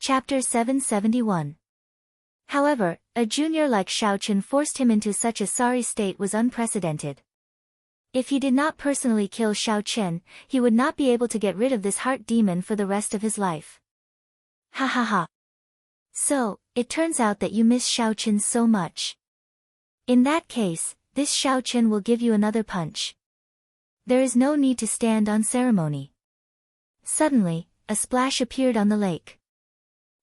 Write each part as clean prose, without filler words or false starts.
Chapter 771. However, a junior like Xiaochen forced him into such a sorry state was unprecedented. If he did not personally kill Xiaochen, he would not be able to get rid of this heart demon for the rest of his life. Ha ha ha. So, it turns out that you miss Xiaochen so much. In that case, this Xiaochen will give you another punch. There is no need to stand on ceremony. Suddenly, a splash appeared on the lake.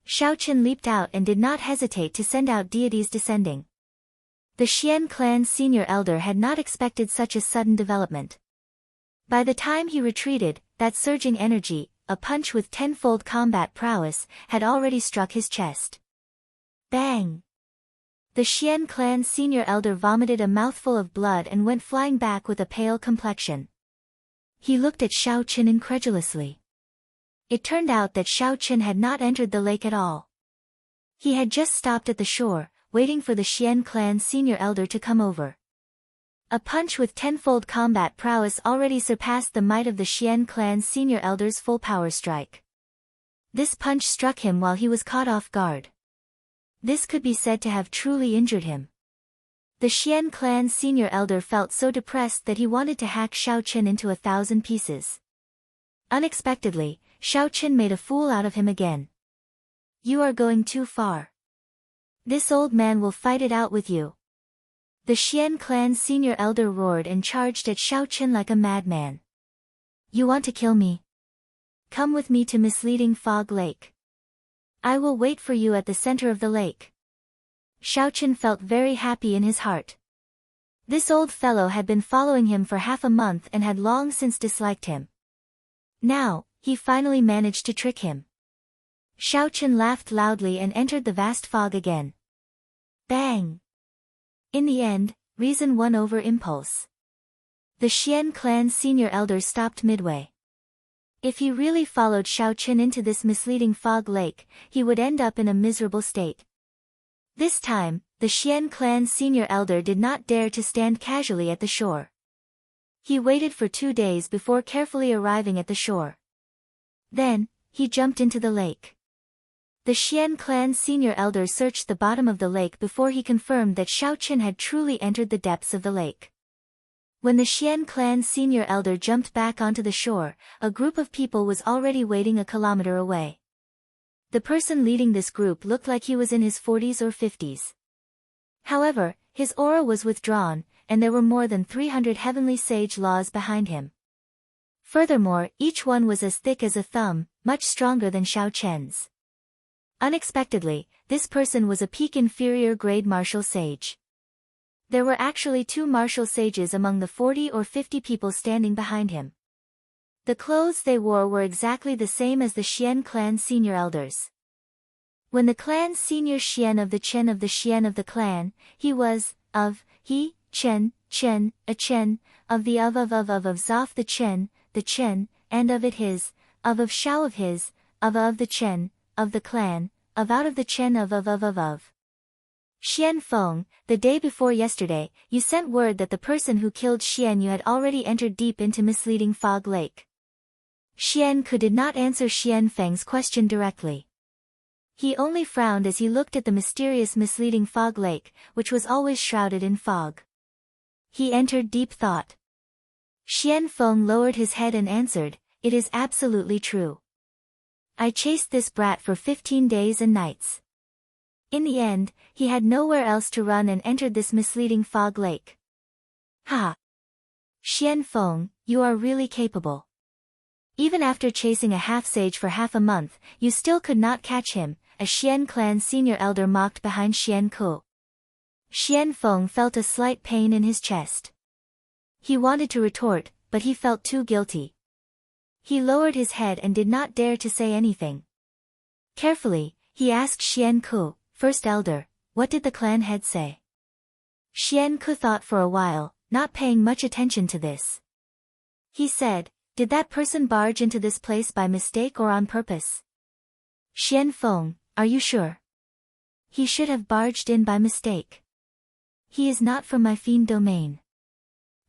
Xiaochen leaped out and did not hesitate to send out deities descending. The Xian clan senior elder had not expected such a sudden development. By the time he retreated, that surging energy, a punch with tenfold combat prowess, had already struck his chest. Bang! The Xian clan senior elder vomited a mouthful of blood and went flying back with a pale complexion. He looked at Xiaochen incredulously. It turned out that Xiaochen had not entered the lake at all. He had just stopped at the shore, waiting for the Xian clan senior elder to come over. A punch with tenfold combat prowess already surpassed the might of the Xian clan senior elder's full power strike. This punch struck him while he was caught off guard. This could be said to have truly injured him. The Xian clan senior elder felt so depressed that he wanted to hack Xiaochen into 1,000 pieces. Unexpectedly, Xiaochen made a fool out of him again. You are going too far. This old man will fight it out with you. The Xian clan senior elder roared and charged at Xiaochen like a madman. You want to kill me? Come with me to Misleading Fog Lake. I will wait for you at the center of the lake. Xiaochen felt very happy in his heart. This old fellow had been following him for half a month and had long since disliked him. Now, he finally managed to trick him. Xiaochen laughed loudly and entered the vast fog again. Bang! In the end, reason won over impulse. The Xian clan senior elder stopped midway. If he really followed Xiaochen into this misleading fog lake, he would end up in a miserable state. This time, the Xian clan senior elder did not dare to stand casually at the shore. He waited for 2 days before carefully arriving at the shore. Then, he jumped into the lake. The Xian clan senior elder searched the bottom of the lake before he confirmed that Xiaochen had truly entered the depths of the lake. When the Xian clan senior elder jumped back onto the shore, a group of people was already waiting a kilometer away. The person leading this group looked like he was in his 40s or 50s. However, his aura was withdrawn, and there were more than 300 heavenly sage laws behind him. Furthermore, each one was as thick as a thumb, much stronger than Xiaochen's. Unexpectedly, this person was a peak inferior grade martial sage. There were actually 2 martial sages among the 40 or 50 people standing behind him. The clothes they wore were exactly the same as the Xian clan senior elders. When the clan senior Xian of the Chen of the Xian of the clan, he was, of, he, Chen, a Chen, of the of Zoff the Chen, and of it his, of Shao of his, of the Chen, of the clan, of out of the Chen of. Xian Feng, the day before yesterday, you sent word that the person who killed Xian Yu had already entered deep into Misleading Fog Lake. Xian Ku did not answer Xian Feng's question directly. He only frowned as he looked at the mysterious Misleading Fog Lake, which was always shrouded in fog. He entered deep thought. Xian Feng lowered his head and answered, "It is absolutely true. I chased this brat for 15 days and nights. In the end, he had nowhere else to run and entered this misleading fog lake." Ha! Xian Feng, you are really capable. Even after chasing a half-sage for half a month, you still could not catch him, a Xian clan senior elder mocked behind Xian Ku. Xian Feng felt a slight pain in his chest. He wanted to retort, but he felt too guilty. He lowered his head and did not dare to say anything. Carefully, he asked Xian Ku, "First elder, what did the clan head say?" Xian Ku thought for a while, not paying much attention to this. He said, "Did that person barge into this place by mistake or on purpose?" Xian Feng, are you sure? He should have barged in by mistake. He is not from my fiend domain.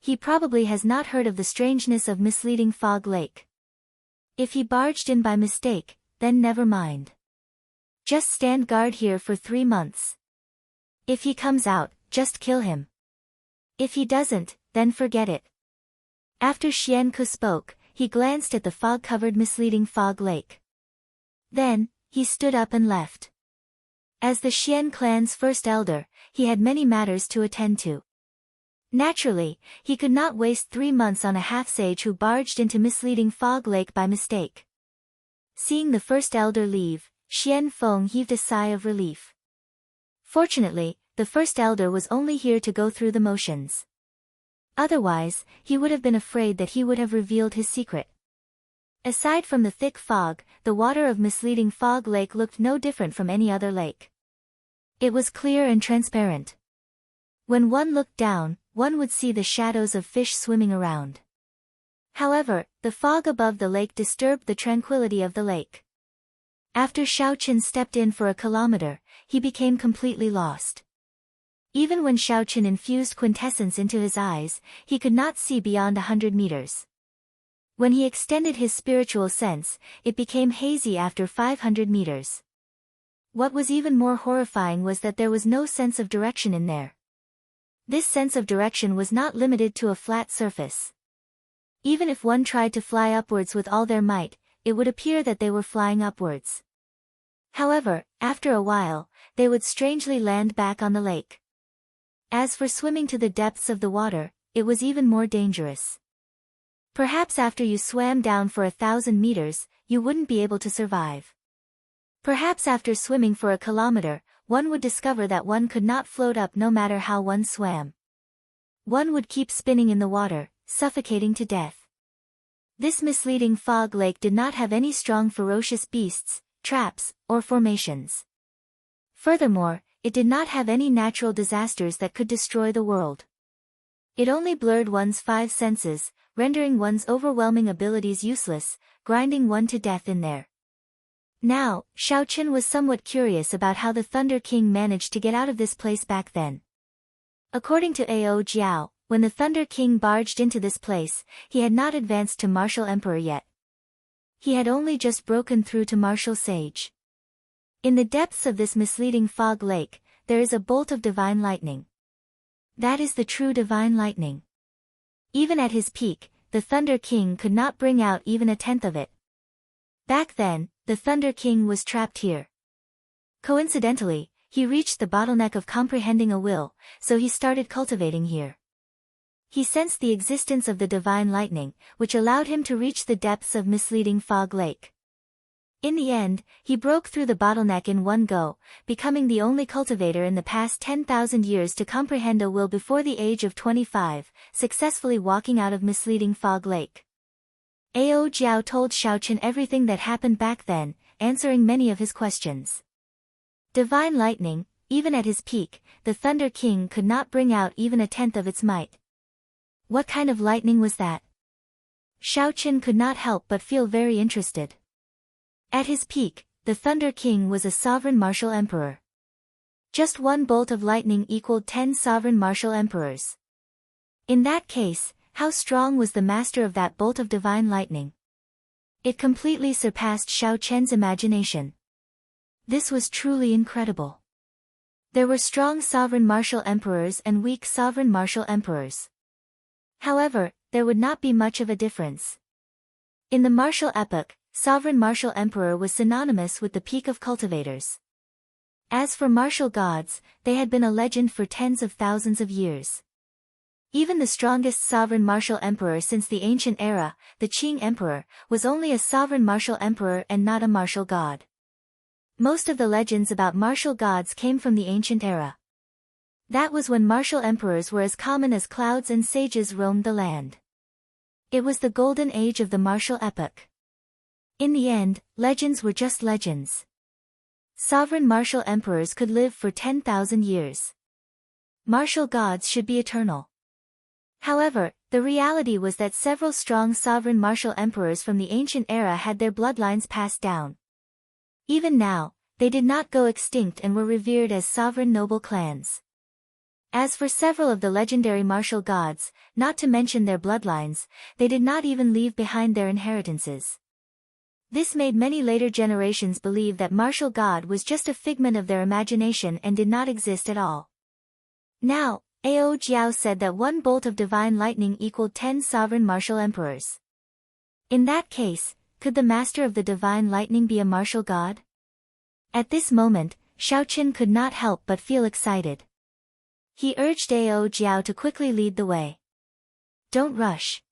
He probably has not heard of the strangeness of Misleading Fog Lake. If he barged in by mistake, then never mind. Just stand guard here for 3 months. If he comes out, just kill him. If he doesn't, then forget it. After Xianke spoke, he glanced at the fog-covered misleading fog lake. Then, he stood up and left. As the Xian clan's first elder, he had many matters to attend to. Naturally, he could not waste 3 months on a half-sage who barged into misleading fog lake by mistake. Seeing the first elder leave, Xian Feng heaved a sigh of relief. Fortunately, the first elder was only here to go through the motions. Otherwise, he would have been afraid that he would have revealed his secret. Aside from the thick fog, the water of misleading fog lake looked no different from any other lake. It was clear and transparent. When one looked down, one would see the shadows of fish swimming around. However, the fog above the lake disturbed the tranquility of the lake. After Xiaoqin stepped in for a kilometer, he became completely lost. Even when Xiaoqin infused quintessence into his eyes, he could not see beyond 100 meters. When he extended his spiritual sense, it became hazy after 500 meters. What was even more horrifying was that there was no sense of direction in there. This sense of direction was not limited to a flat surface. Even if one tried to fly upwards with all their might, it would appear that they were flying upwards. However, after a while, they would strangely land back on the lake. As for swimming to the depths of the water, it was even more dangerous. Perhaps after you swam down for 1,000 meters, you wouldn't be able to survive. Perhaps after swimming for a kilometer, one would discover that one could not float up no matter how one swam. One would keep spinning in the water, suffocating to death. This misleading fog lake did not have any strong ferocious beasts, traps, or formations. Furthermore, it did not have any natural disasters that could destroy the world. It only blurred one's 5 senses, rendering one's overwhelming abilities useless, grinding one to death in there. Now, Xiaoqin was somewhat curious about how the Thunder King managed to get out of this place back then. According to Ao Jiao, when the Thunder King barged into this place, he had not advanced to Martial Emperor yet. He had only just broken through to Martial Sage. In the depths of this misleading fog lake, there is a bolt of divine lightning. That is the true divine lightning. Even at his peak, the Thunder King could not bring out even a tenth of it. Back then, the Thunder King was trapped here. Coincidentally, he reached the bottleneck of comprehending a will, so he started cultivating here. He sensed the existence of the divine lightning, which allowed him to reach the depths of misleading fog lake. In the end, he broke through the bottleneck in one go, becoming the only cultivator in the past 10,000 years to comprehend a will before the age of 25, successfully walking out of misleading fog lake. Ao Jiao told Xiaoqin everything that happened back then, answering many of his questions. Divine lightning, even at his peak, the Thunder King could not bring out even a tenth of its might. What kind of lightning was that? Xiaoqin could not help but feel very interested. At his peak, the Thunder King was a sovereign martial emperor. Just one bolt of lightning equaled 10 sovereign martial emperors. In that case, how strong was the master of that bolt of divine lightning? It completely surpassed Xiaoqian's imagination. This was truly incredible. There were strong sovereign martial emperors and weak sovereign martial emperors. However, there would not be much of a difference. In the martial epoch, sovereign martial emperor was synonymous with the peak of cultivators. As for martial gods, they had been a legend for tens of thousands of years. Even the strongest sovereign martial emperor since the ancient era, the Qing Emperor, was only a sovereign martial emperor and not a martial god. Most of the legends about martial gods came from the ancient era. That was when martial emperors were as common as clouds and sages roamed the land. It was the golden age of the martial epoch. In the end, legends were just legends. Sovereign martial emperors could live for 10,000 years. Martial gods should be eternal. However, the reality was that several strong sovereign martial emperors from the ancient era had their bloodlines passed down. Even now, they did not go extinct and were revered as sovereign noble clans. As for several of the legendary martial gods, not to mention their bloodlines, they did not even leave behind their inheritances. This made many later generations believe that martial god was just a figment of their imagination and did not exist at all. Now, Ao Jiao said that one bolt of divine lightning equaled 10 sovereign martial emperors. In that case, could the master of the divine lightning be a martial god? At this moment, Xiaoqin could not help but feel excited. He urged Ao Jiao to quickly lead the way. Don't rush.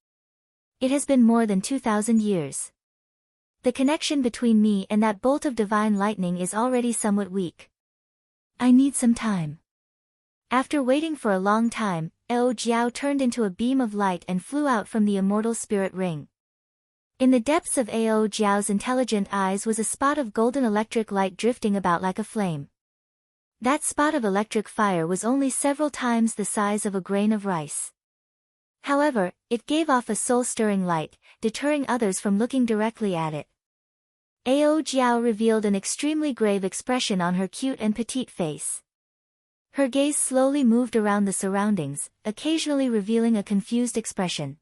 It has been more than 2,000 years. The connection between me and that bolt of divine lightning is already somewhat weak. I need some time. After waiting for a long time, Ao Jiao turned into a beam of light and flew out from the immortal spirit ring. In the depths of Ao Jiao's intelligent eyes was a spot of golden electric light drifting about like a flame. That spot of electric fire was only several times the size of a grain of rice. However, it gave off a soul-stirring light, deterring others from looking directly at it. Ao Jiao revealed an extremely grave expression on her cute and petite face. Her gaze slowly moved around the surroundings, occasionally revealing a confused expression.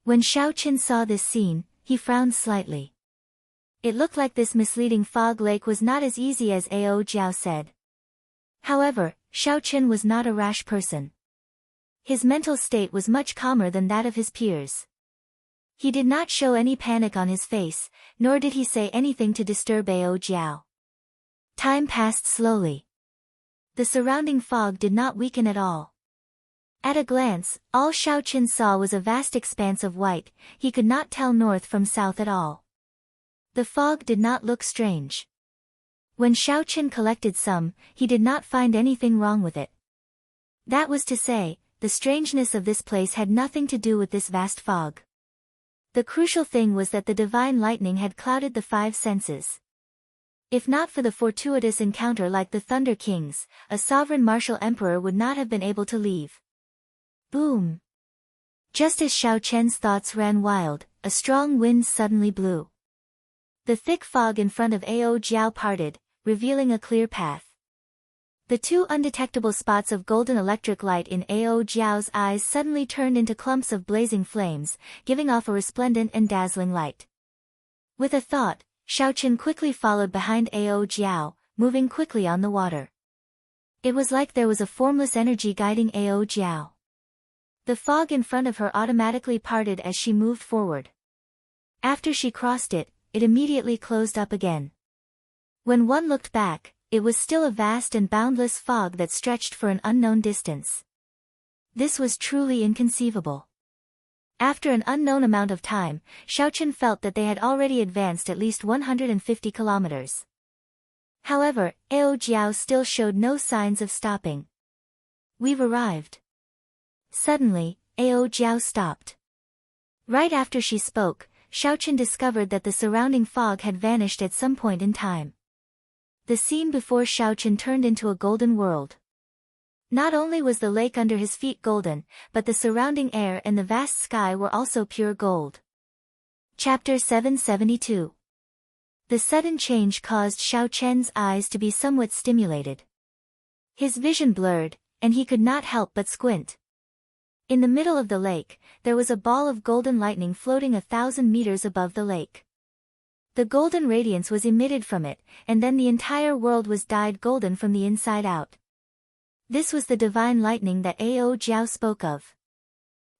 When Xiaoqin saw this scene, he frowned slightly. It looked like this misleading fog lake was not as easy as Ao Jiao said. However, Xiaoqin was not a rash person. His mental state was much calmer than that of his peers. He did not show any panic on his face, nor did he say anything to disturb Ao Jiao. Time passed slowly. The surrounding fog did not weaken at all. At a glance, all Xiaoqin saw was a vast expanse of white. He could not tell north from south at all. The fog did not look strange. When Xiaoqin collected some, he did not find anything wrong with it. That was to say, the strangeness of this place had nothing to do with this vast fog. The crucial thing was that the divine lightning had clouded the 5 senses. If not for the fortuitous encounter like the Thunder Kings, a sovereign martial emperor would not have been able to leave. Boom! Just as Xiaoqian's thoughts ran wild, a strong wind suddenly blew. The thick fog in front of Ao Jiao parted, revealing a clear path. The 2 undetectable spots of golden electric light in Ao Jiao's eyes suddenly turned into clumps of blazing flames, giving off a resplendent and dazzling light. With a thought, Xiaoqin quickly followed behind Ao Jiao, moving quickly on the water. It was like there was a formless energy guiding Ao Jiao. The fog in front of her automatically parted as she moved forward. After she crossed it, it immediately closed up again. When one looked back, it was still a vast and boundless fog that stretched for an unknown distance. This was truly inconceivable. After an unknown amount of time, Xiaoqin felt that they had already advanced at least 150 kilometers. However, Ao Jiao still showed no signs of stopping. We've arrived. Suddenly, Ao Jiao stopped. Right after she spoke, Xiaoqin discovered that the surrounding fog had vanished at some point in time. The scene before Xiaoqin turned into a golden world. Not only was the lake under his feet golden, but the surrounding air and the vast sky were also pure gold. Chapter 772. The sudden change caused Xiaoqian's eyes to be somewhat stimulated. His vision blurred, and he could not help but squint. In the middle of the lake, there was a ball of golden lightning floating 1,000 meters above the lake. The golden radiance was emitted from it, and then the entire world was dyed golden from the inside out. This was the divine lightning that Ao Jiao spoke of.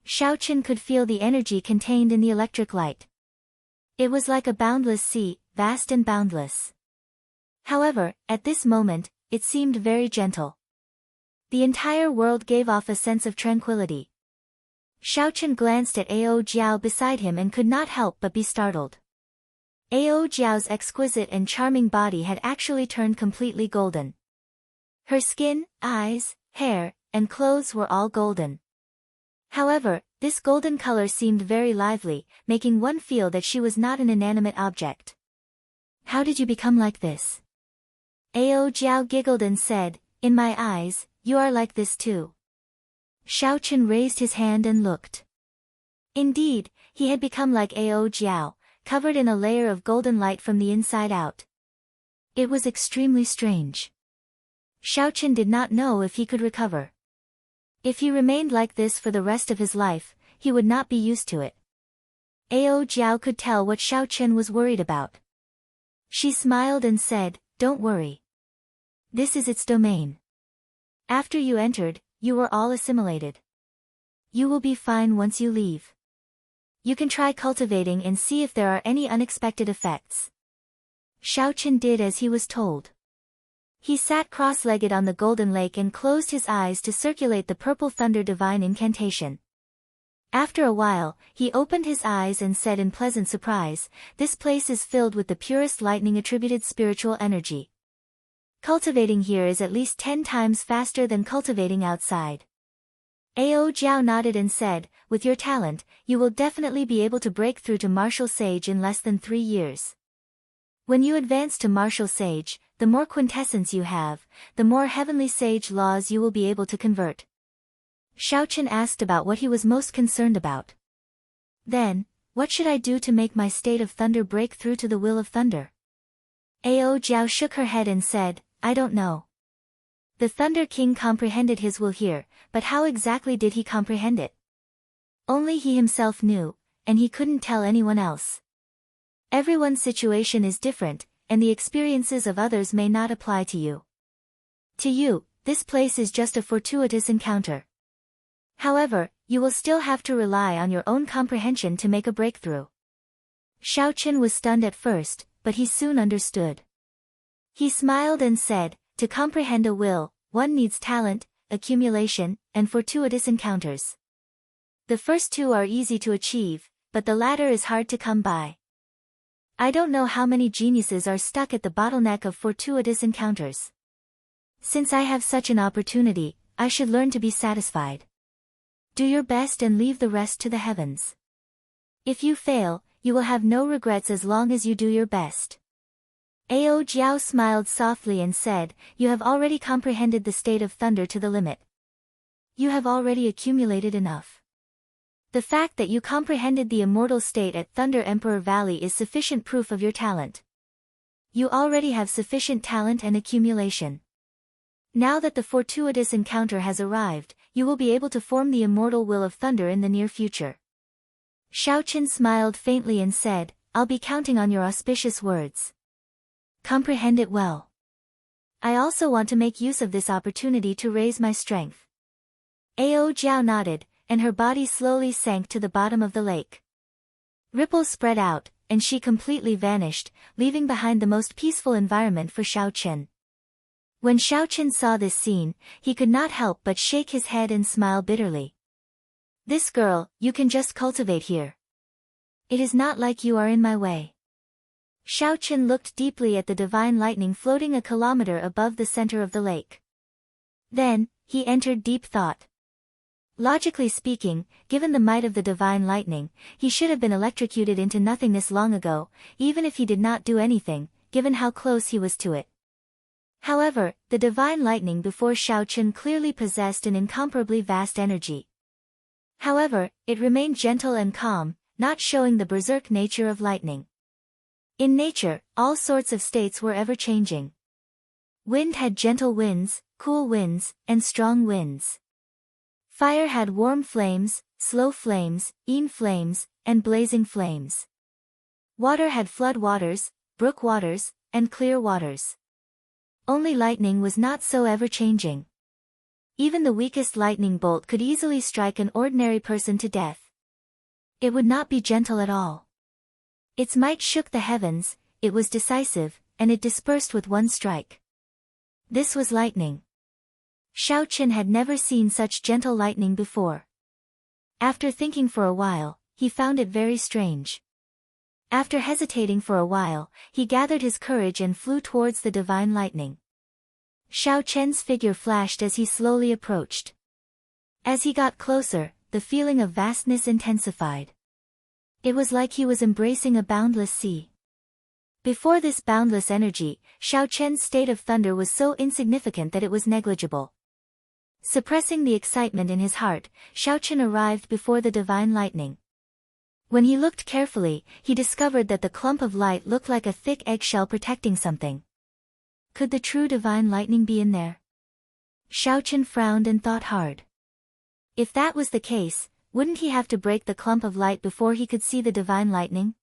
Xiaoqin could feel the energy contained in the electric light. It was like a boundless sea, vast and boundless. However, at this moment, it seemed very gentle. The entire world gave off a sense of tranquility. Xiaoqin glanced at Ao Jiao beside him and could not help but be startled. Ao Jiao's exquisite and charming body had actually turned completely golden. Her skin, eyes, hair, and clothes were all golden. However, this golden color seemed very lively, making one feel that she was not an inanimate object. How did you become like this? Ao Jiao giggled and said, "In my eyes, you are like this too." Xiaoqin raised his hand and looked. Indeed, he had become like Ao Jiao, covered in a layer of golden light from the inside out. It was extremely strange. Xiaoqin did not know if he could recover. If he remained like this for the rest of his life, he would not be used to it. Ao Jiao could tell what Xiao Chen was worried about. She smiled and said, "Don't worry. This is its domain. After you entered, you were all assimilated. You will be fine once you leave. You can try cultivating and see if there are any unexpected effects." Xiao Chen did as he was told. He sat cross-legged on the golden lake and closed his eyes to circulate the purple thunder divine incantation. After a while, he opened his eyes and said in pleasant surprise, "This place is filled with the purest lightning-attributed spiritual energy. Cultivating here is at least 10 times faster than cultivating outside." Ao Jiao nodded and said, "With your talent, you will definitely be able to break through to martial sage in less than 3 years. When you advance to martial sage, the more quintessence you have, the more heavenly sage laws you will be able to convert." Xiao Chen asked about what he was most concerned about. Then, "What should I do to make my state of thunder break through to the will of thunder?" Ao Jiao shook her head and said, "I don't know. The Thunder King comprehended his will here, but how exactly did he comprehend it? Only he himself knew, and he couldn't tell anyone else. Everyone's situation is different, and the experiences of others may not apply to you. To you, this place is just a fortuitous encounter. However, you will still have to rely on your own comprehension to make a breakthrough." Xiao Chen was stunned at first, but he soon understood. He smiled and said, "To comprehend a will, one needs talent, accumulation, and fortuitous encounters. The first two are easy to achieve, but the latter is hard to come by. I don't know how many geniuses are stuck at the bottleneck of fortuitous encounters. Since I have such an opportunity, I should learn to be satisfied. Do your best and leave the rest to the heavens. If you fail, you will have no regrets as long as you do your best." Ao Jiao smiled softly and said, "You have already comprehended the state of thunder to the limit. You have already accumulated enough. The fact that you comprehended the immortal state at Thunder Emperor Valley is sufficient proof of your talent. You already have sufficient talent and accumulation. Now that the fortuitous encounter has arrived, you will be able to form the immortal will of thunder in the near future." Xiao Chen smiled faintly and said, "I'll be counting on your auspicious words. Comprehend it well. I also want to make use of this opportunity to raise my strength." Ao Jiao nodded, and her body slowly sank to the bottom of the lake. Ripples spread out, and she completely vanished, leaving behind the most peaceful environment for Xiao Chen. When Xiao Chen saw this scene, he could not help but shake his head and smile bitterly. "This girl, you can just cultivate here. It is not like you are in my way." Xiao Chen looked deeply at the divine lightning floating a kilometer above the center of the lake. Then, he entered deep thought. Logically speaking, given the might of the divine lightning, he should have been electrocuted into nothingness long ago, even if he did not do anything, given how close he was to it. However, the divine lightning before Xiao Chen clearly possessed an incomparably vast energy. However, it remained gentle and calm, not showing the berserk nature of lightning. In nature, all sorts of states were ever-changing. Wind had gentle winds, cool winds, and strong winds. Fire had warm flames, slow flames, yin flames, and blazing flames. Water had flood waters, brook waters, and clear waters. Only lightning was not so ever-changing. Even the weakest lightning bolt could easily strike an ordinary person to death. It would not be gentle at all. Its might shook the heavens, it was decisive, and it dispersed with one strike. This was lightning. Xiao Chen had never seen such gentle lightning before. After thinking for a while, he found it very strange. After hesitating for a while, he gathered his courage and flew towards the divine lightning. Xiao Chen's figure flashed as he slowly approached. As he got closer, the feeling of vastness intensified. It was like he was embracing a boundless sea. Before this boundless energy, Xiao Chen's state of thunder was so insignificant that it was negligible. Suppressing the excitement in his heart, Xiao Chen arrived before the divine lightning. When he looked carefully, he discovered that the clump of light looked like a thick eggshell protecting something. Could the true divine lightning be in there? Xiao Chen frowned and thought hard. If that was the case, wouldn't he have to break the clump of light before he could see the divine lightning?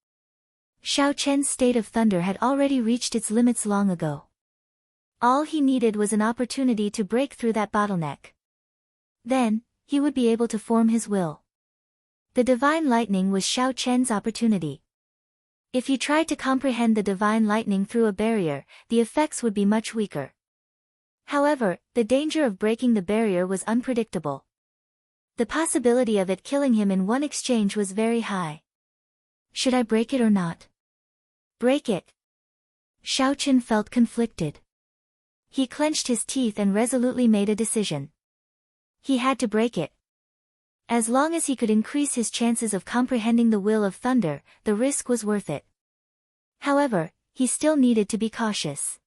Xiao Chen's state of thunder had already reached its limits long ago. All he needed was an opportunity to break through that bottleneck. Then, he would be able to form his will. The divine lightning was Xiao Chen's opportunity. If he tried to comprehend the divine lightning through a barrier, the effects would be much weaker. However, the danger of breaking the barrier was unpredictable. The possibility of it killing him in one exchange was very high. Should I break it or not? Break it. Xiao Chen felt conflicted. He clenched his teeth and resolutely made a decision. He had to break it. As long as he could increase his chances of comprehending the will of thunder, the risk was worth it. However, he still needed to be cautious.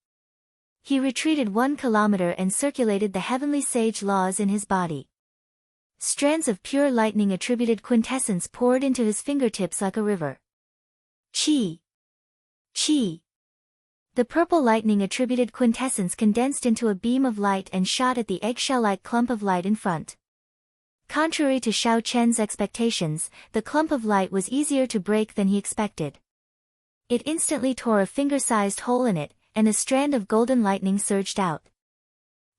He retreated 1 kilometer and circulated the heavenly sage laws in his body. Strands of pure lightning attributed quintessence poured into his fingertips like a river. Qi. Qi. The purple lightning attributed quintessence condensed into a beam of light and shot at the eggshell-like clump of light in front. Contrary to Xiao Chen's expectations, the clump of light was easier to break than he expected. It instantly tore a finger-sized hole in it, and a strand of golden lightning surged out.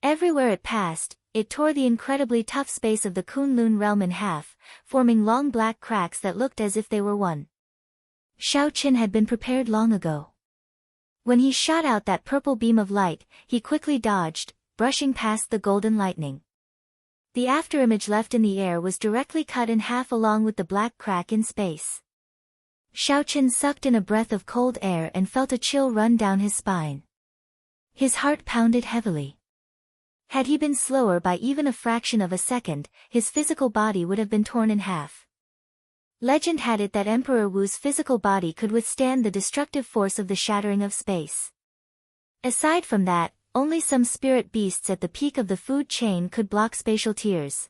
Everywhere it passed, it tore the incredibly tough space of the Kunlun realm in half, forming long black cracks that looked as if they were one. Xiao Chen had been prepared long ago. When he shot out that purple beam of light, he quickly dodged, brushing past the golden lightning. The afterimage left in the air was directly cut in half along with the black crack in space. Xiao Chen sucked in a breath of cold air and felt a chill run down his spine. His heart pounded heavily. Had he been slower by even a fraction of a second, his physical body would have been torn in half. Legend had it that Emperor Wu's physical body could withstand the destructive force of the shattering of space. Aside from that, only some spirit beasts at the peak of the food chain could block spatial tears.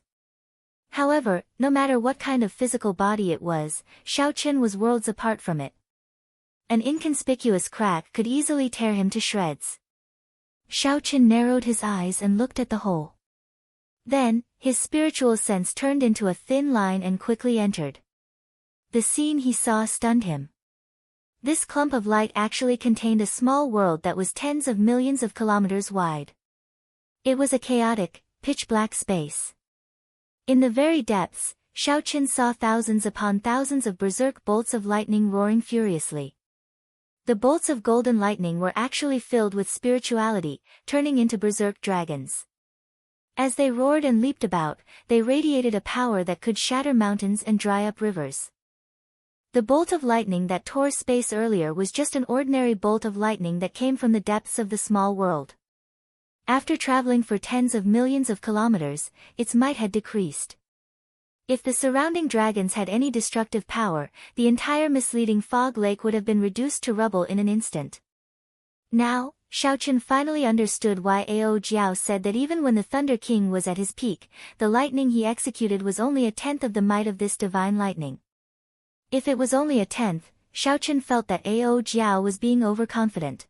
However, no matter what kind of physical body it was, Xiao Chen was worlds apart from it. An inconspicuous crack could easily tear him to shreds. Xiao Chen narrowed his eyes and looked at the hole. Then, his spiritual sense turned into a thin line and quickly entered. The scene he saw stunned him. This clump of light actually contained a small world that was tens of millions of kilometers wide. It was a chaotic, pitch-black space. In the very depths, Xiao Chen saw thousands upon thousands of berserk bolts of lightning roaring furiously. The bolts of golden lightning were actually filled with spirituality, turning into berserk dragons. As they roared and leaped about, they radiated a power that could shatter mountains and dry up rivers. The bolt of lightning that tore space earlier was just an ordinary bolt of lightning that came from the depths of the small world. After traveling for tens of millions of kilometers, its might had decreased. If the surrounding dragons had any destructive power, the entire misleading fog lake would have been reduced to rubble in an instant. Now, Xiao Chen finally understood why Ao Jiao said that even when the Thunder King was at his peak, the lightning he executed was only a tenth of the might of this divine lightning. If it was only a tenth, Xiao Chen felt that Ao Jiao was being overconfident.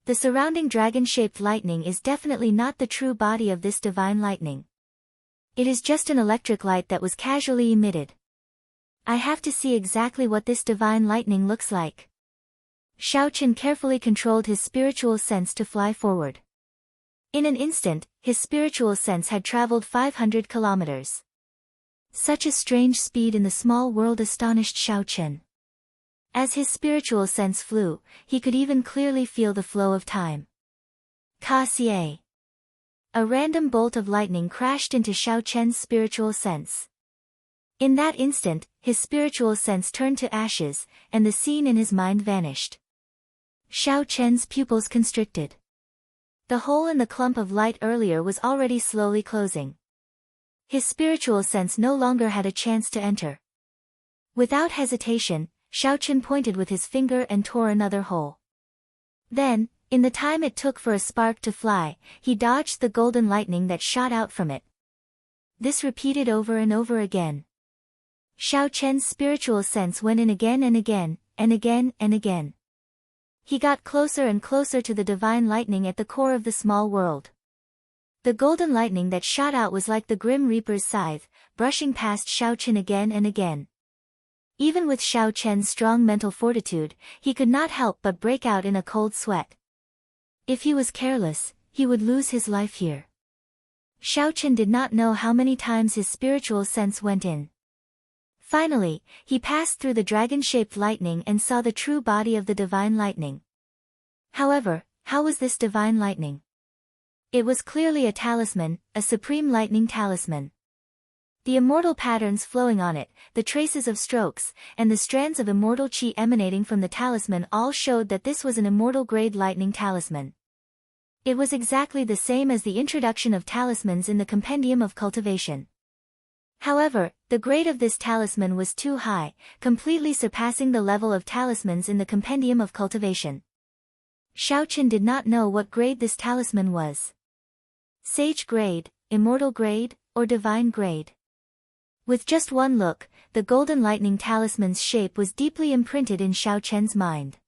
The surrounding dragon-shaped lightning is definitely not the true body of this divine lightning. It is just an electric light that was casually emitted. I have to see exactly what this divine lightning looks like. Xiao Chen carefully controlled his spiritual sense to fly forward. In an instant, his spiritual sense had traveled 500 kilometers. Such a strange speed in the small world astonished Xiao Chen. As his spiritual sense flew, he could even clearly feel the flow of time. Ka-Xie. A random bolt of lightning crashed into Xiao Chen's spiritual sense. In that instant, his spiritual sense turned to ashes, and the scene in his mind vanished. Xiao Chen's pupils constricted. The hole in the clump of light earlier was already slowly closing. His spiritual sense no longer had a chance to enter. Without hesitation, Xiao Chen pointed with his finger and tore another hole. Then, in the time it took for a spark to fly, he dodged the golden lightning that shot out from it. This repeated over and over again. Xiao Chen's spiritual sense went in again and again, and again and again. He got closer and closer to the divine lightning at the core of the small world. The golden lightning that shot out was like the Grim Reaper's scythe, brushing past Xiao Chen again and again. Even with Xiao Chen's strong mental fortitude, he could not help but break out in a cold sweat. If he was careless, he would lose his life here. Xiao Chen did not know how many times his spiritual sense went in. Finally, he passed through the dragon-shaped lightning and saw the true body of the divine lightning. However, how was this divine lightning? It was clearly a talisman, a supreme lightning talisman. The immortal patterns flowing on it, the traces of strokes, and the strands of immortal chi emanating from the talisman all showed that this was an immortal-grade lightning talisman. It was exactly the same as the introduction of talismans in the Compendium of Cultivation. However, the grade of this talisman was too high, completely surpassing the level of talismans in the Compendium of Cultivation. Xiao Chen did not know what grade this talisman was. Sage grade, immortal grade, or divine grade. With just one look, the golden lightning talisman's shape was deeply imprinted in Xiao Chen's mind.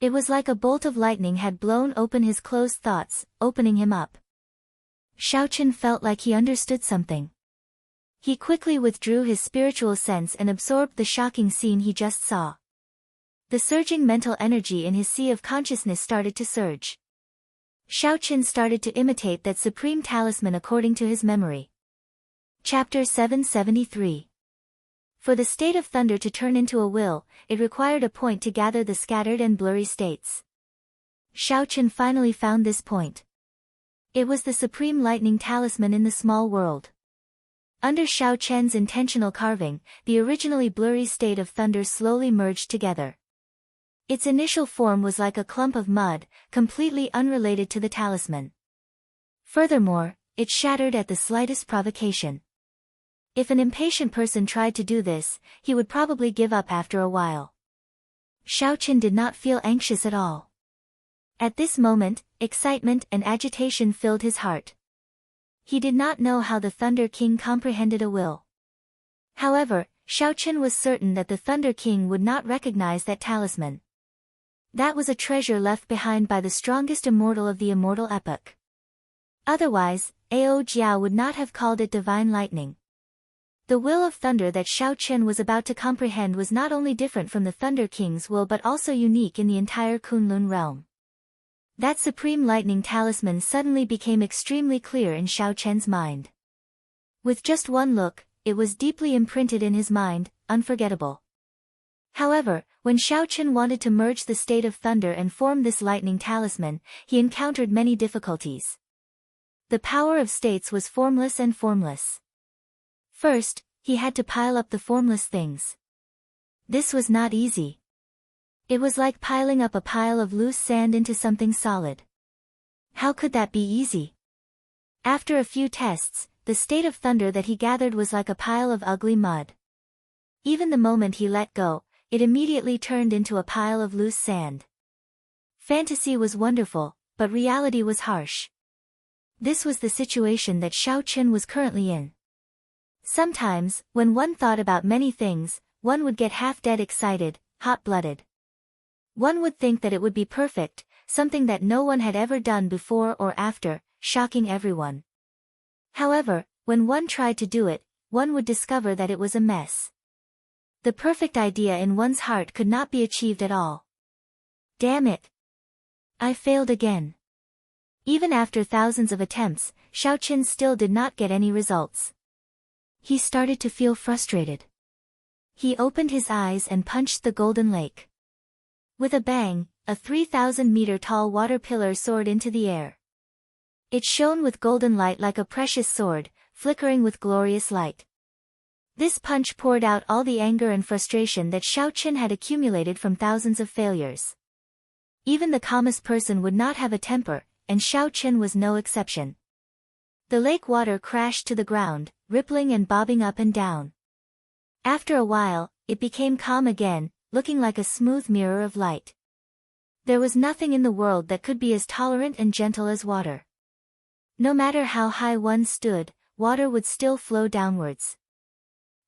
It was like a bolt of lightning had blown open his closed thoughts, opening him up. Xiao Chen felt like he understood something. He quickly withdrew his spiritual sense and absorbed the shocking scene he just saw. The surging mental energy in his sea of consciousness started to surge. Xiao Chen started to imitate that supreme talisman according to his memory. Chapter 773. For the state of thunder to turn into a will, it required a point to gather the scattered and blurry states. Xiao Chen finally found this point. It was the supreme lightning talisman in the small world. Under Xiao Chen's intentional carving, the originally blurry state of thunder slowly merged together. Its initial form was like a clump of mud, completely unrelated to the talisman. Furthermore, it shattered at the slightest provocation. If an impatient person tried to do this, he would probably give up after a while. Xiao Chen did not feel anxious at all. At this moment, excitement and agitation filled his heart. He did not know how the Thunder King comprehended a will. However, Xiao Chen was certain that the Thunder King would not recognize that talisman. That was a treasure left behind by the strongest immortal of the immortal epoch. Otherwise, Ao Jiao would not have called it divine lightning. The will of thunder that Xiao Chen was about to comprehend was not only different from the Thunder King's will but also unique in the entire Kunlun realm. That supreme lightning talisman suddenly became extremely clear in Xiao Chen's mind. With just one look, it was deeply imprinted in his mind, unforgettable. However, when Xiao Chen wanted to merge the state of thunder and form this lightning talisman, he encountered many difficulties. The power of states was formless and formless. First, he had to pile up the formless things. This was not easy. It was like piling up a pile of loose sand into something solid. How could that be easy? After a few tests, the state of thunder that he gathered was like a pile of ugly mud. Even the moment he let go, it immediately turned into a pile of loose sand. Fantasy was wonderful, but reality was harsh. This was the situation that Xiao Chen was currently in. Sometimes, when one thought about many things, one would get half-dead excited, hot-blooded. One would think that it would be perfect, something that no one had ever done before or after, shocking everyone. However, when one tried to do it, one would discover that it was a mess. The perfect idea in one's heart could not be achieved at all. Damn it! I failed again. Even after thousands of attempts, Xiao Chen still did not get any results. He started to feel frustrated. He opened his eyes and punched the golden lake. With a bang, a 3,000-meter-tall water pillar soared into the air. It shone with golden light like a precious sword, flickering with glorious light. This punch poured out all the anger and frustration that Xiao Chen had accumulated from thousands of failures. Even the calmest person would not have a temper, and Xiao Chen was no exception. The lake water crashed to the ground, rippling and bobbing up and down. After a while, it became calm again, looking like a smooth mirror of light. There was nothing in the world that could be as tolerant and gentle as water. No matter how high one stood, water would still flow downwards.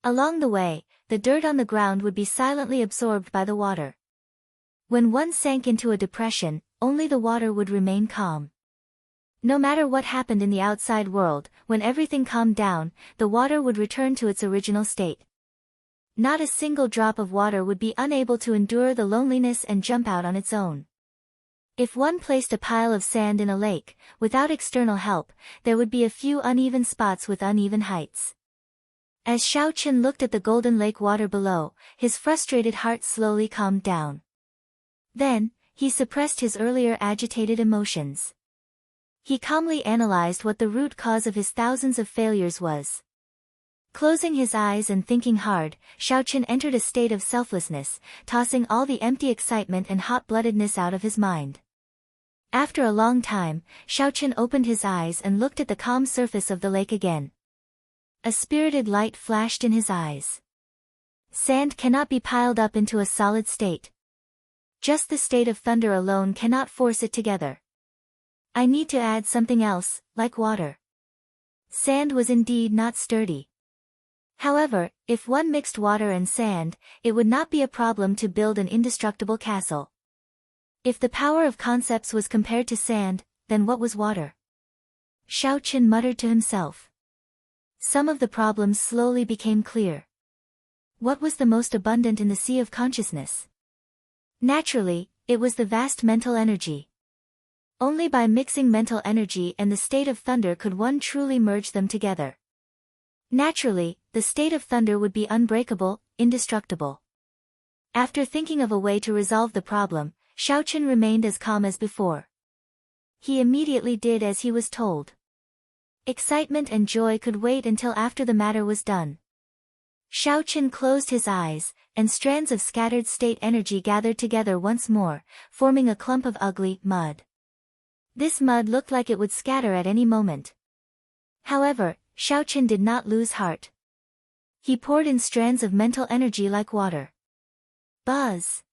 Along the way, the dirt on the ground would be silently absorbed by the water. When one sank into a depression, only the water would remain calm. No matter what happened in the outside world, when everything calmed down, the water would return to its original state. Not a single drop of water would be unable to endure the loneliness and jump out on its own. If one placed a pile of sand in a lake, without external help, there would be a few uneven spots with uneven heights. As Xiao Qin looked at the golden lake water below, his frustrated heart slowly calmed down. Then, he suppressed his earlier agitated emotions. He calmly analyzed what the root cause of his thousands of failures was. Closing his eyes and thinking hard, Xiao Qin entered a state of selflessness, tossing all the empty excitement and hot-bloodedness out of his mind. After a long time, Xiao Qin opened his eyes and looked at the calm surface of the lake again. A spirited light flashed in his eyes. Sand cannot be piled up into a solid state. Just the state of thunder alone cannot force it together. I need to add something else, like water. Sand was indeed not sturdy. However, if one mixed water and sand, it would not be a problem to build an indestructible castle. If the power of concepts was compared to sand, then what was water? Xiao Qin muttered to himself. Some of the problems slowly became clear. What was the most abundant in the sea of consciousness? Naturally, it was the vast mental energy. Only by mixing mental energy and the state of thunder could one truly merge them together. Naturally, the state of thunder would be unbreakable, indestructible. After thinking of a way to resolve the problem, Xiao Qin remained as calm as before. He immediately did as he was told. Excitement and joy could wait until after the matter was done. Xiao Qin closed his eyes, and strands of scattered state energy gathered together once more, forming a clump of ugly mud. This mud looked like it would scatter at any moment. However, Xiao Qin did not lose heart. He poured in strands of mental energy like water. Buzz!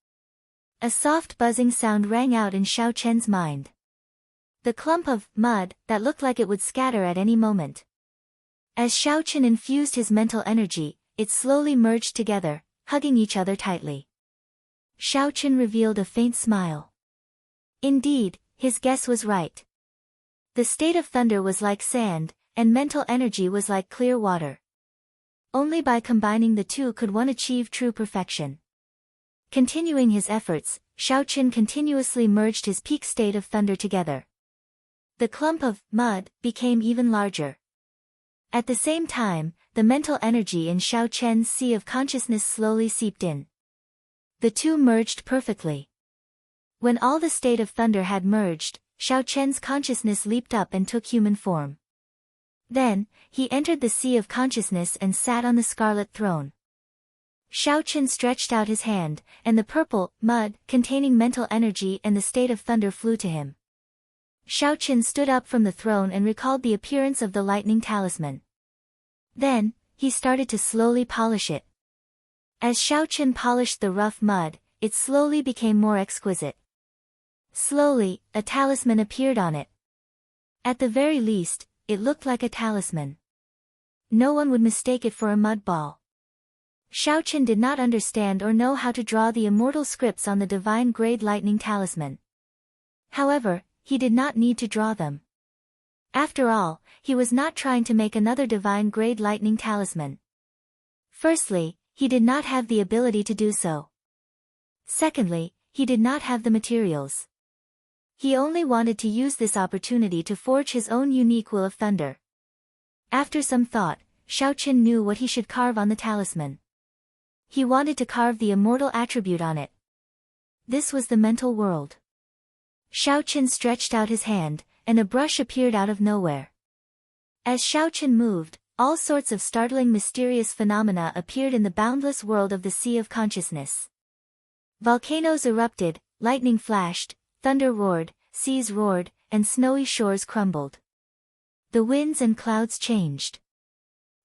A soft buzzing sound rang out in Xiao Qin's mind. The clump of mud that looked like it would scatter at any moment. As Xiao Qin infused his mental energy, it slowly merged together, hugging each other tightly. Xiao Qin revealed a faint smile. Indeed, his guess was right. The state of thunder was like sand, and mental energy was like clear water. Only by combining the two could one achieve true perfection. Continuing his efforts, Xiao Qin continuously merged his peak state of thunder together. The clump of mud became even larger. At the same time, the mental energy in Xiao Qin's sea of consciousness slowly seeped in. The two merged perfectly. When all the state of thunder had merged, Xiao Qin's consciousness leaped up and took human form. Then, he entered the sea of consciousness and sat on the scarlet throne. Xiao Qin stretched out his hand, and the purple mud containing mental energy and the state of thunder flew to him. Xiao Qin stood up from the throne and recalled the appearance of the lightning talisman. Then, he started to slowly polish it. As Xiao Qin polished the rough mud, it slowly became more exquisite. Slowly, a talisman appeared on it. At the very least, it looked like a talisman. No one would mistake it for a mud ball. Xiao Qin did not understand or know how to draw the immortal scripts on the divine grade lightning talisman. However, he did not need to draw them. After all, he was not trying to make another divine grade lightning talisman. Firstly, he did not have the ability to do so. Secondly, he did not have the materials. He only wanted to use this opportunity to forge his own unique will of thunder. After some thought, Xiao Qin knew what he should carve on the talisman. He wanted to carve the immortal attribute on it. This was the mental world. Xiao Qin stretched out his hand, and a brush appeared out of nowhere. As Xiao Qin moved, all sorts of startling mysterious phenomena appeared in the boundless world of the sea of consciousness. Volcanoes erupted, lightning flashed, thunder roared, seas roared, and snowy shores crumbled. The winds and clouds changed.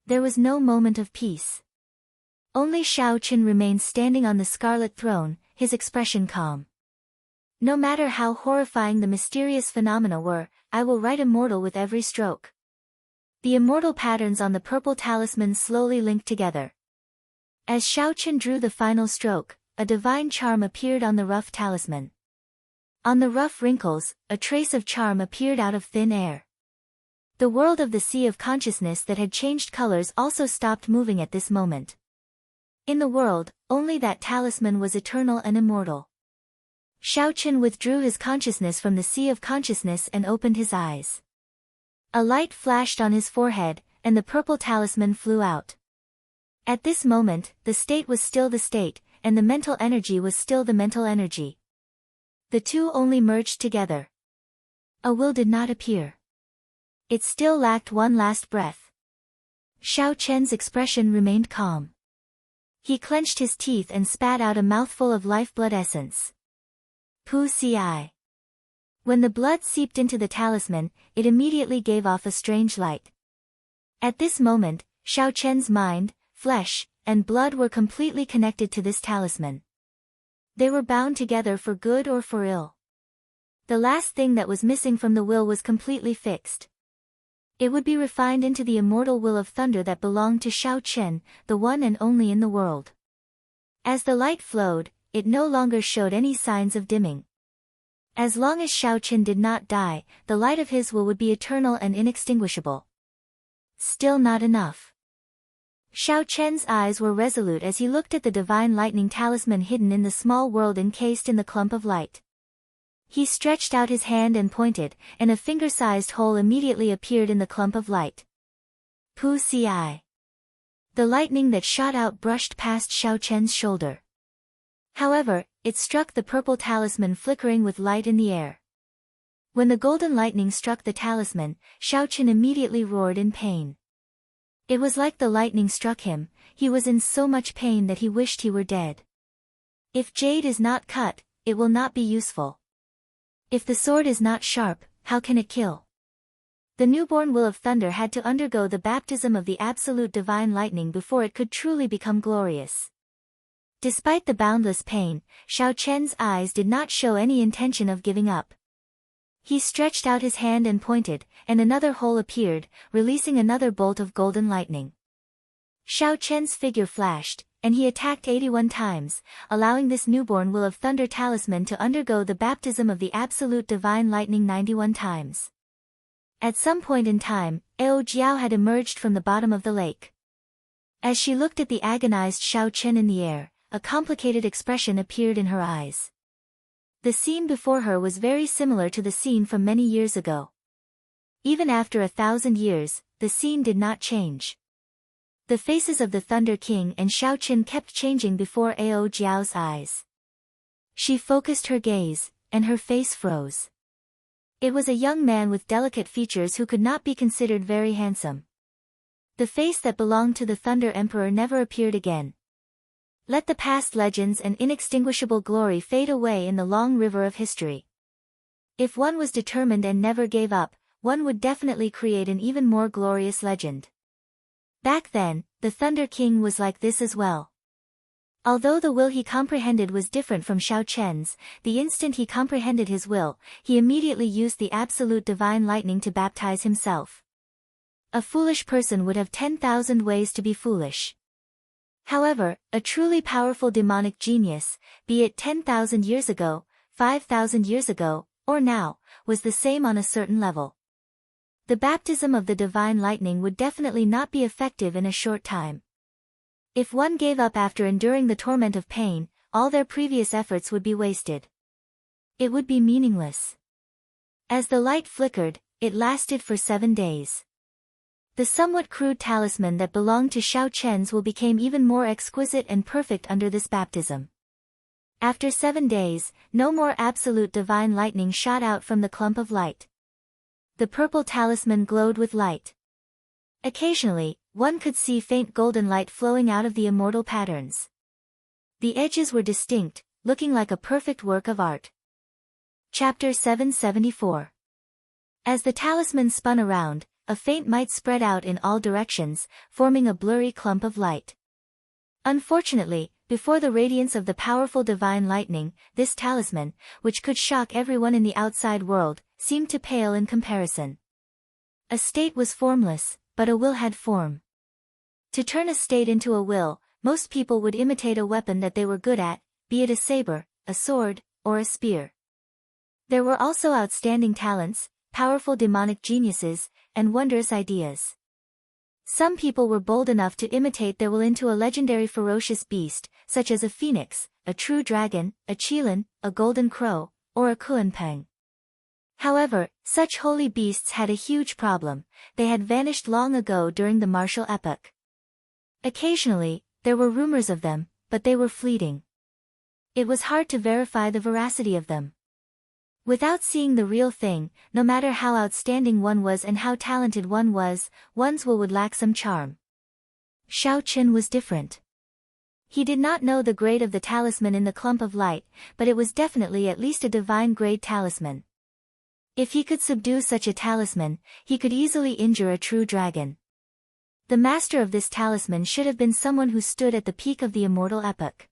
There was no moment of peace. Only Xiao Qin remained standing on the scarlet throne, his expression calm. No matter how horrifying the mysterious phenomena were, I will write immortal with every stroke. The immortal patterns on the purple talisman slowly linked together. As Xiao Qin drew the final stroke, a divine charm appeared on the rough talisman. On the rough wrinkles, a trace of charm appeared out of thin air. The world of the sea of consciousness that had changed colors also stopped moving at this moment. In the world, only that talisman was eternal and immortal. Xiaochen withdrew his consciousness from the sea of consciousness and opened his eyes. A light flashed on his forehead, and the purple talisman flew out. At this moment, the state was still the state, and the mental energy was still the mental energy. The two only merged together. A will did not appear. It still lacked one last breath. Xiaochen's expression remained calm. He clenched his teeth and spat out a mouthful of lifeblood essence. Pu ci. When the blood seeped into the talisman, it immediately gave off a strange light. At this moment, Xiaochen's mind, flesh, and blood were completely connected to this talisman. They were bound together for good or for ill. The last thing that was missing from the will was completely fixed. It would be refined into the immortal will of thunder that belonged to Xiaochen, the one and only in the world. As the light flowed, it no longer showed any signs of dimming. As long as Xiaochen did not die, the light of his will would be eternal and inextinguishable. Still not enough. Xiaochen's eyes were resolute as he looked at the divine lightning talisman hidden in the small world encased in the clump of light. He stretched out his hand and pointed, and a finger-sized hole immediately appeared in the clump of light. Pu ci. The lightning that shot out brushed past Xiaochen's shoulder. However, it struck the purple talisman flickering with light in the air. When the golden lightning struck the talisman, Xiaochen immediately roared in pain. It was like the lightning struck him. He was in so much pain that he wished he were dead. If jade is not cut, it will not be useful. If the sword is not sharp, how can it kill? The newborn will of thunder had to undergo the baptism of the absolute divine lightning before it could truly become glorious. Despite the boundless pain, Xiaochen's eyes did not show any intention of giving up. He stretched out his hand and pointed, and another hole appeared, releasing another bolt of golden lightning. Xiaochen's figure flashed, and he attacked 81 times, allowing this newborn will of thunder talisman to undergo the baptism of the absolute divine lightning 91 times. At some point in time, Ao Jiao had emerged from the bottom of the lake. As she looked at the agonized Xiaochen in the air, a complicated expression appeared in her eyes. The scene before her was very similar to the scene from many years ago. Even after 1,000 years, the scene did not change. The faces of the Thunder King and Xiaochen kept changing before Ao Jiao's eyes. She focused her gaze, and her face froze. It was a young man with delicate features who could not be considered very handsome. The face that belonged to the Thunder Emperor never appeared again. Let the past legends and inextinguishable glory fade away in the long river of history. If one was determined and never gave up, one would definitely create an even more glorious legend. Back then, the Thunder King was like this as well. Although the will he comprehended was different from Xiaochen's, the instant he comprehended his will, he immediately used the absolute divine lightning to baptize himself. A foolish person would have 10,000 ways to be foolish. However, a truly powerful demonic genius, be it 10,000 years ago, 5,000 years ago, or now, was the same on a certain level. The baptism of the divine lightning would definitely not be effective in a short time. If one gave up after enduring the torment of pain, all their previous efforts would be wasted. It would be meaningless. As the light flickered, it lasted for 7 days. The somewhat crude talisman that belonged to Xiaochen's will became even more exquisite and perfect under this baptism. After 7 days, no more absolute divine lightning shot out from the clump of light. The purple talisman glowed with light. Occasionally, one could see faint golden light flowing out of the immortal patterns. The edges were distinct, looking like a perfect work of art. Chapter 774. As the talisman spun around, a faint might spread out in all directions, forming a blurry clump of light. Unfortunately, before the radiance of the powerful divine lightning, this talisman, which could shock everyone in the outside world, seemed to pale in comparison. A state was formless, but a will had form. To turn a state into a will, most people would imitate a weapon that they were good at, be it a saber, a sword, or a spear. There were also outstanding talents, powerful demonic geniuses, and wondrous ideas. Some people were bold enough to imitate their will into a legendary ferocious beast, such as a phoenix, a true dragon, a qilin, a golden crow, or a kuanpeng. However, such holy beasts had a huge problem: they had vanished long ago during the martial epoch. Occasionally, there were rumors of them, but they were fleeting. It was hard to verify the veracity of them. Without seeing the real thing, no matter how outstanding one was and how talented one was, one's will would lack some charm. Shao Qin was different. He did not know the grade of the talisman in the clump of light, but it was definitely at least a divine-grade talisman. If he could subdue such a talisman, he could easily injure a true dragon. The master of this talisman should have been someone who stood at the peak of the immortal epoch.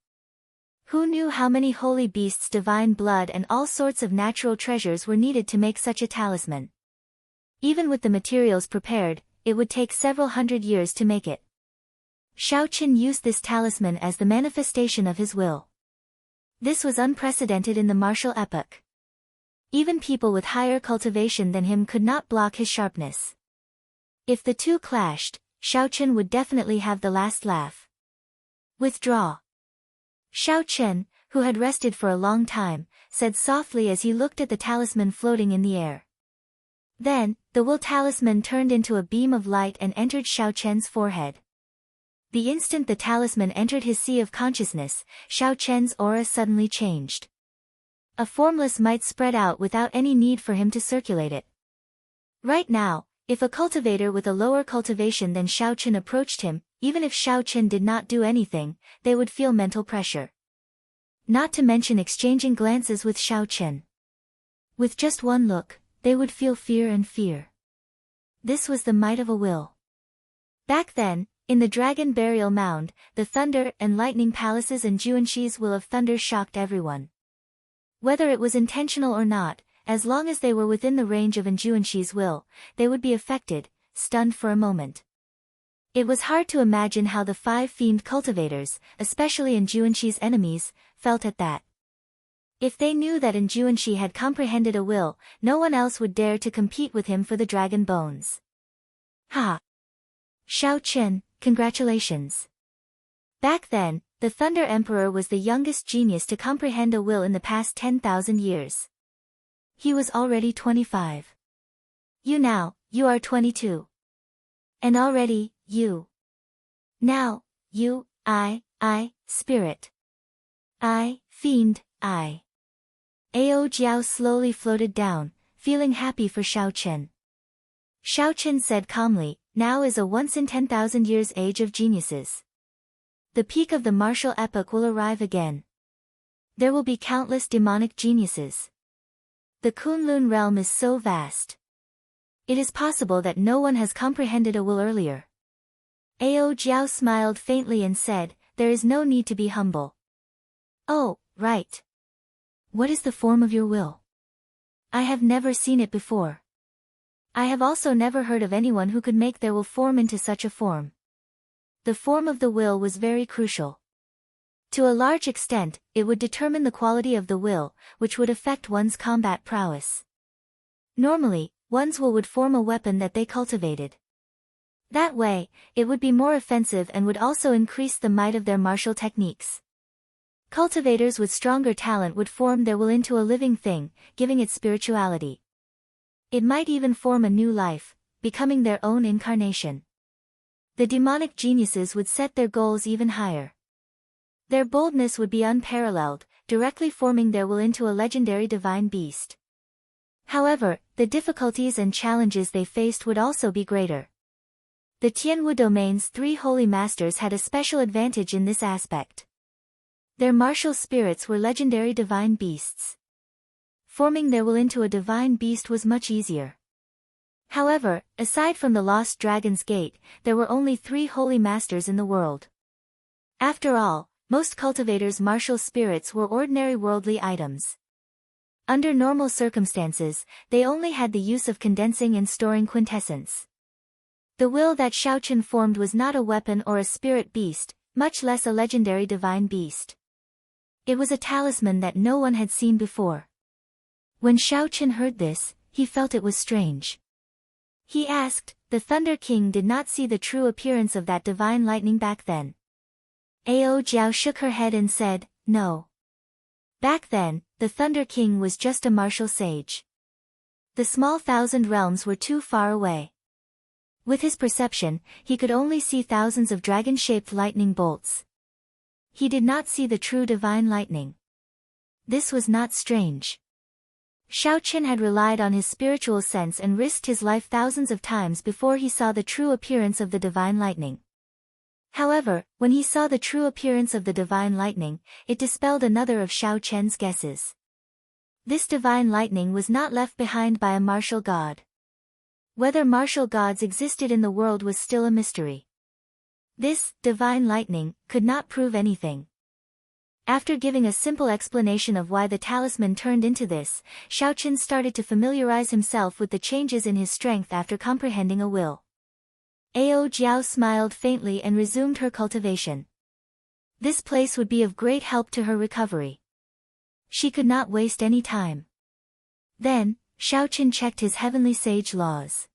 Who knew how many holy beasts, divine blood and all sorts of natural treasures were needed to make such a talisman? Even with the materials prepared, it would take several hundred years to make it. Shao Qin used this talisman as the manifestation of his will. This was unprecedented in the martial epoch. Even people with higher cultivation than him could not block his sharpness. If the two clashed, Shao Qin would definitely have the last laugh. Withdraw. Shao Qin, who had rested for a long time, said softly as he looked at the talisman floating in the air. Then, the will talisman turned into a beam of light and entered Shao Qian's forehead. The instant the talisman entered his sea of consciousness, Shao Qian's aura suddenly changed. A formless might spread out without any need for him to circulate it. Right now, if a cultivator with a lower cultivation than Shao Qin approached him, even if Shao Qin did not do anything, they would feel mental pressure. Not to mention exchanging glances with Shao Qin. With just one look, they would feel fear and fear. This was the might of a will. Back then, in the Dragon Burial Mound, the Thunder and Lightning Palaces and Juanshi's will of thunder shocked everyone. Whether it was intentional or not, as long as they were within the range of Juanshi's will, they would be affected, stunned for a moment. It was hard to imagine how the 5 fiend cultivators, especially Juanshi's enemies, felt at that. If they knew that Juanshi had comprehended a will, no one else would dare to compete with him for the dragon bones. Ha! Shao Qin, congratulations. Back then, the Thunder Emperor was the youngest genius to comprehend a will in the past 10,000 years. He was already 25. You are 22. And already, Now, spirit. Fiend, Ao Jiao slowly floated down, feeling happy for Shao Qin. Shao Qin said calmly, now is a once in 10,000 years age of geniuses. The peak of the martial epoch will arrive again. There will be countless demonic geniuses. The Kunlun realm is so vast. It is possible that no one has comprehended a will earlier. Ao Jiao smiled faintly and said, there is no need to be humble. Oh, right. What is the form of your will? I have never seen it before. I have also never heard of anyone who could make their will form into such a form. The form of the will was very crucial. To a large extent, it would determine the quality of the will, which would affect one's combat prowess. Normally, one's will would form a weapon that they cultivated. That way, it would be more offensive and would also increase the might of their martial techniques. Cultivators with stronger talent would form their will into a living thing, giving it spirituality. It might even form a new life, becoming their own incarnation. The demonic geniuses would set their goals even higher. Their boldness would be unparalleled, directly forming their will into a legendary divine beast. However, the difficulties and challenges they faced would also be greater. The Tianwu domain's 3 holy masters had a special advantage in this aspect. Their martial spirits were legendary divine beasts. Forming their will into a divine beast was much easier. However, aside from the Lost Dragon's Gate, there were only 3 holy masters in the world. After all, most cultivators' martial spirits were ordinary worldly items. Under normal circumstances, they only had the use of condensing and storing quintessence. The will that Shao Qin formed was not a weapon or a spirit beast, much less a legendary divine beast. It was a talisman that no one had seen before. When Shao Chen heard this, he felt it was strange. He asked, "The Thunder King did not see the true appearance of that divine lightning back then?" Ao Jiao shook her head and said, "No. Back then, the Thunder King was just a martial sage. The small thousand realms were too far away. With his perception, he could only see thousands of dragon-shaped lightning bolts. He did not see the true divine lightning." This was not strange. Shao Chen had relied on his spiritual sense and risked his life thousands of times before he saw the true appearance of the divine lightning. However, when he saw the true appearance of the divine lightning, it dispelled another of Shao Chen's guesses. This divine lightning was not left behind by a martial god. Whether martial gods existed in the world was still a mystery. This divine lightning could not prove anything. After giving a simple explanation of why the talisman turned into this, Shao Chen started to familiarize himself with the changes in his strength after comprehending a will. Ao Jiao smiled faintly and resumed her cultivation. This place would be of great help to her recovery. She could not waste any time. Then, Shao Chen checked his heavenly sage laws.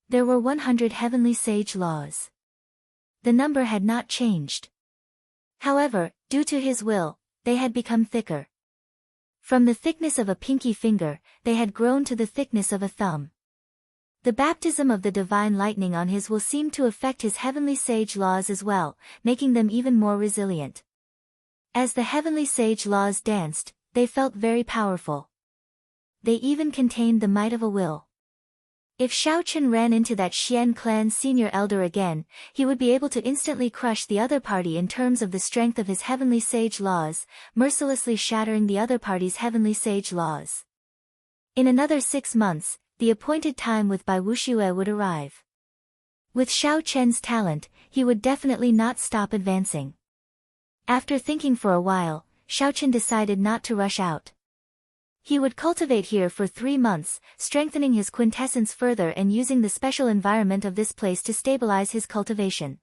There were 100 heavenly sage laws. The number had not changed. However, due to his will, they had become thicker. From the thickness of a pinky finger, they had grown to the thickness of a thumb. The baptism of the divine lightning on his will seemed to affect his heavenly sage laws as well, making them even more resilient. As the heavenly sage laws danced, they felt very powerful. They even contained the might of a will. If Shao Chen ran into that Xian clan senior elder again, he would be able to instantly crush the other party in terms of the strength of his heavenly sage laws, mercilessly shattering the other party's heavenly sage laws. In another 6 months, the appointed time with Bai Wuxue would arrive. With Shao Chen's talent, he would definitely not stop advancing. After thinking for a while, Shao Chen decided not to rush out. He would cultivate here for 3 months, strengthening his quintessence further and using the special environment of this place to stabilize his cultivation.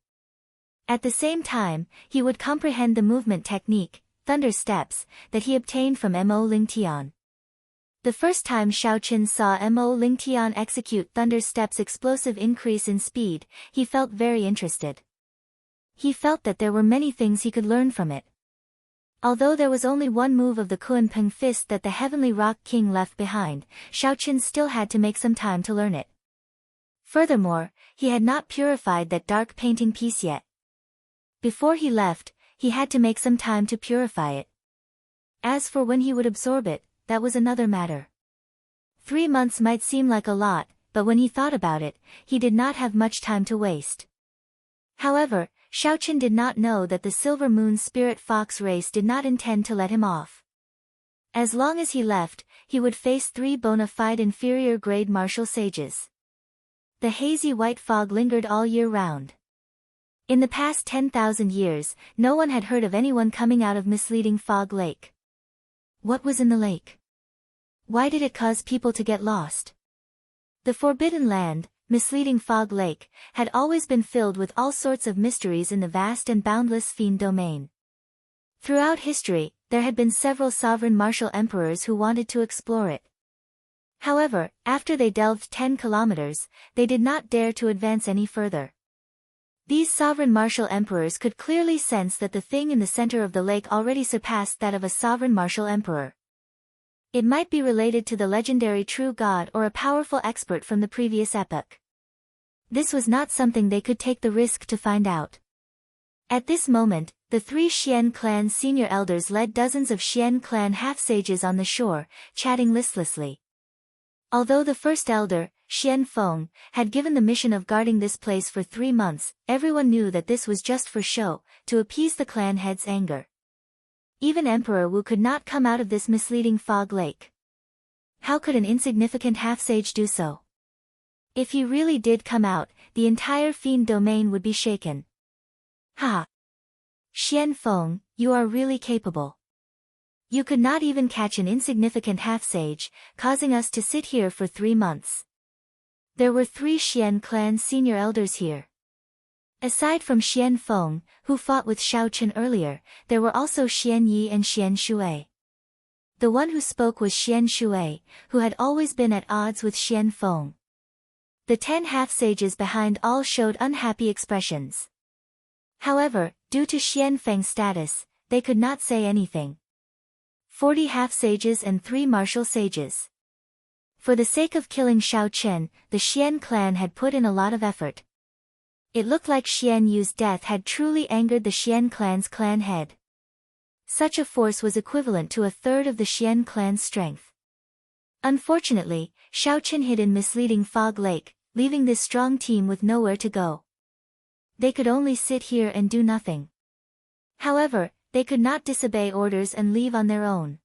At the same time, he would comprehend the movement technique, thunder steps, that he obtained from Mo Lingtian. The first time Shao Chen saw Mo Lingtian execute thunder steps' explosive increase in speed, he felt very interested. He felt that there were many things he could learn from it. Although there was only one move of the Kunpeng fist that the Heavenly Rock King left behind, Shao Chen still had to make some time to learn it. Furthermore, he had not purified that dark painting piece yet. Before he left, he had to make some time to purify it. As for when he would absorb it, that was another matter. 3 months might seem like a lot, but when he thought about it, he did not have much time to waste. However, Shao Chen did not know that the Silver Moon Spirit Fox race did not intend to let him off. As long as he left, he would face 3 bona fide inferior grade martial sages. The hazy white fog lingered all year round. In the past 10,000 years, no one had heard of anyone coming out of misleading Fog Lake. What was in the lake? Why did it cause people to get lost? The Forbidden Land, misleading Fog Lake, had always been filled with all sorts of mysteries in the vast and boundless fiend domain. Throughout history, there had been several sovereign martial emperors who wanted to explore it. However, after they delved 10 kilometers, they did not dare to advance any further. These sovereign martial emperors could clearly sense that the thing in the center of the lake already surpassed that of a sovereign martial emperor. It might be related to the legendary true god or a powerful expert from the previous epoch. This was not something they could take the risk to find out. At this moment, the 3 Xian clan senior elders led dozens of Xian clan half-sages on the shore, chatting listlessly. Although the first elder, Xian Feng, had given the mission of guarding this place for 3 months, everyone knew that this was just for show, to appease the clan head's anger. Even Emperor Wu could not come out of this misleading Fog Lake. How could an insignificant half-sage do so? If he really did come out, the entire fiend domain would be shaken. Ha! Xian Feng, you are really capable. You could not even catch an insignificant half-sage, causing us to sit here for 3 months. There were 3 Xian clan senior elders here. Aside from Xian Feng, who fought with Shao Chen earlier, there were also Xian Yi and Xian Shui. The one who spoke was Xian Shui, who had always been at odds with Xian Feng. The 10 half-sages behind all showed unhappy expressions. However, due to Xian Feng's status, they could not say anything. 40 half-sages and 3 martial sages. For the sake of killing Shao Chen, the Xian clan had put in a lot of effort. It looked like Xian Yu's death had truly angered the Xian clan's clan head. Such a force was equivalent to a third of the Xian clan's strength. Unfortunately, Shao Chen hid in misleading Fog Lake, leaving this strong team with nowhere to go. They could only sit here and do nothing. However, they could not disobey orders and leave on their own.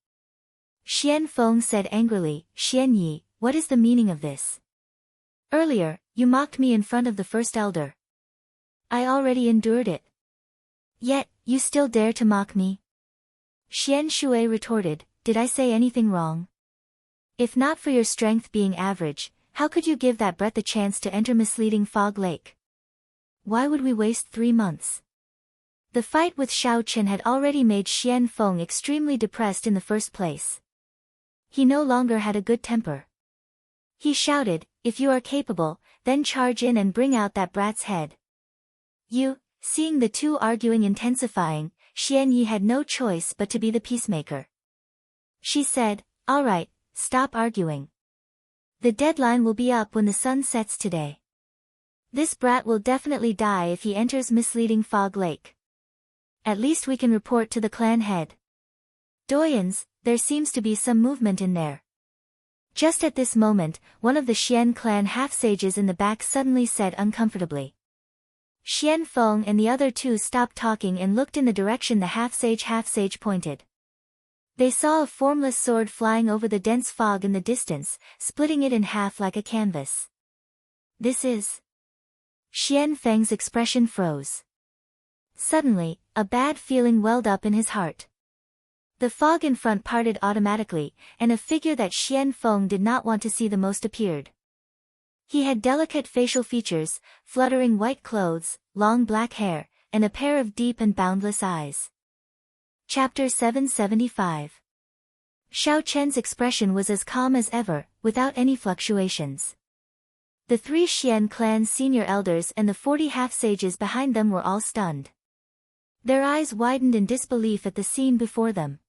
Xian Feng said angrily, "Xian Yi, what is the meaning of this? Earlier, you mocked me in front of the first elder. I already endured it. Yet, you still dare to mock me?" Xian Shui retorted, "Did I say anything wrong? If not for your strength being average, how could you give that brat the chance to enter misleading Fog Lake? Why would we waste 3 months? The fight with Shao Chen had already made Xian Feng extremely depressed in the first place. He no longer had a good temper. He shouted, "If you are capable, then charge in and bring out that brat's head." Seeing the two arguing intensifying, Xian Yi had no choice but to be the peacemaker. She said, "All right, stop arguing. The deadline will be up when the sun sets today. This brat will definitely die if he enters misleading Fog Lake. At least we can report to the clan head. Doyens, there seems to be some movement in there." Just at this moment, one of the Xian clan half-sages in the back suddenly said uncomfortably. Xian Feng and the other two stopped talking and looked in the direction the half-sage pointed. They saw a formless sword flying over the dense fog in the distance, splitting it in half like a canvas. "This is..." Xian Feng's expression froze. Suddenly, a bad feeling welled up in his heart. The fog in front parted automatically, and a figure that Xian Feng did not want to see the most appeared. He had delicate facial features, fluttering white clothes, long black hair, and a pair of deep and boundless eyes. Chapter 775. Shao Chen's expression was as calm as ever, without any fluctuations. The 3 Xian clan's senior elders and the 40 half-sages behind them were all stunned. Their eyes widened in disbelief at the scene before them.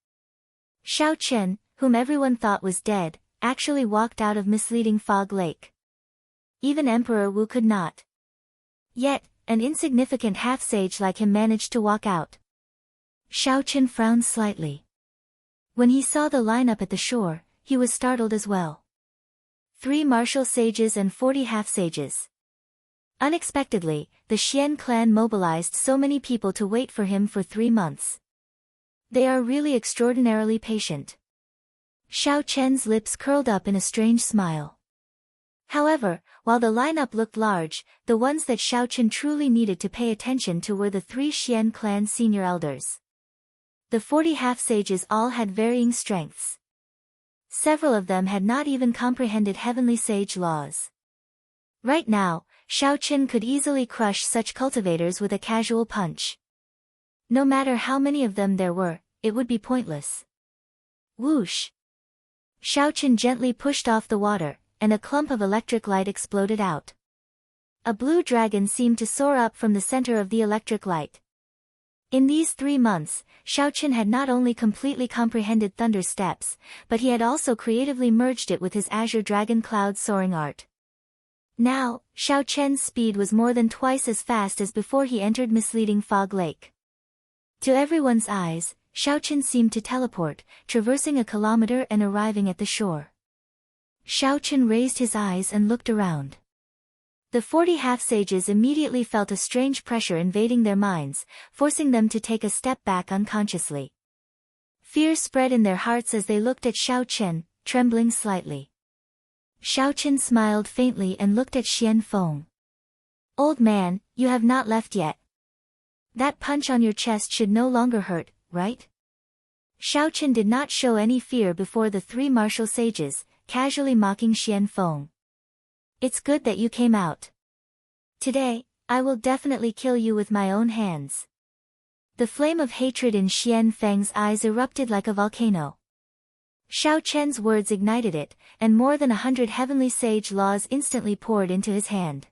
Shao Chen, whom everyone thought was dead, actually walked out of misleading Fog Lake. Even Emperor Wu could not. Yet, an insignificant half-sage like him managed to walk out. Shao Chen frowned slightly. When he saw the lineup at the shore, he was startled as well. 3 martial sages and 40 half-sages. Unexpectedly, the Xian clan mobilized so many people to wait for him for 3 months. They are really extraordinarily patient. Shao Chen's lips curled up in a strange smile. However, while the lineup looked large, the ones that Shao Chen truly needed to pay attention to were the 3 Xian clan senior elders. The 40 half-sages all had varying strengths. Several of them had not even comprehended heavenly sage laws. Right now, Shao Chen could easily crush such cultivators with a casual punch. No matter how many of them there were, it would be pointless. Whoosh! Shao Chen gently pushed off the water, and a clump of electric light exploded out. A blue dragon seemed to soar up from the center of the electric light. In these 3 months, Shao Chen had not only completely comprehended thunder steps, but he had also creatively merged it with his azure dragon cloud soaring art. Now, Shao Chen's speed was more than twice as fast as before he entered misleading Fog Lake. To everyone's eyes, Shao Chen seemed to teleport, traversing a kilometer and arriving at the shore. Shao Chen raised his eyes and looked around. The 40 half-sages immediately felt a strange pressure invading their minds, forcing them to take a step back unconsciously. Fear spread in their hearts as they looked at Shao Chen, trembling slightly. Shao Chen smiled faintly and looked at Xian Feng. "Old man, you have not left yet. That punch on your chest should no longer hurt, right?" Shao Chen did not show any fear before the 3 martial sages, casually mocking Xian Feng. "It's good that you came out. Today, I will definitely kill you with my own hands." The flame of hatred in Xian Feng's eyes erupted like a volcano. Shao Chen's words ignited it, and more than 100 heavenly sage laws instantly poured into his hand.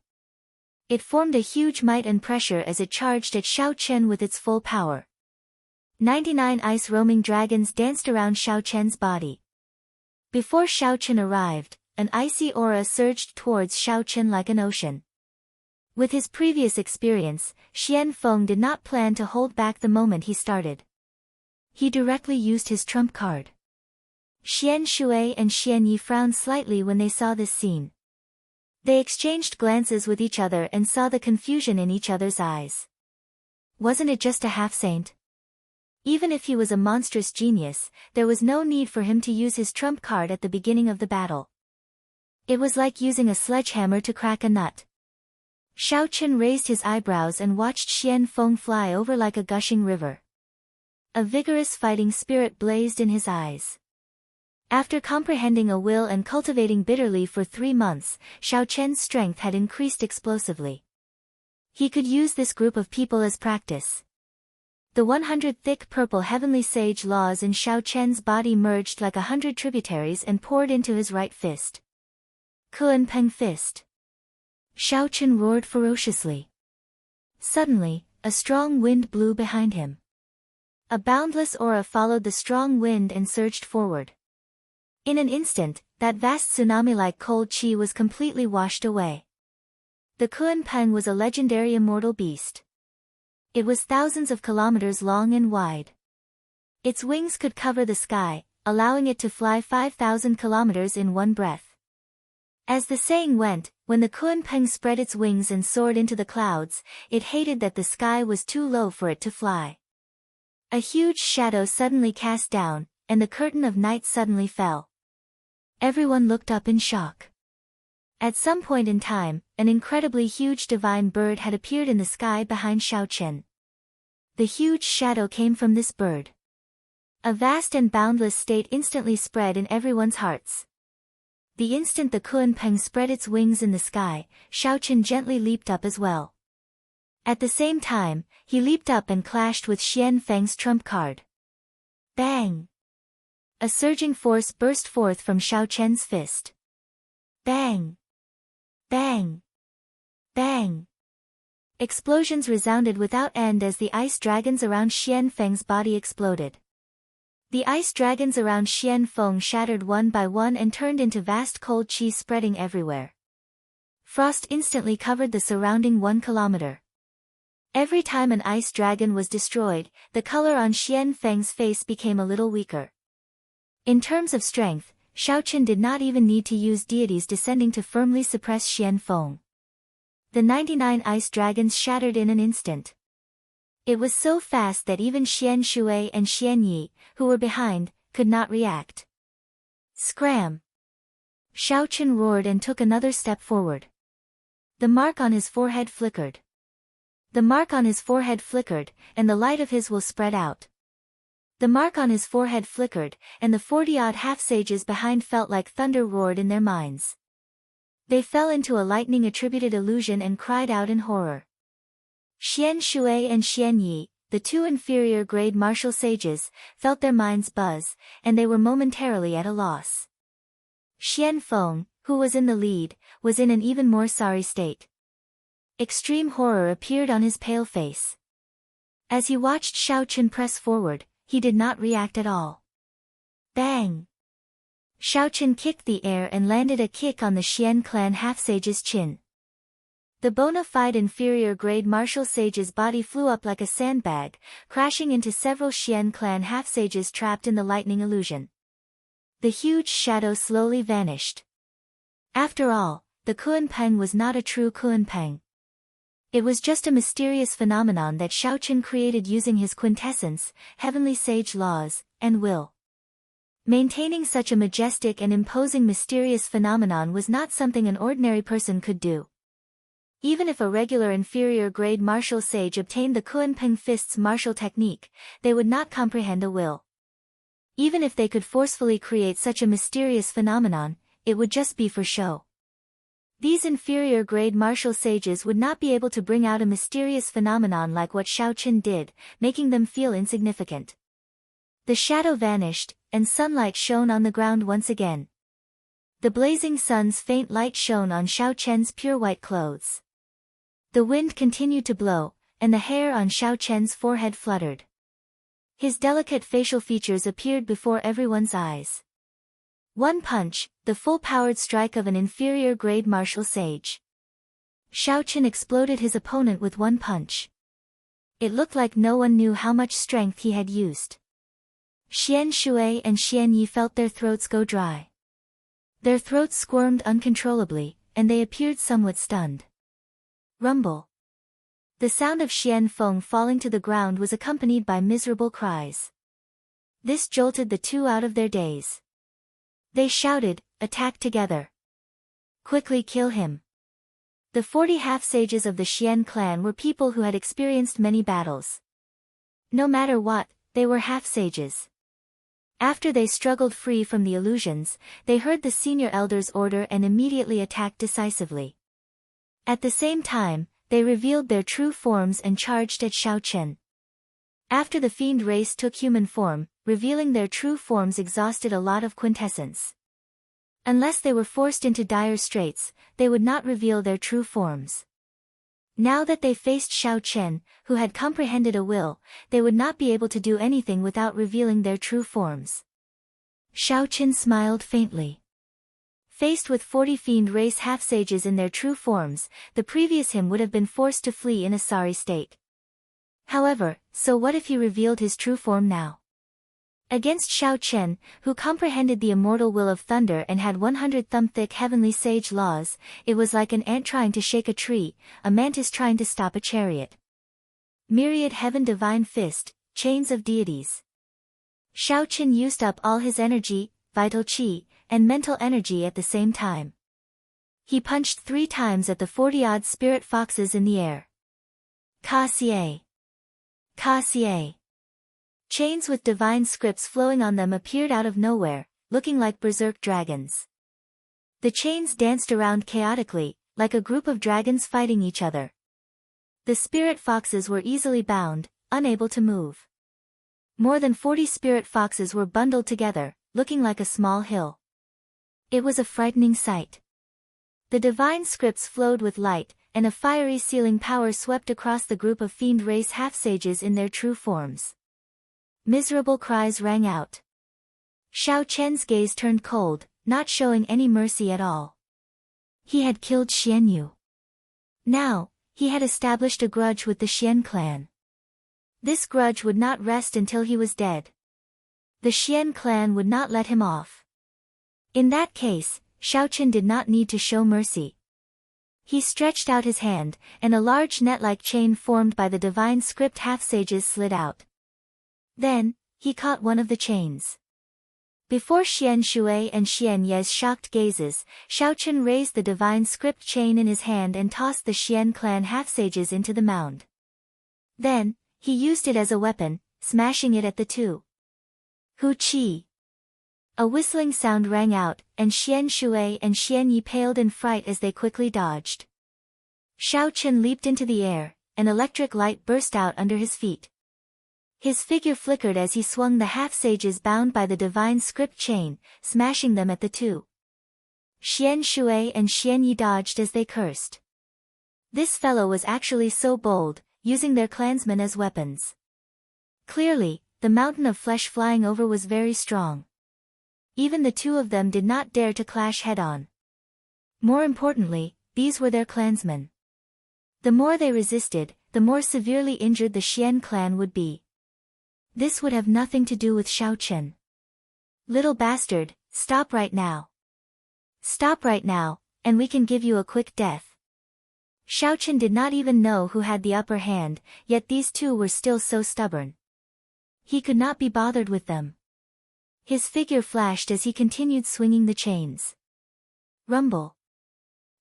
It formed a huge might and pressure as it charged at Shao Chen with its full power. 99 ice roaming dragons danced around Shao Chen's body. Before Shao Chen arrived, an icy aura surged towards Shao Chen like an ocean. With his previous experience, Xian Feng did not plan to hold back the moment he started. He directly used his trump card. Xian Shui and Xian Yi frowned slightly when they saw this scene. They exchanged glances with each other and saw the confusion in each other's eyes. Wasn't it just a half-saint? Even if he was a monstrous genius, there was no need for him to use his trump card at the beginning of the battle. It was like using a sledgehammer to crack a nut. Shao Chen raised his eyebrows and watched Xian Feng fly over like a gushing river. A vigorous fighting spirit blazed in his eyes. After comprehending a will and cultivating bitterly for 3 months, Shao Chen's strength had increased explosively. He could use this group of people as practice. The 100 thick purple heavenly sage laws in Shao Chen's body merged like 100 tributaries and poured into his right fist. Kunpeng fist. Shao Chen roared ferociously. Suddenly, a strong wind blew behind him. A boundless aura followed the strong wind and surged forward. In an instant, that vast tsunami-like cold chi was completely washed away. The Kunpeng was a legendary immortal beast. It was thousands of kilometers long and wide. Its wings could cover the sky, allowing it to fly 5,000 kilometers in one breath. As the saying went, when the Kunpeng spread its wings and soared into the clouds, it hated that the sky was too low for it to fly. A huge shadow suddenly cast down, and the curtain of night suddenly fell. Everyone looked up in shock. At some point in time, an incredibly huge divine bird had appeared in the sky behind Shao Chen. The huge shadow came from this bird. A vast and boundless state instantly spread in everyone's hearts. The instant the Kunpeng spread its wings in the sky, Shao Chen gently leaped up as well. At the same time, he leaped up and clashed with Xian Feng's trump card. Bang! A surging force burst forth from Shao Chen's fist. Bang! Bang! Bang! Explosions resounded without end as the ice dragons around Xian Feng's body exploded. The ice dragons around Xian Feng shattered one by one and turned into vast cold chi spreading everywhere. Frost instantly covered the surrounding 1 kilometer. Every time an ice dragon was destroyed, the color on Xian Feng's face became a little weaker. In terms of strength, Shao Chen did not even need to use deities descending to firmly suppress Xian Feng. The 99 ice dragons shattered in an instant. It was so fast that even Xian Shui and Xian Yi, who were behind, could not react. Scram! Shao Chen roared and took another step forward. The mark on his forehead flickered. The mark on his forehead flickered, and the light of his will spread out. The mark on his forehead flickered, and the 40-odd half-sages behind felt like thunder roared in their minds. They fell into a lightning-attributed illusion and cried out in horror. Xian Shui and Xian Yi, the 2 inferior-grade martial sages, felt their minds buzz, and they were momentarily at a loss. Xian Feng, who was in the lead, was in an even more sorry state. Extreme horror appeared on his pale face. As he watched Shao Chen press forward, he did not react at all. Bang! Shao Chen kicked the air and landed a kick on the Xian clan half-sage's chin. The bona fide inferior-grade martial sage's body flew up like a sandbag, crashing into several Xian clan half-sages trapped in the lightning illusion. The huge shadow slowly vanished. After all, the Kunpeng was not a true Kunpeng. It was just a mysterious phenomenon that Shao Chen created using his quintessence, heavenly sage laws, and will. Maintaining such a majestic and imposing mysterious phenomenon was not something an ordinary person could do. Even if a regular inferior-grade martial sage obtained the Kunpeng fist's martial technique, they would not comprehend a will. Even if they could forcefully create such a mysterious phenomenon, it would just be for show. These inferior-grade martial sages would not be able to bring out a mysterious phenomenon like what Shao Chen did, making them feel insignificant. The shadow vanished, and sunlight shone on the ground once again. The blazing sun's faint light shone on Xiao Chen's pure white clothes. The wind continued to blow, and the hair on Xiao Chen's forehead fluttered. His delicate facial features appeared before everyone's eyes. One punch, the full-powered strike of an inferior-grade martial sage. Xiao Chen exploded his opponent with one punch. It looked like no one knew how much strength he had used. Xian Shui and Xian Yi felt their throats go dry. Their throats squirmed uncontrollably, and they appeared somewhat stunned. Rumble. The sound of Xian Feng falling to the ground was accompanied by miserable cries. This jolted the two out of their daze. They shouted, "Attack together! Quickly kill him!" The 40 half-sages of the Xian clan were people who had experienced many battles. No matter what, they were half-sages. After they struggled free from the illusions, they heard the senior elder's order and immediately attacked decisively. At the same time, they revealed their true forms and charged at Xiao Chen. After the fiend race took human form, revealing their true forms exhausted a lot of quintessence. Unless they were forced into dire straits, they would not reveal their true forms. Now that they faced Xiao Chen, who had comprehended a will, they would not be able to do anything without revealing their true forms. Xiao Chen smiled faintly. Faced with 40 fiend race half-sages in their true forms, the previous him would have been forced to flee in a sorry state. However, so what if he revealed his true form now? Against Xiao Chen, who comprehended the immortal will of thunder and had 100-thumb-thick heavenly sage laws, it was like an ant trying to shake a tree, a mantis trying to stop a chariot. Myriad heaven divine fist, chains of deities. Xiao Chen used up all his energy, vital qi, and mental energy at the same time. He punched 3 times at the 40-odd spirit foxes in the air. Ka-xie! Ka-xie! Chains with divine scripts flowing on them appeared out of nowhere, looking like berserk dragons. The chains danced around chaotically, like a group of dragons fighting each other. The spirit foxes were easily bound, unable to move. More than 40 spirit foxes were bundled together, looking like a small hill. It was a frightening sight. The divine scripts flowed with light, and a fiery sealing power swept across the group of fiend race half-sages in their true forms. Miserable cries rang out. Xiao Chen's gaze turned cold, not showing any mercy at all. He had killed Xian Yu. Now, he had established a grudge with the Xian clan. This grudge would not rest until he was dead. The Xian clan would not let him off. In that case, Xiao Chen did not need to show mercy. He stretched out his hand, and a large net-like chain formed by the divine script half-sages slid out. Then, he caught one of the chains. Before Xian Shui and Xian Ye's shocked gazes, Xiao Chen raised the divine script chain in his hand and tossed the Xian clan half-sages into the mound. Then, he used it as a weapon, smashing it at the two. Hu Qi! A whistling sound rang out, and Xian Shui and Xian Yi paled in fright as they quickly dodged. Xiao Chen leaped into the air, an electric light burst out under his feet. His figure flickered as he swung the half-sages bound by the divine script chain, smashing them at the two. Xian Shui and Xian Yi dodged as they cursed. This fellow was actually so bold, using their clansmen as weapons. Clearly, the mountain of flesh flying over was very strong. Even the two of them did not dare to clash head-on. More importantly, these were their clansmen. The more they resisted, the more severely injured the Xian clan would be. This would have nothing to do with Xiao Chen. Little bastard, stop right now. Stop right now, and we can give you a quick death. Xiao Chen did not even know who had the upper hand, yet these two were still so stubborn. He could not be bothered with them. His figure flashed as he continued swinging the chains. Rumble.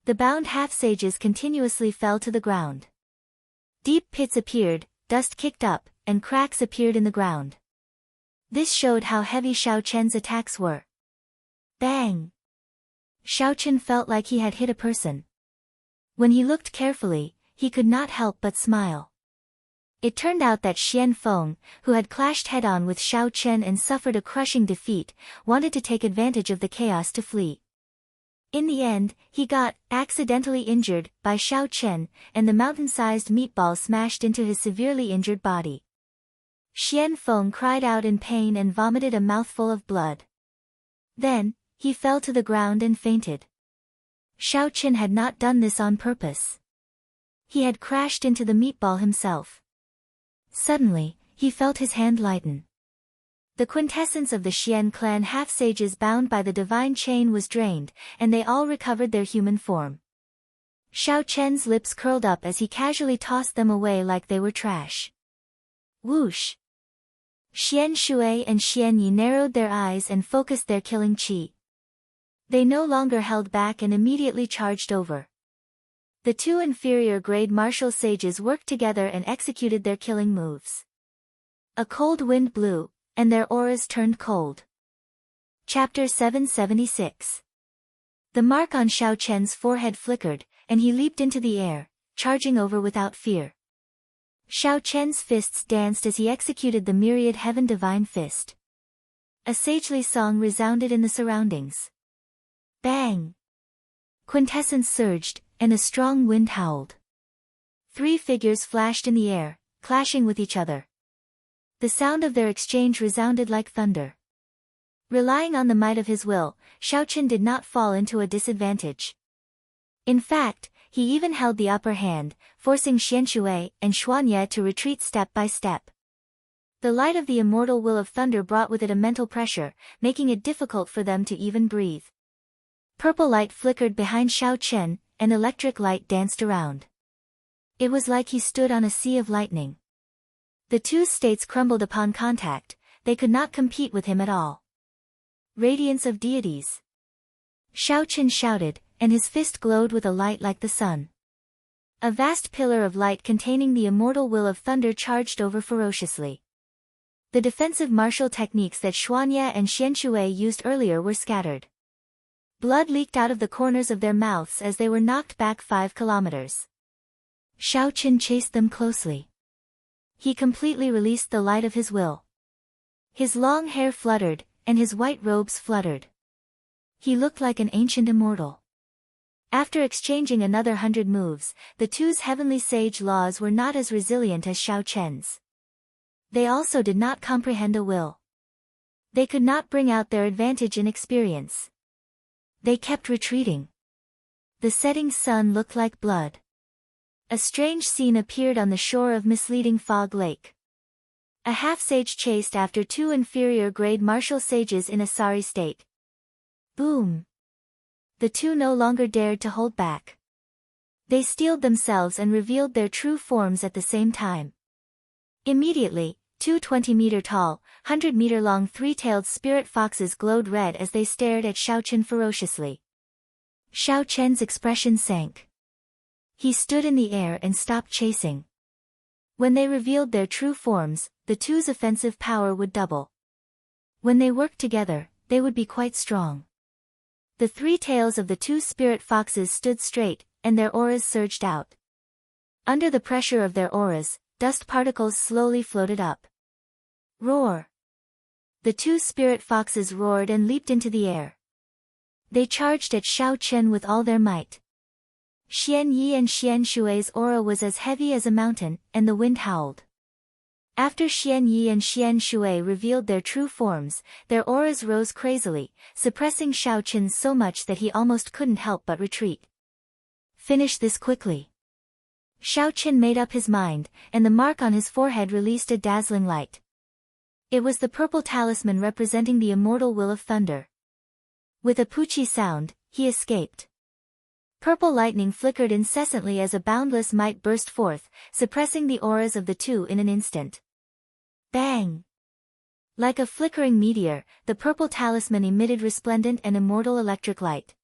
The bound half-sages continuously fell to the ground. Deep pits appeared, dust kicked up, and cracks appeared in the ground. This showed how heavy Xiao Chen's attacks were. Bang! Xiao Chen felt like he had hit a person. When he looked carefully, he could not help but smile. It turned out that Xian Feng, who had clashed head-on with Xiao Chen and suffered a crushing defeat, wanted to take advantage of the chaos to flee. In the end, he got accidentally injured by Xiao Chen, and the mountain-sized meatball smashed into his severely injured body. Xian Feng cried out in pain and vomited a mouthful of blood. Then, he fell to the ground and fainted. Xiao Chen had not done this on purpose. He had crashed into the meatball himself. Suddenly, he felt his hand lighten. The quintessence of the Xian clan half-sages bound by the divine chain was drained, and they all recovered their human form. Xiao Chen's lips curled up as he casually tossed them away like they were trash. Whoosh! Xian Shui and Xian Yi narrowed their eyes and focused their killing qi. They no longer held back and immediately charged over. The two inferior-grade martial sages worked together and executed their killing moves. A cold wind blew, and their auras turned cold. Chapter 776. The mark on Xiao Chen's forehead flickered, and he leaped into the air, charging over without fear. Xiao Chen's fists danced as he executed the myriad heaven divine fist. A sagely song resounded in the surroundings. Bang! Quintessence surged, and a strong wind howled. Three figures flashed in the air, clashing with each other. The sound of their exchange resounded like thunder. Relying on the might of his will, Xiao Chen did not fall into a disadvantage. In fact, he even held the upper hand, forcing Xian Shui and Xuanye to retreat step by step. The light of the immortal will of thunder brought with it a mental pressure, making it difficult for them to even breathe. Purple light flickered behind Xiao Chen, and electric light danced around. It was like he stood on a sea of lightning. The two states crumbled upon contact, they could not compete with him at all. Radiance of deities. Xiao Chen shouted, and his fist glowed with a light like the sun. A vast pillar of light containing the immortal will of thunder charged over ferociously. The defensive martial techniques that Xuanye and Xian Shui used earlier were scattered. Blood leaked out of the corners of their mouths as they were knocked back 5 kilometers. Xiao Chen chased them closely. He completely released the light of his will. His long hair fluttered, and his white robes fluttered. He looked like an ancient immortal. After exchanging another 100 moves, the two's heavenly sage laws were not as resilient as Xiao Chen's. They also did not comprehend a will. They could not bring out their advantage in experience. They kept retreating. The setting sun looked like blood. A strange scene appeared on the shore of misleading Fog Lake. A half-sage chased after two inferior-grade martial sages in a sorry state. Boom! The two no longer dared to hold back. They steeled themselves and revealed their true forms at the same time. Immediately, two 20-meter-tall, 100-meter-long three-tailed spirit foxes glowed red as they stared at Xiao Chen ferociously. Xiao Chen's expression sank. He stood in the air and stopped chasing. When they revealed their true forms, the two's offensive power would double. When they worked together, they would be quite strong. The three tails of the two spirit foxes stood straight, and their auras surged out. Under the pressure of their auras, dust particles slowly floated up. Roar! The two spirit foxes roared and leaped into the air. They charged at Xiao Chen with all their might. Xian Yi and Xian Shui's aura was as heavy as a mountain, and the wind howled. After Xian Yi and Xian Shui revealed their true forms, their auras rose crazily, suppressing Xiao Chen so much that he almost couldn't help but retreat. Finish this quickly. Xiao Chen made up his mind, and the mark on his forehead released a dazzling light. It was the purple talisman representing the immortal will of thunder. With a poochie sound, he escaped. Purple lightning flickered incessantly as a boundless might burst forth, suppressing the auras of the two in an instant. Bang! Like a flickering meteor, the purple talisman emitted resplendent and immortal electric light.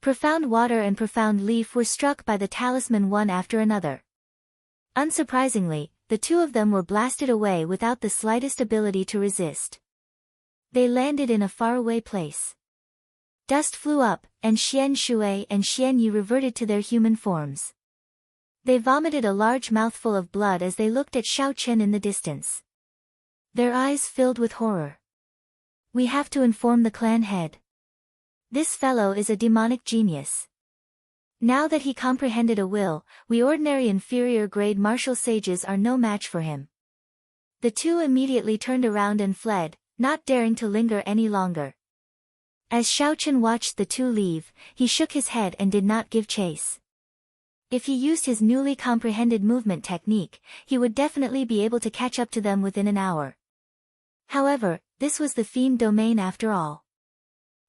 Profound water and profound leaf were struck by the talisman one after another. Unsurprisingly, the two of them were blasted away without the slightest ability to resist. They landed in a faraway place. Dust flew up, and Xian Shui and Xian Yi reverted to their human forms. They vomited a large mouthful of blood as they looked at Xiao Chen in the distance. Their eyes filled with horror. We have to inform the clan head. This fellow is a demonic genius. Now that he comprehended a will, we ordinary inferior grade martial sages are no match for him. The two immediately turned around and fled, not daring to linger any longer. As Xiao Chen watched the two leave, he shook his head and did not give chase. If he used his newly comprehended movement technique, he would definitely be able to catch up to them within an hour. However, this was the fiend domain after all.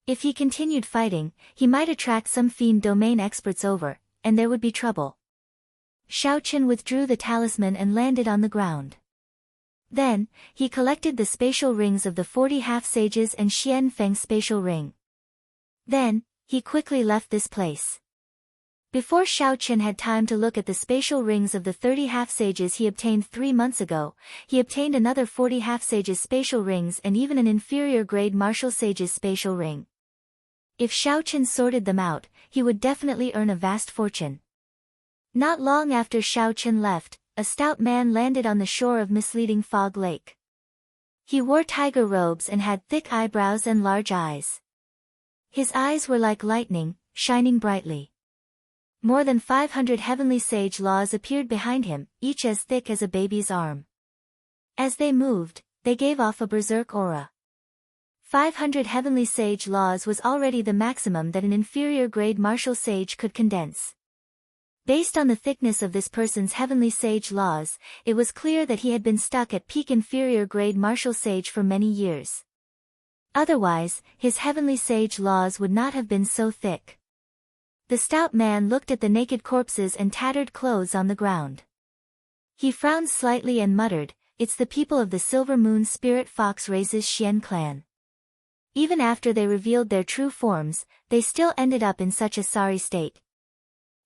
If he continued fighting, he might attract some fiend domain experts over, and there would be trouble. Xiao Chen withdrew the talisman and landed on the ground. Then, he collected the spatial rings of the 40 half-sages and Xian Feng's spatial ring. Then, he quickly left this place. Before Xiao Chen had time to look at the spatial rings of the 30 half-sages he obtained 3 months ago, he obtained another 40 half-sages spatial rings and even an inferior grade martial sage's spatial ring. If Xiao Chen sorted them out, he would definitely earn a vast fortune. Not long after Xiao Chen left, a stout man landed on the shore of misleading Fog Lake. He wore tiger robes and had thick eyebrows and large eyes. His eyes were like lightning, shining brightly. More than 500 heavenly sage laws appeared behind him, each as thick as a baby's arm. As they moved, they gave off a berserk aura. 500 heavenly sage laws was already the maximum that an inferior grade martial sage could condense. Based on the thickness of this person's heavenly sage laws, it was clear that he had been stuck at peak inferior grade martial sage for many years. Otherwise, his heavenly sage laws would not have been so thick. The stout man looked at the naked corpses and tattered clothes on the ground. He frowned slightly and muttered, "It's the people of the Silver Moon Spirit Fox Race's Xian clan." Even after they revealed their true forms, they still ended up in such a sorry state.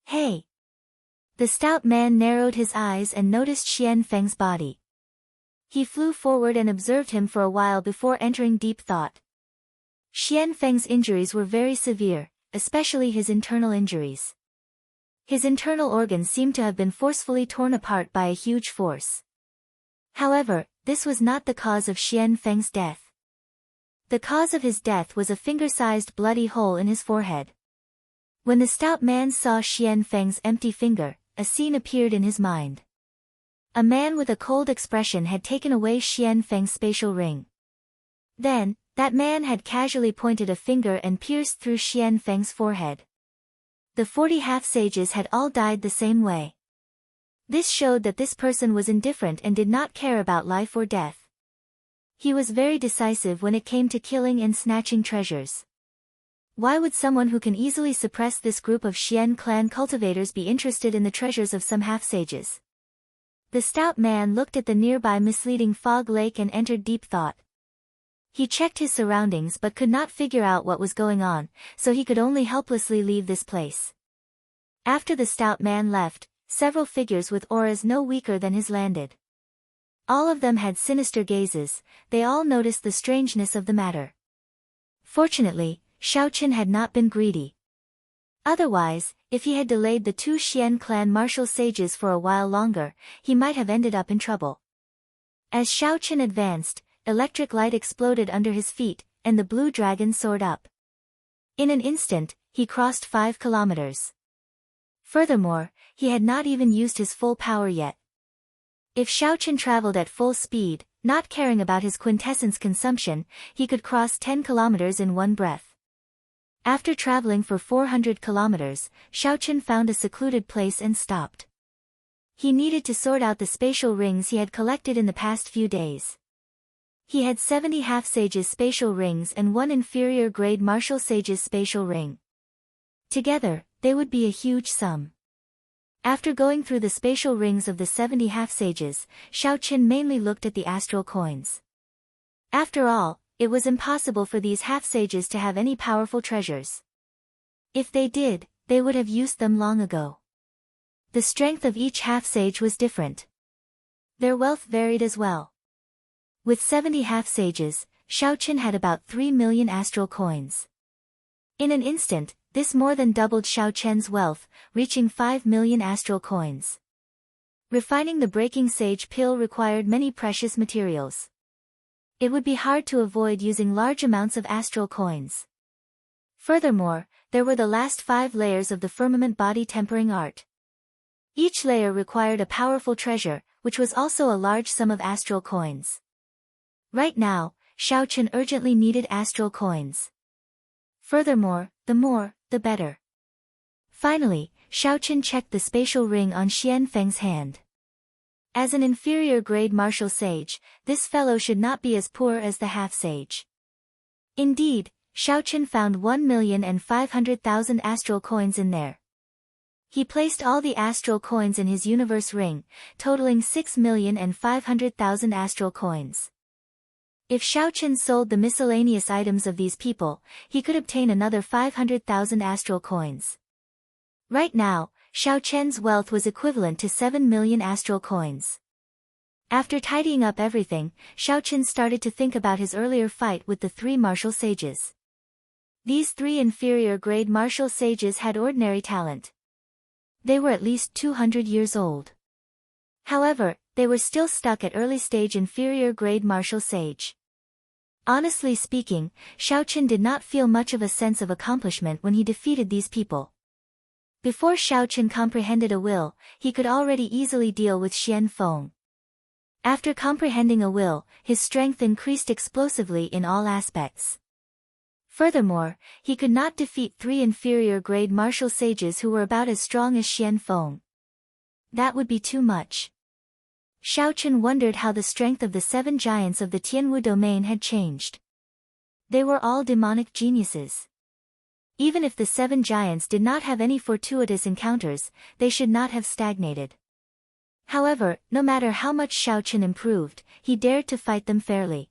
Hey! The stout man narrowed his eyes and noticed Xian Feng's body. He flew forward and observed him for a while before entering deep thought. Xian Feng's injuries were very severe, especially his internal injuries. His internal organs seemed to have been forcefully torn apart by a huge force. However, this was not the cause of Xian Feng's death. The cause of his death was a finger-sized bloody hole in his forehead. When the stout man saw Xian Feng's empty finger, a scene appeared in his mind. A man with a cold expression had taken away Xian Feng's spatial ring. Then, that man had casually pointed a finger and pierced through Xian Feng's forehead. The 40 half-sages had all died the same way. This showed that this person was indifferent and did not care about life or death. He was very decisive when it came to killing and snatching treasures. Why would someone who can easily suppress this group of Xian clan cultivators be interested in the treasures of some half-sages? The stout man looked at the nearby misleading Fog Lake and entered deep thought. He checked his surroundings but could not figure out what was going on, so he could only helplessly leave this place. After the stout man left, several figures with auras no weaker than his landed. All of them had sinister gazes, they all noticed the strangeness of the matter. Fortunately, Xiao Chen had not been greedy. Otherwise, if he had delayed the two Xian clan martial sages for a while longer, he might have ended up in trouble. As Xiao Chen advanced, electric light exploded under his feet, and the blue dragon soared up. In an instant, he crossed 5 kilometers. Furthermore, he had not even used his full power yet. If Xiao Chen traveled at full speed, not caring about his quintessence consumption, he could cross 10 kilometers in one breath. After traveling for 400 kilometers, Xiao Chen found a secluded place and stopped. He needed to sort out the spatial rings he had collected in the past few days. He had 70 half-sages spatial rings and 1 inferior grade martial sage's spatial ring. Together, they would be a huge sum. After going through the spatial rings of the 70 half-sages, Xiao Chen mainly looked at the astral coins. After all, it was impossible for these half-sages to have any powerful treasures. If they did, they would have used them long ago. The strength of each half-sage was different. Their wealth varied as well. With 70 half-sages, Xiao Chen had about 3 million astral coins. In an instant, This more than doubled Xiao Chen's wealth, reaching 5 million astral coins. Refining the breaking sage pill required many precious materials. It would be hard to avoid using large amounts of astral coins. Furthermore, there were the last 5 layers of the firmament body tempering art. Each layer required a powerful treasure, which was also a large sum of astral coins. Right now, Xiao Chen urgently needed astral coins. Furthermore, the more, the better. Finally, Xiao Chen checked the spatial ring on Xian Feng's hand. As an inferior-grade martial sage, this fellow should not be as poor as the half-sage. Indeed, Xiao Chen found 1,500,000 astral coins in there. He placed all the astral coins in his universe ring, totaling 6,500,000 astral coins. If Xiao Chen sold the miscellaneous items of these people, he could obtain another 500,000 astral coins. Right now, Xiao Chen's wealth was equivalent to 7 million astral coins. After tidying up everything, Xiao Chen started to think about his earlier fight with the 3 martial sages. These 3 inferior-grade martial sages had ordinary talent. They were at least 200 years old. However, they were still stuck at early-stage inferior-grade martial sage. Honestly speaking, Xiao Chen did not feel much of a sense of accomplishment when he defeated these people. Before Xiao Chen comprehended a will, he could already easily deal with Xian Feng. After comprehending a will, his strength increased explosively in all aspects. Furthermore, he could not defeat 3 inferior-grade martial sages who were about as strong as Xian Feng. That would be too much. Xiao Chen wondered how the strength of the 7 giants of the Tianwu domain had changed. They were all demonic geniuses. Even if the 7 giants did not have any fortuitous encounters, they should not have stagnated. However, no matter how much Xiao Chen improved, he dared to fight them fairly.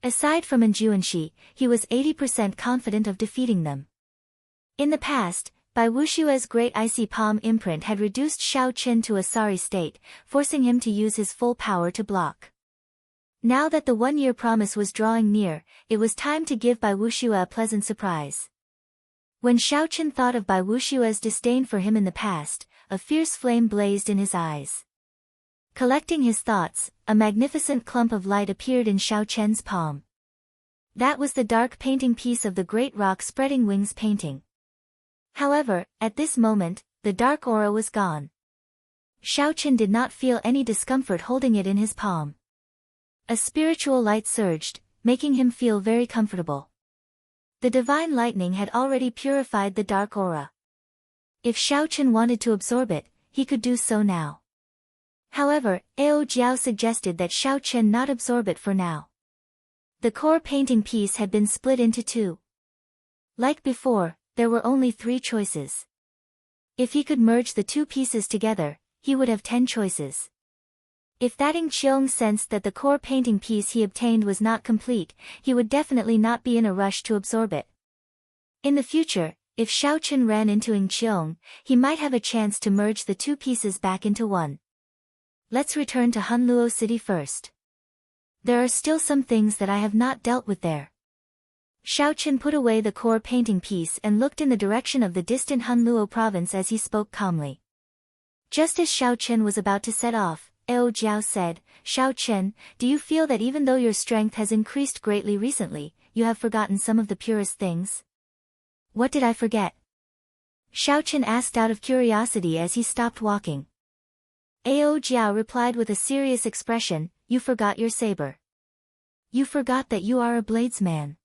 Aside from Enjuanxi, he was 80% confident of defeating them. In the past, Bai Wushue's great icy palm imprint had reduced Xiao Chen to a sorry state, forcing him to use his full power to block. Now that the 1-year promise was drawing near, it was time to give Bai Wushue a pleasant surprise. When Xiao Chen thought of Bai Wushue's disdain for him in the past, a fierce flame blazed in his eyes. Collecting his thoughts, a magnificent clump of light appeared in Xiao Chen's palm. That was the dark painting piece of the great rock spreading wings painting. However, at this moment, the dark aura was gone. Xiao Chen did not feel any discomfort holding it in his palm. A spiritual light surged, making him feel very comfortable. The divine lightning had already purified the dark aura. If Xiao Chen wanted to absorb it, he could do so now. However, Ao Jiao suggested that Xiao Chen not absorb it for now. The core painting piece had been split into 2. Like before, there were only 3 choices. If he could merge the 2 pieces together, he would have 10 choices. If that Ing Qiong sensed that the core painting piece he obtained was not complete, he would definitely not be in a rush to absorb it. In the future, if Xiao Chen ran into Ing Qiong, he might have a chance to merge the 2 pieces back into one. Let's return to Hunluo City first. There are still some things that I have not dealt with there. Xiao Chen put away the core painting piece and looked in the direction of the distant Hunluo province as he spoke calmly. Just as Xiao Chen was about to set off, Ao Jiao said, "Xiao Chen, do you feel that even though your strength has increased greatly recently, you have forgotten some of the purest things?" "What did I forget?" Xiao Chen asked out of curiosity as he stopped walking. Ao Jiao replied with a serious expression, "You forgot your saber. You forgot that you are a bladesman.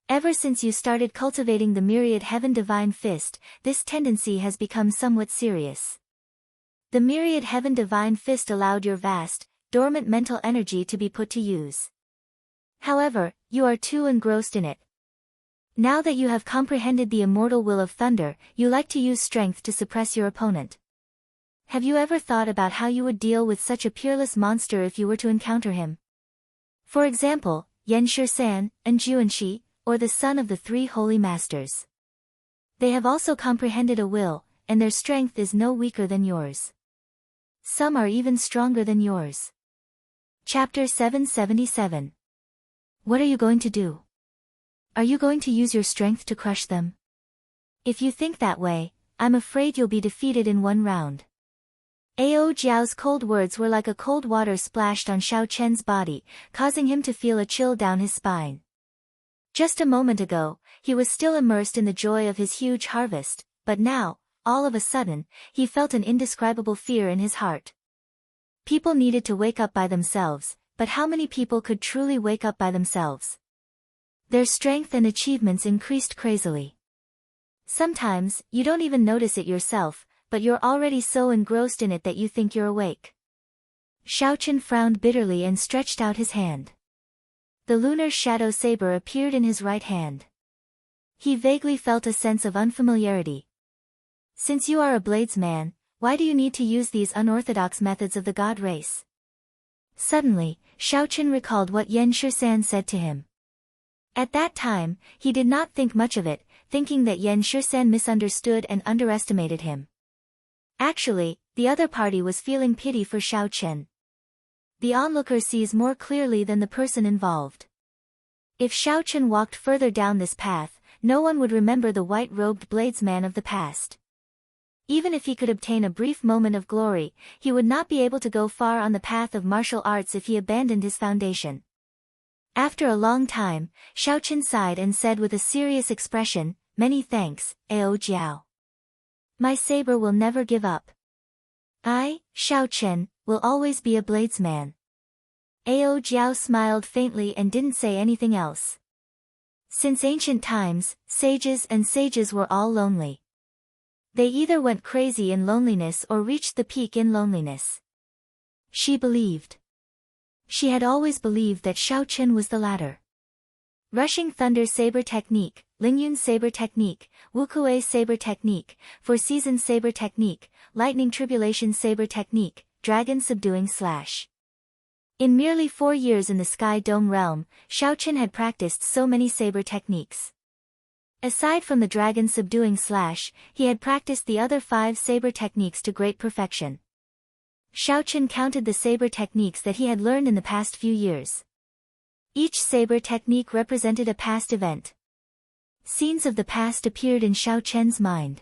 Ever since you started cultivating the myriad heaven divine fist, this tendency has become somewhat serious. The myriad heaven divine fist allowed your vast, dormant mental energy to be put to use. However, you are too engrossed in it. Now that you have comprehended the immortal will of thunder, you like to use strength to suppress your opponent. Have you ever thought about how you would deal with such a peerless monster if you were to encounter him? For example, Yan Shisan, Enjuanxi, or the son of the 3 holy masters. They have also comprehended a will, and their strength is no weaker than yours. Some are even stronger than yours." Chapter 777. What are you going to do? Are you going to use your strength to crush them? If you think that way, I'm afraid you'll be defeated in one round. Ao Jiao's cold words were like a cold water splashed on Xiao Chen's body, causing him to feel a chill down his spine. Just a moment ago, he was still immersed in the joy of his huge harvest, but now, all of a sudden, he felt an indescribable fear in his heart. People needed to wake up by themselves, but how many people could truly wake up by themselves? Their strength and achievements increased crazily. Sometimes, you don't even notice it yourself, but you're already so engrossed in it that you think you're awake. Xiaochen frowned bitterly and stretched out his hand. The lunar shadow saber appeared in his right hand. He vaguely felt a sense of unfamiliarity. Since you are a bladesman, why do you need to use these unorthodox methods of the god race? Suddenly, Xiaochen recalled what Yan Shisan said to him. At that time, he did not think much of it, thinking that Yan Shisan misunderstood and underestimated him. Actually, the other party was feeling pity for Xiaochen. The onlooker sees more clearly than the person involved. If Xiaochen walked further down this path, no one would remember the white-robed bladesman of the past. Even if he could obtain a brief moment of glory, he would not be able to go far on the path of martial arts if he abandoned his foundation. After a long time, Xiaochen sighed and said with a serious expression, "Many thanks, Ao Jiao. My saber will never give up. I, Xiaochen, will always be a bladesman." Ao Jiao smiled faintly and didn't say anything else. Since ancient times, sages were all lonely. They either went crazy in loneliness or reached the peak in loneliness. She believed. She had always believed that Xiaochen was the latter. Rushing Thunder Saber Technique, Lingyun Saber Technique, Wukuei Saber Technique, Four Seasons Saber Technique, Lightning Tribulation Saber Technique, Dragon Subduing Slash. In merely 4 years in the Sky Dome realm, Xiaochen had practiced so many saber techniques. Aside from the Dragon Subduing Slash, he had practiced the other 5 saber techniques to great perfection. Xiaochen counted the saber techniques that he had learned in the past few years. Each saber technique represented a past event. Scenes of the past appeared in Xiaochen's mind.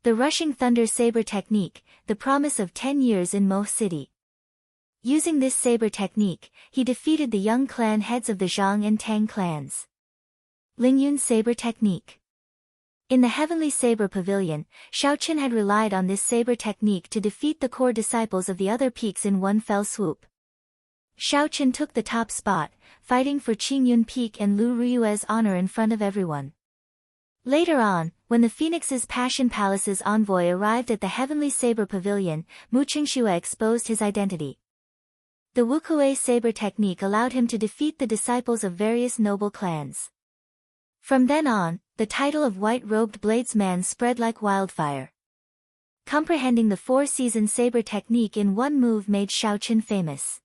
The Rushing Thunder Saber Technique, the promise of 10 years in Mo City. Using this saber technique, he defeated the young clan heads of the Zhang and Tang clans. Lingyun Saber Technique. In the Heavenly Saber Pavilion, Xiaochen had relied on this saber technique to defeat the core disciples of the other peaks in one fell swoop. Xiaochen took the top spot, fighting for Qingyun Peak and Lu Riyue's honor in front of everyone. Later on, when the Phoenix's Passion Palace's envoy arrived at the Heavenly Saber Pavilion, Mu Qingxue exposed his identity. The Wukuei Saber technique allowed him to defeat the disciples of various noble clans. From then on, the title of White-Robed Bladesman spread like wildfire. Comprehending the 4-season saber technique in one move made Xiaochen famous.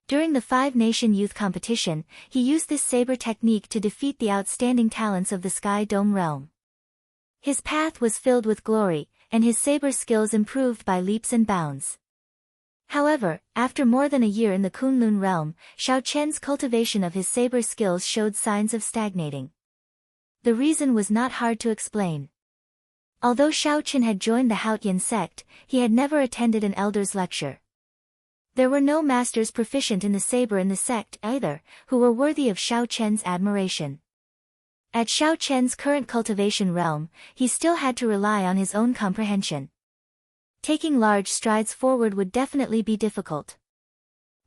During the 5-Nation Youth Competition, he used this saber technique to defeat the outstanding talents of the Sky Dome realm. His path was filled with glory, and his saber skills improved by leaps and bounds. However, after more than a year in the Kunlun realm, Xiaochen's cultivation of his saber skills showed signs of stagnating. The reason was not hard to explain. Although Xiaochen had joined the Haotian sect, he had never attended an elder's lecture. There were no masters proficient in the saber in the sect either, who were worthy of Xiaochen's admiration. At Xiaochen's current cultivation realm, he still had to rely on his own comprehension. Taking large strides forward would definitely be difficult.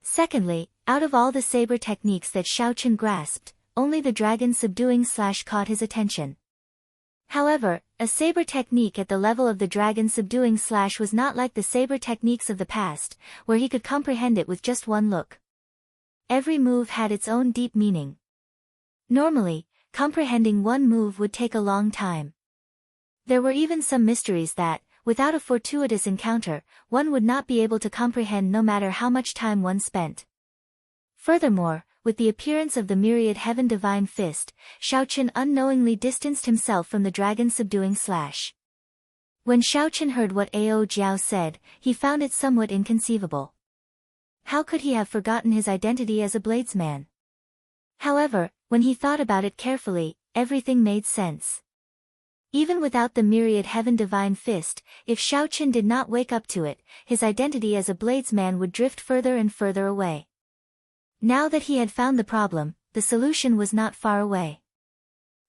Secondly, out of all the saber techniques that Xiaochen grasped, only the Dragon Subduing Slash caught his attention. However, a saber technique at the level of the Dragon Subduing Slash was not like the saber techniques of the past, where he could comprehend it with just one look. Every move had its own deep meaning. Normally, comprehending one move would take a long time. There were even some mysteries that, without a fortuitous encounter, one would not be able to comprehend no matter how much time one spent. Furthermore, with the appearance of the myriad Heaven Divine Fist, Xiaochen unknowingly distanced himself from the Dragon Subduing Slash. When Xiaochen heard what Ao Jiao said, he found it somewhat inconceivable. How could he have forgotten his identity as a bladesman? However, when he thought about it carefully, everything made sense. Even without the myriad heaven divine fist, if Xiaoqin did not wake up to it, his identity as a bladesman would drift further and further away. Now that he had found the problem, the solution was not far away.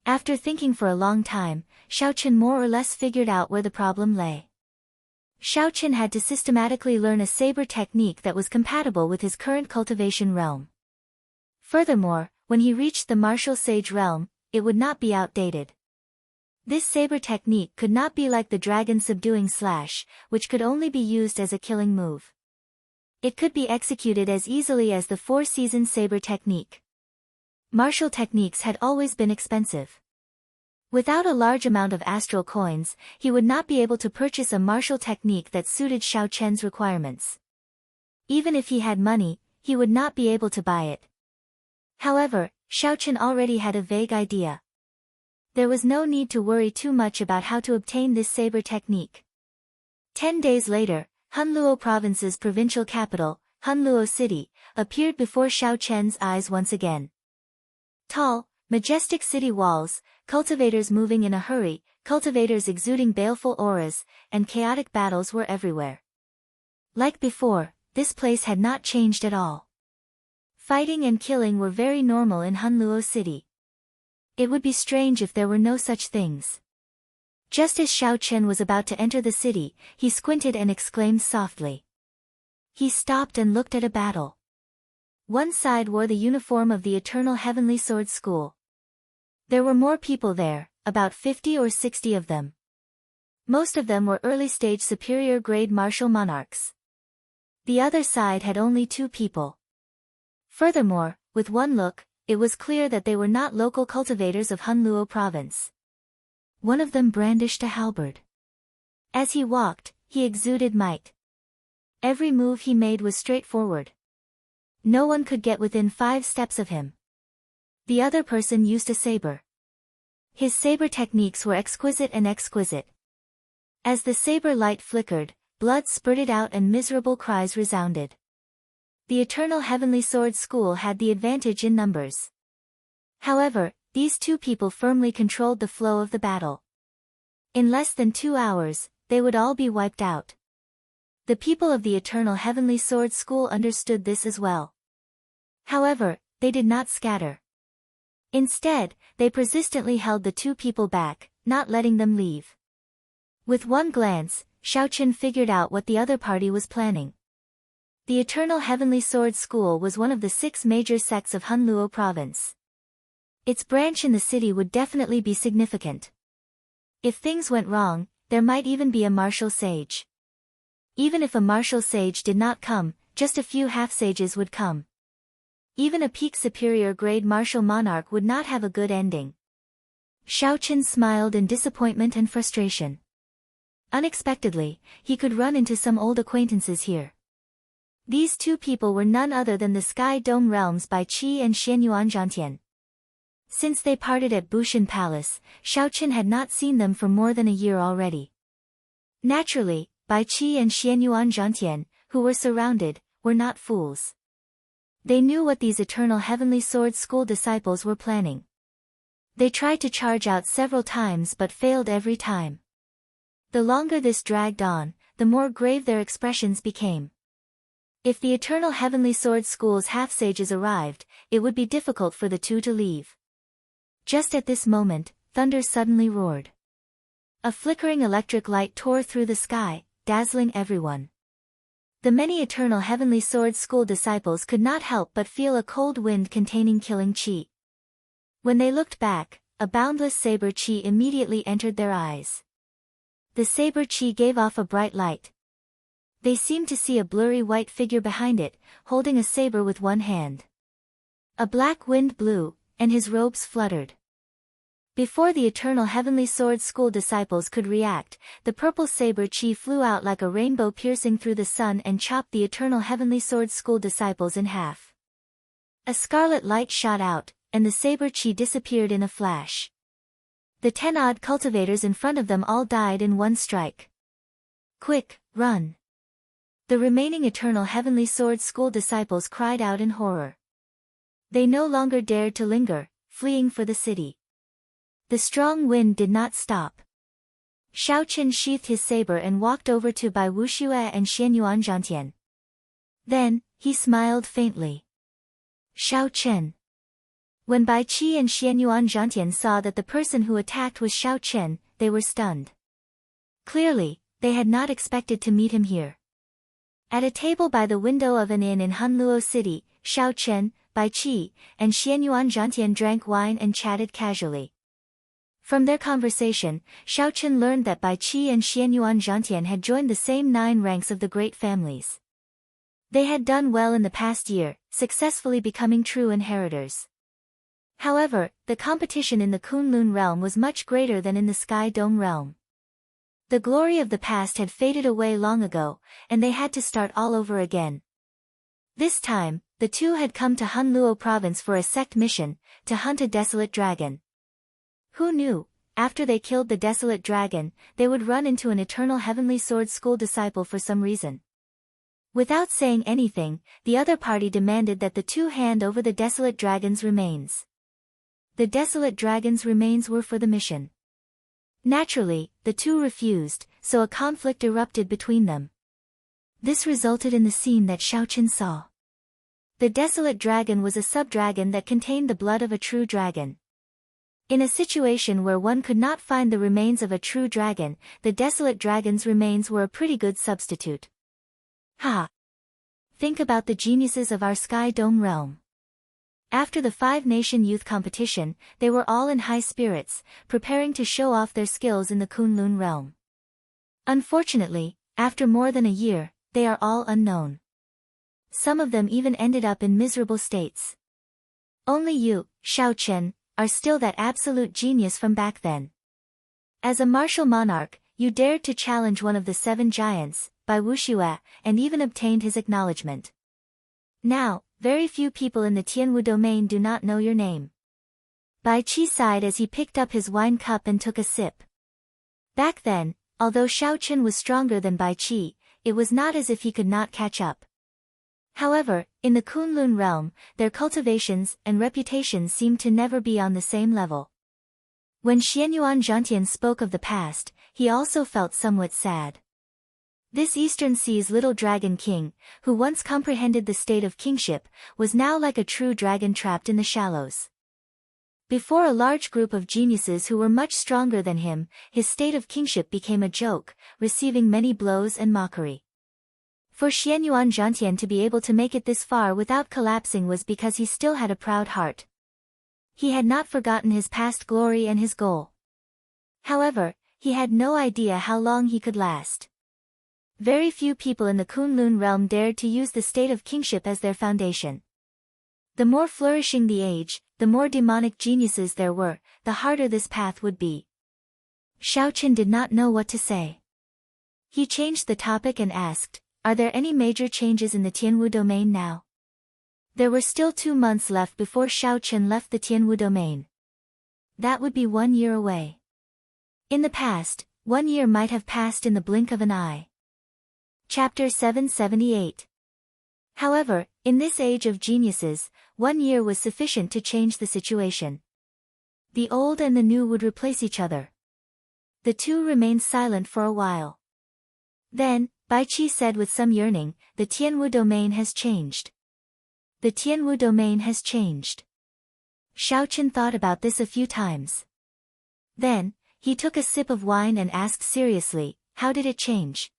After thinking for a long time, Xiaoqin more or less figured out where the problem lay. Xiaoqin had to systematically learn a saber technique that was compatible with his current cultivation realm. Furthermore, when he reached the martial sage realm, it would not be outdated. This saber technique could not be like the dragon subduing slash, which could only be used as a killing move. It could be executed as easily as the four-season saber technique. Martial techniques had always been expensive. Without a large amount of astral coins, he would not be able to purchase a martial technique that suited Xiaoqian's requirements. Even if he had money, he would not be able to buy it. However, Xiaoqian already had a vague idea. There was no need to worry too much about how to obtain this saber technique. 10 days later, Hunluo Province's provincial capital, Hunluo City, appeared before Xiaoqian's eyes once again. Tall, majestic city walls, cultivators moving in a hurry, cultivators exuding baleful auras, and chaotic battles were everywhere. Like before, this place had not changed at all. Fighting and killing were very normal in Hunluo City. It would be strange if there were no such things. Just as Xiaoqian was about to enter the city, he squinted and exclaimed softly. He stopped and looked at a battle. One side wore the uniform of the Eternal Heavenly Sword School. There were more people there, about 50 or 60 of them. Most of them were early-stage superior-grade martial monarchs. The other side had only 2 people. Furthermore, with one look, it was clear that they were not local cultivators of Hunluo Province. One of them brandished a halberd. As he walked, he exuded might. Every move he made was straightforward. No one could get within 5 steps of him. The other person used a saber. His saber techniques were exquisite and exquisite. As the saber light flickered, blood spurted out and miserable cries resounded. The Eternal Heavenly Sword School had the advantage in numbers. However, these 2 people firmly controlled the flow of the battle. In less than 2 hours, they would all be wiped out. The people of the Eternal Heavenly Sword School understood this as well. However, they did not scatter. Instead, they persistently held the 2 people back, not letting them leave. With one glance, Xiaoqian figured out what the other party was planning. The Eternal Heavenly Sword School was one of the 6 major sects of Hunluo Province. Its branch in the city would definitely be significant. If things went wrong, there might even be a martial sage. Even if a martial sage did not come, just a few half-sages would come. Even a peak superior grade martial monarch would not have a good ending. Xiaoqian smiled in disappointment and frustration. Unexpectedly, he could run into some old acquaintances here. These 2 people were none other than the Sky Dome Realms Bai Qi and Xianyuan Zhantian. Since they parted at Bushan Palace, Xiaoqian had not seen them for more than a year already. Naturally, Bai Qi and Xianyuan Zhantian, who were surrounded, were not fools. They knew what these Eternal Heavenly Sword School disciples were planning. They tried to charge out several times but failed every time. The longer this dragged on, the more grave their expressions became. If the Eternal Heavenly Sword School's half-sages arrived, it would be difficult for the 2 to leave. Just at this moment, thunder suddenly roared. A flickering electric light tore through the sky, dazzling everyone. The many Eternal Heavenly Sword School disciples could not help but feel a cold wind containing killing chi. When they looked back, a boundless saber chi immediately entered their eyes. The saber chi gave off a bright light. They seemed to see a blurry white figure behind it, holding a saber with one hand. A black wind blew, and his robes fluttered. Before the Eternal Heavenly Sword School disciples could react, the purple saber chi flew out like a rainbow piercing through the sun and chopped the Eternal Heavenly Sword School disciples in half. A scarlet light shot out, and the saber chi disappeared in a flash. The 10-odd cultivators in front of them all died in one strike. Quick, run! The remaining Eternal Heavenly Sword School disciples cried out in horror. They no longer dared to linger, fleeing for the city. The strong wind did not stop. Shao Chen sheathed his saber and walked over to Bai Wuxue and Xianyuan Zhantian. Then, he smiled faintly. Shao Chen. When Bai Qi and Xianyuan Zhantian saw that the person who attacked was Shao Chen, they were stunned. Clearly, they had not expected to meet him here. At a table by the window of an inn in Hunluo City, Shao Chen, Bai Qi, and Xianyuan Zhantian drank wine and chatted casually. From their conversation, Shao Chen learned that Bai Qi and Xianyuan Zhantian had joined the same 9 ranks of the great families. They had done well in the past year, successfully becoming true inheritors. However, the competition in the Kunlun realm was much greater than in the Sky Dome realm. The glory of the past had faded away long ago, and they had to start all over again. This time, the two had come to Hunluo province for a sect mission, to hunt a desolate dragon. Who knew, after they killed the desolate dragon, they would run into an eternal heavenly sword school disciple for some reason. Without saying anything, the other party demanded that the two hand over the desolate dragon's remains. The desolate dragon's remains were for the mission. Naturally, the two refused, so a conflict erupted between them. This resulted in the scene that Shao Chen saw. The desolate dragon was a sub-dragon that contained the blood of a true dragon. In a situation where one could not find the remains of a true dragon, the desolate dragon's remains were a pretty good substitute. Ha! Think about the geniuses of our Sky Dome realm. After the 5-nation youth competition, they were all in high spirits, preparing to show off their skills in the Kunlun realm. Unfortunately, after more than a year, they are all unknown. Some of them even ended up in miserable states. Only you, Shao Chen, are still that absolute genius from back then. As a martial monarch, you dared to challenge one of the 7 giants, Bai Wuxue, and even obtained his acknowledgement. Now, very few people in the Tianwu domain do not know your name. Bai Qi sighed as he picked up his wine cup and took a sip. Back then, although Shao Chen was stronger than Bai Qi, it was not as if he could not catch up. However, in the Kunlun realm, their cultivations and reputations seemed to never be on the same level. When Xianyuan Zhantian spoke of the past, he also felt somewhat sad. This Eastern Sea's little dragon king, who once comprehended the state of kingship, was now like a true dragon trapped in the shallows. Before a large group of geniuses who were much stronger than him, his state of kingship became a joke, receiving many blows and mockery. For Xianyuan Zhantian to be able to make it this far without collapsing was because he still had a proud heart. He had not forgotten his past glory and his goal. However, he had no idea how long he could last. Very few people in the Kunlun realm dared to use the state of kingship as their foundation. The more flourishing the age, the more demonic geniuses there were, the harder this path would be. Shao Chen did not know what to say. He changed the topic and asked, "Are there any major changes in the Tianwu domain now?" There were still 2 months left before Shao Chen left the Tianwu domain. That would be 1 year away. In the past, 1 year might have passed in the blink of an eye. Chapter 778. However, in this age of geniuses, 1 year was sufficient to change the situation. The old and the new would replace each other. The two remained silent for a while. Then, Bai Qi said with some yearning, "The Tianwu domain has changed. The Tianwu domain has changed." Shao Chen thought about this a few times. Then, he took a sip of wine and asked seriously, "How did it change?"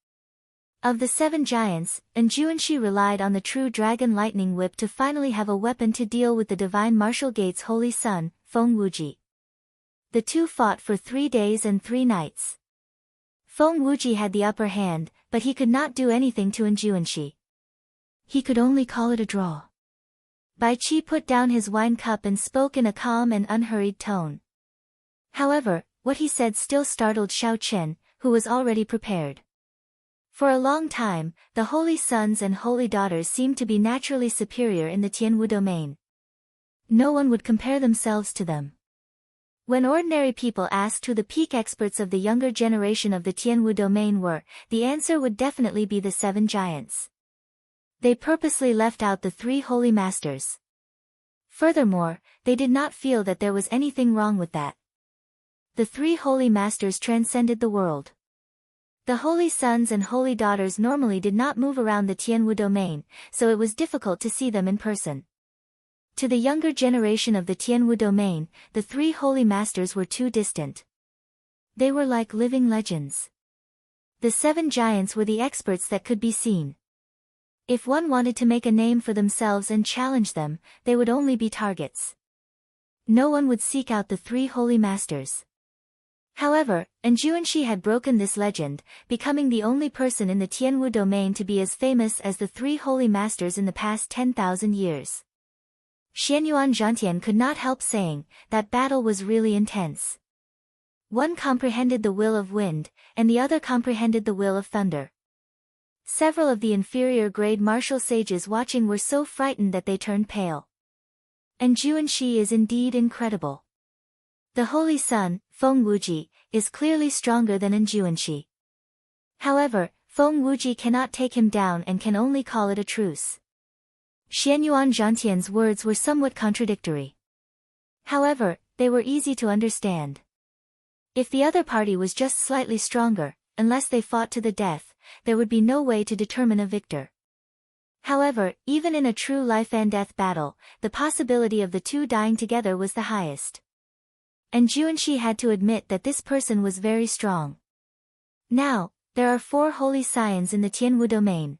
Of the 7 giants, Anjuanshi relied on the true dragon lightning whip to finally have a weapon to deal with the divine martial gate's holy son, Feng Wuji. The two fought for 3 days and 3 nights. Feng Wuji had the upper hand, but he could not do anything to Anjuanshi. He could only call it a draw. Bai Qi put down his wine cup and spoke in a calm and unhurried tone. However, what he said still startled Shao Chen, who was already prepared. For a long time, the holy sons and holy daughters seemed to be naturally superior in the Tianwu domain. No one would compare themselves to them. When ordinary people asked who the peak experts of the younger generation of the Tianwu domain were, the answer would definitely be the 7 giants. They purposely left out the 3 holy masters. Furthermore, they did not feel that there was anything wrong with that. the three holy masters transcended the world. The holy sons and holy daughters normally did not move around the Tianwu domain, so it was difficult to see them in person. To the younger generation of the Tianwu domain, the three holy masters were too distant. They were like living legends. The seven giants were the experts that could be seen. If one wanted to make a name for themselves and challenge them, they would only be targets. No one would seek out the three holy masters. However, Anjuanshi had broken this legend, becoming the only person in the Tianwu domain to be as famous as the three holy masters in the past 10,000 years. Xianyuan Zhantian could not help saying, that battle was really intense. One comprehended the will of wind, and the other comprehended the will of thunder. Several of the inferior grade martial sages watching were so frightened that they turned pale. Anjuanshi is indeed incredible. The holy son, Feng Wuji, is clearly stronger than Anjuanshi. However, Feng Wuji cannot take him down and can only call it a truce. Xianyuan Zhantian's words were somewhat contradictory. However, they were easy to understand. If the other party was just slightly stronger, unless they fought to the death, there would be no way to determine a victor. However, even in a true life-and-death battle, the possibility of the two dying together was the highest. And Juanshi had to admit that this person was very strong. Now, there are 4 holy scions in the Tianwu domain.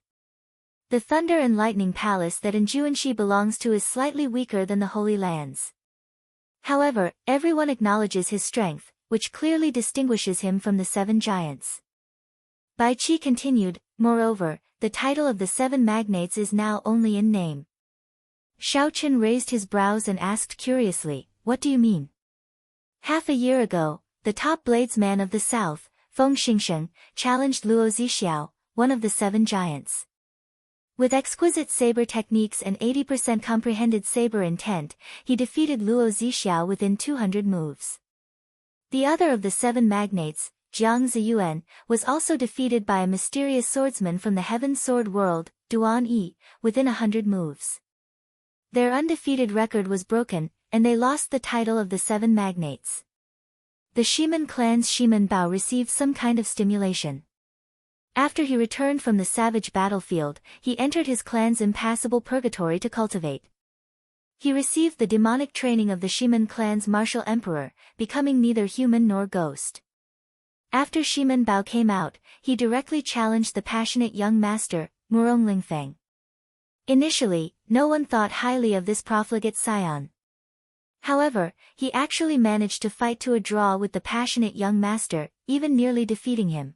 The Thunder and Lightning Palace that Anjuanshi belongs to is slightly weaker than the Holy Lands. However, everyone acknowledges his strength, which clearly distinguishes him from the 7 giants. Bai Qi continued, moreover, the title of the 7 magnates is now only in name. Shao Chen raised his brows and asked curiously, what do you mean? Half a year ago, the top bladesman of the south, Feng Xingsheng, challenged Luo Zixiao, one of the 7 giants. With exquisite saber techniques and 80% comprehended saber intent, he defeated Luo Zixiao within 200 moves. The other of the 7 magnates, Jiang Ziyuan, was also defeated by a mysterious swordsman from the Heaven Sword World, Duan Yi, within 100 moves. Their undefeated record was broken, and they lost the title of the 7 magnates. The Shiman clan's Shiman Bao received some kind of stimulation. After he returned from the savage battlefield, he entered his clan's impassable purgatory to cultivate. He received the demonic training of the Shiman clan's martial emperor, becoming neither human nor ghost. After Shiman Bao came out, he directly challenged the passionate young master, Murong Lingfeng. Initially, no one thought highly of this profligate scion. However, he actually managed to fight to a draw with the passionate young master, even nearly defeating him.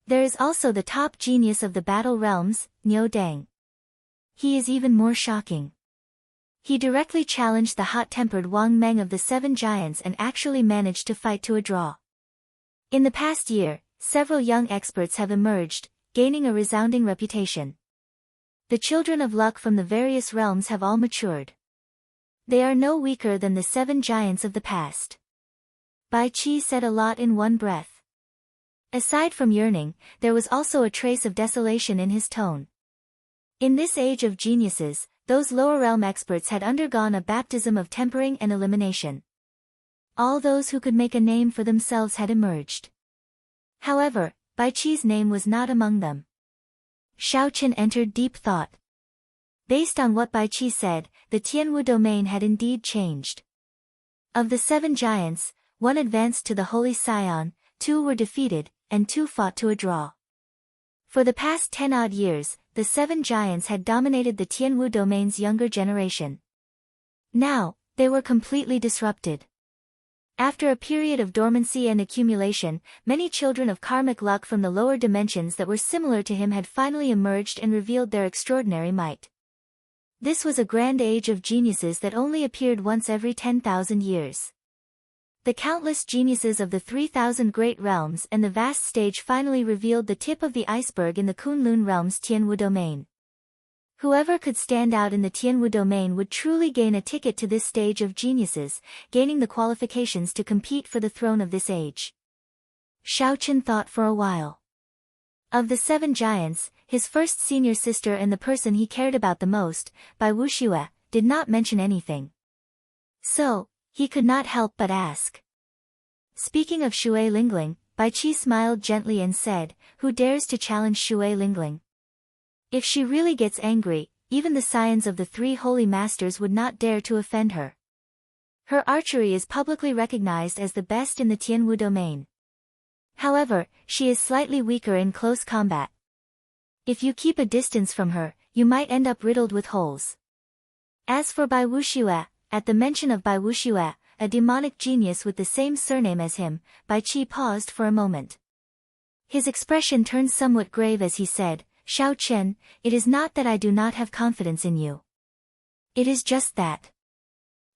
There is also the top genius of the battle realms, Niu Deng. He is even more shocking. He directly challenged the hot-tempered Wang Meng of the 7 giants and actually managed to fight to a draw. In the past year, several young experts have emerged, gaining a resounding reputation. The children of luck from the various realms have all matured. They are no weaker than the 7 giants of the past. Bai Qi said a lot in one breath. Aside from yearning, there was also a trace of desolation in his tone. In this age of geniuses, those lower realm experts had undergone a baptism of tempering and elimination. All those who could make a name for themselves had emerged. However, Bai Qi's name was not among them. Shao Chen entered deep thought. Based on what Bai Qi said, the Tianwu domain had indeed changed. Of the 7 giants, 1 advanced to the Holy Scion, 2 were defeated, and 2 fought to a draw. For the past 10-odd years, the 7 giants had dominated the Tianwu domain's younger generation. Now, they were completely disrupted. After a period of dormancy and accumulation, many children of karmic luck from the lower dimensions that were similar to him had finally emerged and revealed their extraordinary might. This was a grand age of geniuses that only appeared once every 10,000 years. The countless geniuses of the 3,000 great realms and the vast stage finally revealed the tip of the iceberg in the Kunlun realm's Tianwu domain. Whoever could stand out in the Tianwu domain would truly gain a ticket to this stage of geniuses, gaining the qualifications to compete for the throne of this age. Shao Chen thought for a while. Of the 7 giants, his first senior sister and the person he cared about the most, Bai Wuxue, did not mention anything. So, he could not help but ask. Speaking of Shui Lingling, Bai Qi smiled gently and said, "Who dares to challenge Shui Lingling? If she really gets angry, even the scions of the three holy masters would not dare to offend her. Her archery is publicly recognized as the best in the Tianwu domain. However, she is slightly weaker in close combat. If you keep a distance from her, you might end up riddled with holes." As for Bai Wuxue, at the mention of Bai Wuxue, a demonic genius with the same surname as him, Bai Qi paused for a moment. His expression turned somewhat grave as he said, "Xiao Chen, it is not that I do not have confidence in you. It is just that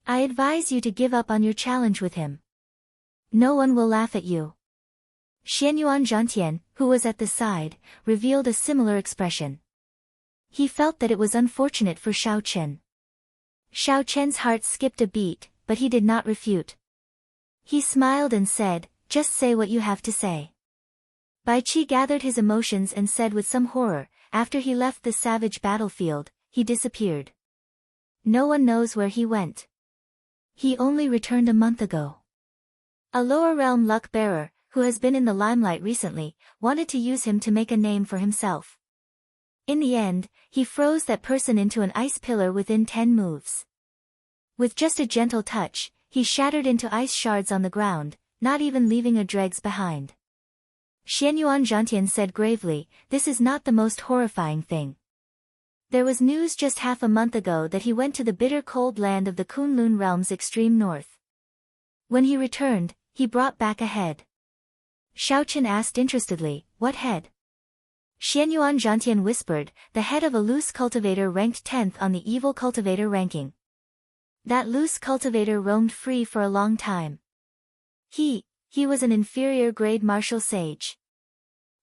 I advise you to give up on your challenge with him. No one will laugh at you." Xianyuan Zhantian, who was at the side, revealed a similar expression. He felt that it was unfortunate for Xiao Chen. Xiao Chen's heart skipped a beat, but he did not refute. He smiled and said, "Just say what you have to say." Bai Qi gathered his emotions and said with some horror, "After he left the savage battlefield, he disappeared. No one knows where he went. He only returned a month ago." A lower realm luck bearer, who has been in the limelight recently, wanted to use him to make a name for himself. In the end, he froze that person into an ice pillar within 10 moves. With just a gentle touch, he shattered into ice shards on the ground, not even leaving a dregs behind. Xianyuan Zhantian said gravely, "This is not the most horrifying thing. There was news just half a month ago that he went to the bitter cold land of the Kunlun realm's extreme north. When he returned, he brought back a head." Xiao Chen asked interestedly, "What head?" Xianyuan Zhantian whispered, "The head of a loose cultivator ranked 10th on the evil cultivator ranking. That loose cultivator roamed free for a long time. He was an inferior grade martial sage."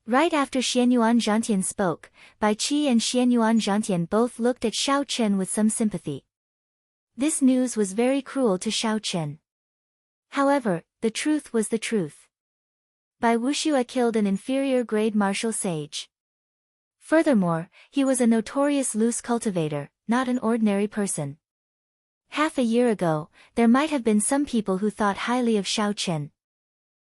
Right after Xianyuan Zhantian spoke, Bai Qi and Xianyuan Zhantian both looked at Xiao Chen with some sympathy. This news was very cruel to Xiao Chen. However, the truth was the truth. Bai Wuxue killed an inferior grade martial sage. Furthermore, he was a notorious loose cultivator, not an ordinary person. Half a year ago, there might have been some people who thought highly of Xiao Chen.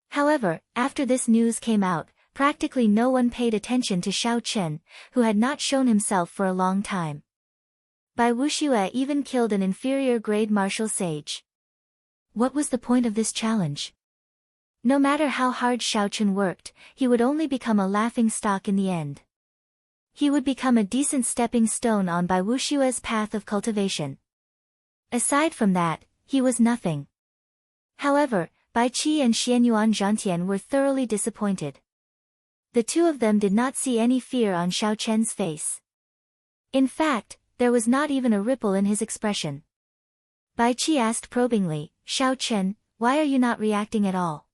However, after this news came out, practically no one paid attention to Xiao Chen, who had not shown himself for a long time. Bai Wuxue even killed an inferior grade martial sage. What was the point of this challenge? No matter how hard Xiao Chen worked, he would only become a laughing stock in the end. He would become a decent stepping stone on Bai Wuxue's path of cultivation. Aside from that, he was nothing. However, Bai Qi and Xianyuan Zhantian were thoroughly disappointed. The two of them did not see any fear on Xiao Chen's face. In fact, there was not even a ripple in his expression. Bai Qi asked probingly, "Xiao Chen, why are you not reacting at all?"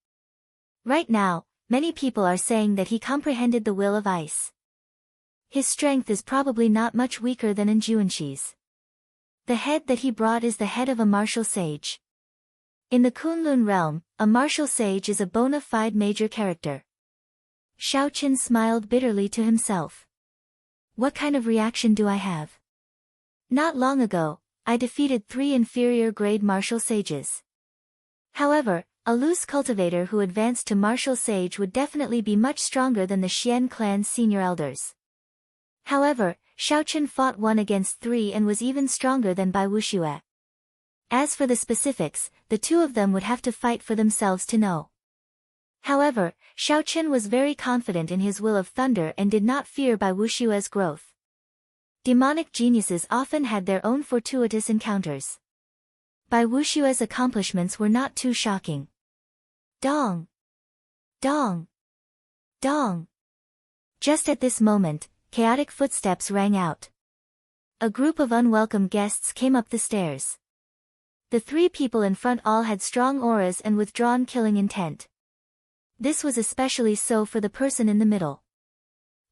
Right now, many people are saying that he comprehended the will of ice. His strength is probably not much weaker than in Juanqi's. The head that he brought is the head of a martial sage. In the Kunlun realm, a martial sage is a bona fide major character. Xiao Chen smiled bitterly to himself. What kind of reaction do I have? Not long ago, I defeated 3 inferior grade martial sages. However, a loose cultivator who advanced to martial sage would definitely be much stronger than the Xian clan's senior elders. However, Xiao Chen fought 1 against 3 and was even stronger than Bai Wuxue. As for the specifics, the two of them would have to fight for themselves to know. However, Xiao Chen was very confident in his will of thunder and did not fear Bai Wuxue's growth. Demonic geniuses often had their own fortuitous encounters. Bai Wuxue's accomplishments were not too shocking. Dong! Dong! Dong! Just at this moment, chaotic footsteps rang out. A group of unwelcome guests came up the stairs. The 3 people in front all had strong auras and withdrawn killing intent. This was especially so for the person in the middle.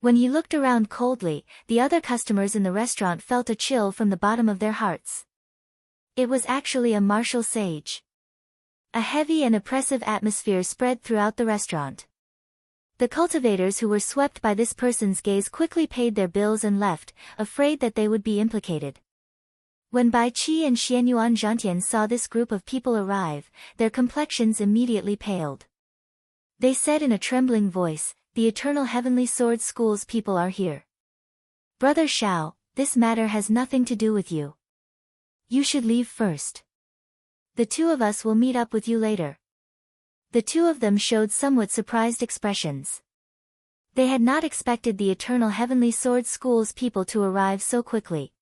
When he looked around coldly, the other customers in the restaurant felt a chill from the bottom of their hearts. It was actually a martial sage. A heavy and oppressive atmosphere spread throughout the restaurant. The cultivators who were swept by this person's gaze quickly paid their bills and left, afraid that they would be implicated. When Bai Qi and Xianyuan Zhantian saw this group of people arrive, their complexions immediately paled. They said in a trembling voice, "The Eternal Heavenly Sword School's people are here. Brother Shao, this matter has nothing to do with you. You should leave first. The two of us will meet up with you later." The two of them showed somewhat surprised expressions. They had not expected the Eternal Heavenly Sword School's people to arrive so quickly.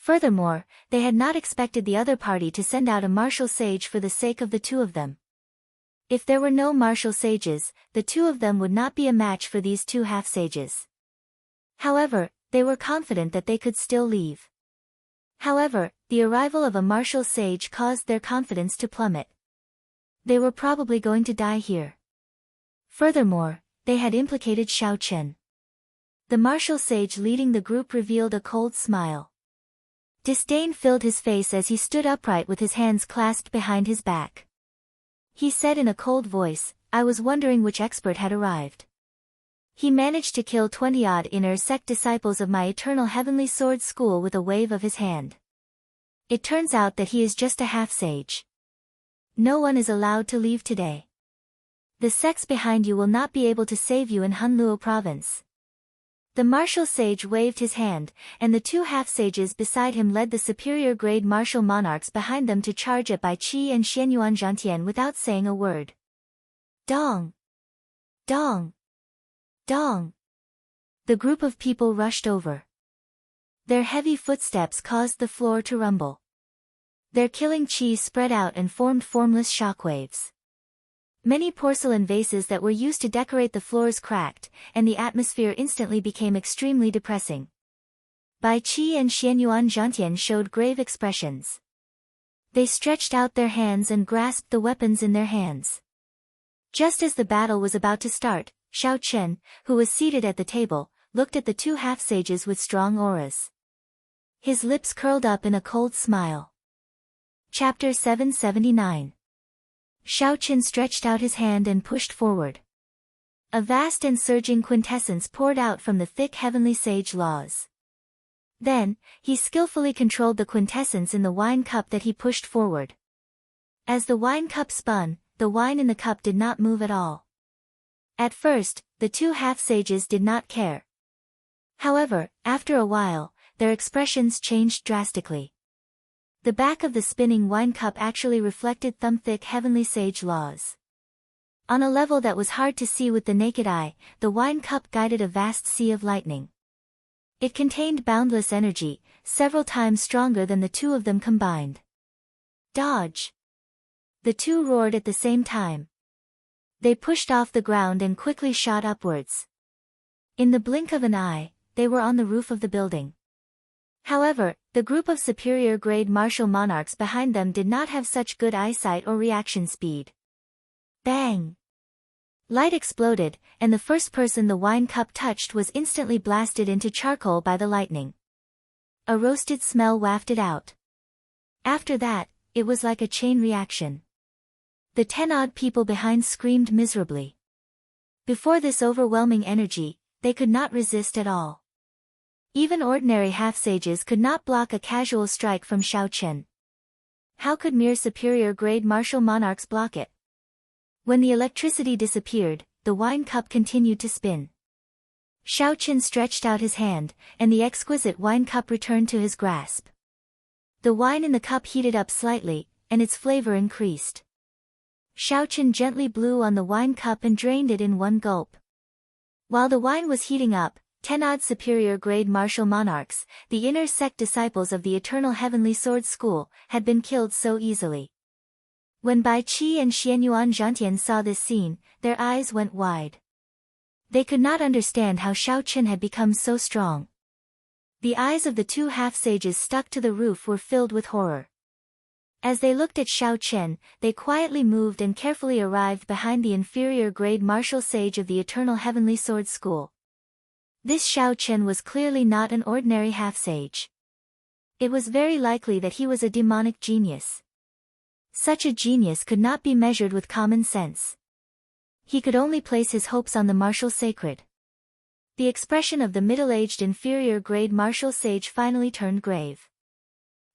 Furthermore, they had not expected the other party to send out a martial sage for the sake of the two of them. If there were no martial sages, the two of them would not be a match for these two half-sages. However, they were confident that they could still leave. However, the arrival of a martial sage caused their confidence to plummet. They were probably going to die here. Furthermore, they had implicated Shao Chen. The martial sage leading the group revealed a cold smile. Disdain filled his face as he stood upright with his hands clasped behind his back. He said in a cold voice, "I was wondering which expert had arrived. He managed to kill 20-odd inner sect disciples of my Eternal Heavenly Sword School with a wave of his hand. It turns out that he is just a half-sage. No one is allowed to leave today. The sects behind you will not be able to save you in Hunluo province." The martial sage waved his hand, and the two half-sages beside him led the superior-grade martial monarchs behind them to charge at Bai Qi and Xianyuan Zhantian without saying a word. Dong! Dong! Dong! The group of people rushed over. Their heavy footsteps caused the floor to rumble. Their killing chi spread out and formed formless shockwaves. Many porcelain vases that were used to decorate the floors cracked, and the atmosphere instantly became extremely depressing. Bai Qi and Xianyuan Zhantian showed grave expressions. They stretched out their hands and grasped the weapons in their hands. Just as the battle was about to start, Shao Chen, who was seated at the table, looked at the two half-sages with strong auras. His lips curled up in a cold smile. Chapter 779. Shao Chen stretched out his hand and pushed forward. A vast and surging quintessence poured out from the thick heavenly sage laws. Then, he skillfully controlled the quintessence in the wine cup that he pushed forward. As the wine cup spun, the wine in the cup did not move at all. At first, the two half-sages did not care. However, after a while, their expressions changed drastically. The back of the spinning wine cup actually reflected thumb-thick heavenly sage laws. On a level that was hard to see with the naked eye, the wine cup guided a vast sea of lightning. It contained boundless energy, several times stronger than the two of them combined. Dodge! The two roared at the same time. They pushed off the ground and quickly shot upwards. In the blink of an eye, they were on the roof of the building. However, the group of superior-grade martial monarchs behind them did not have such good eyesight or reaction speed. Bang! Light exploded, and the first person the wine cup touched was instantly blasted into charcoal by the lightning. A roasted smell wafted out. After that, it was like a chain reaction. The 10-odd people behind screamed miserably. Before this overwhelming energy, they could not resist at all. Even ordinary half-sages could not block a casual strike from Shao Chen. How could mere superior-grade martial monarchs block it? When the electricity disappeared, the wine cup continued to spin. Shao Chen stretched out his hand, and the exquisite wine cup returned to his grasp. The wine in the cup heated up slightly, and its flavor increased. Shao Chen gently blew on the wine cup and drained it in one gulp. While the wine was heating up, 10-odd superior-grade martial monarchs, the inner sect disciples of the Eternal Heavenly Sword School, had been killed so easily. When Bai Qi and Xianyuan Zhantian saw this scene, their eyes went wide. They could not understand how Shao Chen had become so strong. The eyes of the two half-sages stuck to the roof were filled with horror. As they looked at Shao Chen, they quietly moved and carefully arrived behind the inferior-grade martial sage of the Eternal Heavenly Sword School. This Shao Chen was clearly not an ordinary half-sage. It was very likely that he was a demonic genius. Such a genius could not be measured with common sense. He could only place his hopes on the martial sacred. The expression of the middle-aged inferior-grade martial sage finally turned grave.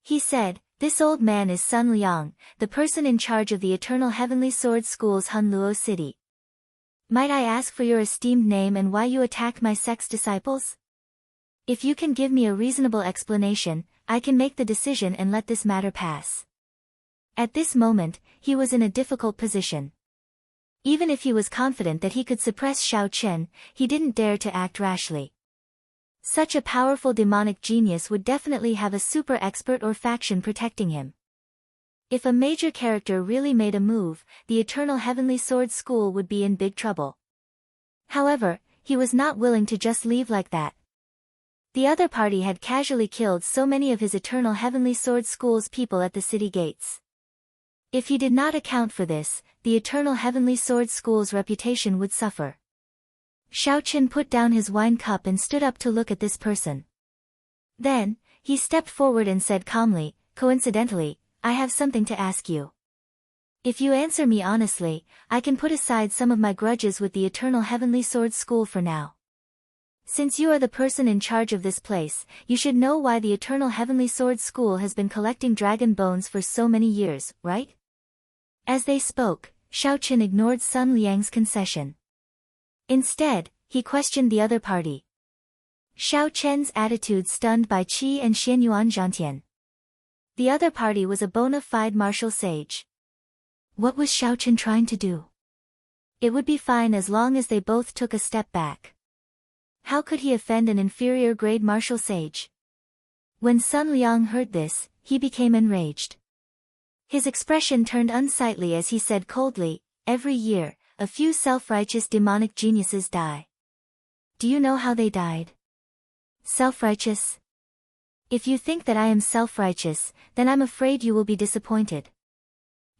He said, "This old man is Sun Liang, the person in charge of the Eternal Heavenly Sword School's Hunluo city. Might I ask for your esteemed name and why you attacked my sect's disciples? If you can give me a reasonable explanation, I can make the decision and let this matter pass." At this moment, he was in a difficult position. Even if he was confident that he could suppress Xiao Chen, he didn't dare to act rashly. Such a powerful demonic genius would definitely have a super expert or faction protecting him. If a major character really made a move, the Eternal Heavenly Sword School would be in big trouble. However, he was not willing to just leave like that. The other party had casually killed so many of his Eternal Heavenly Sword School's people at the city gates. If he did not account for this, the Eternal Heavenly Sword School's reputation would suffer. Xiao Chen put down his wine cup and stood up to look at this person. Then, he stepped forward and said calmly, "Coincidentally, I have something to ask you. If you answer me honestly, I can put aside some of my grudges with the Eternal Heavenly Sword School for now. Since you are the person in charge of this place, you should know why the Eternal Heavenly Sword School has been collecting dragon bones for so many years, right?" As they spoke, Xiao Chen ignored Sun Liang's concession. Instead, he questioned the other party. Xiao Chen's attitude stunned Bai Qi and Xianyuan Zhantian. The other party was a bona fide martial sage. What was Xiao Chen trying to do? It would be fine as long as they both took a step back. How could he offend an inferior grade martial sage? When Sun Liang heard this, he became enraged. His expression turned unsightly as he said coldly, "Every year, a few self-righteous demonic geniuses die. Do you know how they died? Self-righteous? If you think that I am self-righteous, then I'm afraid you will be disappointed."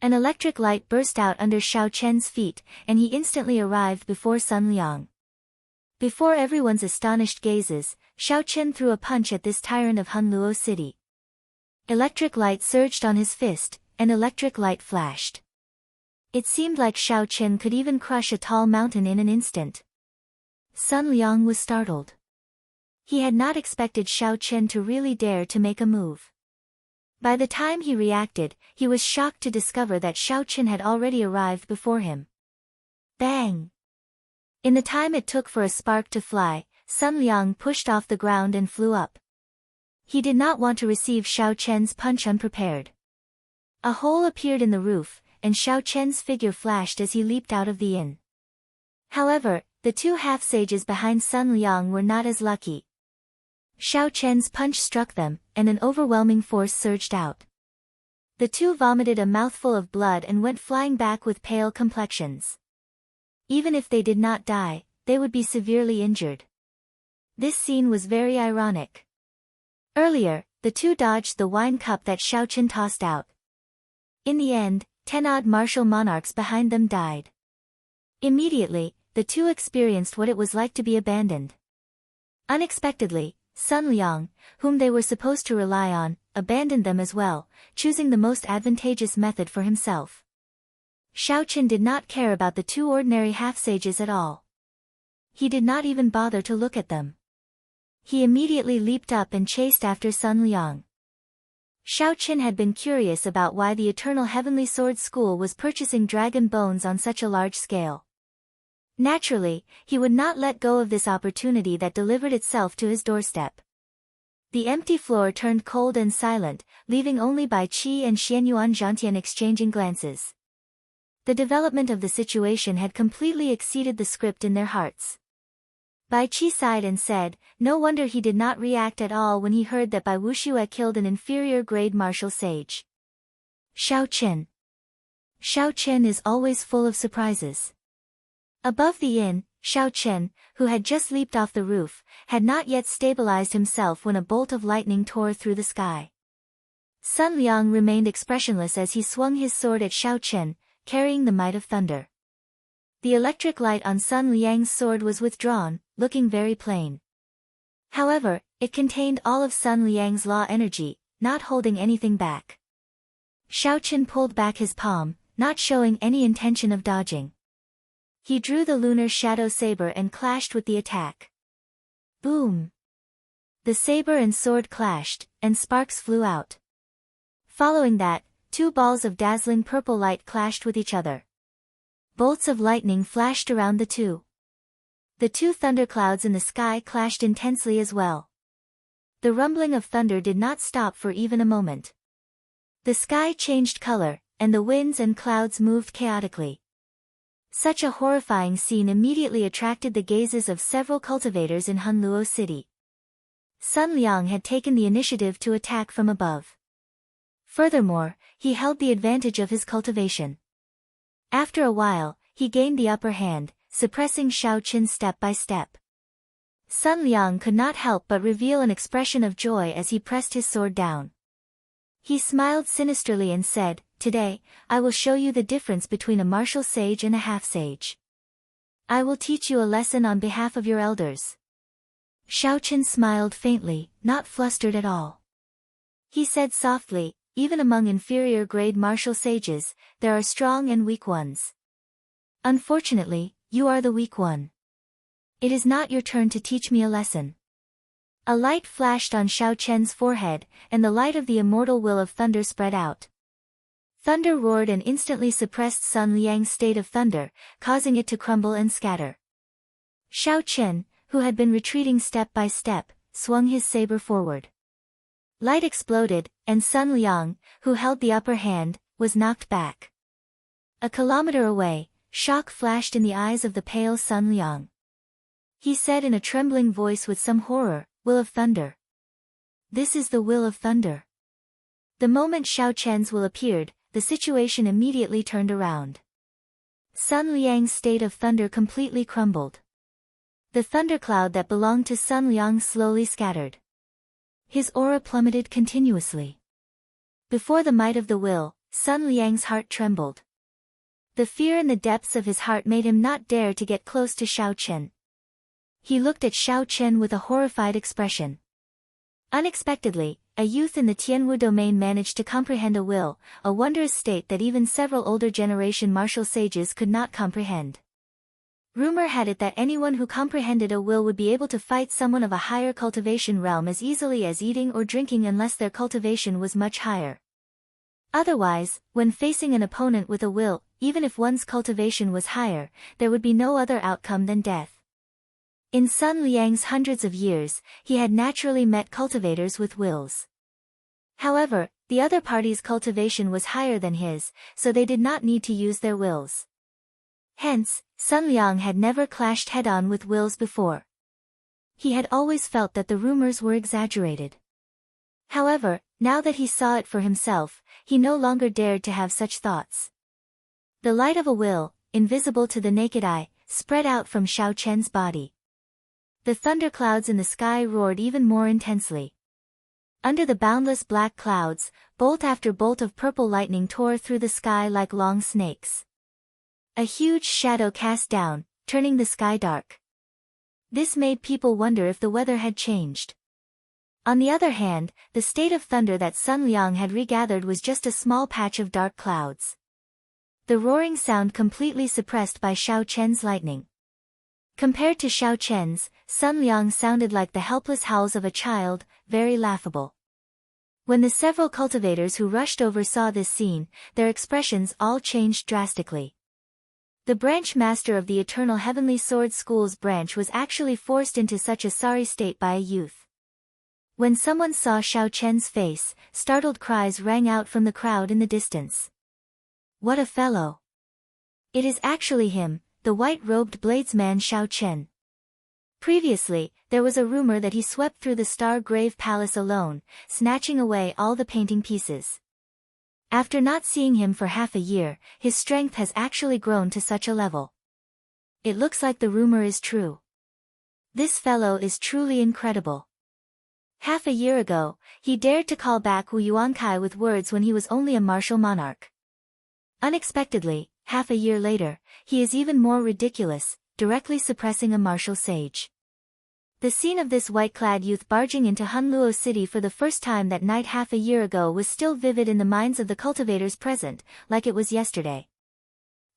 An electric light burst out under Xiao Chen's feet, and he instantly arrived before Sun Liang. Before everyone's astonished gazes, Xiao Chen threw a punch at this tyrant of Hunluo City. Electric light surged on his fist, and electric light flashed. It seemed like Xiao Chen could even crush a tall mountain in an instant. Sun Liang was startled. He had not expected Xiao Chen to really dare to make a move. By the time he reacted, he was shocked to discover that Xiao Chen had already arrived before him. Bang! In the time it took for a spark to fly, Sun Liang pushed off the ground and flew up. He did not want to receive Xiao Chen's punch unprepared. A hole appeared in the roof, and Xiao Chen's figure flashed as he leaped out of the inn. However, the two half-sages behind Sun Liang were not as lucky. Xiao Chen's punch struck them, and an overwhelming force surged out. The two vomited a mouthful of blood and went flying back with pale complexions. Even if they did not die, they would be severely injured. This scene was very ironic. Earlier, the two dodged the wine cup that Xiao Chen tossed out. In the end, 10-odd martial monarchs behind them died. Immediately, the two experienced what it was like to be abandoned. Unexpectedly, Sun Liang, whom they were supposed to rely on, abandoned them as well, choosing the most advantageous method for himself. Xiao Chen did not care about the two ordinary half-sages at all. He did not even bother to look at them. He immediately leaped up and chased after Sun Liang. Xiao Chen had been curious about why the Eternal Heavenly Sword School was purchasing dragon bones on such a large scale. Naturally, he would not let go of this opportunity that delivered itself to his doorstep. The empty floor turned cold and silent, leaving only Bai Qi and Xianyuan Zhantian exchanging glances. The development of the situation had completely exceeded the script in their hearts. Bai Qi sighed and said, no wonder he did not react at all when he heard that Bai Wuxue killed an inferior-grade martial sage. Xiao Chen. Xiao Chen is always full of surprises. Above the inn, Xiao Chen, who had just leaped off the roof, had not yet stabilized himself when a bolt of lightning tore through the sky. Sun Liang remained expressionless as he swung his sword at Xiao Chen, carrying the might of thunder. The electric light on Sun Liang's sword was withdrawn, looking very plain. However, it contained all of Sun Liang's law energy, not holding anything back. Xiao Chen pulled back his palm, not showing any intention of dodging. He drew the lunar shadow saber and clashed with the attack. Boom! The saber and sword clashed, and sparks flew out. Following that, two balls of dazzling purple light clashed with each other. Bolts of lightning flashed around the two. The two thunderclouds in the sky clashed intensely as well. The rumbling of thunder did not stop for even a moment. The sky changed color, and the winds and clouds moved chaotically. Such a horrifying scene immediately attracted the gazes of several cultivators in Hunluo City. Sun Liang had taken the initiative to attack from above. Furthermore, he held the advantage of his cultivation. After a while, he gained the upper hand, suppressing Xiao Qin step by step. Sun Liang could not help but reveal an expression of joy as he pressed his sword down. He smiled sinisterly and said, "Today, I will show you the difference between a martial sage and a half-sage. I will teach you a lesson on behalf of your elders." Xiao Qin smiled faintly, not flustered at all. He said softly, "Even among inferior-grade martial sages, there are strong and weak ones. Unfortunately, you are the weak one. It is not your turn to teach me a lesson." A light flashed on Xiao Chen's forehead, and the light of the immortal will of thunder spread out. Thunder roared and instantly suppressed Sun Liang's state of thunder, causing it to crumble and scatter. Xiao Chen, who had been retreating step by step, swung his saber forward. Light exploded, and Sun Liang, who held the upper hand, was knocked back. A kilometer away, shock flashed in the eyes of the pale Sun Liang. He said in a trembling voice with some horror, "Will of thunder. This is the will of thunder." The moment Xiao Chen's will appeared, the situation immediately turned around. Sun Liang's state of thunder completely crumbled. The thundercloud that belonged to Sun Liang slowly scattered. His aura plummeted continuously. Before the might of the will, Sun Liang's heart trembled. The fear in the depths of his heart made him not dare to get close to Xiao Chen. He looked at Xiao Chen with a horrified expression. Unexpectedly, a youth in the Tianwu domain managed to comprehend a will, a wondrous state that even several older generation martial sages could not comprehend. Rumor had it that anyone who comprehended a will would be able to fight someone of a higher cultivation realm as easily as eating or drinking unless their cultivation was much higher. Otherwise, when facing an opponent with a will, even if one's cultivation was higher, there would be no other outcome than death. In Sun Liang's hundreds of years, he had naturally met cultivators with wills. However, the other party's cultivation was higher than his, so they did not need to use their wills. Hence, Sun Liang had never clashed head-on with wills before. He had always felt that the rumors were exaggerated. However, now that he saw it for himself, he no longer dared to have such thoughts. The light of a will, invisible to the naked eye, spread out from Xiao Chen's body. The thunderclouds in the sky roared even more intensely. Under the boundless black clouds, bolt after bolt of purple lightning tore through the sky like long snakes. A huge shadow cast down, turning the sky dark. This made people wonder if the weather had changed. On the other hand, the state of thunder that Sun Liang had regathered was just a small patch of dark clouds. The roaring sound completely suppressed by Xiao Chen's lightning. Compared to Xiao Chen's, Sun Liang sounded like the helpless howls of a child, very laughable. When the several cultivators who rushed over saw this scene, their expressions all changed drastically. The branch master of the Eternal Heavenly Sword School's branch was actually forced into such a sorry state by a youth. When someone saw Xiao Chen's face, startled cries rang out from the crowd in the distance. "What a fellow! It is actually him, the white-robed bladesman Xiao Chen." Previously, there was a rumor that he swept through the Star Grave Palace alone, snatching away all the painting pieces. After not seeing him for half a year, his strength has actually grown to such a level. It looks like the rumor is true. This fellow is truly incredible. Half a year ago, he dared to call back Wu Yuankai with words when he was only a martial monarch. Unexpectedly, half a year later, he is even more ridiculous, directly suppressing a martial sage. The scene of this white-clad youth barging into Hunluo City for the first time that night half a year ago was still vivid in the minds of the cultivators present, like it was yesterday.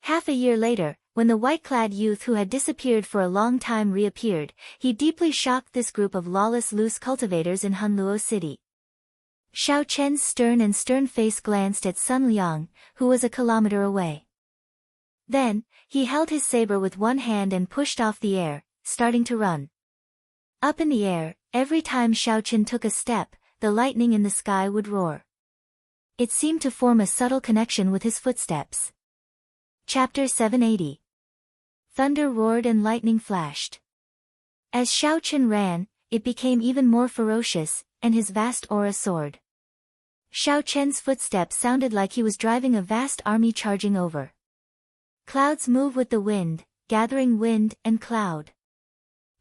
Half a year later, when the white-clad youth who had disappeared for a long time reappeared, he deeply shocked this group of lawless loose cultivators in Hunluo City. Xiao Chen's stern face glanced at Sun Liang, who was a kilometer away. Then, he held his saber with one hand and pushed off the air, starting to run. Up in the air, every time Xiao Chen took a step, the lightning in the sky would roar. It seemed to form a subtle connection with his footsteps. Chapter 780. Thunder roared and lightning flashed. As Xiao Chen ran, it became even more ferocious, and his vast aura soared. Xiao Chen's footsteps sounded like he was driving a vast army charging over. Clouds move with the wind, gathering wind and cloud.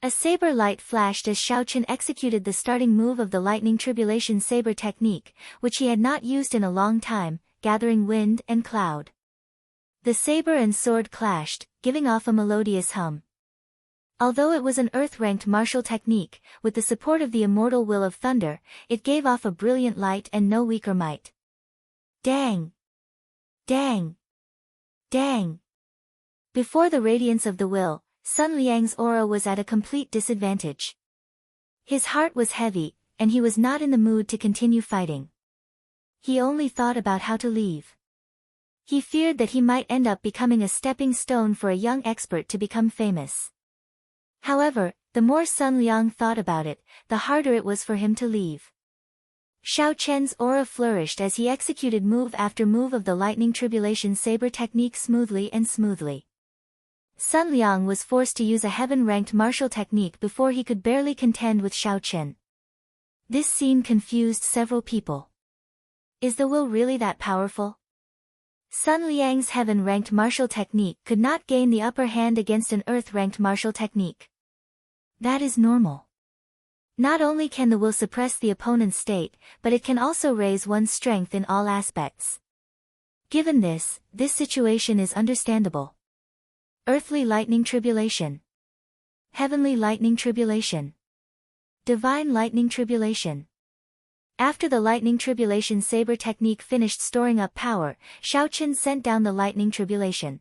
A saber light flashed as Xiao Chen executed the starting move of the lightning tribulation saber technique, which he had not used in a long time, gathering wind and cloud. The saber and sword clashed, giving off a melodious hum. Although it was an earth-ranked martial technique, with the support of the immortal will of thunder, it gave off a brilliant light and no weaker might. Dang! Dang! Dang! Before the radiance of the will, Sun Liang's aura was at a complete disadvantage. His heart was heavy, and he was not in the mood to continue fighting. He only thought about how to leave. He feared that he might end up becoming a stepping stone for a young expert to become famous. However, the more Sun Liang thought about it, the harder it was for him to leave. Xiao Chen's aura flourished as he executed move after move of the lightning tribulation saber technique smoothly. Sun Liang was forced to use a heaven-ranked martial technique before he could barely contend with Xiao Chen. This scene confused several people. Is the will really that powerful? Sun Liang's heaven-ranked martial technique could not gain the upper hand against an earth-ranked martial technique. That is normal. Not only can the will suppress the opponent's state, but it can also raise one's strength in all aspects. Given this situation is understandable. Earthly lightning tribulation. Heavenly lightning tribulation. Divine lightning tribulation. After the lightning tribulation saber technique finished storing up power, Xiao Chen sent down the lightning tribulation.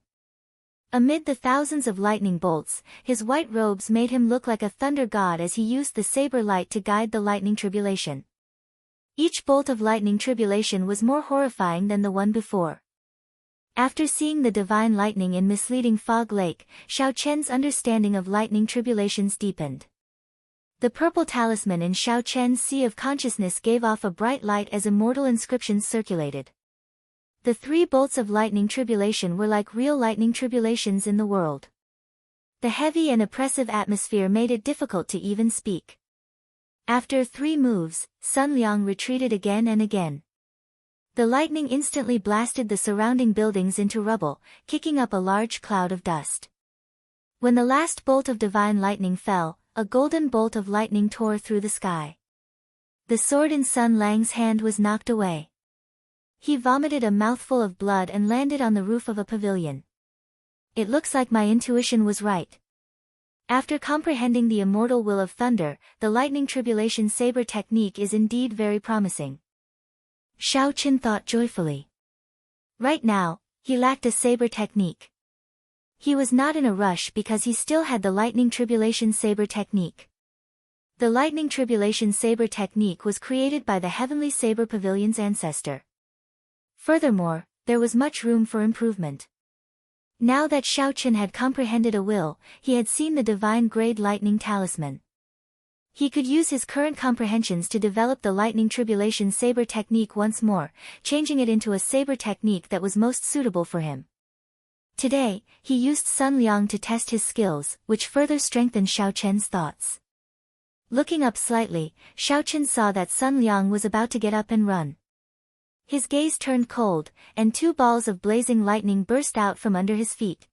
Amid the thousands of lightning bolts, his white robes made him look like a thunder god as he used the saber light to guide the lightning tribulation. Each bolt of lightning tribulation was more horrifying than the one before. After seeing the divine lightning in misleading fog lake, Xiao Chen's understanding of lightning tribulations deepened. The purple talisman in Xiao Chen's sea of consciousness gave off a bright light as immortal inscriptions circulated. The 3 bolts of lightning tribulation were like real lightning tribulations in the world. The heavy and oppressive atmosphere made it difficult to even speak. After 3 moves, Sun Liang retreated again and again. The lightning instantly blasted the surrounding buildings into rubble, kicking up a large cloud of dust. When the last bolt of divine lightning fell, a golden bolt of lightning tore through the sky. The sword in Sun Liang's hand was knocked away. He vomited a mouthful of blood and landed on the roof of a pavilion. It looks like my intuition was right. After comprehending the immortal will of thunder, the lightning tribulation saber technique is indeed very promising. Xiao Chen thought joyfully. Right now, he lacked a saber technique. He was not in a rush because he still had the lightning tribulation saber technique. The lightning tribulation saber technique was created by the heavenly saber pavilion's ancestor. Furthermore, there was much room for improvement. Now that Xiao Chen had comprehended a will, he had seen the divine grade lightning talisman. He could use his current comprehensions to develop the lightning tribulation saber technique once more, changing it into a saber technique that was most suitable for him. Today, he used Sun Liang to test his skills, which further strengthened Xiao Chen's thoughts. Looking up slightly, Xiao Chen saw that Sun Liang was about to get up and run. His gaze turned cold, and 2 balls of blazing lightning burst out from under his feet.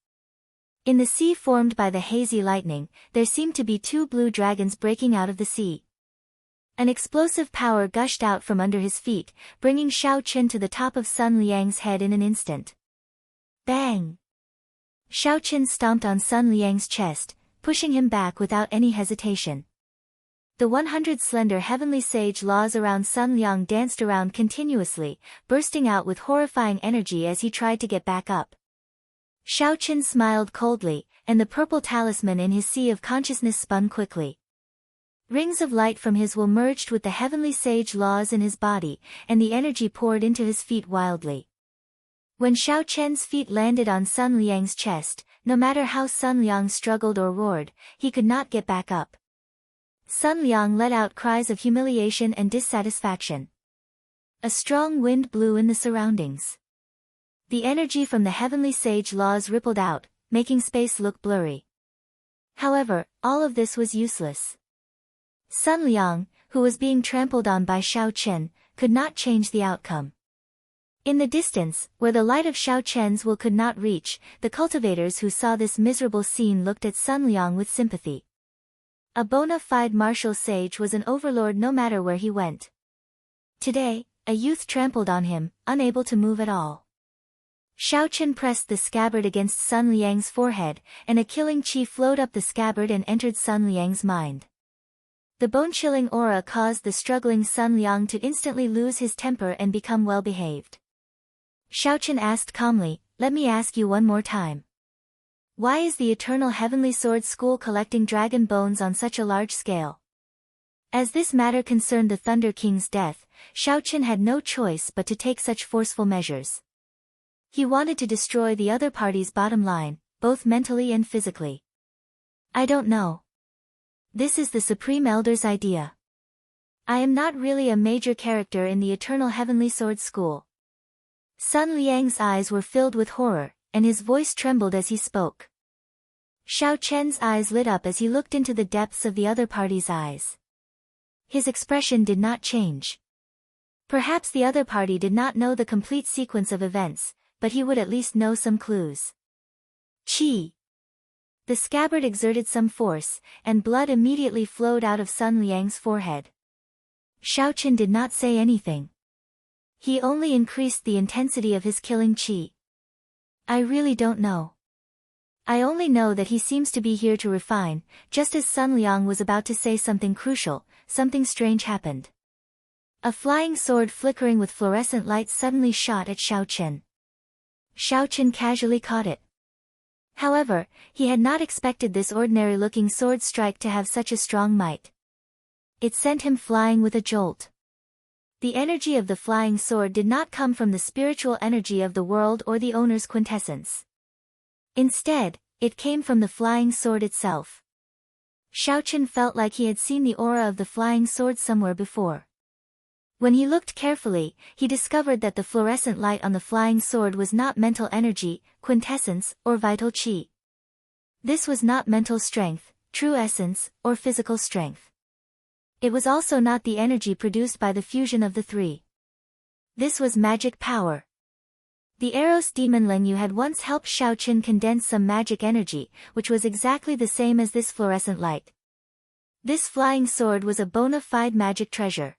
In the sea formed by the hazy lightning, there seemed to be 2 blue dragons breaking out of the sea. An explosive power gushed out from under his feet, bringing Xiao Chen to the top of Sun Liang's head in an instant. Bang! Xiao Chen stomped on Sun Liang's chest, pushing him back without any hesitation. The 100 slender heavenly sage laws around Sun Liang danced around continuously, bursting out with horrifying energy as he tried to get back up. Xiao Chen smiled coldly, and the purple talisman in his sea of consciousness spun quickly. Rings of light from his will merged with the heavenly sage laws in his body, and the energy poured into his feet wildly. When Xiao Chen's feet landed on Sun Liang's chest, no matter how Sun Liang struggled or roared, he could not get back up. Sun Liang let out cries of humiliation and dissatisfaction. A strong wind blew in the surroundings. The energy from the heavenly sage laws rippled out, making space look blurry. However, all of this was useless. Sun Liang, who was being trampled on by Xiao Chen, could not change the outcome. In the distance, where the light of Xiao Chen's will could not reach, the cultivators who saw this miserable scene looked at Sun Liang with sympathy. A bona fide martial sage was an overlord no matter where he went. Today, a youth trampled on him, unable to move at all. Xiao Chen pressed the scabbard against Sun Liang's forehead, and a killing chi flowed up the scabbard and entered Sun Liang's mind. The bone-chilling aura caused the struggling Sun Liang to instantly lose his temper and become well-behaved. Xiao Chen asked calmly, "Let me ask you one more time. Why is the Eternal Heavenly Sword School collecting dragon bones on such a large scale?" As this matter concerned the Thunder King's death, Xiao Chen had no choice but to take such forceful measures. He wanted to destroy the other party's bottom line, both mentally and physically. "I don't know. This is the Supreme Elder's idea. I am not really a major character in the Eternal Heavenly Sword School." Sun Liang's eyes were filled with horror, and his voice trembled as he spoke. Xiao Chen's eyes lit up as he looked into the depths of the other party's eyes. His expression did not change. Perhaps the other party did not know the complete sequence of events, but he would at least know some clues. Qi. The scabbard exerted some force, and blood immediately flowed out of Sun Liang's forehead. Xiao Chen did not say anything. He only increased the intensity of his killing qi. "I really don't know. I only know that he seems to be here to refine." Just as Sun Liang was about to say something crucial, something strange happened. A flying sword flickering with fluorescent light suddenly shot at Xiao Chen. Xiao Chen casually caught it. However, he had not expected this ordinary-looking sword strike to have such a strong might. It sent him flying with a jolt. The energy of the flying sword did not come from the spiritual energy of the world or the owner's quintessence. Instead, it came from the flying sword itself. Xiao Chen felt like he had seen the aura of the flying sword somewhere before. When he looked carefully, he discovered that the fluorescent light on the flying sword was not mental energy, quintessence, or vital qi. This was not mental strength, true essence, or physical strength. It was also not the energy produced by the fusion of the three. This was magic power. The Eros demon Lengyu had once helped Xiao Chen condense some magic energy, which was exactly the same as this fluorescent light. This flying sword was a bona fide magic treasure.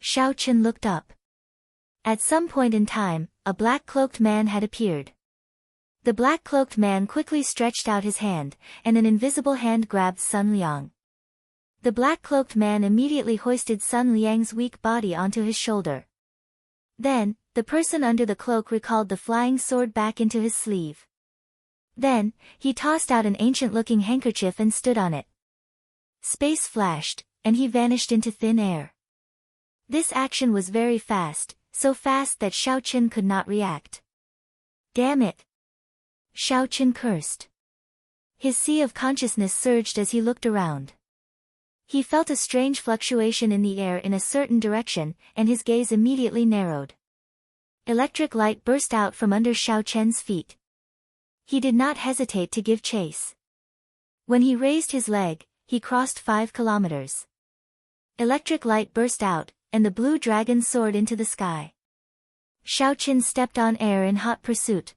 Xiao Chen looked up. At some point in time, a black-cloaked man had appeared. The black-cloaked man quickly stretched out his hand, and an invisible hand grabbed Sun Liang. The black-cloaked man immediately hoisted Sun Liang's weak body onto his shoulder. Then, the person under the cloak recalled the flying sword back into his sleeve. Then, he tossed out an ancient-looking handkerchief and stood on it. Space flashed, and he vanished into thin air. This action was very fast, so fast that Xiao Chen could not react. "Damn it!" Xiao Chen cursed. His sea of consciousness surged as he looked around. He felt a strange fluctuation in the air in a certain direction, and his gaze immediately narrowed. Electric light burst out from under Xiao Chen's feet. He did not hesitate to give chase. When he raised his leg, he crossed 5 kilometers. Electric light burst out, and the blue dragon soared into the sky. Xiao Chen stepped on air in hot pursuit.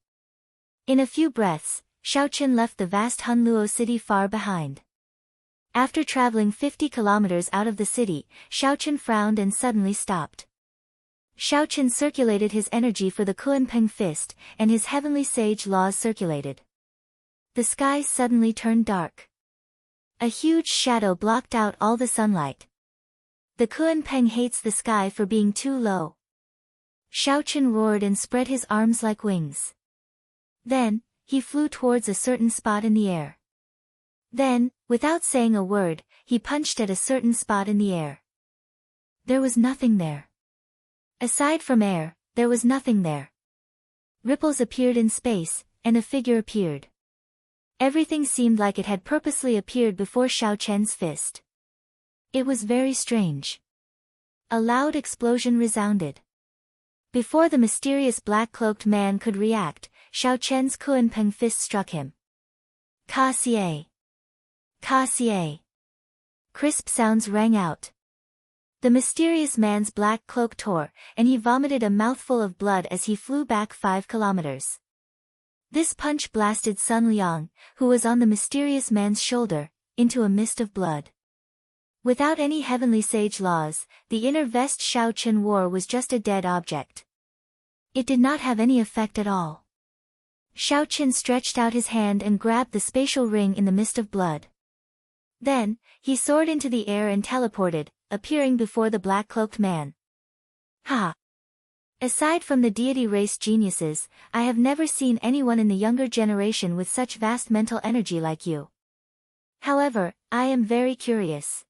In a few breaths, Xiao Chen left the vast Hunluo city far behind. After traveling 50 kilometers out of the city, Xiao Chen frowned and suddenly stopped. Xiao Chen circulated his energy for the Kuanpeng fist, and his heavenly sage laws circulated. The sky suddenly turned dark. A huge shadow blocked out all the sunlight. The Kuanpeng hates the sky for being too low. Xiao Chen roared and spread his arms like wings. Then, he flew towards a certain spot in the air. Then, without saying a word, he punched at a certain spot in the air. There was nothing there. Aside from air, there was nothing there. Ripples appeared in space, and a figure appeared. Everything seemed like it had purposely appeared before Xiao Chen's fist. It was very strange. A loud explosion resounded. Before the mysterious black-cloaked man could react, Xiao Chen's Kunpeng fist struck him. Ka-xie! Ka-xie! Crisp sounds rang out. The mysterious man's black cloak tore, and he vomited a mouthful of blood as he flew back 5 kilometers. This punch blasted Sun Liang, who was on the mysterious man's shoulder, into a mist of blood. Without any heavenly sage laws, the inner vest Xiao Chen wore was just a dead object. It did not have any effect at all. Xiao Chen stretched out his hand and grabbed the spatial ring in the mist of blood. Then, he soared into the air and teleported, appearing before the black-cloaked man. Ha! Aside from the deity race geniuses, I have never seen anyone in the younger generation with such vast mental energy like you. However, I am very curious.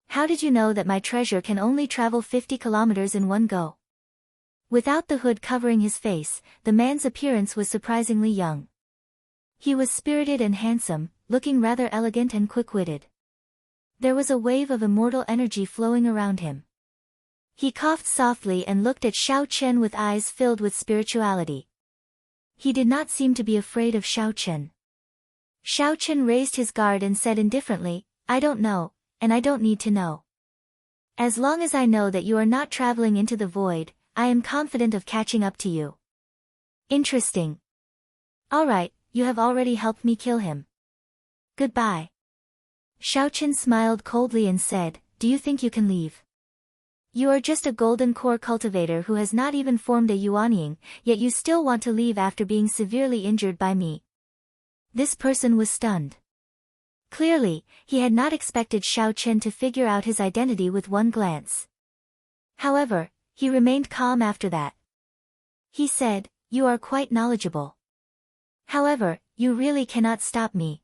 How did you know that my treasure can only travel 50 kilometers in one go? Without the hood covering his face, the man's appearance was surprisingly young. He was spirited and handsome, looking rather elegant and quick-witted. There was a wave of immortal energy flowing around him. He coughed softly and looked at Xiao Chen with eyes filled with spirituality. He did not seem to be afraid of Xiao Chen. Xiao Chen raised his guard and said indifferently, I don't know, and I don't need to know. As long as I know that you are not traveling into the void, I am confident of catching up to you. Interesting. Alright, you have already helped me kill him. Goodbye. Xiao Chen smiled coldly and said, do you think you can leave? You are just a golden core cultivator who has not even formed a Yuanying, yet you still want to leave after being severely injured by me. This person was stunned. Clearly, he had not expected Xiao Chen to figure out his identity with one glance. However, he remained calm after that. He said, you are quite knowledgeable. However, you really cannot stop me.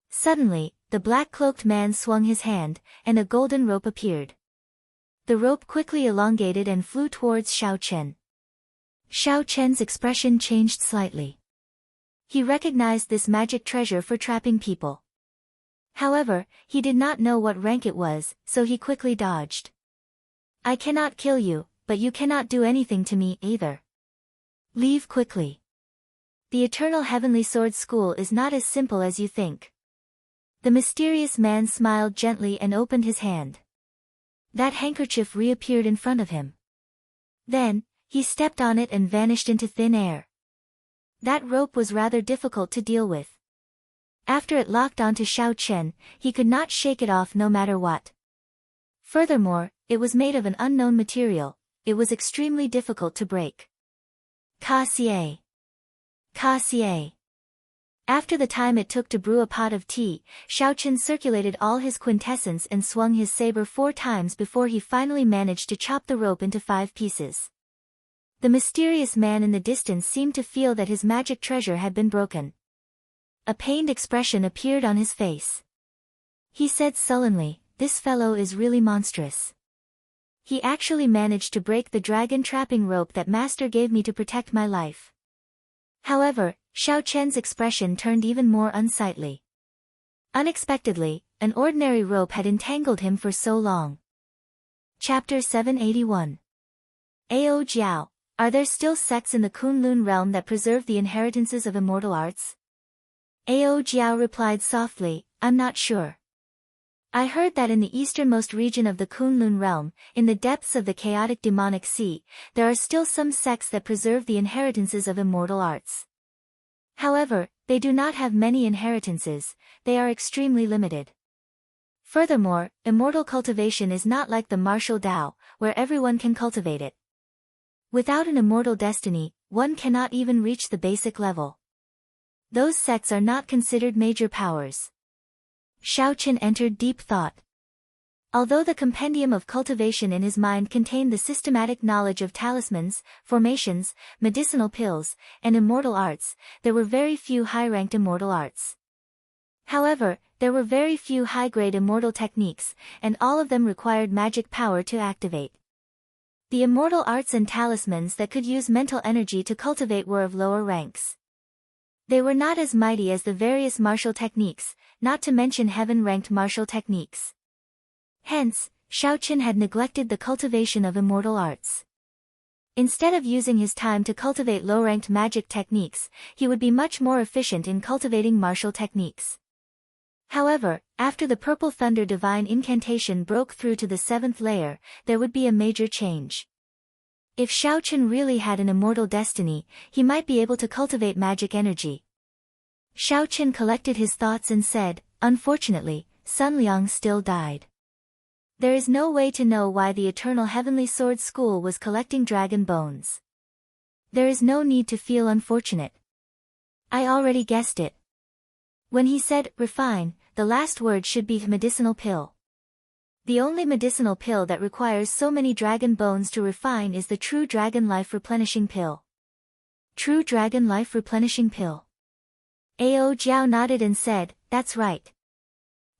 Suddenly, the black-cloaked man swung his hand, and a golden rope appeared. The rope quickly elongated and flew towards Xiao Chen. Xiao Chen's expression changed slightly. He recognized this magic treasure for trapping people. However, he did not know what rank it was, so he quickly dodged. I cannot kill you, but you cannot do anything to me either. Leave quickly. The Eternal Heavenly Sword School is not as simple as you think. The mysterious man smiled gently and opened his hand. That handkerchief reappeared in front of him. Then, he stepped on it and vanished into thin air. That rope was rather difficult to deal with. After it locked onto Xiao Chen, he could not shake it off no matter what. Furthermore, it was made of an unknown material, it was extremely difficult to break. Ka-xie. Ka-xie. After the time it took to brew a pot of tea, Xiao Chen circulated all his quintessence and swung his saber 4 times before he finally managed to chop the rope into 5 pieces. The mysterious man in the distance seemed to feel that his magic treasure had been broken. A pained expression appeared on his face. He said sullenly, this fellow is really monstrous. He actually managed to break the dragon trapping rope that master gave me to protect my life. However, Xiao Chen's expression turned even more unsightly. Unexpectedly, an ordinary rope had entangled him for so long. Chapter 781. Ao Jiao, are there still sects in the Kunlun realm that preserve the inheritances of immortal arts? Ao Jiao replied softly, I'm not sure. I heard that in the easternmost region of the Kunlun realm, in the depths of the chaotic demonic sea, there are still some sects that preserve the inheritances of immortal arts. However, they do not have many inheritances, they are extremely limited. Furthermore, immortal cultivation is not like the martial Tao, where everyone can cultivate it. Without an immortal destiny, one cannot even reach the basic level. Those sects are not considered major powers. Xiao Chen entered deep thought. Although the compendium of cultivation in his mind contained the systematic knowledge of talismans, formations, medicinal pills, and immortal arts, there were very few high-ranked immortal arts. However, there were very few high-grade immortal techniques, and all of them required magic power to activate. The immortal arts and talismans that could use mental energy to cultivate were of lower ranks. They were not as mighty as the various martial techniques, not to mention heaven-ranked martial techniques. Hence, Xiaoqin had neglected the cultivation of immortal arts. Instead of using his time to cultivate low-ranked magic techniques, he would be much more efficient in cultivating martial techniques. However, after the Purple Thunder Divine Incantation broke through to the 7th layer, there would be a major change. If Xiaoqin really had an immortal destiny, he might be able to cultivate magic energy. Xiaoqin collected his thoughts and said, "Unfortunately, Sun Liang still died. There is no way to know why the Eternal Heavenly Sword School was collecting dragon bones. There is no need to feel unfortunate. I already guessed it." When he said, "refine," the last word should be medicinal pill. The only medicinal pill that requires so many dragon bones to refine is the True Dragon Life Replenishing Pill. True Dragon Life Replenishing Pill. Ao Jiao nodded and said, "That's right.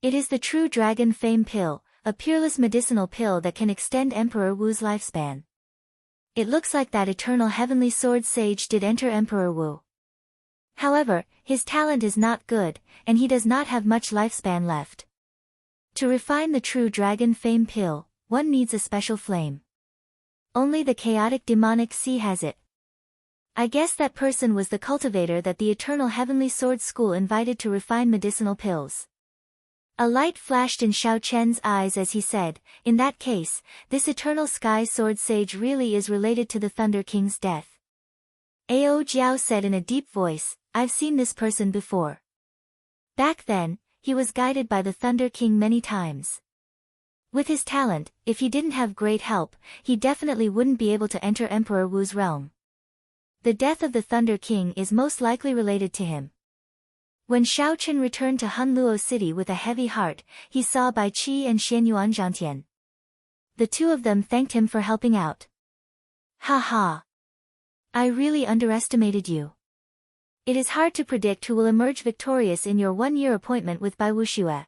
It is the True Dragon Fame Pill, a peerless medicinal pill that can extend Emperor Wu's lifespan." It looks like that Eternal Heavenly Sword Sage did enter Emperor Wu. However, his talent is not good, and he does not have much lifespan left. To refine the True Dragon Fame Pill, one needs a special flame. Only the chaotic demonic sea has it. I guess that person was the cultivator that the Eternal Heavenly Sword School invited to refine medicinal pills. A light flashed in Xiaoqian's eyes as he said, "In that case, this Eternal Sky Sword Sage really is related to the Thunder King's death." Ao Jiao said in a deep voice, "I've seen this person before. Back then, he was guided by the Thunder King many times. With his talent, if he didn't have great help, he definitely wouldn't be able to enter Emperor Wu's realm. The death of the Thunder King is most likely related to him." When Xiaoqin returned to Hunluo City with a heavy heart, he saw Bai Qi and Xianyuan Zhangtian. The two of them thanked him for helping out. "Ha ha! I really underestimated you. It is hard to predict who will emerge victorious in your one-year appointment with Bai Wuxue."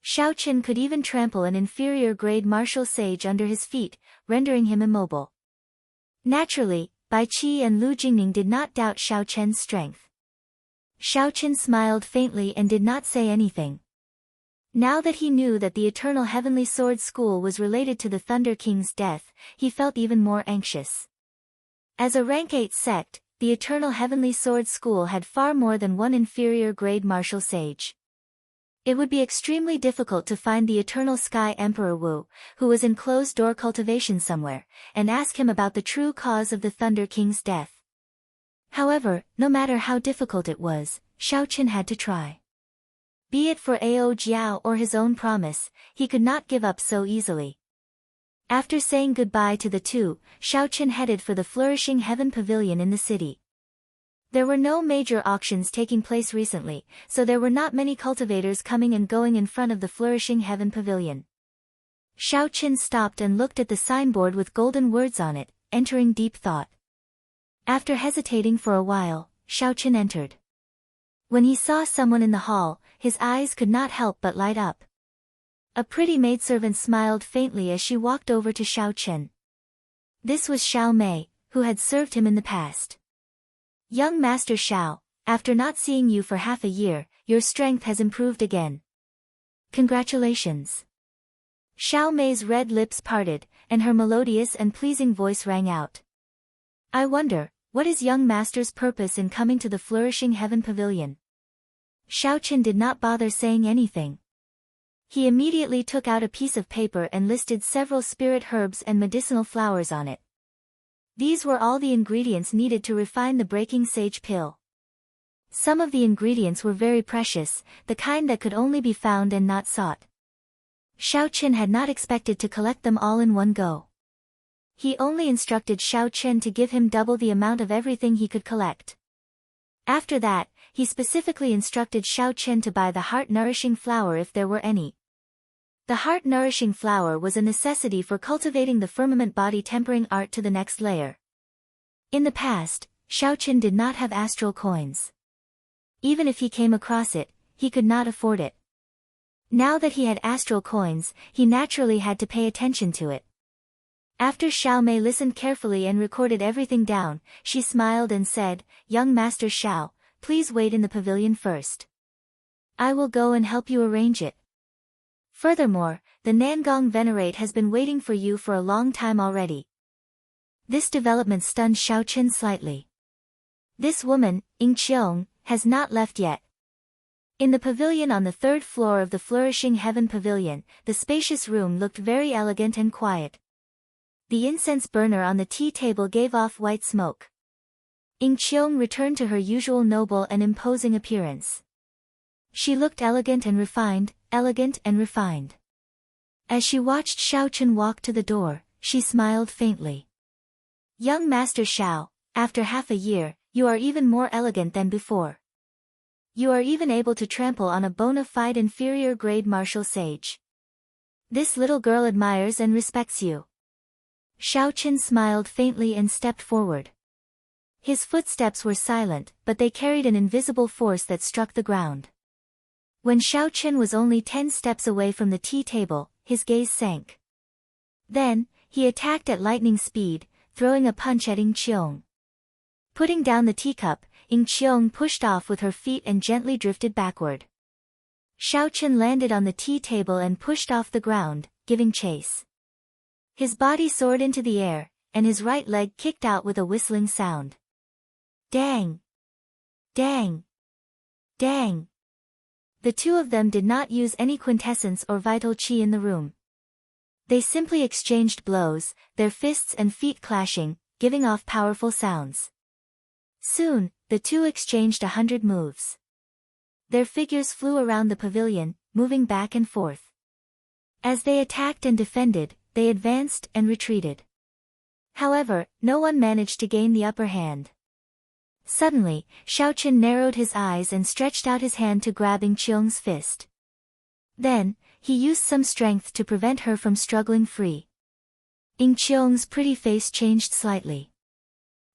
Xiaoqin could even trample an inferior-grade martial sage under his feet, rendering him immobile. Naturally, Bai Qi and Lu Jingning did not doubt Xiaoqian's strength. Xiaoqin smiled faintly and did not say anything. Now that he knew that the Eternal Heavenly Sword School was related to the Thunder King's death, he felt even more anxious. As a rank 8 sect, the Eternal Heavenly Sword School had far more than one inferior-grade martial sage. It would be extremely difficult to find the Eternal Sky Emperor Wu, who was in closed-door cultivation somewhere, and ask him about the true cause of the Thunder King's death. However, no matter how difficult it was, Xiaoqin had to try. Be it for Ao Jiao or his own promise, he could not give up so easily. After saying goodbye to the two, Xiaoqin headed for the Flourishing Heaven Pavilion in the city. There were no major auctions taking place recently, so there were not many cultivators coming and going in front of the Flourishing Heaven Pavilion. Xiaoqin stopped and looked at the signboard with golden words on it, entering deep thought. After hesitating for a while, Xiaoqin entered. When he saw someone in the hall, his eyes could not help but light up. A pretty maidservant smiled faintly as she walked over to Xiaoqin. This was Xiao Mei, who had served him in the past. "Young Master Xiao, after not seeing you for half a year, your strength has improved again. Congratulations." Xiao Mei's red lips parted, and her melodious and pleasing voice rang out. "I wonder, what is young master's purpose in coming to the Flourishing Heaven Pavilion?" Xiaoqin did not bother saying anything. He immediately took out a piece of paper and listed several spirit herbs and medicinal flowers on it. These were all the ingredients needed to refine the Breaking Sage Pill. Some of the ingredients were very precious, the kind that could only be found and not sought. Xiaoqin had not expected to collect them all in one go. He only instructed Xiaoqin to give him double the amount of everything he could collect. After that, he specifically instructed Xiaoqin to buy the heart-nourishing flower if there were any. The heart-nourishing flower was a necessity for cultivating the firmament body tempering art to the next layer. In the past, Xiaoqin did not have astral coins. Even if he came across it, he could not afford it. Now that he had astral coins, he naturally had to pay attention to it. After Xiao Mei listened carefully and recorded everything down, she smiled and said, "Young Master Xiao, please wait in the pavilion first. I will go and help you arrange it. Furthermore, the Nangong Venerate has been waiting for you for a long time already." This development stunned Xiao Chen slightly. This woman, Ying Qiong, has not left yet. In the pavilion on the third floor of the Flourishing Heaven Pavilion, the spacious room looked very elegant and quiet. The incense burner on the tea table gave off white smoke. Ying Qiong returned to her usual noble and imposing appearance. She looked elegant and refined, elegant and refined. As she watched Xiao Chen walk to the door, she smiled faintly. "Young Master Xiao, after half a year, you are even more elegant than before. You are even able to trample on a bona fide inferior grade martial sage. This little girl admires and respects you." Xiao Chen smiled faintly and stepped forward. His footsteps were silent, but they carried an invisible force that struck the ground. When Xiao Chen was only 10 steps away from the tea table, his gaze sank. Then, he attacked at lightning speed, throwing a punch at Ying Qiong. Putting down the teacup, Ying Qiong pushed off with her feet and gently drifted backward. Xiao Chen landed on the tea table and pushed off the ground, giving chase. His body soared into the air, and his right leg kicked out with a whistling sound. Dang! Dang! Dang! The two of them did not use any quintessence or vital qi in the room. They simply exchanged blows, their fists and feet clashing, giving off powerful sounds. Soon, the two exchanged 100 moves. Their figures flew around the pavilion, moving back and forth. As they attacked and defended, they advanced and retreated. However, no one managed to gain the upper hand. Suddenly, Xiao Chen narrowed his eyes and stretched out his hand to grab Ying Qiong's fist. Then, he used some strength to prevent her from struggling free. Ying Qiong's pretty face changed slightly.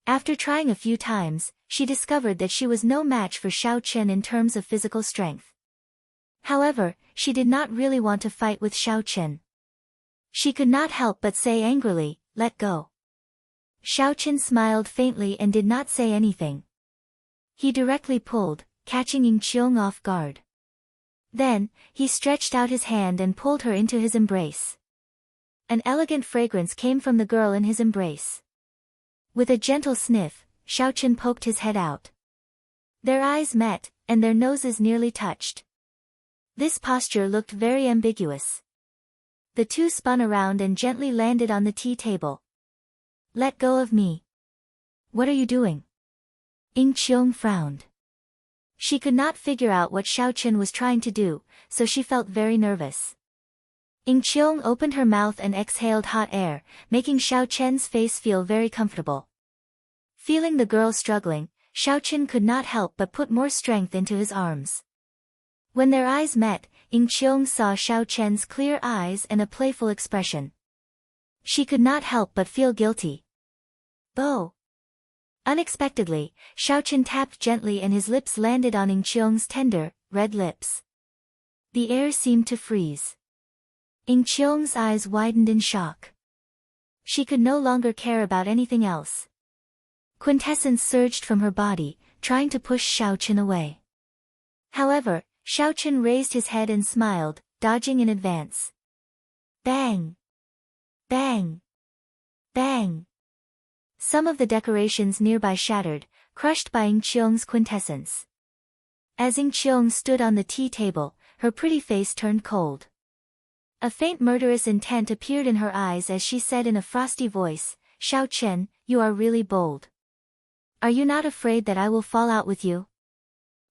After trying a few times, she discovered that she was no match for Xiao Chen in terms of physical strength. However, she did not really want to fight with Xiao Chen. She could not help but say angrily, "Let go." Xiao Chen smiled faintly and did not say anything. He directly pulled, catching Ying Qiong off guard. Then, he stretched out his hand and pulled her into his embrace. An elegant fragrance came from the girl in his embrace. With a gentle sniff, Xiao Chen poked his head out. Their eyes met, and their noses nearly touched. This posture looked very ambiguous. The two spun around and gently landed on the tea table. "Let go of me." "What are you doing?" Ying Qiong frowned. She could not figure out what Xiao Chen was trying to do, so she felt very nervous. Ying Qiong opened her mouth and exhaled hot air, making Xiao Chen's face feel very comfortable. Feeling the girl struggling, Xiao Chen could not help but put more strength into his arms. When their eyes met, Ying Qiong saw Xiao Chen's clear eyes and a playful expression. She could not help but feel guilty. "Bo!" Unexpectedly, Xiao Chen tapped gently and his lips landed on Ying Qiong's tender, red lips. The air seemed to freeze. Ying Qiong's eyes widened in shock. She could no longer care about anything else. Quintessence surged from her body, trying to push Xiao Chen away. However, Xiao Chen raised his head and smiled, dodging in advance. Bang! Bang! Bang! Some of the decorations nearby shattered, crushed by Ying Qiong's quintessence. As Ying Qiong stood on the tea table, her pretty face turned cold. A faint murderous intent appeared in her eyes as she said in a frosty voice, "Xiao Chen, you are really bold. Are you not afraid that I will fall out with you?"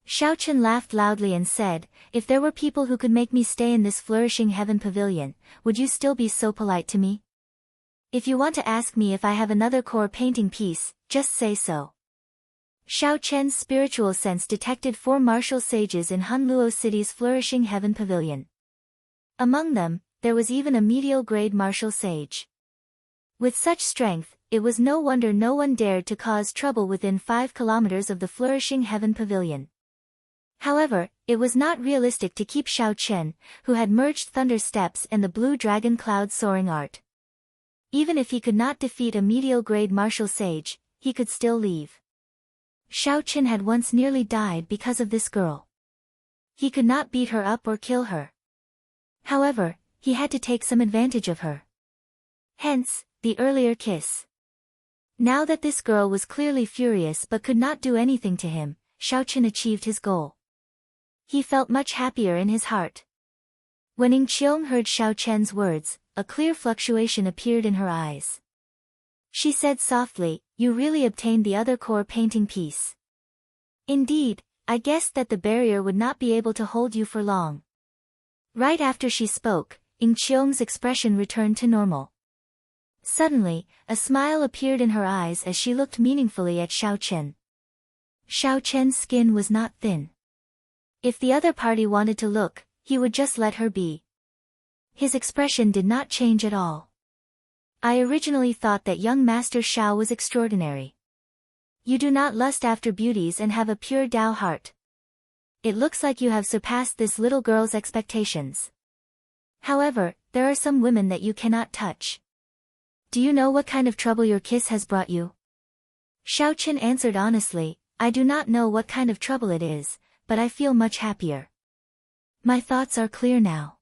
Xiao Chen laughed loudly and said, "If there were people who could make me stay in this Flourishing Heaven Pavilion, would you still be so polite to me? If you want to ask me if I have another core painting piece, just say so." Xiao Chen's spiritual sense detected 4 martial sages in Hunluo City's Flourishing Heaven Pavilion. Among them, there was even a medial grade martial sage. With such strength, it was no wonder no one dared to cause trouble within 5 kilometers of the Flourishing Heaven Pavilion. However, it was not realistic to keep Xiao Chen, who had merged thunder steps and the blue dragon cloud soaring art. Even if he could not defeat a medial-grade martial sage, he could still leave. Xiao Chen had once nearly died because of this girl. He could not beat her up or kill her. However, he had to take some advantage of her. Hence, the earlier kiss. Now that this girl was clearly furious but could not do anything to him, Xiao Chen achieved his goal. He felt much happier in his heart. When Ying Qiong heard Xiao Chen's words, a clear fluctuation appeared in her eyes. She said softly, "You really obtained the other core painting piece." "Indeed, I guessed that the barrier would not be able to hold you for long." Right after she spoke, Ying Qiong's expression returned to normal. Suddenly, a smile appeared in her eyes as she looked meaningfully at Xiao Chen. Xiao Chen's skin was not thin. If the other party wanted to look, he would just let her be. His expression did not change at all. "I originally thought that young Master Xiao was extraordinary. You do not lust after beauties and have a pure Tao heart. It looks like you have surpassed this little girl's expectations. However, there are some women that you cannot touch. Do you know what kind of trouble your kiss has brought you?" Xiao Chen answered honestly, "I do not know what kind of trouble it is, but I feel much happier. My thoughts are clear now.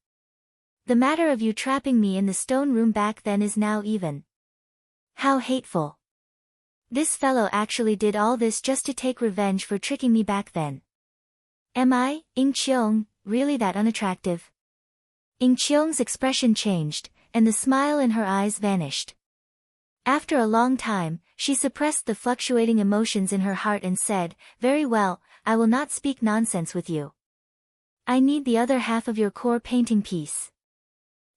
The matter of you trapping me in the stone room back then is now even. How hateful. This fellow actually did all this just to take revenge for tricking me back then. Am I, Ying Qiong, really that unattractive?" Ying Qiong's expression changed, and the smile in her eyes vanished. After a long time, she suppressed the fluctuating emotions in her heart and said, "Very well, I will not speak nonsense with you. I need the other half of your core painting piece."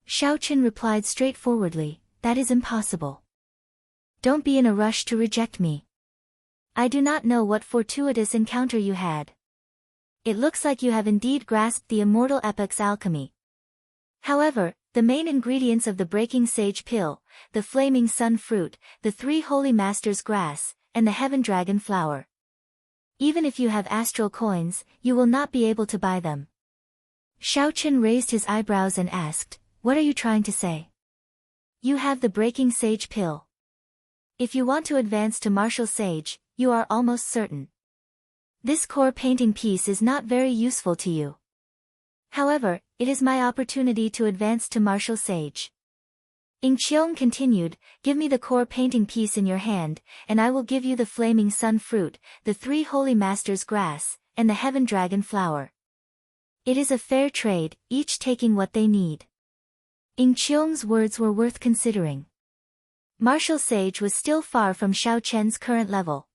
Xiao Chen replied straightforwardly, "That is impossible. Don't be in a rush to reject me. I do not know what fortuitous encounter you had. It looks like you have indeed grasped the immortal epoc's alchemy. However, the main ingredients of the breaking sage pill, the flaming sun fruit, the three holy masters' grass, and the heaven dragon flower. Even if you have astral coins, you will not be able to buy them." Xiao Chen raised his eyebrows and asked, "What are you trying to say?" "You have the breaking sage pill. If you want to advance to martial sage, you are almost certain. This core painting piece is not very useful to you. However, it is my opportunity to advance to martial sage." Ying Qiong continued, "Give me the core painting piece in your hand, and I will give you the flaming sun fruit, the three holy masters' grass, and the heaven dragon flower. It is a fair trade, each taking what they need." Ying Qiong's words were worth considering. Martial sage was still far from Xiao Chen's current level.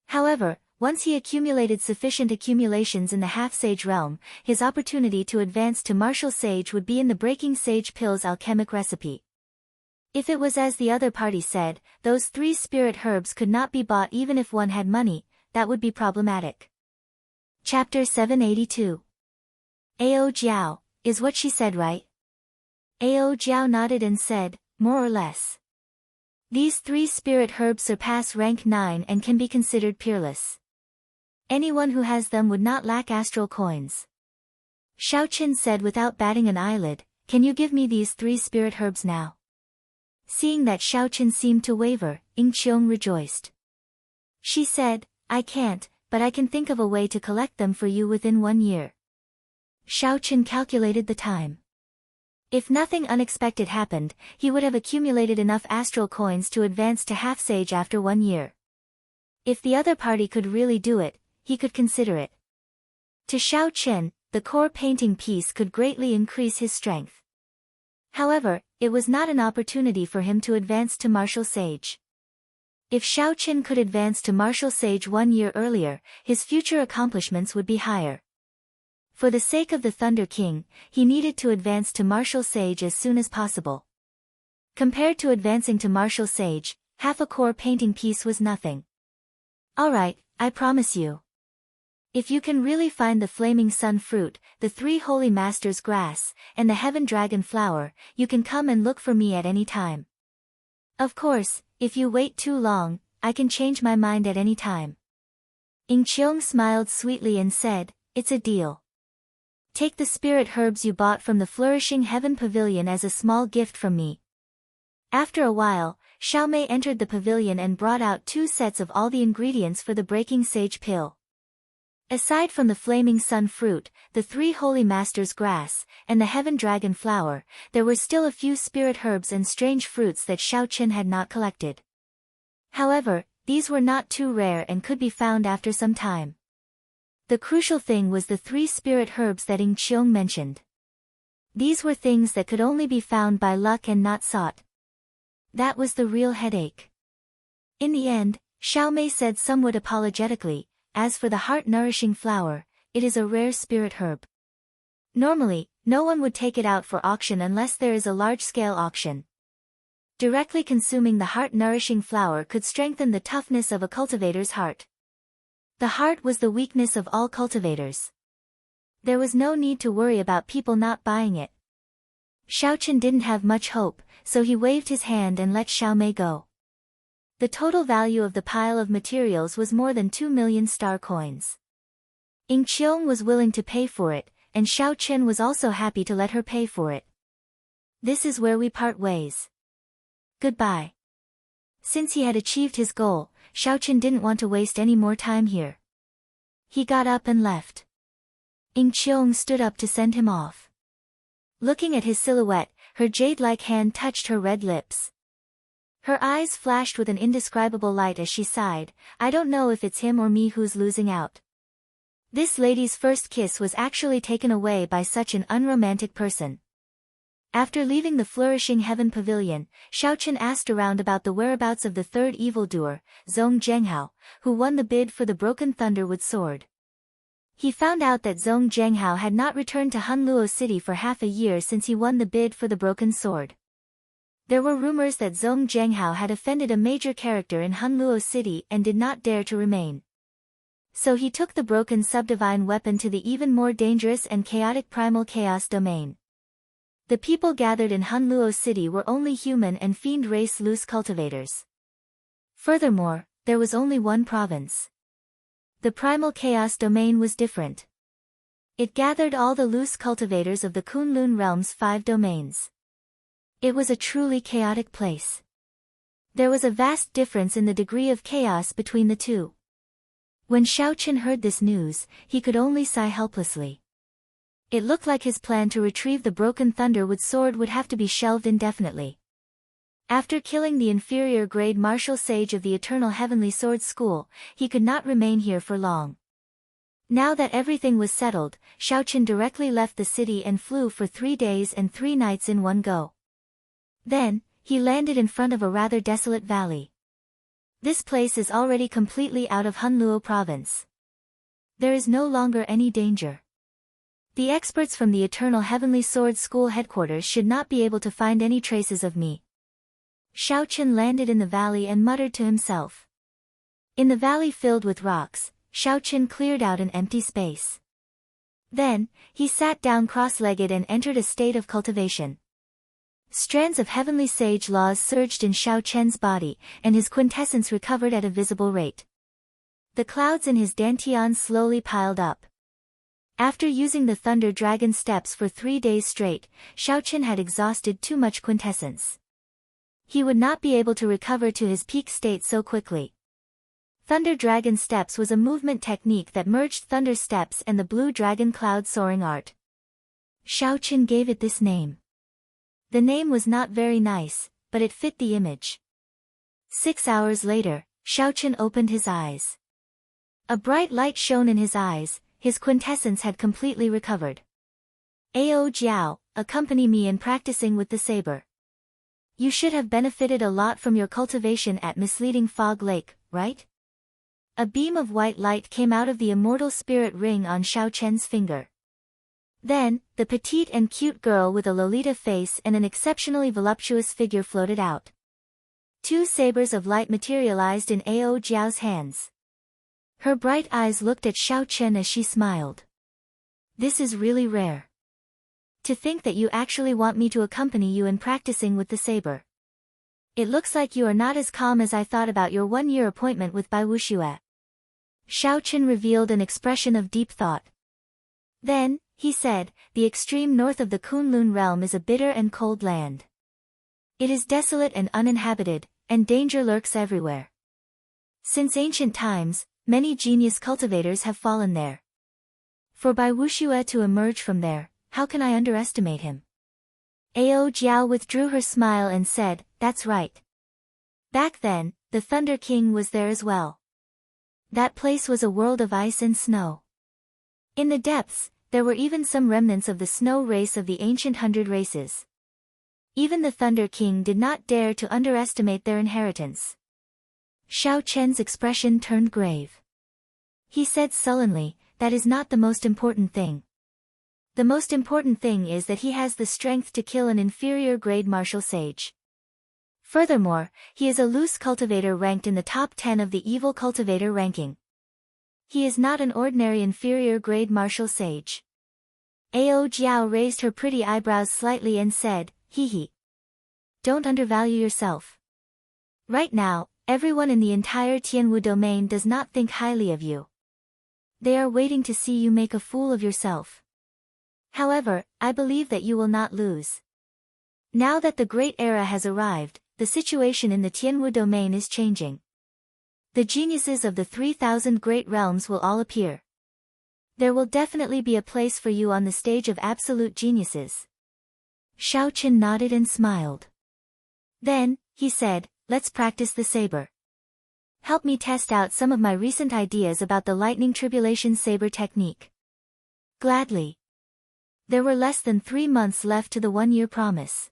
However, once he accumulated sufficient accumulations in the half-sage realm, his opportunity to advance to martial sage would be in the breaking sage pill's alchemic recipe. If it was as the other party said, those three spirit herbs could not be bought even if one had money, that would be problematic. Chapter 782. Ao Jiao, is what she said right? Ao Jiao nodded and said, "More or less. These three spirit herbs surpass rank 9 and can be considered peerless. Anyone who has them would not lack astral coins." Xiao Chen said without batting an eyelid, "Can you give me these three spirit herbs now?" Seeing that Xiao Chen seemed to waver, Ying Qiong rejoiced. She said, "I can't, but I can think of a way to collect them for you within 1 year." Xiao Chen calculated the time. If nothing unexpected happened, he would have accumulated enough astral coins to advance to half-sage after 1 year. If the other party could really do it, he could consider it. To Xiao Chen, the core painting piece could greatly increase his strength. However, it was not an opportunity for him to advance to martial sage. If Xiao Chen could advance to martial sage 1 year earlier, his future accomplishments would be higher. For the sake of the Thunder King, he needed to advance to martial sage as soon as possible. Compared to advancing to martial sage, half a core painting piece was nothing. "Alright, I promise you. If you can really find the flaming sun fruit, the three holy masters' grass, and the heaven dragon flower, you can come and look for me at any time. Of course, if you wait too long, I can change my mind at any time." Ying Qiong smiled sweetly and said, "It's a deal." Take the spirit herbs you bought from the Flourishing Heaven Pavilion as a small gift from me. After a while, Xiao Mei entered the pavilion and brought out 2 sets of all the ingredients for the Breaking Sage Pill. Aside from the Flaming Sun fruit, the 3 Holy Masters grass, and the Heaven Dragon flower, there were still a few spirit herbs and strange fruits that Xiao Qin had not collected. However, these were not too rare and could be found after some time. The crucial thing was the 3 spirit herbs that Ying Qiong mentioned. These were things that could only be found by luck and not sought. That was the real headache. In the end, Xiao Mei said somewhat apologetically, as for the heart-nourishing flower, it is a rare spirit herb. Normally, no one would take it out for auction unless there is a large-scale auction. Directly consuming the heart-nourishing flower could strengthen the toughness of a cultivator's heart. The heart was the weakness of all cultivators. There was no need to worry about people not buying it. Xiao Qin didn't have much hope, so he waved his hand and let Xiao Mei go. The total value of the pile of materials was more than 2 million star coins. Ying Qiong was willing to pay for it, and Xiao Qin was also happy to let her pay for it. This is where we part ways. Goodbye. Since he had achieved his goal, Xiao Qin didn't want to waste any more time here. He got up and left. Ying Qiong stood up to send him off. Looking at his silhouette, her jade-like hand touched her red lips. Her eyes flashed with an indescribable light as she sighed, I don't know if it's him or me who's losing out. This lady's first kiss was actually taken away by such an unromantic person. After leaving the Flourishing Heaven Pavilion, Xiao Qin asked around about the whereabouts of the 3rd evildoer, Zhong Zhenghao, who won the bid for the Broken Thunderwood Sword. He found out that Zhong Zhenghao had not returned to Hunluo City for half a year since he won the bid for the Broken Sword. There were rumors that Zhong Zhenghao had offended a major character in Hunluo City and did not dare to remain. So he took the broken subdivine weapon to the even more dangerous and chaotic primal chaos domain. The people gathered in Hunluo City were only human and fiend race loose cultivators. Furthermore, there was only one province. The primal chaos domain was different. It gathered all the loose cultivators of the Kunlun realm's 5 domains. It was a truly chaotic place. There was a vast difference in the degree of chaos between the two. When Xiao Qin heard this news, he could only sigh helplessly. It looked like his plan to retrieve the Broken Thunderwood Sword would have to be shelved indefinitely. After killing the inferior grade martial sage of the Eternal Heavenly Sword School, he could not remain here for long. Now that everything was settled, Xiao Qin directly left the city and flew for 3 days and 3 nights in one go. Then, he landed in front of a rather desolate valley. This place is already completely out of Hunluo province. There is no longer any danger. The experts from the Eternal Heavenly Sword School headquarters should not be able to find any traces of me. Xiao Qin landed in the valley and muttered to himself. In the valley filled with rocks, Xiao Qin cleared out an empty space. Then, he sat down cross-legged and entered a state of cultivation. Strands of heavenly sage laws surged in Xiao Qian's body, and his quintessence recovered at a visible rate. The clouds in his dantian slowly piled up. After using the Thunder Dragon steps for 3 days straight, Xiao Qin had exhausted too much quintessence. He would not be able to recover to his peak state so quickly. Thunder Dragon Steps was a movement technique that merged Thunder Steps and the Blue Dragon Cloud soaring art. Xiao Qin gave it this name. The name was not very nice, but it fit the image. 6 hours later, Xiao Qin opened his eyes. A bright light shone in his eyes, his quintessence had completely recovered. Ao Jiao, accompany me in practicing with the saber. You should have benefited a lot from your cultivation at Misleading Fog Lake, right? A beam of white light came out of the immortal spirit ring on Xiao Qian's finger. Then, the petite and cute girl with a Lolita face and an exceptionally voluptuous figure floated out. 2 sabers of light materialized in Ao Jiao's hands. Her bright eyes looked at Xiao Qian as she smiled. This is really rare. To think that you actually want me to accompany you in practicing with the saber. It looks like you are not as calm as I thought about your 1-year appointment with Bai Wuxue. Xiao Qin revealed an expression of deep thought. Then, He said, the extreme north of the Kunlun realm is a bitter and cold land. It is desolate and uninhabited, and danger lurks everywhere. Since ancient times, many genius cultivators have fallen there. For Bai Wuxue to emerge from there, how can I underestimate him? Ao Jiao withdrew her smile and said, that's right. Back then, the Thunder King was there as well. That place was a world of ice and snow. In the depths, there were even some remnants of the snow race of the ancient 100 races. Even the Thunder King did not dare to underestimate their inheritance. Xiao Chen's expression turned grave. He said sullenly, that is not the most important thing. The most important thing is that he has the strength to kill an inferior grade martial sage. Furthermore, he is a loose cultivator ranked in the top 10 of the evil cultivator ranking. He is not an ordinary inferior grade martial sage. Ao Jiao raised her pretty eyebrows slightly and said, hee hee. Don't undervalue yourself. Right now, everyone in the entire Tianwu domain does not think highly of you. They are waiting to see you make a fool of yourself. However, I believe that you will not lose. Now that the great era has arrived, the situation in the Tianwu domain is changing. The geniuses of the 3,000 great realms will all appear. There will definitely be a place for you on the stage of absolute geniuses. Xiao Chen nodded and smiled. Then, he said, let's practice the saber. Help me test out some of my recent ideas about the lightning tribulation saber technique. Gladly. There were less than 3 months left to the 1-year promise.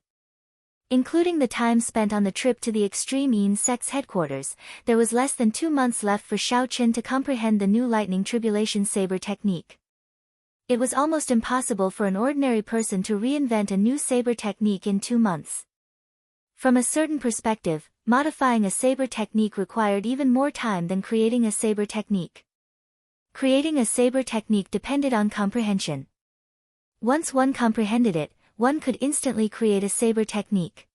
Including the time spent on the trip to the Extreme Yin sect's headquarters, there was less than 2 months left for Xiao Chen to comprehend the new lightning tribulation saber technique. It was almost impossible for an ordinary person to reinvent a new saber technique in 2 months. From a certain perspective, modifying a saber technique required even more time than creating a saber technique. Creating a saber technique depended on comprehension. Once one comprehended it, one could instantly create a saber technique.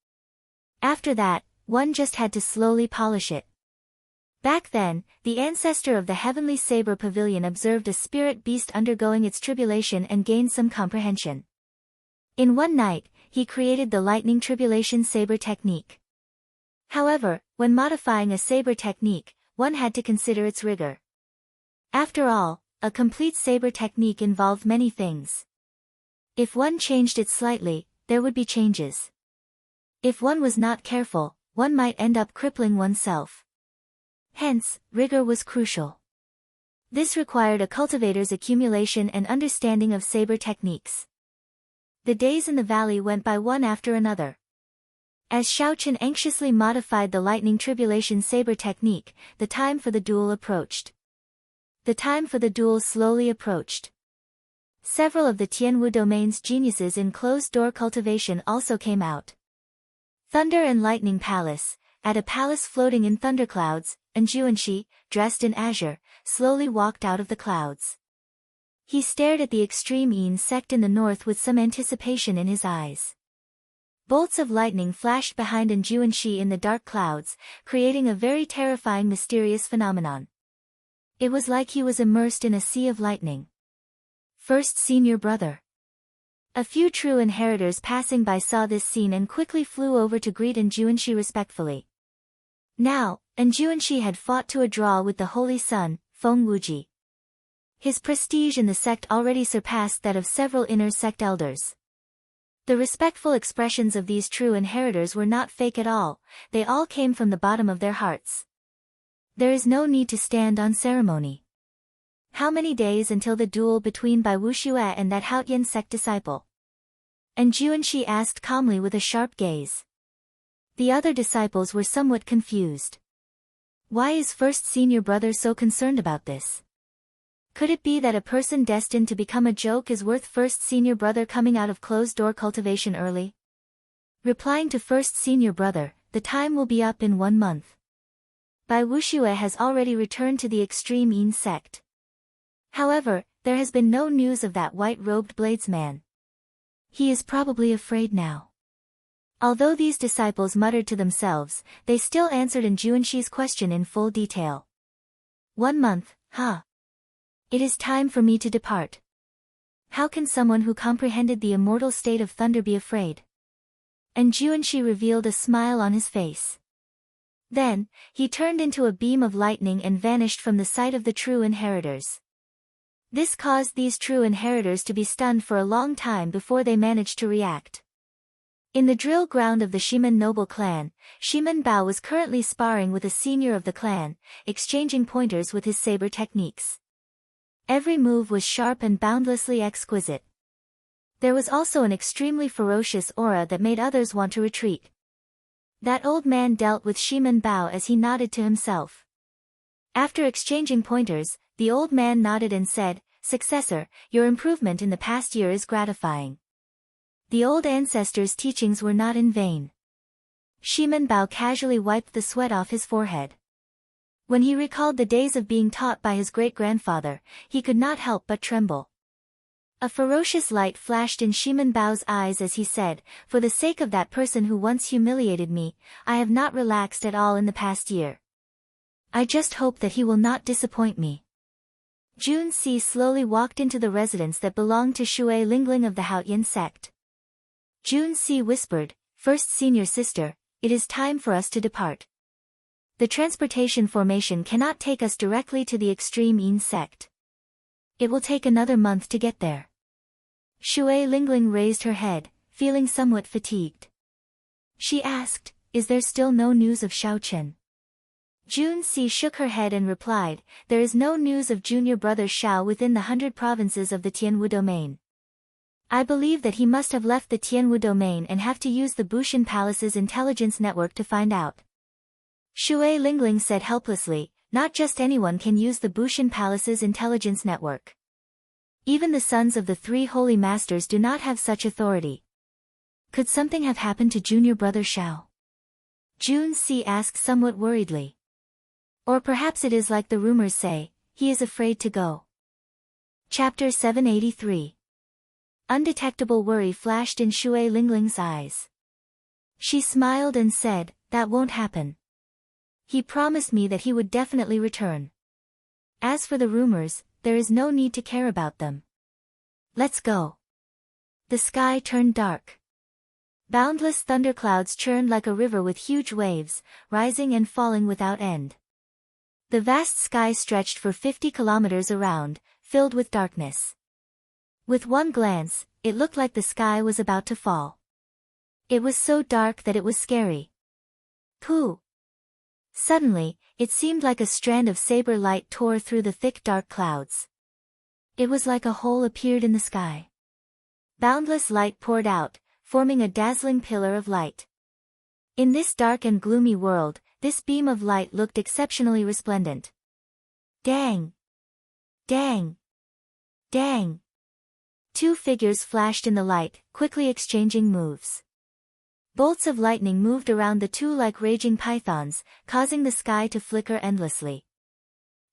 After that, one just had to slowly polish it. Back then, the ancestor of the heavenly saber pavilion observed a spirit beast undergoing its tribulation and gained some comprehension. In one night, he created the lightning tribulation saber technique. However, when modifying a saber technique, one had to consider its rigor. After all, a complete saber technique involved many things. If one changed it slightly, there would be changes. If one was not careful, one might end up crippling oneself. Hence, rigor was crucial. This required a cultivator's accumulation and understanding of saber techniques. The days in the valley went by one after another. As Xiao Chen anxiously modified the lightning tribulation saber technique, the time for the duel approached. The time for the duel slowly approached. Several of the Tianwu domain's geniuses in closed-door cultivation also came out. Thunder and Lightning Palace, at a palace floating in thunderclouds, and Juanxi, dressed in azure, slowly walked out of the clouds. He stared at the extreme Yin sect in the north with some anticipation in his eyes. Bolts of lightning flashed behind Juanxi in the dark clouds, creating a very terrifying mysterious phenomenon. It was like he was immersed in a sea of lightning. First senior brother. A few true inheritors passing by saw this scene and quickly flew over to greet Juanxi respectfully. Now, Juanxi had fought to a draw with the Holy Son, Feng Wuji. His prestige in the sect already surpassed that of several inner sect elders. The respectful expressions of these true inheritors were not fake at all, they all came from the bottom of their hearts. There is no need to stand on ceremony. How many days until the duel between Bai Wuxue and that Haotian sect disciple? Juanxi asked calmly with a sharp gaze. The other disciples were somewhat confused. Why is first senior brother so concerned about this? Could it be that a person destined to become a joke is worth first senior brother coming out of closed-door cultivation early? Replying to first senior brother, the time will be up in 1 month. Bai Wuxue has already returned to the extreme Yin sect. However, there has been no news of that white-robed bladesman. He is probably afraid now. Although these disciples muttered to themselves, they still answered Juanxi's question in full detail. 1 month, huh? It is time for me to depart. How can someone who comprehended the immortal state of thunder be afraid? And Juanxi revealed a smile on his face. Then, he turned into a beam of lightning and vanished from the sight of the true inheritors. This caused these true inheritors to be stunned for a long time before they managed to react. In the drill ground of the Shimen noble clan, Shimen Bao was currently sparring with a senior of the clan, exchanging pointers with his saber techniques. Every move was sharp and boundlessly exquisite. There was also an extremely ferocious aura that made others want to retreat. That old man dealt with Shimen Bao as he nodded to himself. After exchanging pointers, the old man nodded and said, "Successor, your improvement in the past year is gratifying." The old ancestor's teachings were not in vain. Shimen Bao casually wiped the sweat off his forehead. When he recalled the days of being taught by his great-grandfather, he could not help but tremble. A ferocious light flashed in Shimen Bao's eyes as he said, "For the sake of that person who once humiliated me, I have not relaxed at all in the past year. I just hope that he will not disappoint me." Juanxi slowly walked into the residence that belonged to Shui Lingling of the Haoyan sect. Juanxi whispered, "First senior sister, it is time for us to depart. The transportation formation cannot take us directly to the extreme Yin sect. It will take another month to get there." Shui Lingling raised her head, feeling somewhat fatigued. She asked, "Is there still no news of Xiaochen?" Juanxi shook her head and replied, "There is no news of junior brother Xiao within the 100 provinces of the Tianwu domain. I believe that he must have left the Tianwu domain and have to use the Bushin Palace's intelligence network to find out." Shui Lingling said helplessly, "Not just anyone can use the Bushin Palace's intelligence network. Even the sons of the 3 holy masters do not have such authority. Could something have happened to junior brother Xiao?" Juanxi asked somewhat worriedly. "Or perhaps it is like the rumors say, he is afraid to go." Chapter 783. Undetectable worry flashed in Shui Lingling's eyes. She smiled and said, "That won't happen. He promised me that he would definitely return. As for the rumors, there is no need to care about them. Let's go." The sky turned dark. Boundless thunderclouds churned like a river with huge waves, rising and falling without end. The vast sky stretched for 50 kilometers around, filled with darkness. With one glance, it looked like the sky was about to fall. It was so dark that it was scary. Pooh! Suddenly, it seemed like a strand of saber light tore through the thick dark clouds. It was like a hole appeared in the sky. Boundless light poured out, forming a dazzling pillar of light. In this dark and gloomy world, this beam of light looked exceptionally resplendent. Dang! Dang! Dang! 2 figures flashed in the light, quickly exchanging moves. Bolts of lightning moved around the 2 like raging pythons, causing the sky to flicker endlessly.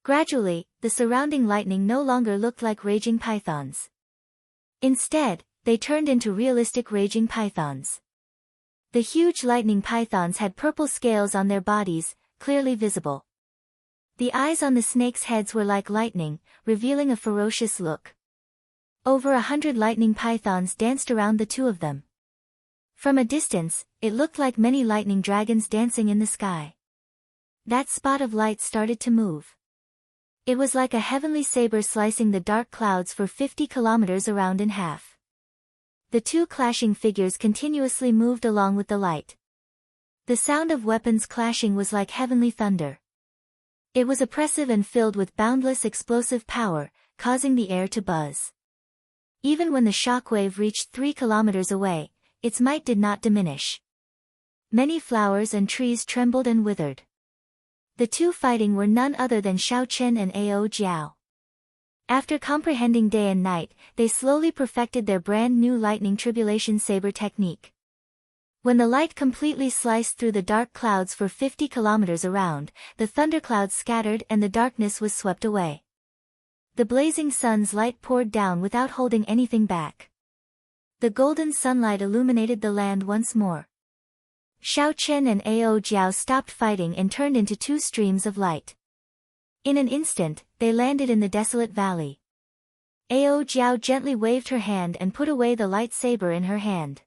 Gradually, the surrounding lightning no longer looked like raging pythons. Instead, they turned into realistic raging pythons. The huge lightning pythons had purple scales on their bodies, clearly visible. The eyes on the snakes' heads were like lightning, revealing a ferocious look. Over 100 lightning pythons danced around the 2 of them. From a distance, it looked like many lightning dragons dancing in the sky. That spot of light started to move. It was like a heavenly saber slicing the dark clouds for 50 kilometers around in half. The 2 clashing figures continuously moved along with the light. The sound of weapons clashing was like heavenly thunder. It was oppressive and filled with boundless explosive power, causing the air to buzz. Even when the shockwave reached 3 kilometers away, its might did not diminish. Many flowers and trees trembled and withered. The 2 fighting were none other than Xiaochen and Ao Jiao. After comprehending day and night, they slowly perfected their brand new lightning tribulation saber technique. When the light completely sliced through the dark clouds for 50 kilometers around, the thunderclouds scattered and the darkness was swept away. The blazing sun's light poured down without holding anything back. The golden sunlight illuminated the land once more. Xiaochen and Ao Jiao stopped fighting and turned into 2 streams of light. In an instant, they landed in the desolate valley. Ao Jiao gently waved her hand and put away the lightsaber in her hand.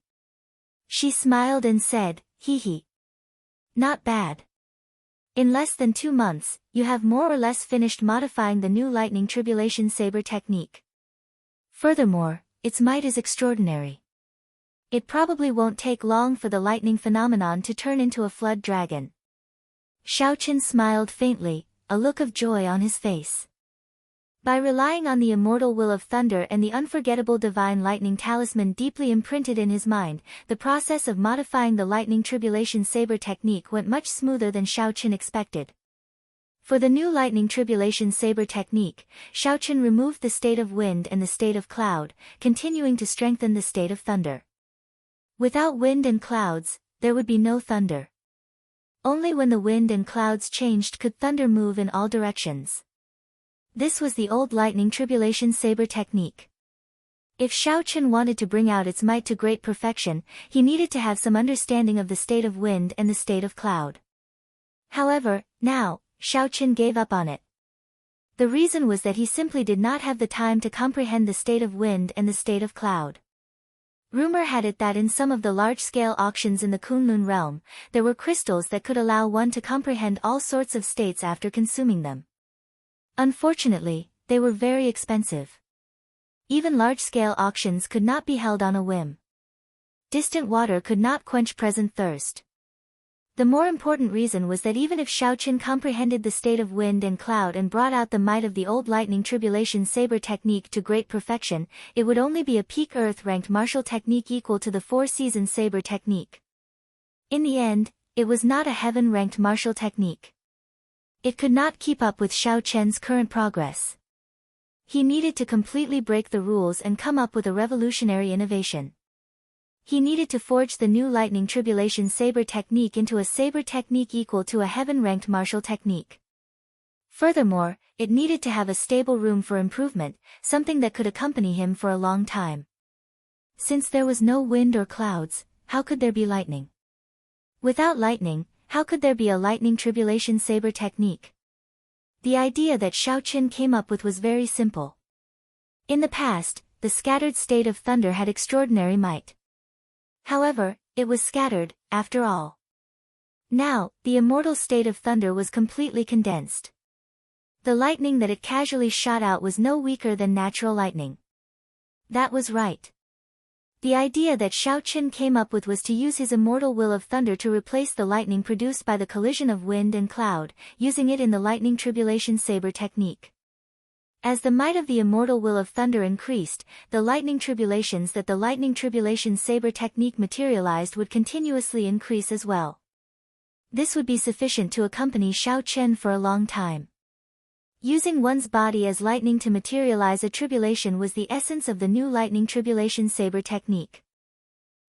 She smiled and said, "Hee hee. Not bad. In less than 2 months, you have more or less finished modifying the new lightning tribulation saber technique. Furthermore, its might is extraordinary. It probably won't take long for the lightning phenomenon to turn into a flood dragon." Xiaoqin smiled faintly, a look of joy on his face. By relying on the immortal will of thunder and the unforgettable divine lightning talisman deeply imprinted in his mind, the process of modifying the lightning tribulation saber technique went much smoother than Xiaoqin expected. For the new lightning tribulation saber technique, Xiaoqin removed the state of wind and the state of cloud, continuing to strengthen the state of thunder. Without wind and clouds, there would be no thunder. Only when the wind and clouds changed could thunder move in all directions. This was the old lightning tribulation saber technique. If Xiaoqin wanted to bring out its might to great perfection, he needed to have some understanding of the state of wind and the state of cloud. However, now, Xiaoqin gave up on it. The reason was that he simply did not have the time to comprehend the state of wind and the state of cloud. Rumor had it that in some of the large-scale auctions in the Kunlun realm, there were crystals that could allow one to comprehend all sorts of states after consuming them. Unfortunately, they were very expensive. Even large-scale auctions could not be held on a whim. Distant water could not quench present thirst. The more important reason was that even if Xiaoqin comprehended the state of wind and cloud and brought out the might of the old lightning tribulation saber technique to great perfection, it would only be a peak earth-ranked martial technique equal to the four-season saber technique. In the end, it was not a heaven-ranked martial technique. It could not keep up with Xiaoqian's current progress. He needed to completely break the rules and come up with a revolutionary innovation. He needed to forge the new lightning tribulation saber technique into a saber technique equal to a heaven-ranked martial technique. Furthermore, it needed to have a stable room for improvement, something that could accompany him for a long time. Since there was no wind or clouds, how could there be lightning? Without lightning, how could there be a lightning tribulation saber technique? The idea that Xiaoqin came up with was very simple. In the past, the scattered state of thunder had extraordinary might. However, it was scattered, after all. Now, the immortal state of thunder was completely condensed. The lightning that it casually shot out was no weaker than natural lightning. That was right. The idea that Xiaoqin came up with was to use his immortal will of thunder to replace the lightning produced by the collision of wind and cloud, using it in the lightning tribulation saber technique. As the might of the immortal will of thunder increased, the lightning tribulations that the lightning tribulation saber technique materialized would continuously increase as well. This would be sufficient to accompany Xiaoqin for a long time. Using one's body as lightning to materialize a tribulation was the essence of the new lightning tribulation saber technique.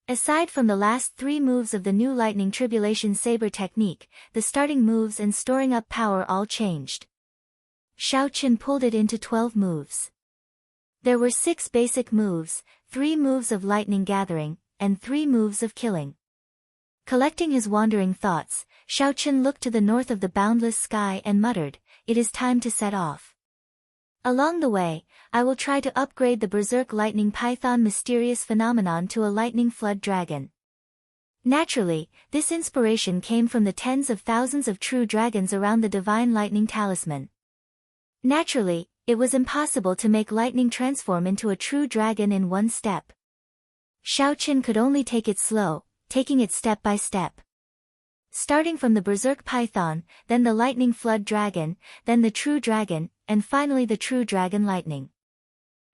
Aside from the last 3 moves of the new lightning tribulation saber technique, the starting moves and storing up power all changed. Xiaoqin pulled it into 12 moves. There were 6 basic moves, 3 moves of lightning gathering, and 3 moves of killing. Collecting his wandering thoughts, Xiaoqin looked to the north of the boundless sky and muttered, "It is time to set off. Along the way, I will try to upgrade the berserk lightning python mysterious phenomenon to a lightning flood dragon." Naturally, this inspiration came from the tens of thousands of true dragons around the divine lightning talisman. Naturally, it was impossible to make lightning transform into a true dragon in one step. Xiaoqin could only take it slow, taking it step by step. Starting from the berserk python, then the lightning flood dragon, then the true dragon, and finally the true dragon lightning.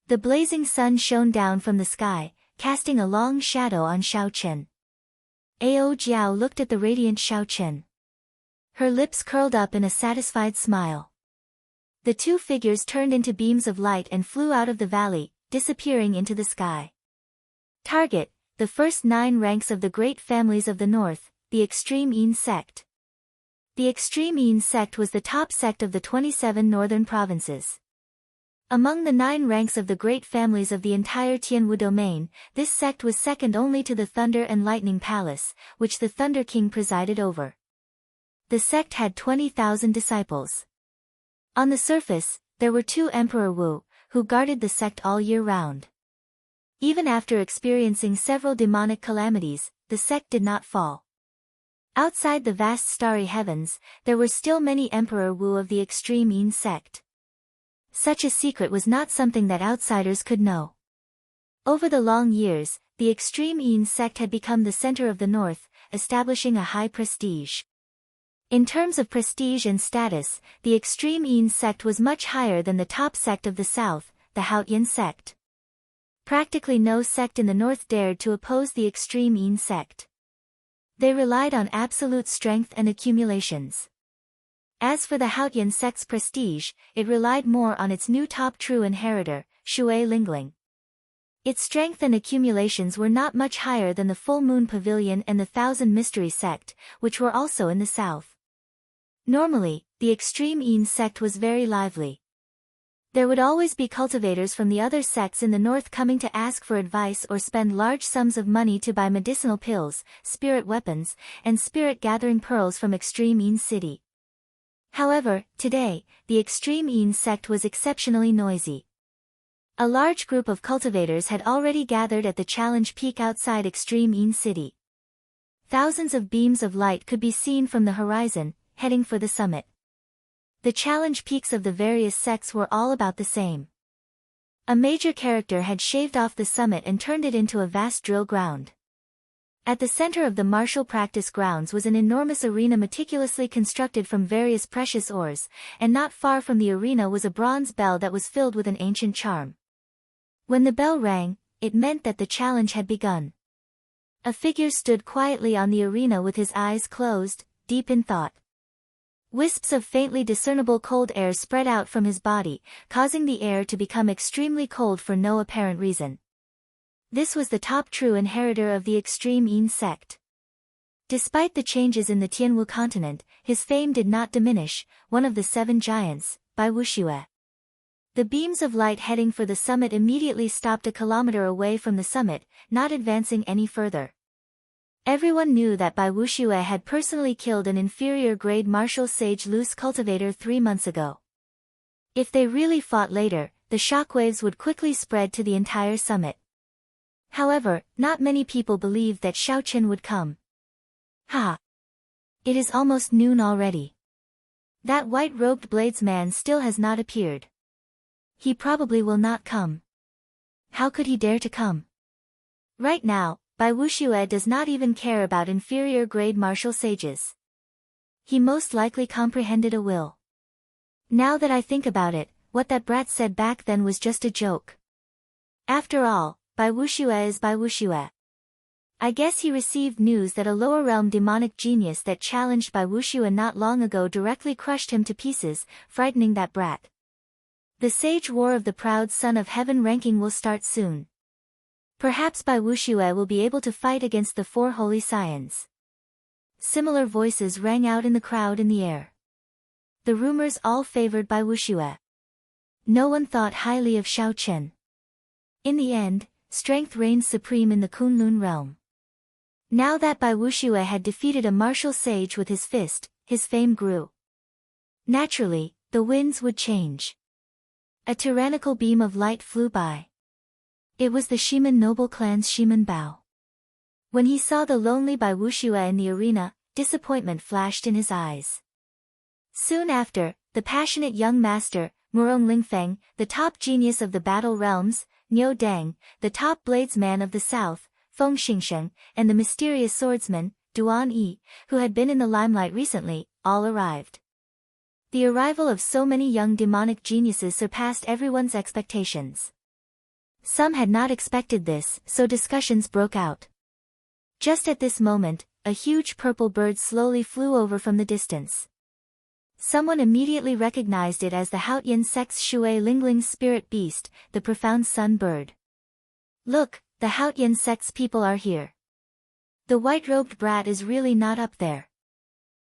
The blazing sun shone down from the sky, casting a long shadow on Xiaoqin. Ao Jiao looked at the radiant Xiaoqin. Her lips curled up in a satisfied smile. The 2 figures turned into beams of light and flew out of the valley, disappearing into the sky. Target, the first 9 ranks of the great families of the north, the Extreme Yin sect. The Extreme Yin sect was the top sect of the 27 northern provinces. Among the 9 ranks of the great families of the entire Tianwu domain, this sect was second only to the Thunder and Lightning Palace, which the Thunder King presided over. The sect had 20,000 disciples. On the surface, there were 2 Emperor Wu, who guarded the sect all year round. Even after experiencing several demonic calamities, the sect did not fall. Outside the vast starry heavens, there were still many Emperor Wu of the extreme Yin sect. Such a secret was not something that outsiders could know. Over the long years, the extreme Yin sect had become the center of the north, establishing a high prestige. In terms of prestige and status, the extreme Yin sect was much higher than the top sect of the south, the Haotian sect. Practically no sect in the north dared to oppose the extreme Yin sect. They relied on absolute strength and accumulations. As for the Haotian sect's prestige, it relied more on its new top true inheritor, Shui Lingling. Its strength and accumulations were not much higher than the Full Moon Pavilion and the Thousand Mystery sect, which were also in the south. Normally, the extreme Yin sect was very lively. There would always be cultivators from the other sects in the north coming to ask for advice or spend large sums of money to buy medicinal pills, spirit weapons, and spirit-gathering pearls from extreme Yin City. However, today, the extreme Yin sect was exceptionally noisy. A large group of cultivators had already gathered at the challenge peak outside extreme Yin City. Thousands of beams of light could be seen from the horizon, heading for the summit. The challenge peaks of the various sects were all about the same. A major character had shaved off the summit and turned it into a vast drill ground. At the center of the martial practice grounds was an enormous arena meticulously constructed from various precious ores, and not far from the arena was a bronze bell that was filled with an ancient charm. When the bell rang, it meant that the challenge had begun. A figure stood quietly on the arena with his eyes closed, deep in thought. Wisps of faintly discernible cold air spread out from his body, causing the air to become extremely cold for no apparent reason. This was the top true inheritor of the extreme Yin sect. Despite the changes in the Tianwu continent, his fame did not diminish, one of the 7 giants, Bai Wuxue. The beams of light heading for the summit immediately stopped a kilometer away from the summit, not advancing any further. Everyone knew that Bai Wuxue had personally killed an inferior-grade martial sage loose cultivator 3 months ago. If they really fought later, the shockwaves would quickly spread to the entire summit. However, not many people believed that Xiaoqin would come. Ha! It is almost noon already. That white-robed bladesman still has not appeared. He probably will not come. How could he dare to come? Right now, Bai Wuxue does not even care about inferior-grade martial sages. He most likely comprehended a will. Now that I think about it, what that brat said back then was just a joke. After all, Bai Wuxue is Bai Wuxue. I guess he received news that a lower realm demonic genius that challenged Bai Wuxue not long ago directly crushed him to pieces, frightening that brat. The Sage War of the Proud Son of Heaven ranking will start soon. Perhaps Bai Wuxue will be able to fight against the 4 holy scions. Similar voices rang out in the crowd in the air. The rumors all favored Bai Wuxue. No one thought highly of Xiaoqin. In the end, strength reigned supreme in the Kunlun realm. Now that Bai Wuxue had defeated a martial sage with his fist, his fame grew. Naturally, the winds would change. A tyrannical beam of light flew by. It was the Shiman noble clan's Shiman Bao. When he saw the lonely Bai Wuxue in the arena, disappointment flashed in his eyes. Soon after, the passionate young master, Murong Lingfeng, the top genius of the battle realms, Niu Deng, the top bladesman of the south, Feng Xingsheng, and the mysterious swordsman, Duan Yi, who had been in the limelight recently, all arrived. The arrival of so many young demonic geniuses surpassed everyone's expectations. Some had not expected this, so discussions broke out. Just at this moment, a huge purple bird slowly flew over from the distance. Someone immediately recognized it as the Haotian sect's Shui Lingling's spirit beast, the profound sun bird. Look, the Haotian sect's people are here. The white-robed brat is really not up there.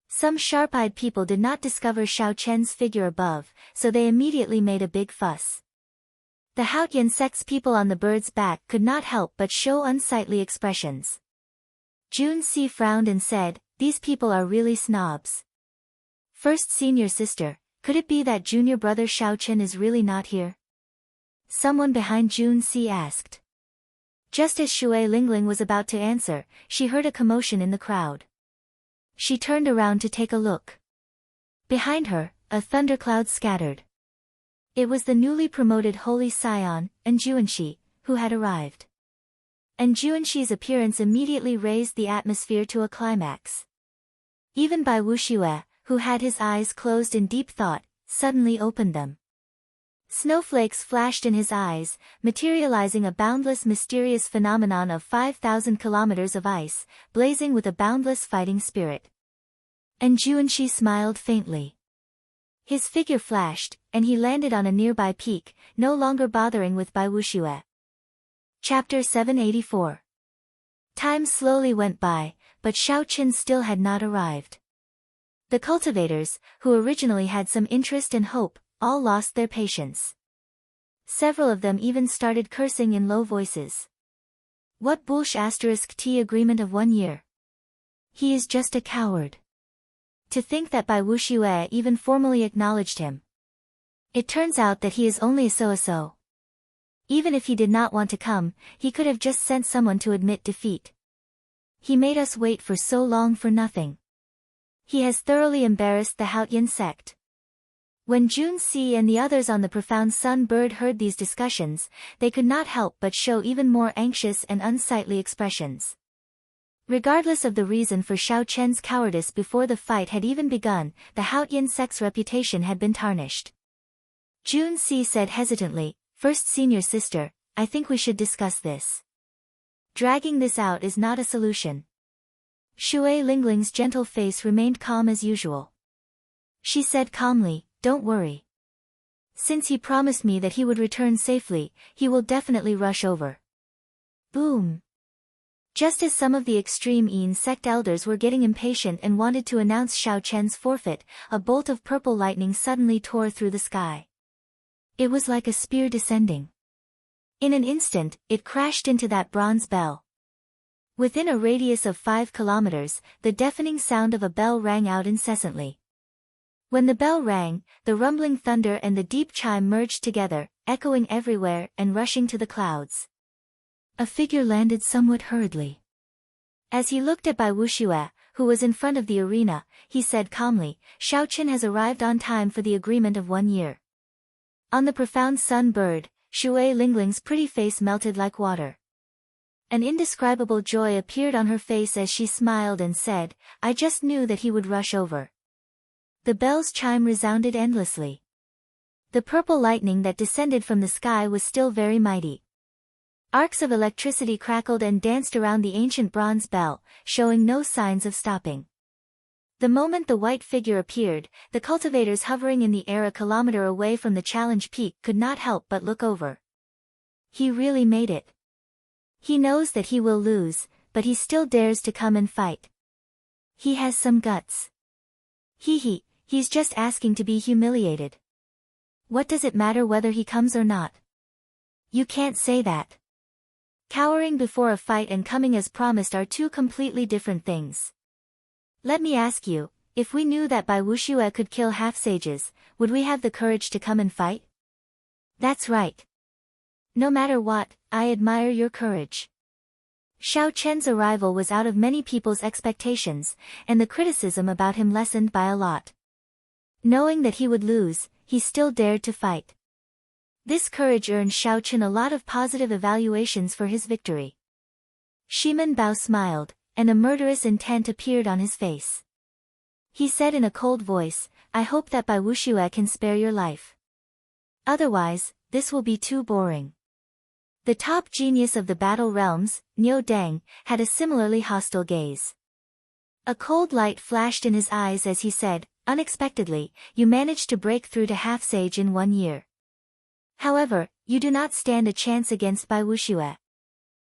Some sharp-eyed people did not discover Xiaoqian's figure above, so they immediately made a big fuss. The Haotian sect's people on the bird's back could not help but show unsightly expressions. Jun Si frowned and said, "These people are really snobs." First senior sister, could it be that junior brother Xiaoqin is really not here? Someone behind Jun Si asked. Just as Shui Lingling was about to answer, she heard a commotion in the crowd. She turned around to take a look. Behind her, a thundercloud scattered. It was the newly promoted Holy Scion, Anjuanshi, who had arrived. Anjuanshi's appearance immediately raised the atmosphere to a climax. Even Bai Wuxue, who had his eyes closed in deep thought, suddenly opened them. Snowflakes flashed in his eyes, materializing a boundless mysterious phenomenon of 5,000 kilometers of ice, blazing with a boundless fighting spirit. Anjuanshi smiled faintly. His figure flashed, and he landed on a nearby peak, no longer bothering with Bai Wuxue. Chapter 784. Time slowly went by, but Xiao Qin still had not arrived. The cultivators, who originally had some interest and hope, all lost their patience. Several of them even started cursing in low voices. What bullsh*t agreement of 1 year? He is just a coward. To think that Bai Wuxue even formally acknowledged him. It turns out that he is only a so-so. Even if he did not want to come, he could have just sent someone to admit defeat. He made us wait for so long for nothing. He has thoroughly embarrassed the Haotian sect. When Jun Si and the others on the Profound Sun Bird heard these discussions, they could not help but show even more anxious and unsightly expressions. Regardless of the reason for Xiao Chen's cowardice before the fight had even begun, the Haotian sect's reputation had been tarnished. Jun Si said hesitantly, "First senior sister, I think we should discuss this. Dragging this out is not a solution." Shui Lingling's gentle face remained calm as usual. She said calmly, "Don't worry. Since he promised me that he would return safely, he will definitely rush over." Boom! Just as some of the extreme Yin sect elders were getting impatient and wanted to announce Xiao Chen's forfeit, a bolt of purple lightning suddenly tore through the sky. It was like a spear descending. In an instant, it crashed into that bronze bell. Within a radius of 5 kilometers, the deafening sound of a bell rang out incessantly. When the bell rang, the rumbling thunder and the deep chime merged together, echoing everywhere and rushing to the clouds. A figure landed somewhat hurriedly. As he looked at Bai Wuxue, who was in front of the arena, he said calmly, "Xiao Qin has arrived on time for the agreement of 1 year." On the Profound Sun Bird, Shui Lingling's pretty face melted like water. An indescribable joy appeared on her face as she smiled and said, "I just knew that he would rush over." The bell's chime resounded endlessly. The purple lightning that descended from the sky was still very mighty. Arcs of electricity crackled and danced around the ancient bronze bell, showing no signs of stopping. The moment the white figure appeared, the cultivators hovering in the air a kilometer away from the challenge peak could not help but look over. He really made it. He knows that he will lose, but he still dares to come and fight. He has some guts. He's just asking to be humiliated. What does it matter whether he comes or not? You can't say that. Cowering before a fight and coming as promised are two completely different things. Let me ask you, if we knew that Bai Wuxue could kill half-sages, would we have the courage to come and fight? That's right. No matter what, I admire your courage. Xiao Chen's arrival was out of many people's expectations, and the criticism about him lessened by a lot. Knowing that he would lose, he still dared to fight. This courage earned Xiao Chen a lot of positive evaluations for his victory. Shiman Bao smiled, and a murderous intent appeared on his face. He said in a cold voice, "I hope that Bai Wuxue can spare your life. Otherwise, this will be too boring." The top genius of the battle realms, Niu Deng, had a similarly hostile gaze. A cold light flashed in his eyes as he said, "Unexpectedly, you managed to break through to half-sage in 1 year. However, you do not stand a chance against Bai Wuxue."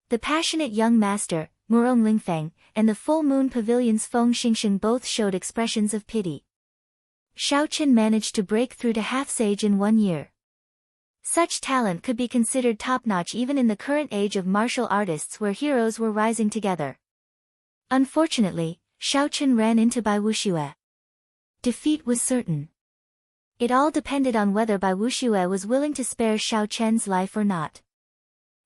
The passionate young master, Murong Lingfeng, and the Full Moon Pavilion's Feng Xingxing both showed expressions of pity. Xiao Qin managed to break through to half-sage in 1 year. Such talent could be considered top-notch even in the current age of martial artists where heroes were rising together. Unfortunately, Xiao Qin ran into Bai Wuxue. Defeat was certain. It all depended on whether Bai Wuxue was willing to spare Xiao Chen's life or not.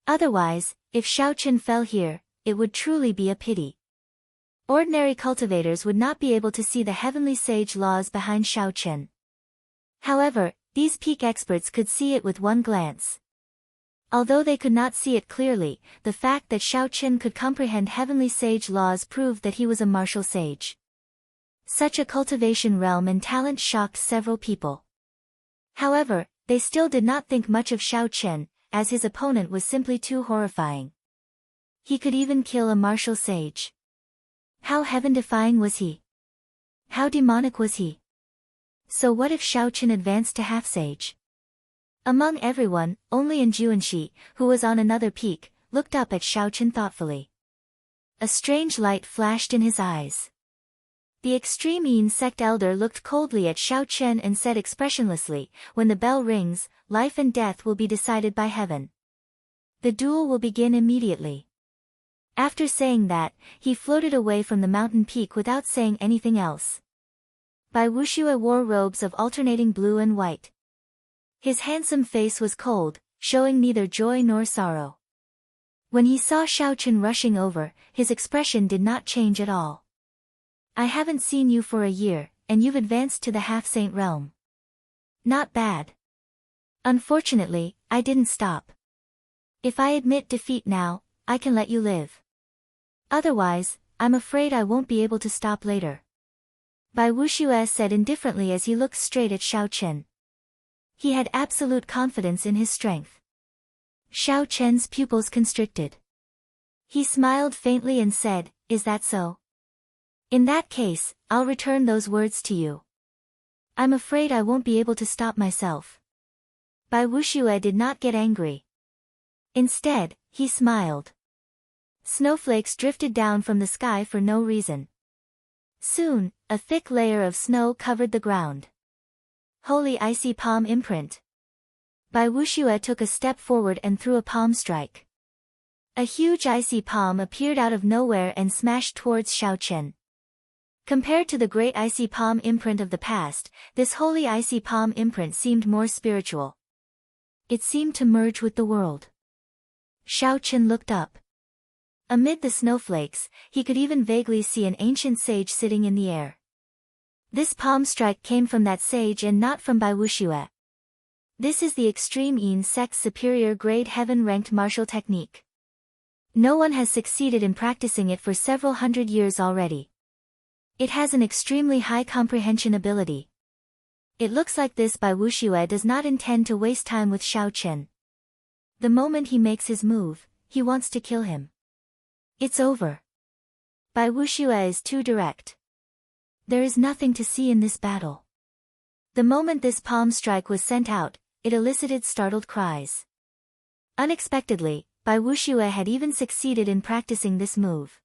Otherwise, if Xiao Chen fell here, it would truly be a pity. Ordinary cultivators would not be able to see the heavenly sage laws behind Xiao Chen. However, these peak experts could see it with one glance. Although they could not see it clearly, the fact that Xiao Chen could comprehend heavenly sage laws proved that he was a martial sage. Such a cultivation realm and talent shocked several people. However, they still did not think much of Xiao Chen, as his opponent was simply too horrifying. He could even kill a martial sage. How heaven-defying was he? How demonic was he? So what if Xiao Chen advanced to half-sage? Among everyone, only Juanxi, who was on another peak, looked up at Xiao Chen thoughtfully. A strange light flashed in his eyes. The extreme Yin sect elder looked coldly at Xiao Chen and said expressionlessly, "When the bell rings, life and death will be decided by heaven. The duel will begin immediately." After saying that, he floated away from the mountain peak without saying anything else. Bai Wuxue wore robes of alternating blue and white. His handsome face was cold, showing neither joy nor sorrow. When he saw Xiao Chen rushing over, his expression did not change at all. "I haven't seen you for a year, and you've advanced to the half-saint realm. Not bad. Unfortunately, I didn't stop. If I admit defeat now, I can let you live. Otherwise, I'm afraid I won't be able to stop later." Bai Wuxue said indifferently as he looked straight at Xiao Chen. He had absolute confidence in his strength. Xiao Chen's pupils constricted. He smiled faintly and said, "Is that so? In that case, I'll return those words to you. I'm afraid I won't be able to stop myself." Bai Wuxue did not get angry. Instead, he smiled. Snowflakes drifted down from the sky for no reason. Soon, a thick layer of snow covered the ground. Holy icy palm imprint. Bai Wuxue took a step forward and threw a palm strike. A huge icy palm appeared out of nowhere and smashed towards Xiao Chen. Compared to the great icy palm imprint of the past, this holy icy palm imprint seemed more spiritual. It seemed to merge with the world. Xiao Chen looked up. Amid the snowflakes, he could even vaguely see an ancient sage sitting in the air. This palm strike came from that sage and not from Bai Wuxue. This is the extreme Yin sect's superior grade heaven-ranked martial technique. No one has succeeded in practicing it for several hundred years already. It has an extremely high comprehension ability. It looks like this Bai Wuxue does not intend to waste time with Xiao Chen. The moment he makes his move, he wants to kill him. It's over. Bai Wuxue is too direct. There is nothing to see in this battle. The moment this palm strike was sent out, it elicited startled cries. Unexpectedly, Bai Wuxue had even succeeded in practicing this move.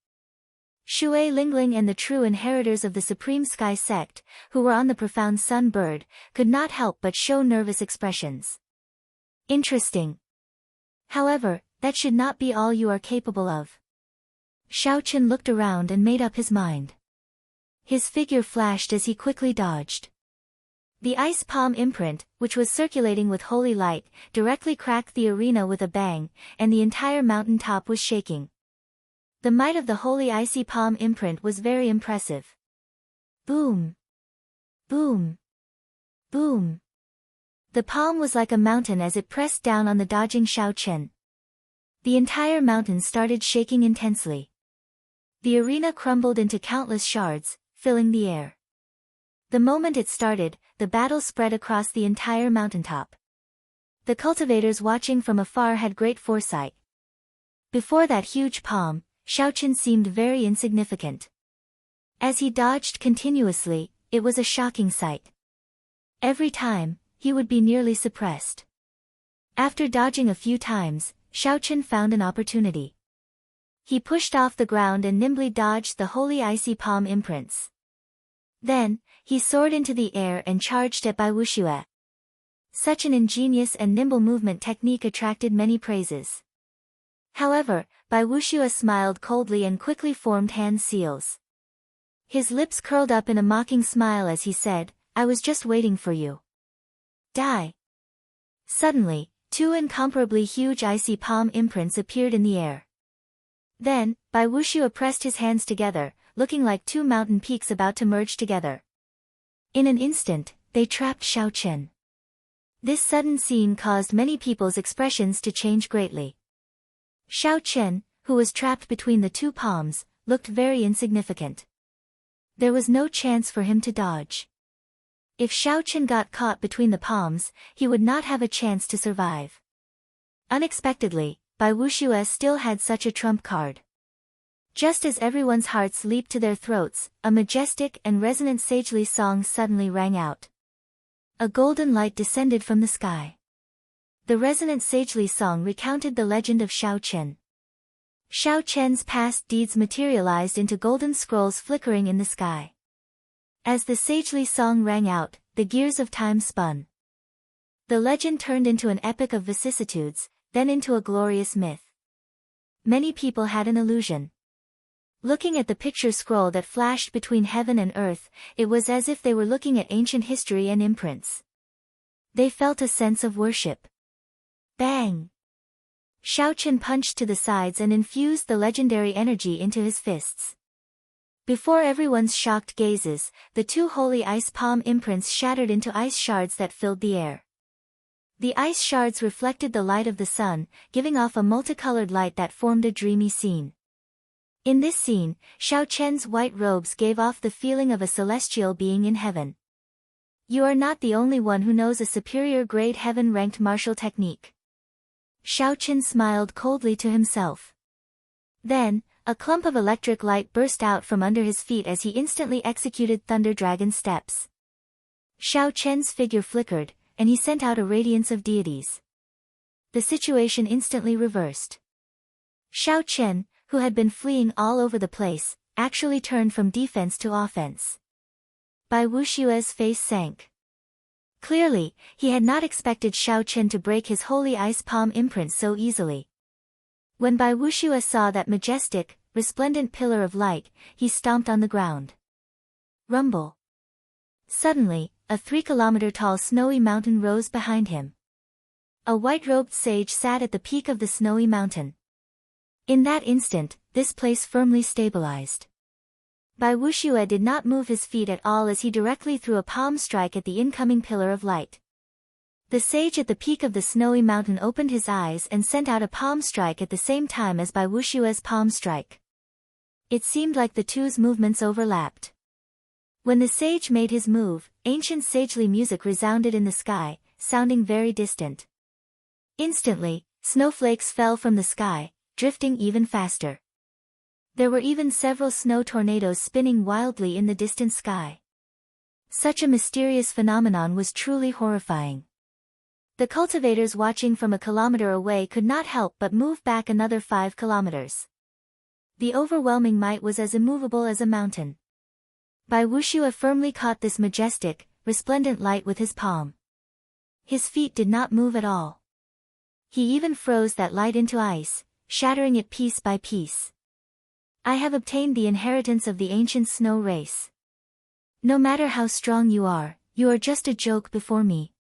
Shui Lingling and the true inheritors of the Supreme Sky Sect, who were on the profound Sun Bird, could not help but show nervous expressions. Interesting. However, that should not be all you are capable of. Xiao Chen looked around and made up his mind. His figure flashed as he quickly dodged. The ice palm imprint, which was circulating with holy light, directly cracked the arena with a bang, and the entire mountain top was shaking. The might of the holy icy palm imprint was very impressive. Boom! Boom! Boom! The palm was like a mountain as it pressed down on the dodging Xiao Chen. The entire mountain started shaking intensely. The arena crumbled into countless shards, filling the air. The moment it started, the battle spread across the entire mountaintop. The cultivators watching from afar had great foresight. Before that huge palm, Xiao Chen seemed very insignificant. As he dodged continuously, it was a shocking sight. Every time, he would be nearly suppressed. After dodging a few times, Xiao Chen found an opportunity. He pushed off the ground and nimbly dodged the holy icy palm imprints. Then, he soared into the air and charged at Bai Wuxue. Such an ingenious and nimble movement technique attracted many praises. However, Bai Wuxue smiled coldly and quickly formed hand seals. His lips curled up in a mocking smile as he said, "I was just waiting for you." Die! Suddenly, two incomparably huge icy palm imprints appeared in the air. Then, Bai Wuxiu pressed his hands together, looking like two mountain peaks about to merge together. In an instant, they trapped Xiao Chen. This sudden scene caused many people's expressions to change greatly. Xiao Chen, who was trapped between the two palms, looked very insignificant. There was no chance for him to dodge. If Xiao Chen got caught between the palms, he would not have a chance to survive. Unexpectedly, Bai Wuxiu still had such a trump card. Just as everyone's hearts leaped to their throats, a majestic and resonant sagely song suddenly rang out. A golden light descended from the sky. The resonant sagely song recounted the legend of Xiao Chen. Xiao Chen's past deeds materialized into golden scrolls flickering in the sky. As the sagely song rang out, the gears of time spun. The legend turned into an epic of vicissitudes, then into a glorious myth. Many people had an illusion. Looking at the picture scroll that flashed between heaven and earth, it was as if they were looking at ancient history and imprints. They felt a sense of worship. Bang! Xiao Chen punched to the sides and infused the legendary energy into his fists. Before everyone's shocked gazes, the two holy ice palm imprints shattered into ice shards that filled the air. The ice shards reflected the light of the sun, giving off a multicolored light that formed a dreamy scene. In this scene, Xiao Chen's white robes gave off the feeling of a celestial being in heaven. You are not the only one who knows a superior grade heaven-ranked martial technique. Xiao Chen smiled coldly to himself. Then, a clump of electric light burst out from under his feet as he instantly executed Thunder Dragon steps. Xiao Chen's figure flickered, and he sent out a radiance of deities. The situation instantly reversed. Xiao Chen, who had been fleeing all over the place, actually turned from defense to offense. Bai Wuxiu's face sank. Clearly, he had not expected Xiao Chen to break his holy ice palm imprint so easily. When Bai Wuxiu saw that majestic, resplendent pillar of light, he stomped on the ground. Rumble. Suddenly, a 3-kilometer-tall snowy mountain rose behind him. A white-robed sage sat at the peak of the snowy mountain. In that instant, this place firmly stabilized. Bai Wuxiu did not move his feet at all as he directly threw a palm strike at the incoming pillar of light. The sage at the peak of the snowy mountain opened his eyes and sent out a palm strike at the same time as Bai Wuxiu's palm strike. It seemed like the two's movements overlapped. When the sage made his move, ancient sagely music resounded in the sky, sounding very distant. Instantly, snowflakes fell from the sky, drifting even faster. There were even several snow tornadoes spinning wildly in the distant sky. Such a mysterious phenomenon was truly horrifying. The cultivators watching from a kilometer away could not help but move back another 5 kilometers. The overwhelming might was as immovable as a mountain. Bai Wuxiu firmly caught this majestic, resplendent light with his palm. His feet did not move at all. He even froze that light into ice, shattering it piece by piece. I have obtained the inheritance of the ancient snow race. No matter how strong you are just a joke before me.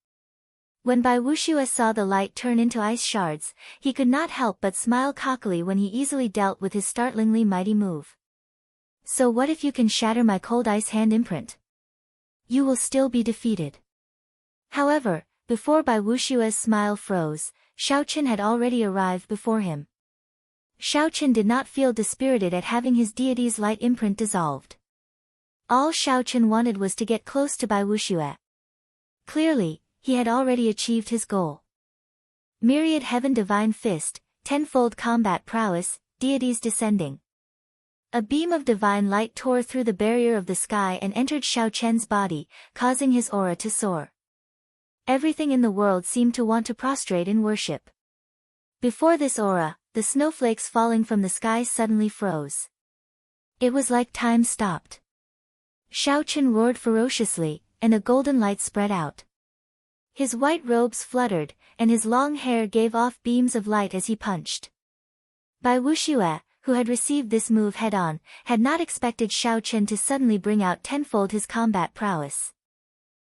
When Bai Wuxiu saw the light turn into ice shards, he could not help but smile cockily when he easily dealt with his startlingly mighty move. So what if you can shatter my cold ice hand imprint? You will still be defeated. However, before Bai Wuxiu's smile froze, Xiao Chen had already arrived before him. Xiao Chen did not feel dispirited at having his deity's light imprint dissolved. All Xiao Chen wanted was to get close to Bai Wuxiu. Clearly, he had already achieved his goal. Myriad Heaven Divine Fist, tenfold combat prowess, deities descending. A beam of divine light tore through the barrier of the sky and entered Xiao Chen's body, causing his aura to soar. Everything in the world seemed to want to prostrate in worship. Before this aura, the snowflakes falling from the sky suddenly froze. It was like time stopped. Xiao Chen roared ferociously, and a golden light spread out. His white robes fluttered, and his long hair gave off beams of light as he punched. Bai Wuxiu, who had received this move head-on, had not expected Xiao Chen to suddenly bring out tenfold his combat prowess.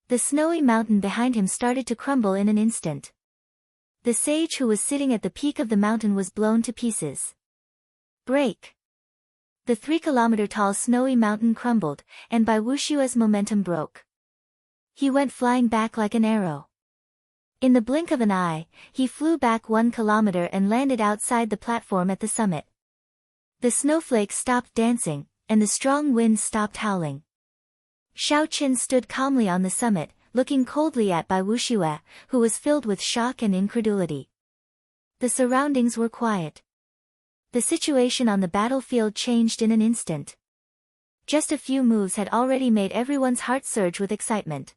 The snowy mountain behind him started to crumble in an instant. The sage who was sitting at the peak of the mountain was blown to pieces. Break! The 3-kilometer-tall snowy mountain crumbled, and Bai Wushue's momentum broke. He went flying back like an arrow. In the blink of an eye, he flew back 1 kilometer and landed outside the platform at the summit. The snowflakes stopped dancing, and the strong wind stopped howling. Xiao Qin stood calmly on the summit, looking coldly at Bai Wushue, who was filled with shock and incredulity. The surroundings were quiet. The situation on the battlefield changed in an instant. Just a few moves had already made everyone's heart surge with excitement.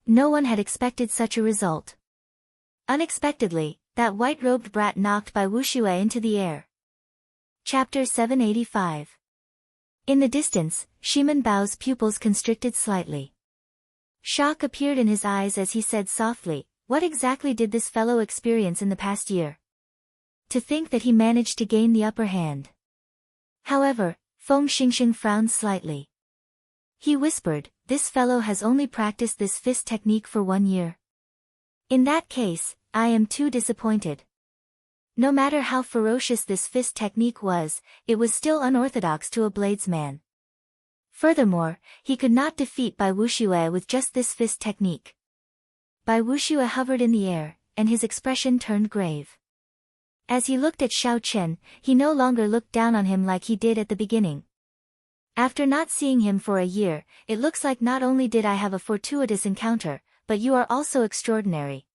No one had expected such a result. Unexpectedly, that white-robed brat knocked Bai Wushue into the air. Chapter 785. In the distance, Shiman Bao's pupils constricted slightly. Shock appeared in his eyes as he said softly, "What exactly did this fellow experience in the past year? To think that he managed to gain the upper hand." However, Feng Xingxing frowned slightly. He whispered, "This fellow has only practiced this fist technique for 1 year. In that case, I am too disappointed." No matter how ferocious this fist technique was, it was still unorthodox to a bladesman. Furthermore, he could not defeat Bai Wushue with just this fist technique. Bai Wushue hovered in the air, and his expression turned grave. As he looked at Xiao Qin, he no longer looked down on him like he did at the beginning. "After not seeing him for a year, it looks like not only did I have a fortuitous encounter, but you are also extraordinary.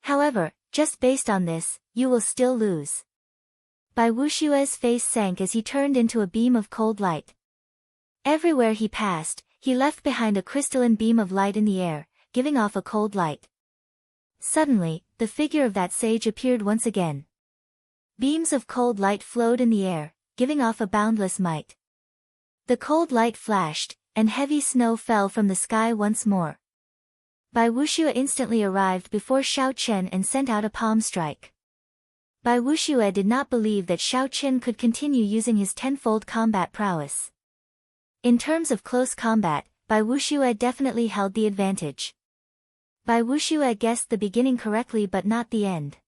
However, just based on this, you will still lose." Bai Wushue's face sank as he turned into a beam of cold light. Everywhere he passed, he left behind a crystalline beam of light in the air, giving off a cold light. Suddenly, the figure of that sage appeared once again. Beams of cold light flowed in the air, giving off a boundless might. The cold light flashed, and heavy snow fell from the sky once more. Bai Wushue instantly arrived before Xiao Qin and sent out a palm strike. Bai Wushue did not believe that Xiao Qin could continue using his tenfold combat prowess. In terms of close combat, Bai Wushue definitely held the advantage. Bai Wushue guessed the beginning correctly but not the end.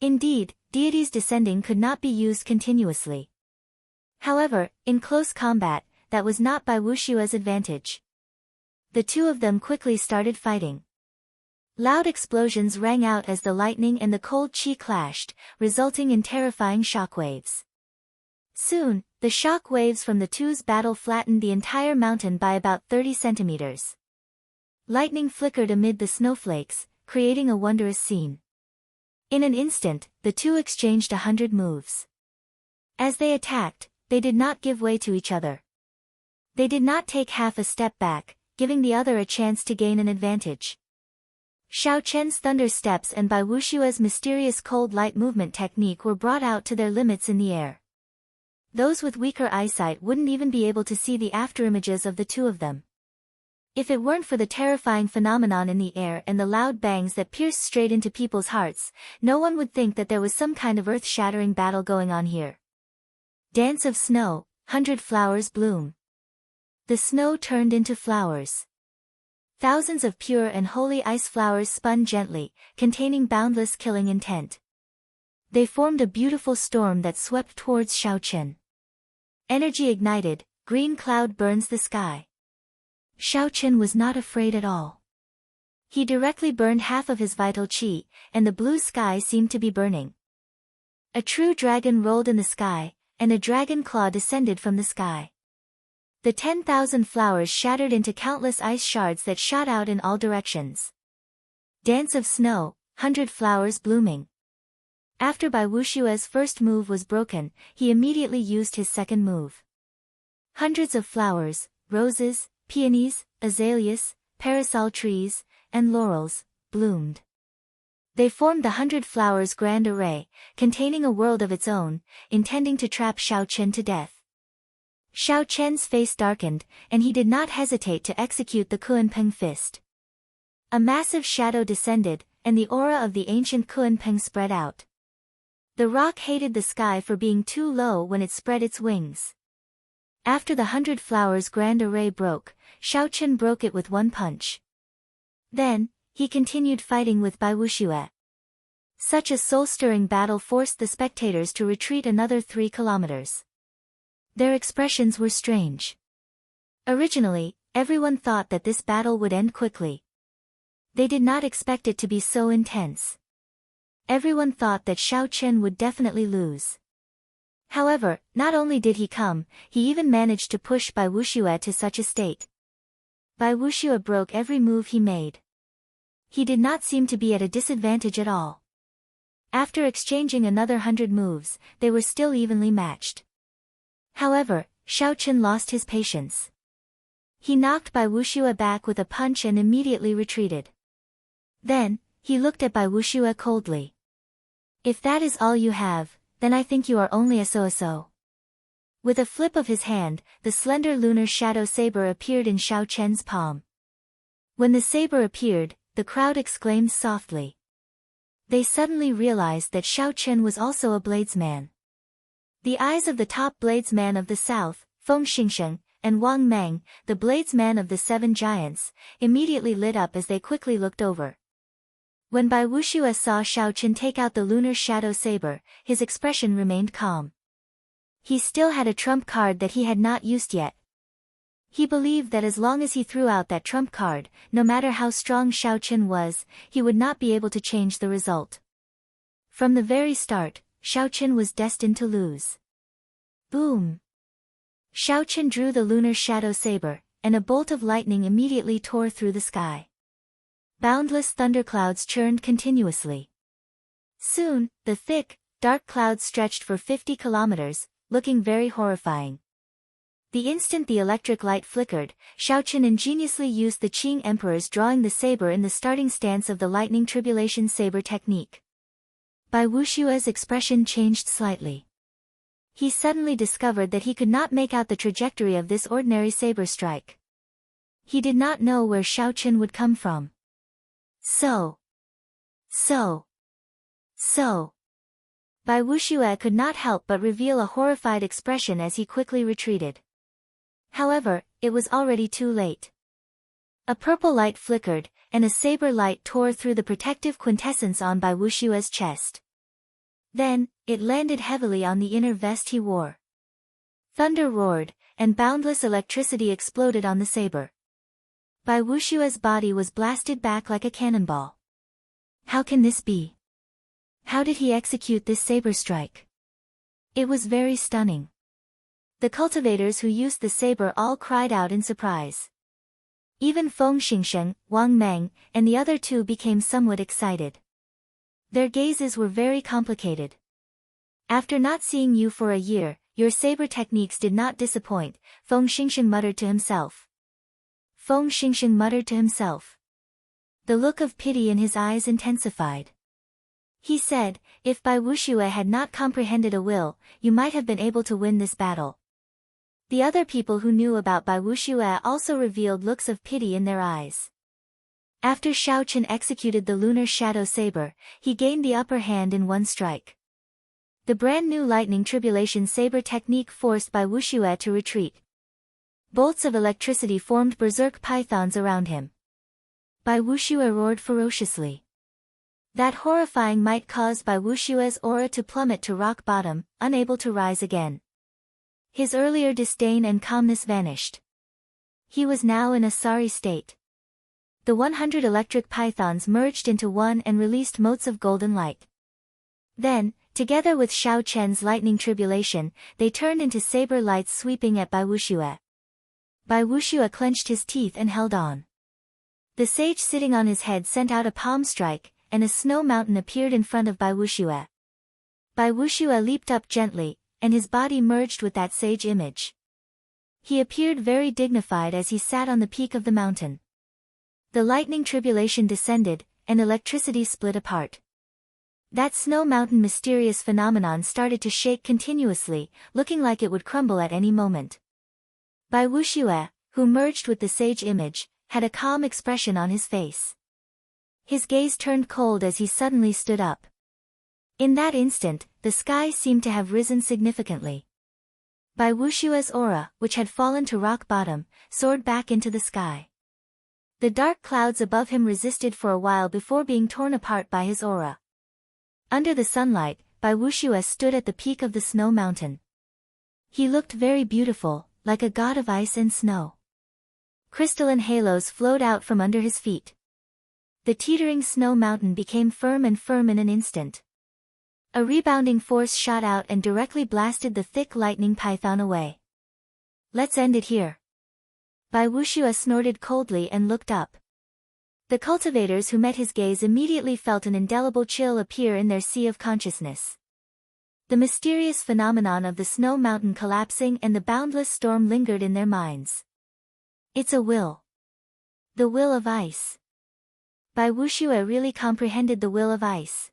Indeed, deities descending could not be used continuously. However, in close combat, that was not Bai Wushue's advantage. The two of them quickly started fighting. Loud explosions rang out as the lightning and the cold qi clashed, resulting in terrifying shockwaves. Soon, the shock waves from the two's battle flattened the entire mountain by about 30 centimeters. Lightning flickered amid the snowflakes, creating a wondrous scene. In an instant, the two exchanged 100 moves. As they attacked, they did not give way to each other. They did not take half a step back, giving the other a chance to gain an advantage. Xiao Qian's thunder steps and Bai Wushue's mysterious cold light movement technique were brought out to their limits in the air. Those with weaker eyesight wouldn't even be able to see the afterimages of the two of them. If it weren't for the terrifying phenomenon in the air and the loud bangs that pierced straight into people's hearts, no one would think that there was some kind of earth-shattering battle going on here. Dance of snow, 100 flowers bloom. The snow turned into flowers. Thousands of pure and holy ice flowers spun gently, containing boundless killing intent. They formed a beautiful storm that swept towards Xiao Qin. Energy ignited, green cloud burns the sky. Xiao Qin was not afraid at all. He directly burned half of his vital qi, and the blue sky seemed to be burning. A true dragon rolled in the sky, and a dragon claw descended from the sky. The 10,000 flowers shattered into countless ice shards that shot out in all directions. Dance of snow, 100 flowers blooming. After Bai Wushue's first move was broken, he immediately used his second move. Hundreds of flowers, roses, peonies, azaleas, parasol trees, and laurels, bloomed. They formed the 100 flowers grand array, containing a world of its own, intending to trap Xiao Qin to death. Xiao Qian's face darkened, and he did not hesitate to execute the Kuanpeng fist. A massive shadow descended, and the aura of the ancient Kuanpeng spread out. The rock hated the sky for being too low when it spread its wings. After the 100 flowers grand array broke, Xiao Qin broke it with one punch. Then, he continued fighting with Bai Wuxue. Such a soul-stirring battle forced the spectators to retreat another 3 kilometers. Their expressions were strange. Originally, everyone thought that this battle would end quickly. They did not expect it to be so intense. Everyone thought that Xiao Chen would definitely lose. However, not only did he come, he even managed to push Bai Wuxue to such a state. Bai Wuxue broke every move he made. He did not seem to be at a disadvantage at all. After exchanging another 100 moves, they were still evenly matched. However, Xiao Chen lost his patience. He knocked Bai Wuxue back with a punch and immediately retreated. Then, he looked at Bai Wuxue coldly. If that is all you have, then I think you are only a so-so. With a flip of his hand, the slender lunar shadow saber appeared in Xiao Chen's palm. When the saber appeared, the crowd exclaimed softly. They suddenly realized that Xiao Chen was also a bladesman. The eyes of the top bladesman of the south, Feng Xingsheng, and Wang Meng, the bladesman of the 7 giants, immediately lit up as they quickly looked over. When Bai Wuxue saw Xiao Chen take out the lunar shadow saber, his expression remained calm. He still had a trump card that he had not used yet. He believed that as long as he threw out that trump card, no matter how strong Xiao Chen was, he would not be able to change the result. From the very start, Xiao Chen was destined to lose. Boom! Xiao Chen drew the lunar shadow saber, and a bolt of lightning immediately tore through the sky. Boundless thunderclouds churned continuously. Soon, the thick, dark clouds stretched for 50 kilometers, looking very horrifying. The instant the electric light flickered, Xiao Chen ingeniously used the Qing Emperor's drawing the saber in the starting stance of the lightning tribulation saber technique. Bai Wuxue's expression changed slightly. He suddenly discovered that he could not make out the trajectory of this ordinary saber strike. He did not know where Xiao Chen would come from. So. Bai Wuxue could not help but reveal a horrified expression as he quickly retreated. However, it was already too late. A purple light flickered, and a saber light tore through the protective quintessence on Bai Wuxue's chest. Then, it landed heavily on the inner vest he wore. Thunder roared, and boundless electricity exploded on the saber. Bai Wuxue's body was blasted back like a cannonball. How can this be? How did he execute this saber strike? It was very stunning. The cultivators who used the saber all cried out in surprise. Even Feng Xingsheng, Wang Meng, and the other 2 became somewhat excited. Their gazes were very complicated. After not seeing you for a year, your saber techniques did not disappoint, Feng Xingsheng muttered to himself. The look of pity in his eyes intensified. He said, if Bai Wuxue had not comprehended a will, you might have been able to win this battle. The other people who knew about Bai Wuxue also revealed looks of pity in their eyes. After Xiao Chen executed the lunar shadow saber, he gained the upper hand in one strike. The brand new lightning tribulation saber technique forced Bai Wuxue to retreat. Bolts of electricity formed berserk pythons around him. Bai Wuxue roared ferociously. That horrifying might caused Bai Wuxue's aura to plummet to rock bottom, unable to rise again. His earlier disdain and calmness vanished. He was now in a sorry state. The 100 electric pythons merged into one and released motes of golden light. Then, together with Xiao Chen's lightning tribulation, they turned into saber lights sweeping at Bai Wuxue. Bai Wuxue clenched his teeth and held on. The sage sitting on his head sent out a palm strike, and a snow mountain appeared in front of Bai Wuxue. Bai Wuxue leaped up gently, and his body merged with that sage image. He appeared very dignified as he sat on the peak of the mountain. The lightning tribulation descended, and electricity split apart. That snow mountain mysterious phenomenon started to shake continuously, looking like it would crumble at any moment. Bai Wuxue, who merged with the sage image, had a calm expression on his face. His gaze turned cold as he suddenly stood up. In that instant, the sky seemed to have risen significantly. Bai Wuxue's aura, which had fallen to rock bottom, soared back into the sky. The dark clouds above him resisted for a while before being torn apart by his aura. Under the sunlight, Bai Wuxiue stood at the peak of the snow mountain. He looked very beautiful, like a god of ice and snow. Crystalline halos flowed out from under his feet. The teetering snow mountain became firm and firm in an instant. A rebounding force shot out and directly blasted the thick lightning python away. Let's end it here. Bai Wuxiue snorted coldly and looked up. The cultivators who met his gaze immediately felt an indelible chill appear in their sea of consciousness. The mysterious phenomenon of the snow mountain collapsing and the boundless storm lingered in their minds. It's a will. The will of ice. Bai Wuxiue really comprehended the will of ice.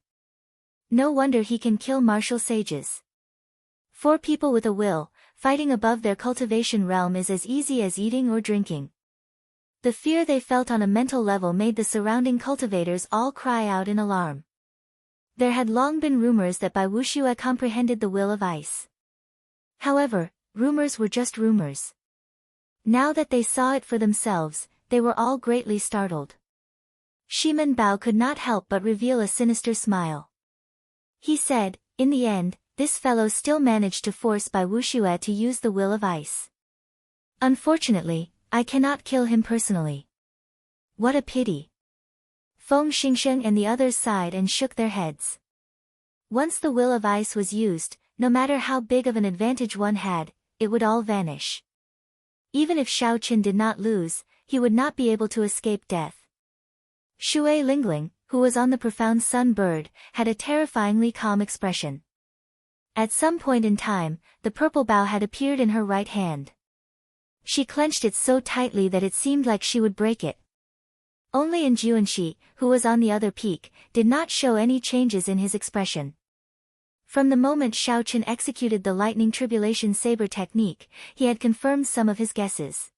No wonder he can kill martial sages. For people with a will, fighting above their cultivation realm is as easy as eating or drinking. The fear they felt on a mental level made the surrounding cultivators all cry out in alarm. There had long been rumors that Bai Wuxiue comprehended the will of ice. However, rumors were just rumors. Now that they saw it for themselves, they were all greatly startled. Shimen Bao could not help but reveal a sinister smile. He said, in the end, this fellow still managed to force Bai Wuxiue to use the will of ice. Unfortunately, I cannot kill him personally. What a pity. Feng Xingsheng and the others sighed and shook their heads. Once the will of ice was used, no matter how big of an advantage one had, it would all vanish. Even if Shao Qin did not lose, he would not be able to escape death. Shui Lingling, who was on the profound sun bird, had a terrifyingly calm expression. At some point in time, the purple bough had appeared in her right hand. She clenched it so tightly that it seemed like she would break it. Only Juanxi, who was on the other peak, did not show any changes in his expression. From the moment Shao Qin executed the lightning tribulation saber technique, he had confirmed some of his guesses.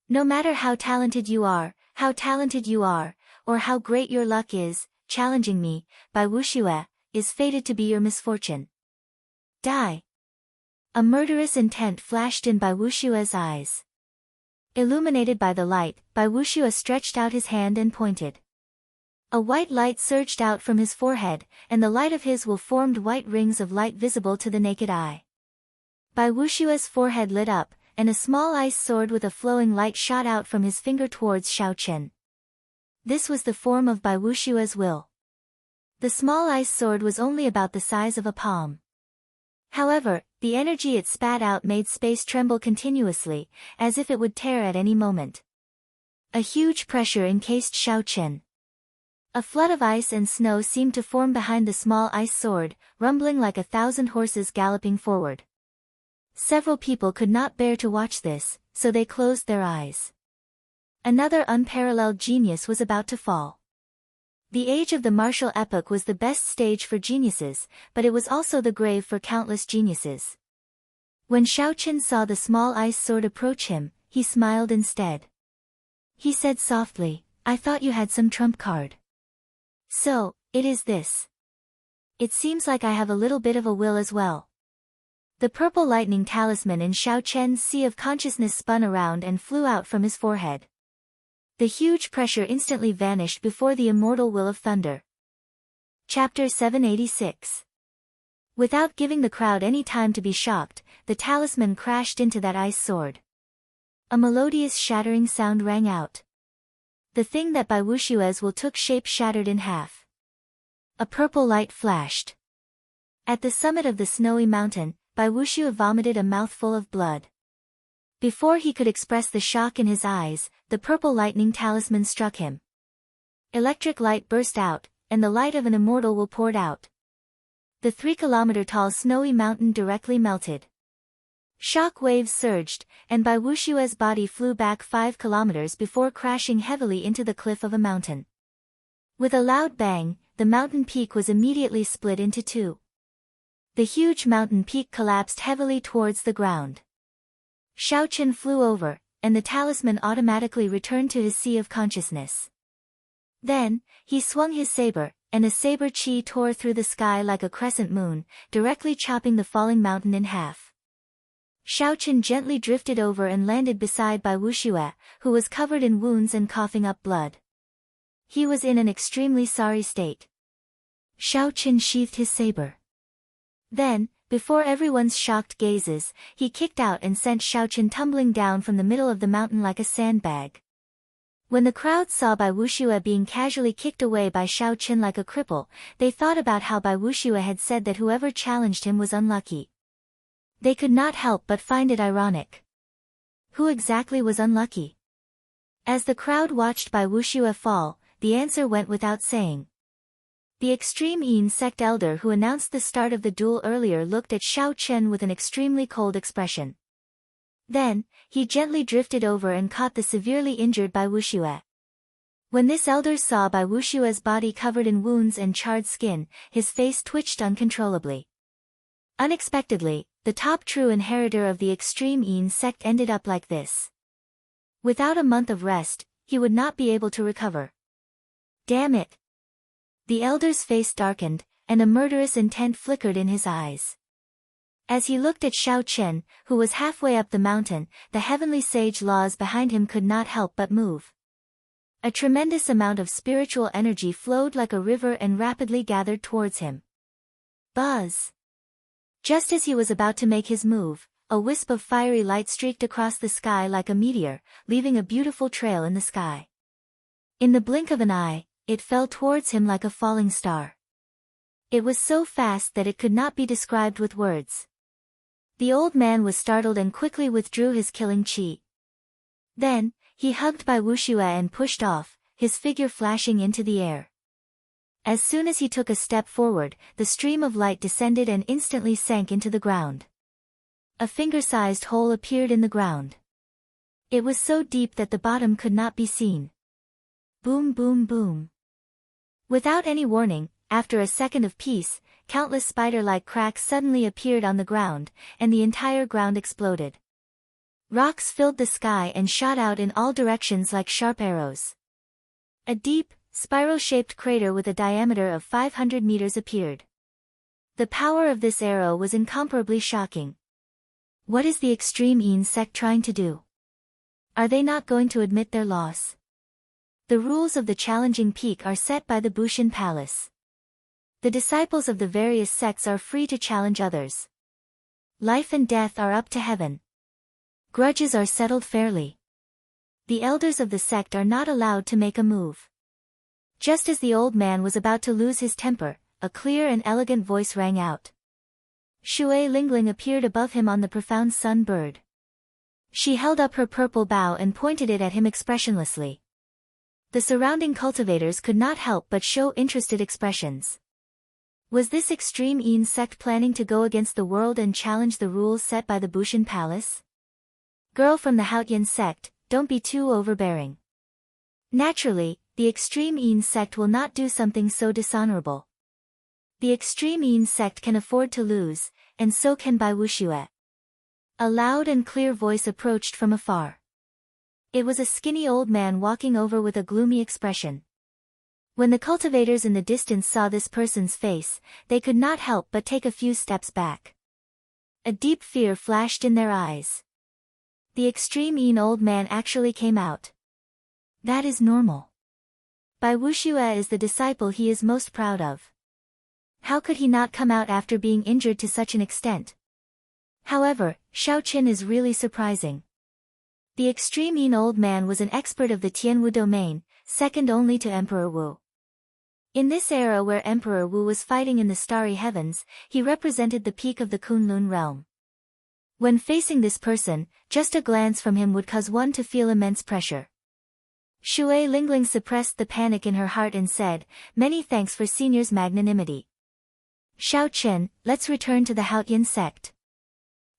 No matter how talented you are, or how great your luck is, challenging me, Bai Wuxiue, is fated to be your misfortune. Die. A murderous intent flashed in Bai Wuxiue's eyes. Illuminated by the light, Bai Wuxiue stretched out his hand and pointed. A white light surged out from his forehead, and the light of his will formed white rings of light visible to the naked eye. Bai Wuxiue's forehead lit up, and a small ice sword with a flowing light shot out from his finger towards Shao Qin. This was the form of Bai Wuxiue's will. The small ice sword was only about the size of a palm. However, the energy it spat out made space tremble continuously, as if it would tear at any moment. A huge pressure encased Shao Qin. A flood of ice and snow seemed to form behind the small ice sword, rumbling like 1,000 horses galloping forward. Several people could not bear to watch this, so they closed their eyes. Another unparalleled genius was about to fall. The age of the martial epoch was the best stage for geniuses, but it was also the grave for countless geniuses. When Shao Qin saw the small ice sword approach him, he smiled instead. He said softly, "I thought you had some trump card. So, it is this. It seems like I have a little bit of a will as well." The purple lightning talisman in Shao Qian's sea of consciousness spun around and flew out from his forehead. The huge pressure instantly vanished before the immortal will of thunder. Chapter 786. Without giving the crowd any time to be shocked, the talisman crashed into that ice sword. A melodious shattering sound rang out. The thing that Bai Wuxiue's will took shape shattered in half. A purple light flashed. At the summit of the snowy mountain, Bai Wuxiue vomited a mouthful of blood. Before he could express the shock in his eyes, the purple lightning talisman struck him. Electric light burst out, and the light of an immortal will poured out. The 3-kilometer-tall snowy mountain directly melted. Shock waves surged, and Bai Wuxiue's body flew back 5 kilometers before crashing heavily into the cliff of a mountain. With a loud bang, the mountain peak was immediately split into two. The huge mountain peak collapsed heavily towards the ground. Shao Qin flew over, and the talisman automatically returned to his sea of consciousness. Then, he swung his saber, and a saber chi tore through the sky like a crescent moon, directly chopping the falling mountain in half. Xiaoqin gently drifted over and landed beside Bai Wuxue, who was covered in wounds and coughing up blood. He was in an extremely sorry state. Xiaoqin sheathed his saber. Then, before everyone's shocked gazes, he kicked out and sent Xiaoqin tumbling down from the middle of the mountain like a sandbag. When the crowd saw Bai Wuxue being casually kicked away by Xiaoqin like a cripple, they thought about how Bai Wuxue had said that whoever challenged him was unlucky. They could not help but find it ironic. Who exactly was unlucky? As the crowd watched Bai Wuxue fall, the answer went without saying. The extreme Yin sect elder who announced the start of the duel earlier looked at Xiaoqin with an extremely cold expression. Then, he gently drifted over and caught the severely injured Bai Wuxue. When this elder saw Bai Wuxue's body covered in wounds and charred skin, his face twitched uncontrollably. Unexpectedly, the top true inheritor of the extreme Yin sect ended up like this. Without a month of rest, he would not be able to recover. Damn it! The elder's face darkened, and a murderous intent flickered in his eyes. As he looked at Xiaoqin, who was halfway up the mountain, the heavenly sage laws behind him could not help but move. A tremendous amount of spiritual energy flowed like a river and rapidly gathered towards him. Buzz! Just as he was about to make his move, a wisp of fiery light streaked across the sky like a meteor, leaving a beautiful trail in the sky. In the blink of an eye, it fell towards him like a falling star. It was so fast that it could not be described with words. The old man was startled and quickly withdrew his killing chi. Then, he hugged Bai Wuxue and pushed off, his figure flashing into the air. As soon as he took a step forward, the stream of light descended and instantly sank into the ground. A finger-sized hole appeared in the ground. It was so deep that the bottom could not be seen. Boom boom boom. Without any warning, after a second of peace, countless spider-like cracks suddenly appeared on the ground, and the entire ground exploded. Rocks filled the sky and shot out in all directions like sharp arrows. A deep, spiral-shaped crater with a diameter of 500 meters appeared. The power of this arrow was incomparably shocking. What is the extreme Yin sect trying to do? Are they not going to admit their loss? The rules of the challenging peak are set by the Bushin Palace. The disciples of the various sects are free to challenge others. Life and death are up to heaven. Grudges are settled fairly. The elders of the sect are not allowed to make a move. Just as the old man was about to lose his temper, a clear and elegant voice rang out. Shui Lingling appeared above him on the profound sun bird. She held up her purple bow and pointed it at him expressionlessly. The surrounding cultivators could not help but show interested expressions. Was this extreme Yin sect planning to go against the world and challenge the rules set by the Bushin Palace? Girl from the Haotian sect, don't be too overbearing. Naturally, the extreme Yin sect will not do something so dishonorable. The extreme Yin sect can afford to lose, and so can Bai Wuxue. A loud and clear voice approached from afar. It was a skinny old man walking over with a gloomy expression. When the cultivators in the distance saw this person's face, they could not help but take a few steps back. A deep fear flashed in their eyes. The extreme Yin old man actually came out. That is normal. Bai Wuxue is the disciple he is most proud of. How could he not come out after being injured to such an extent? However, Xiaoqin is really surprising. The extreme Yin old man was an expert of the Tianwu domain, second only to Emperor Wu. In this era where Emperor Wu was fighting in the starry heavens, he represented the peak of the Kunlun realm. When facing this person, just a glance from him would cause one to feel immense pressure. Shui Lingling suppressed the panic in her heart and said, "Many thanks for senior's magnanimity. Xiaoqin, let's return to the Haotian sect."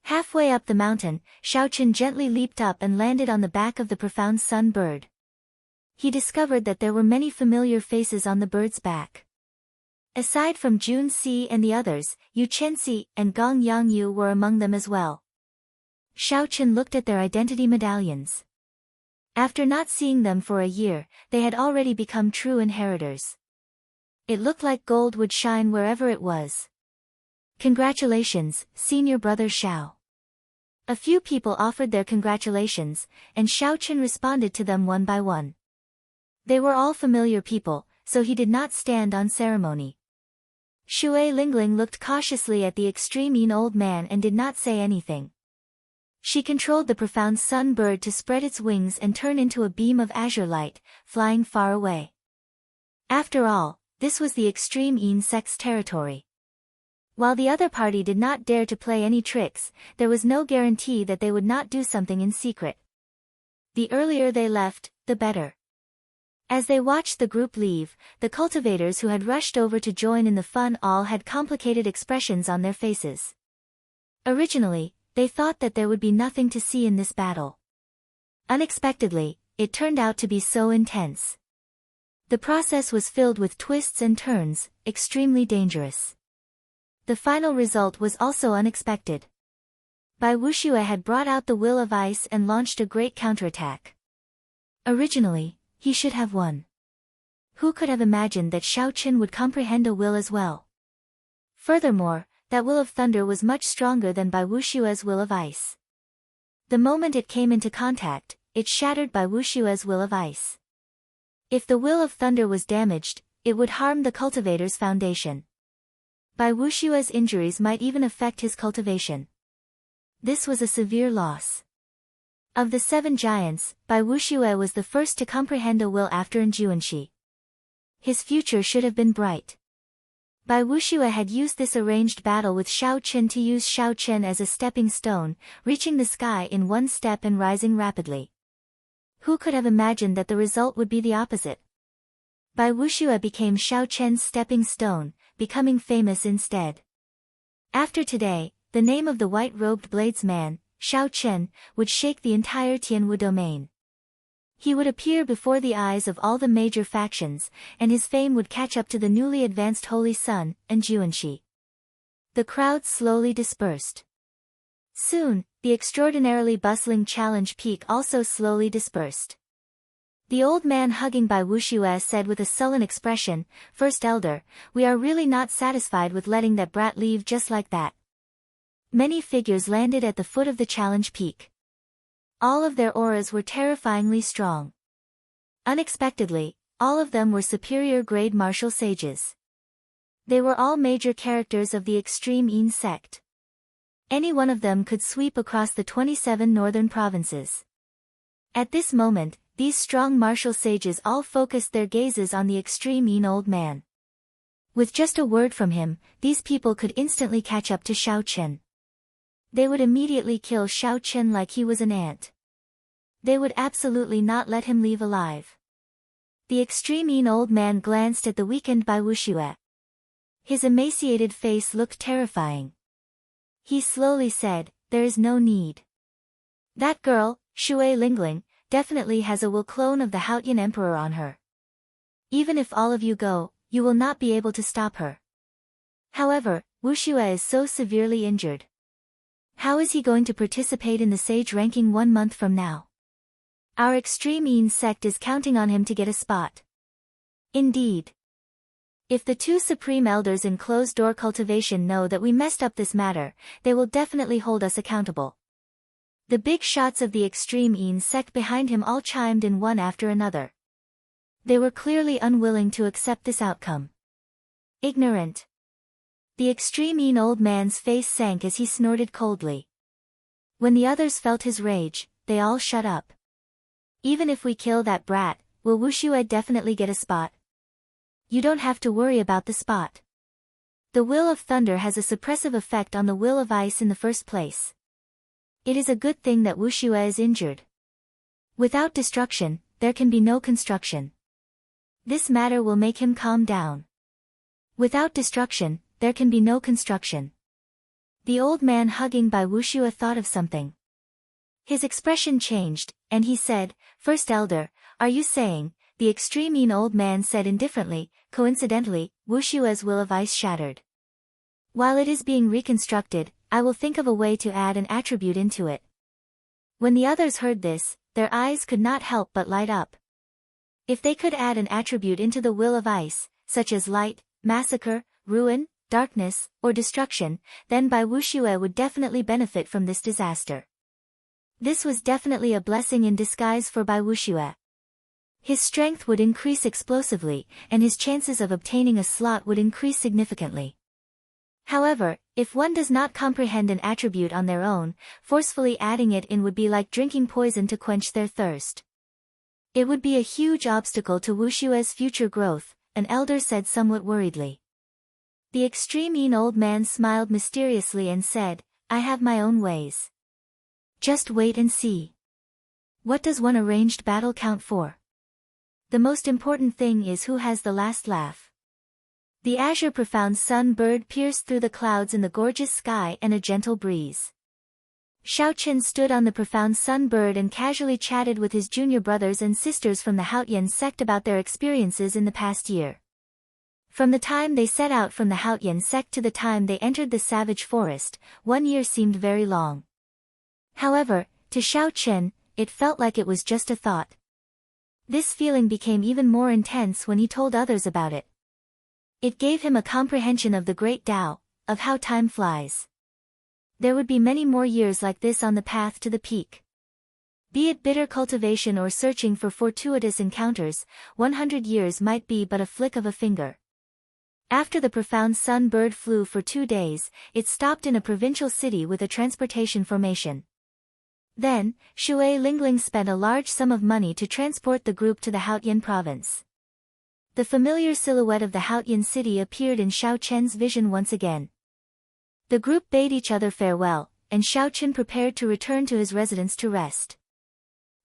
Halfway up the mountain, Xiaoqin gently leaped up and landed on the back of the profound sun bird. He discovered that there were many familiar faces on the bird's back. Aside from Jun Si and the others, Yu Chenxi and Gong Yangyu were among them as well. Xiaoqin looked at their identity medallions. After not seeing them for a year, they had already become true inheritors. It looked like gold would shine wherever it was. Congratulations, senior brother Xiao. A few people offered their congratulations, and Xiao Chen responded to them one by one. They were all familiar people, so he did not stand on ceremony. Shui Lingling looked cautiously at the extreme old man and did not say anything. She controlled the profound sun bird to spread its wings and turn into a beam of azure light, flying far away. After all, this was the extreme sect's territory. While the other party did not dare to play any tricks, there was no guarantee that they would not do something in secret. The earlier they left, the better. As they watched the group leave, the cultivators who had rushed over to join in the fun all had complicated expressions on their faces. Originally, they thought that there would be nothing to see in this battle. Unexpectedly, it turned out to be so intense. The process was filled with twists and turns, extremely dangerous. The final result was also unexpected. Bai Wuxue had brought out the will of ice and launched a great counterattack. Originally, he should have won. Who could have imagined that Xiao Chen would comprehend a will as well? Furthermore, that will of thunder was much stronger than Bai Wuxue's will of ice. The moment it came into contact, it shattered Bai Wuxue's will of ice. If the will of thunder was damaged, it would harm the cultivator's foundation. Bai Wuxue's injuries might even affect his cultivation. This was a severe loss. Of the 7 giants, Bai Wuxue was the first to comprehend a will after Anjuanxi. His future should have been bright. Bai Wuxue had used this arranged battle with Xiao Chen to use Xiao Chen as a stepping stone, reaching the sky in one step and rising rapidly. Who could have imagined that the result would be the opposite? Bai Wuxue became Xiao Chen's stepping stone, becoming famous instead. After today, the name of the white-robed bladesman, Xiao Chen, would shake the entire Tianwu domain. He would appear before the eyes of all the major factions, and his fame would catch up to the newly advanced Holy Sun, Anjuanxi. The crowd slowly dispersed. Soon, the extraordinarily bustling Challenge Peak also slowly dispersed. The old man hugging Bai Wuxue said with a sullen expression, "First Elder, we are really not satisfied with letting that brat leave just like that." Many figures landed at the foot of the Challenge Peak. All of their auras were terrifyingly strong. Unexpectedly, all of them were superior-grade martial sages. They were all major characters of the extreme sect. Any one of them could sweep across the 27 northern provinces. At this moment, these strong martial sages all focused their gazes on the extreme old man. With just a word from him, these people could instantly catch up to Xiao Chen. They would immediately kill Xiao Chen like he was an ant. They would absolutely not let him leave alive. The extreme old man glanced at the weakened Bai Wuxue. His emaciated face looked terrifying. He slowly said, "There is no need. That girl, Shui Lingling, definitely has a will clone of the Haotian Emperor on her. Even if all of you go, you will not be able to stop her. However, Wuxue is so severely injured. How is he going to participate in the sage ranking 1 month from now? Our extreme sect is counting on him to get a spot." Indeed. If the 2 supreme elders in closed-door cultivation know that we messed up this matter, they will definitely hold us accountable. The big shots of the extreme sect behind him all chimed in one after another. They were clearly unwilling to accept this outcome. Ignorant. The extreme old man's face sank as he snorted coldly. When the others felt his rage, they all shut up. Even if we kill that brat, will Wuxue definitely get a spot? You don't have to worry about the spot. The will of thunder has a suppressive effect on the will of ice in the first place. It is a good thing that Wuxue is injured. Without destruction, there can be no construction. This matter will make him calm down. Without destruction, there can be no construction. The old man hugging Bai Wuxue thought of something. His expression changed, and he said, "First Elder, are you saying," the extreme old man said indifferently, "coincidentally, Wushue's will of ice shattered. While it is being reconstructed, I will think of a way to add an attribute into it." When the others heard this, their eyes could not help but light up. If they could add an attribute into the will of ice, such as light, massacre, ruin, darkness, or destruction, then Bai Wuxue would definitely benefit from this disaster. This was definitely a blessing in disguise for Bai Wuxue. His strength would increase explosively, and his chances of obtaining a slot would increase significantly. However, if one does not comprehend an attribute on their own, forcefully adding it in would be like drinking poison to quench their thirst. It would be a huge obstacle to Wushue's future growth, an elder said somewhat worriedly. The extreme old man smiled mysteriously and said, I have my own ways. Just wait and see. What does one arranged battle count for? The most important thing is who has the last laugh. The azure profound sun bird pierced through the clouds in the gorgeous sky and a gentle breeze. Xiao Qin stood on the profound sun bird and casually chatted with his junior brothers and sisters from the Haotian sect about their experiences in the past year. From the time they set out from the Haotian sect to the time they entered the savage forest, 1 year seemed very long. However, to Xiao Qin, it felt like it was just a thought. This feeling became even more intense when he told others about it. It gave him a comprehension of the great Tao, of how time flies. There would be many more years like this on the path to the peak. Be it bitter cultivation or searching for fortuitous encounters, 100 years might be but a flick of a finger. After the profound sun bird flew for 2 days, it stopped in a provincial city with a transportation formation. Then, Shui Lingling spent a large sum of money to transport the group to the Haotian province. The familiar silhouette of the Haotian city appeared in Xiao Chen's vision once again. The group bade each other farewell, and Xiao Chen prepared to return to his residence to rest.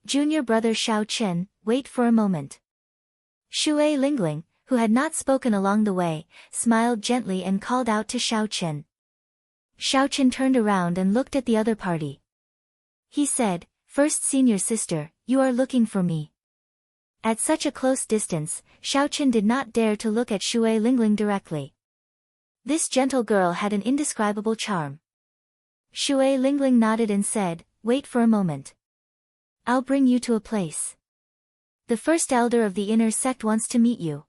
Junior brother Xiao Chen, wait for a moment. Shui Lingling, who had not spoken along the way, smiled gently and called out to Xiao Chen. Xiao Chen turned around and looked at the other party. He said, First senior sister, you are looking for me. At such a close distance, Xiao Chen did not dare to look at Shui Lingling directly. This gentle girl had an indescribable charm. Shui Lingling nodded and said, Wait for a moment. I'll bring you to a place. The first elder of the inner sect wants to meet you.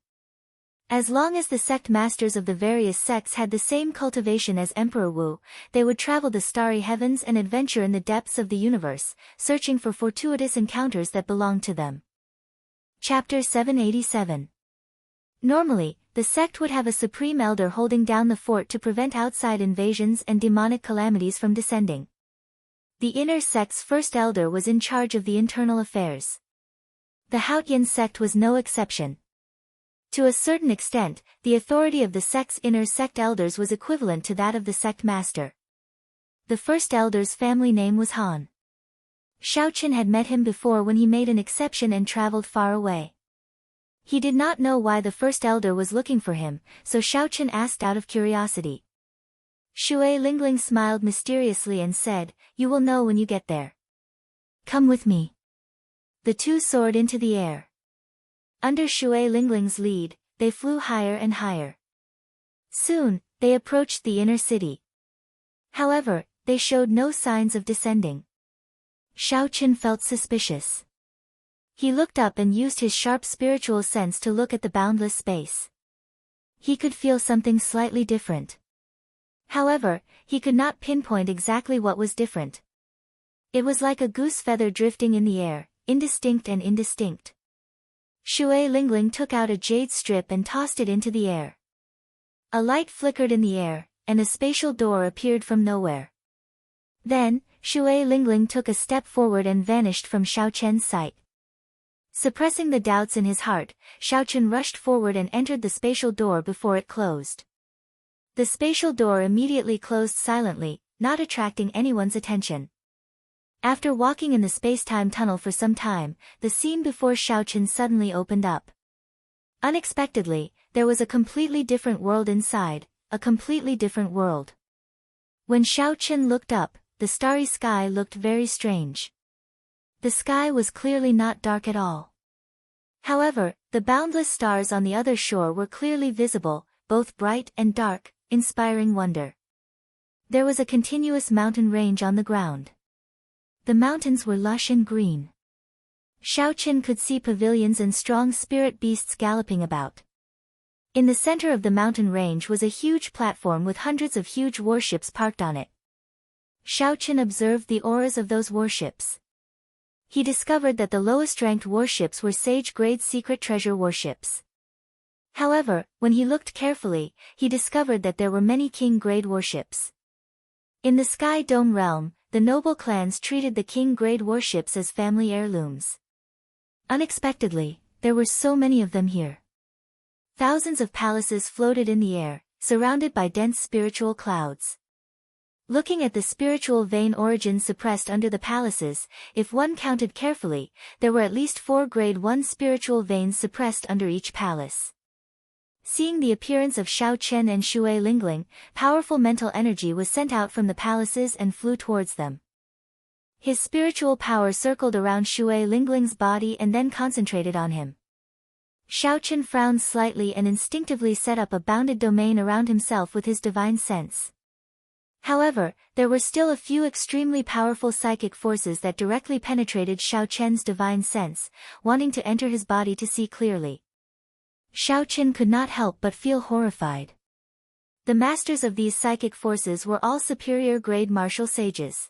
As long as the sect masters of the various sects had the same cultivation as Emperor Wu, they would travel the starry heavens and adventure in the depths of the universe, searching for fortuitous encounters that belonged to them. Chapter 787. Normally, the sect would have a supreme elder holding down the fort to prevent outside invasions and demonic calamities from descending. The inner sect's first elder was in charge of the internal affairs. The Haotian sect was no exception. To a certain extent, the authority of the sect's inner sect elders was equivalent to that of the sect master. The first elder's family name was Han. Xiao Chen had met him before when he made an exception and traveled far away. He did not know why the first elder was looking for him, so Xiao Chen asked out of curiosity. Shui Lingling smiled mysteriously and said, You will know when you get there. Come with me. The two soared into the air. Under Shui Lingling's lead, they flew higher and higher. Soon, they approached the inner city. However, they showed no signs of descending. Xiao Chen felt suspicious. He looked up and used his sharp spiritual sense to look at the boundless space. He could feel something slightly different. However, he could not pinpoint exactly what was different. It was like a goose feather drifting in the air, indistinct and indistinct. Shui Lingling took out a jade strip and tossed it into the air. A light flickered in the air, and a spatial door appeared from nowhere. Then, Shui Lingling took a step forward and vanished from Xiao Chen's sight. Suppressing the doubts in his heart, Xiao Chen rushed forward and entered the spatial door before it closed. The spatial door immediately closed silently, not attracting anyone's attention. After walking in the space-time tunnel for some time, the scene before Xiao Chen suddenly opened up. Unexpectedly, there was a completely different world inside, a completely different world. When Xiao Chen looked up, the starry sky looked very strange. The sky was clearly not dark at all. However, the boundless stars on the other shore were clearly visible, both bright and dark, inspiring wonder. There was a continuous mountain range on the ground. The mountains were lush and green. Xiao Chen could see pavilions and strong spirit beasts galloping about. In the center of the mountain range was a huge platform with hundreds of huge warships parked on it. Chen observed the auras of those warships. He discovered that the lowest-ranked warships were Sage-grade secret treasure warships. However, when he looked carefully, he discovered that there were many King-grade warships. In the Sky Dome realm, the noble clans treated the King-grade warships as family heirlooms. Unexpectedly, there were so many of them here. Thousands of palaces floated in the air, surrounded by dense spiritual clouds. Looking at the spiritual vein origins suppressed under the palaces, if one counted carefully, there were at least 4 grade 1 spiritual veins suppressed under each palace. Seeing the appearance of Chen and Shui Lingling, powerful mental energy was sent out from the palaces and flew towards them. His spiritual power circled around Shui Lingling's body and then concentrated on him. Chen frowned slightly and instinctively set up a bounded domain around himself with his divine sense. However, there were still a few extremely powerful psychic forces that directly penetrated Chen's divine sense, wanting to enter his body to see clearly. Chen could not help but feel horrified. The masters of these psychic forces were all superior grade martial sages.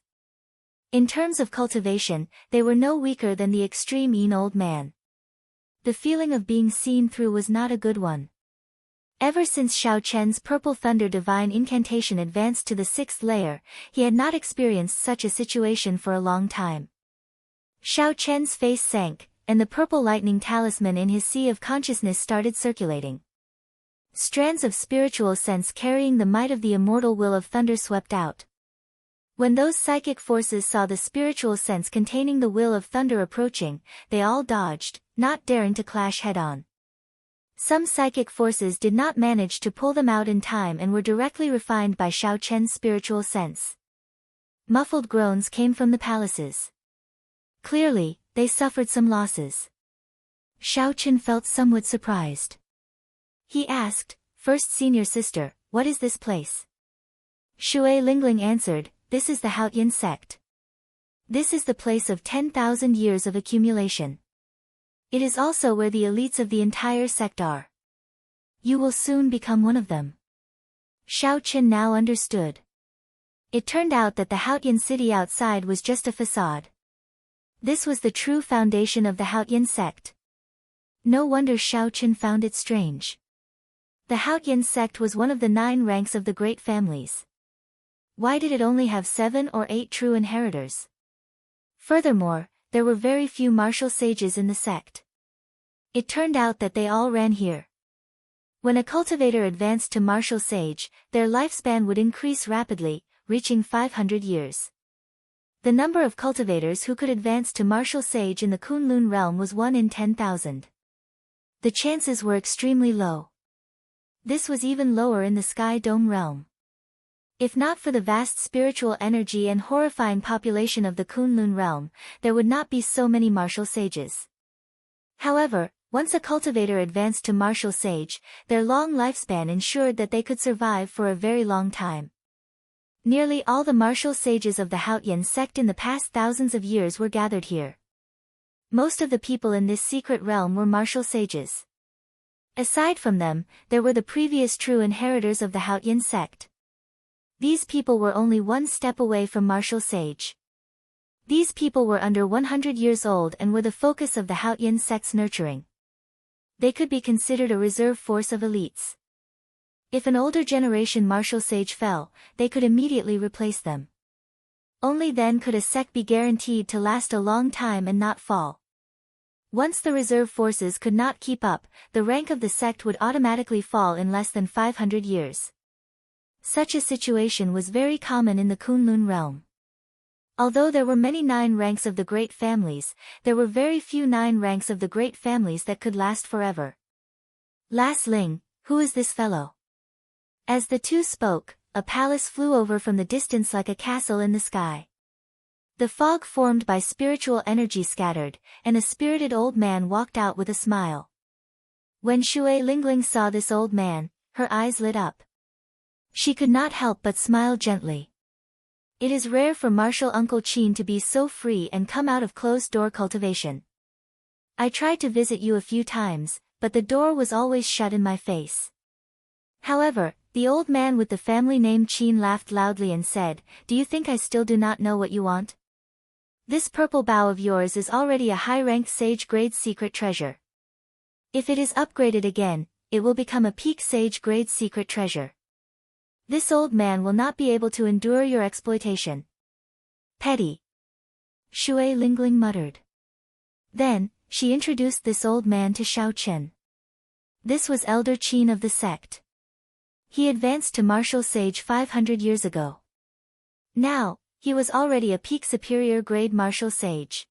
In terms of cultivation, they were no weaker than the extreme old man. The feeling of being seen through was not a good one. Ever since Chen's Purple Thunder divine incantation advanced to the 6th layer, he had not experienced such a situation for a long time. Chen's face sank, and the purple lightning talisman in his sea of consciousness started circulating. Strands of spiritual sense carrying the might of the immortal will of thunder swept out. When those psychic forces saw the spiritual sense containing the will of thunder approaching, they all dodged, not daring to clash head-on. Some psychic forces did not manage to pull them out in time and were directly refined by Chen's spiritual sense. Muffled groans came from the palaces. Clearly, they suffered some losses. Chen felt somewhat surprised. He asked, "First senior sister, what is this place?" Shui Lingling answered, "This is the Haotian sect. This is the place of 10,000 years of accumulation. It is also where the elites of the entire sect are. You will soon become one of them." Chen now understood. It turned out that the Haotian city outside was just a facade. This was the true foundation of the Haotian sect. No wonder Chen found it strange. The Haotian sect was one of the 9 ranks of the great families. Why did it only have 7 or 8 true inheritors? Furthermore, there were very few martial sages in the sect. It turned out that they all ran here. When a cultivator advanced to martial sage, their lifespan would increase rapidly, reaching 500 years. The number of cultivators who could advance to martial sage in the Kunlun realm was 1 in 10,000. The chances were extremely low. This was even lower in the Sky Dome realm. If not for the vast spiritual energy and horrifying population of the Kunlun realm, there would not be so many martial sages. However, once a cultivator advanced to martial sage, their long lifespan ensured that they could survive for a very long time. Nearly all the martial sages of the Haotian sect in the past thousands of years were gathered here. Most of the people in this secret realm were martial sages. Aside from them, there were the previous true inheritors of the Haotian sect. These people were only 1 step away from martial sage. These people were under 100 years old and were the focus of the Haotian sect's nurturing. They could be considered a reserve force of elites. If an older generation martial sage fell, they could immediately replace them. Only then could a sect be guaranteed to last a long time and not fall. Once the reserve forces could not keep up, the rank of the sect would automatically fall in less than 500 years. Such a situation was very common in the Kunlun realm. Although there were many 9 ranks of the great families, there were very few 9 ranks of the great families that could last forever. "Las Ling, who is this fellow?" As the two spoke, a palace flew over from the distance like a castle in the sky. The fog formed by spiritual energy scattered, and a spirited old man walked out with a smile. When Shui Lingling saw this old man, her eyes lit up. She could not help but smile gently. It is rare for martial Uncle Qin to be so free and come out of closed-door cultivation. I tried to visit you a few times, but the door was always shut in my face. However, The old man with the family name Qin laughed loudly and said, "Do you think I still do not know what you want? This purple bow of yours is already a high-ranked sage-grade secret treasure. If it is upgraded again, it will become a peak sage-grade secret treasure. This old man will not be able to endure your exploitation." "Petty," Shui Lingling muttered. Then, she introduced this old man to Xiao Chen. This was Elder Qin of the sect. He advanced to martial sage 500 years ago. Now, he was already a peak superior grade martial sage.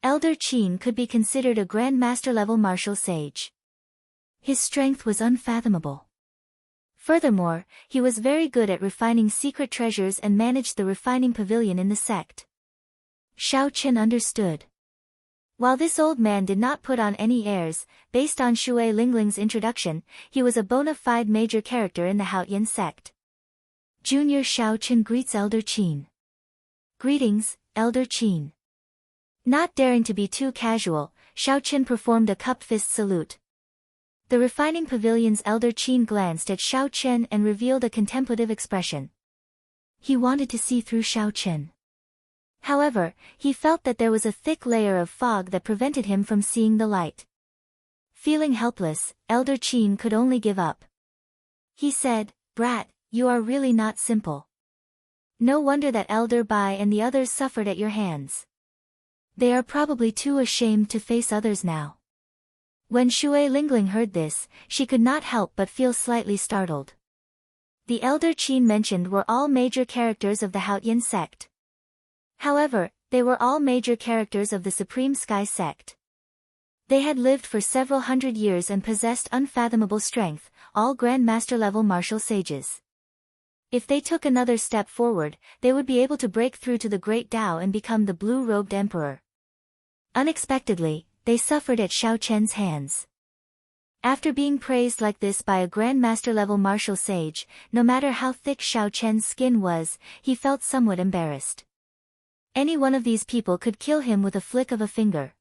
Elder Qin could be considered a Grand Master level martial sage. His strength was unfathomable. Furthermore, he was very good at refining secret treasures and managed the refining pavilion in the sect. Xiao Chen understood. While this old man did not put on any airs, based on Shui Lingling's introduction, he was a bona fide major character in the Haoyan sect. Junior Xiao Chen greets Elder Qin. "Greetings, Elder Qin." Not daring to be too casual, Xiao Chen performed a cupped fist salute. The refining pavilion's Elder Qin glanced at Xiao Chen and revealed a contemplative expression. He wanted to see through Xiao Chen. However, he felt that there was a thick layer of fog that prevented him from seeing the light. Feeling helpless, Elder Qin could only give up. He said, "Brat, you are really not simple. No wonder that Elder Bai and the others suffered at your hands. They are probably too ashamed to face others now." When Shui Lingling heard this, she could not help but feel slightly startled. The Elder Qin mentioned were all major characters of the Haoyan sect. However, they were all major characters of the Supreme Sky sect. They had lived for several hundred years and possessed unfathomable strength, all Grand Master level martial sages. If they took another step forward, they would be able to break through to the Great Tao and become the blue-robed emperor. Unexpectedly, they suffered at Xiao Chen's hands. After being praised like this by a Grand Master level martial sage, no matter how thick Xiao Chen's skin was, he felt somewhat embarrassed. Any one of these people could kill him with a flick of a finger.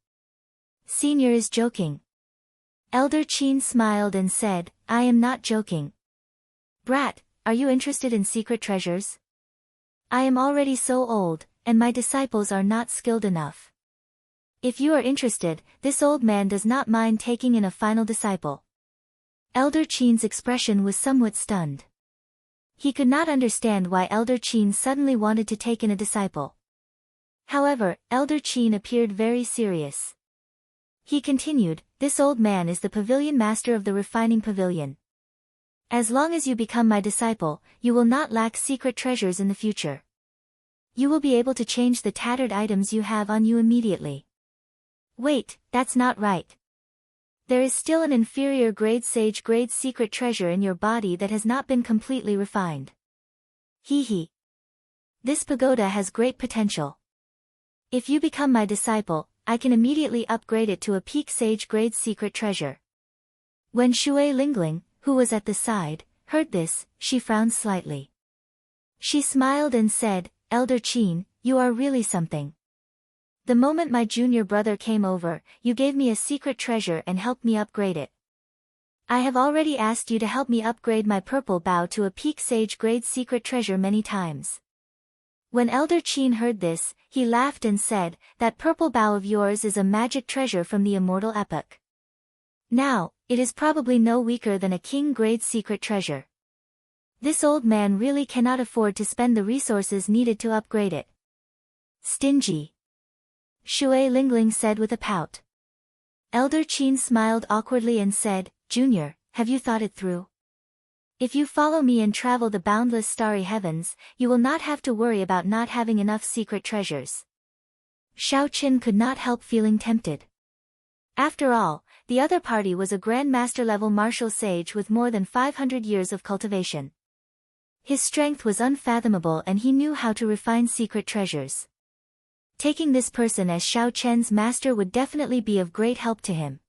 "Senior is joking." Elder Qin smiled and said, "I am not joking. Brat, are you interested in secret treasures? I am already so old, and my disciples are not skilled enough. If you are interested, this old man does not mind taking in a final disciple." Elder Qin's expression was somewhat stunned. He could not understand why Elder Qin suddenly wanted to take in a disciple. However, Elder Qin appeared very serious. He continued, "This old man is the pavilion master of the refining pavilion. As long as you become my disciple, you will not lack secret treasures in the future. You will be able to change the tattered items you have on you immediately." "Wait, that's not right. There is still an inferior grade sage grade secret treasure in your body that has not been completely refined. Hee. This pagoda has great potential. If you become my disciple, I can immediately upgrade it to a peak sage grade secret treasure." When Shui Lingling, who was at the side, heard this, she frowned slightly. She smiled and said, "Elder Qin, you are really something. The moment my junior brother came over, you gave me a secret treasure and helped me upgrade it. I have already asked you to help me upgrade my purple bow to a peak sage grade secret treasure many times." When Elder Qin heard this, he laughed and said, "That purple bow of yours is a magic treasure from the Immortal epoch. Now, it is probably no weaker than a king-grade secret treasure. This old man really cannot afford to spend the resources needed to upgrade it." "Stingy," Shui Lingling said with a pout. Elder Qin smiled awkwardly and said, "Junior, have you thought it through? If you follow me and travel the boundless starry heavens, you will not have to worry about not having enough secret treasures." Xiao Chen could not help feeling tempted. After all, the other party was a Grand Master level martial sage with more than 500 years of cultivation. His strength was unfathomable and he knew how to refine secret treasures. Taking this person as Xiao Chen's master would definitely be of great help to him.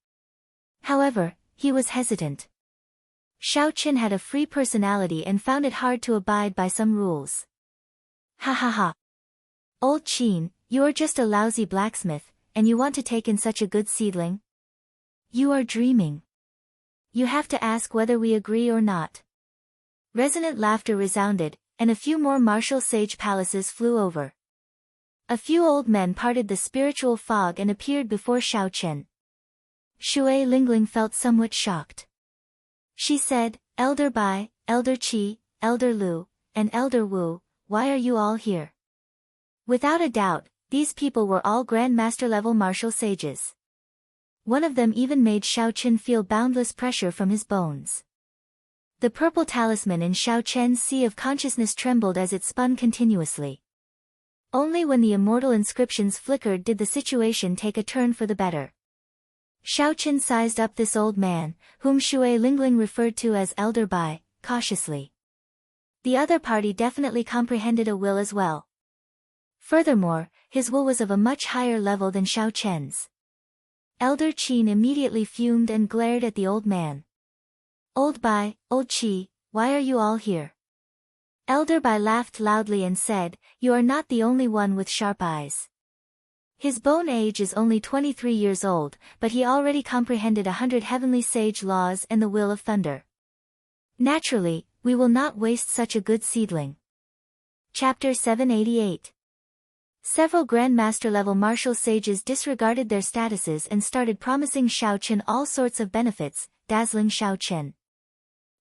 However, he was hesitant. Xiao Chen had a free personality and found it hard to abide by some rules. "Ha ha ha. Old Qin, you are just a lousy blacksmith, and you want to take in such a good seedling? You are dreaming. You have to ask whether we agree or not." Resonant laughter resounded, and a few more martial sage palaces flew over. A few old men parted the spiritual fog and appeared before Xiaochen. Shui Lingling felt somewhat shocked. She said, "Elder Bai, Elder Qi, Elder Lu, and Elder Wu, why are you all here?" Without a doubt, these people were all Grandmaster-level martial sages. One of them even made Xiaochen feel boundless pressure from his bones. The purple talisman in Xiaochen's sea of consciousness trembled as it spun continuously. Only when the immortal inscriptions flickered did the situation take a turn for the better. Xiaochen sized up this old man, whom Shui Lingling referred to as Elder Bai, cautiously. The other party definitely comprehended a will as well. Furthermore, his will was of a much higher level than Xiaochen's. Elder Qin immediately fumed and glared at the old man. "Old Bai, Old Qi, why are you all here?" Elder Bai laughed loudly and said, "You are not the only one with sharp eyes." His bone age is only 23 years old, but he already comprehended 100 heavenly sage laws and the will of thunder. Naturally, we will not waste such a good seedling. Chapter 788. Several Grandmaster-level martial sages disregarded their statuses and started promising Xiaochen all sorts of benefits, dazzling Xiaochen.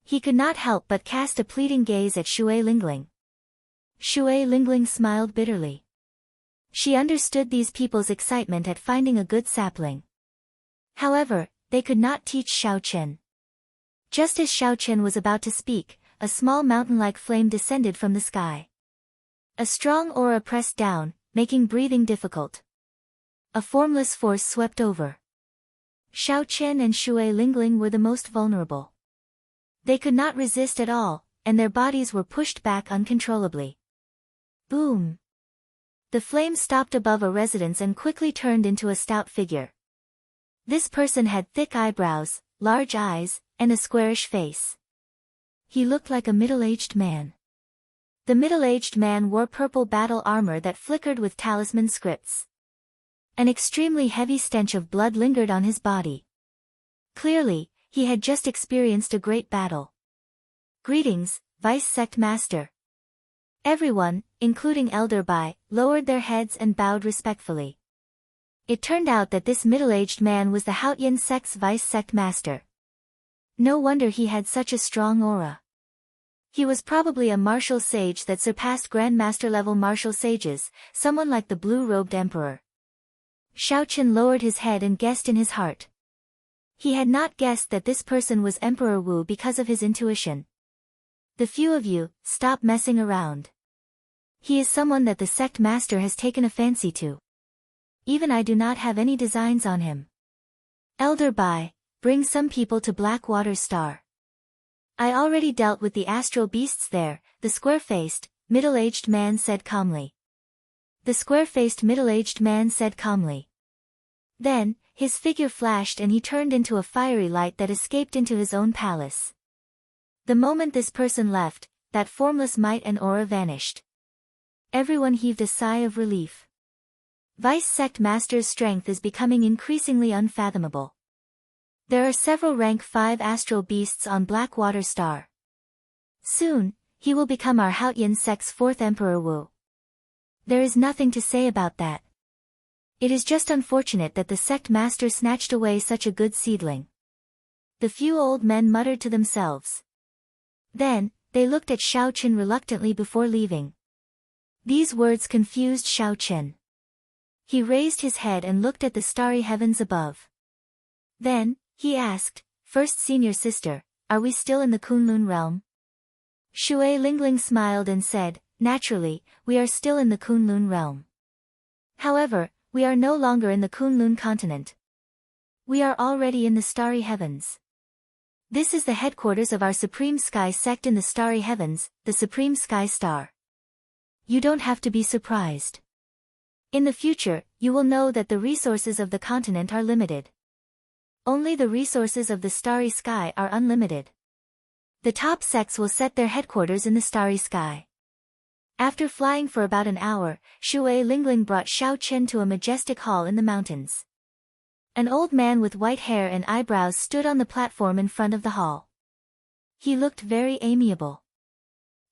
He could not help but cast a pleading gaze at Shui Lingling. Shui Lingling smiled bitterly. She understood these people's excitement at finding a good sapling. However, they could not teach Xiaochen. Just as Xiaochen was about to speak, a small mountain-like flame descended from the sky. A strong aura pressed down, making breathing difficult. A formless force swept over. Xiaochen and Shui Lingling were the most vulnerable. They could not resist at all, and their bodies were pushed back uncontrollably. Boom! The flame stopped above a residence and quickly turned into a stout figure. This person had thick eyebrows, large eyes, and a squarish face. He looked like a middle-aged man. The middle-aged man wore purple battle armor that flickered with talisman scripts. An extremely heavy stench of blood lingered on his body. Clearly, he had just experienced a great battle. "Greetings, Vice Sect Master." Everyone, including Elder Bai, lowered their heads and bowed respectfully. It turned out that this middle-aged man was the Haotian sect's Vice Sect Master. No wonder he had such a strong aura. He was probably a martial sage that surpassed Grandmaster-level martial sages, someone like the blue-robed emperor. Xiaochen lowered his head and guessed in his heart. He had not guessed that this person was Emperor Wu because of his intuition. "The few of you, stop messing around. He is someone that the sect master has taken a fancy to. Even I do not have any designs on him. Elder Bai, bring some people to Blackwater Star." "I already dealt with the astral beasts there," the square-faced, middle-aged man said calmly. The square-faced middle-aged man said calmly. Then, his figure flashed and he turned into a fiery light that escaped into his own palace. The moment this person left, that formless might and aura vanished. Everyone heaved a sigh of relief. Vice Sect Master's strength is becoming increasingly unfathomable. There are several rank 5 astral beasts on Blackwater Star. Soon, he will become our Haotian sect's 4th Emperor Wu. There is nothing to say about that. It is just unfortunate that the sect master snatched away such a good seedling. The few old men muttered to themselves. Then, they looked at Xiaochen reluctantly before leaving. These words confused Xiaochen. He raised his head and looked at the starry heavens above. Then, he asked, "First senior sister, are we still in the Kunlun realm?" Shui Lingling smiled and said, "Naturally, we are still in the Kunlun realm. However, we are no longer in the Kunlun continent. We are already in the starry heavens. This is the headquarters of our Supreme Sky sect in the starry heavens, the Supreme Sky Star. You don't have to be surprised. In the future, you will know that the resources of the continent are limited. Only the resources of the starry sky are unlimited. The top sects will set their headquarters in the starry sky." After flying for about an hour, Shui Lingling brought Xiaochen to a majestic hall in the mountains. An old man with white hair and eyebrows stood on the platform in front of the hall. He looked very amiable.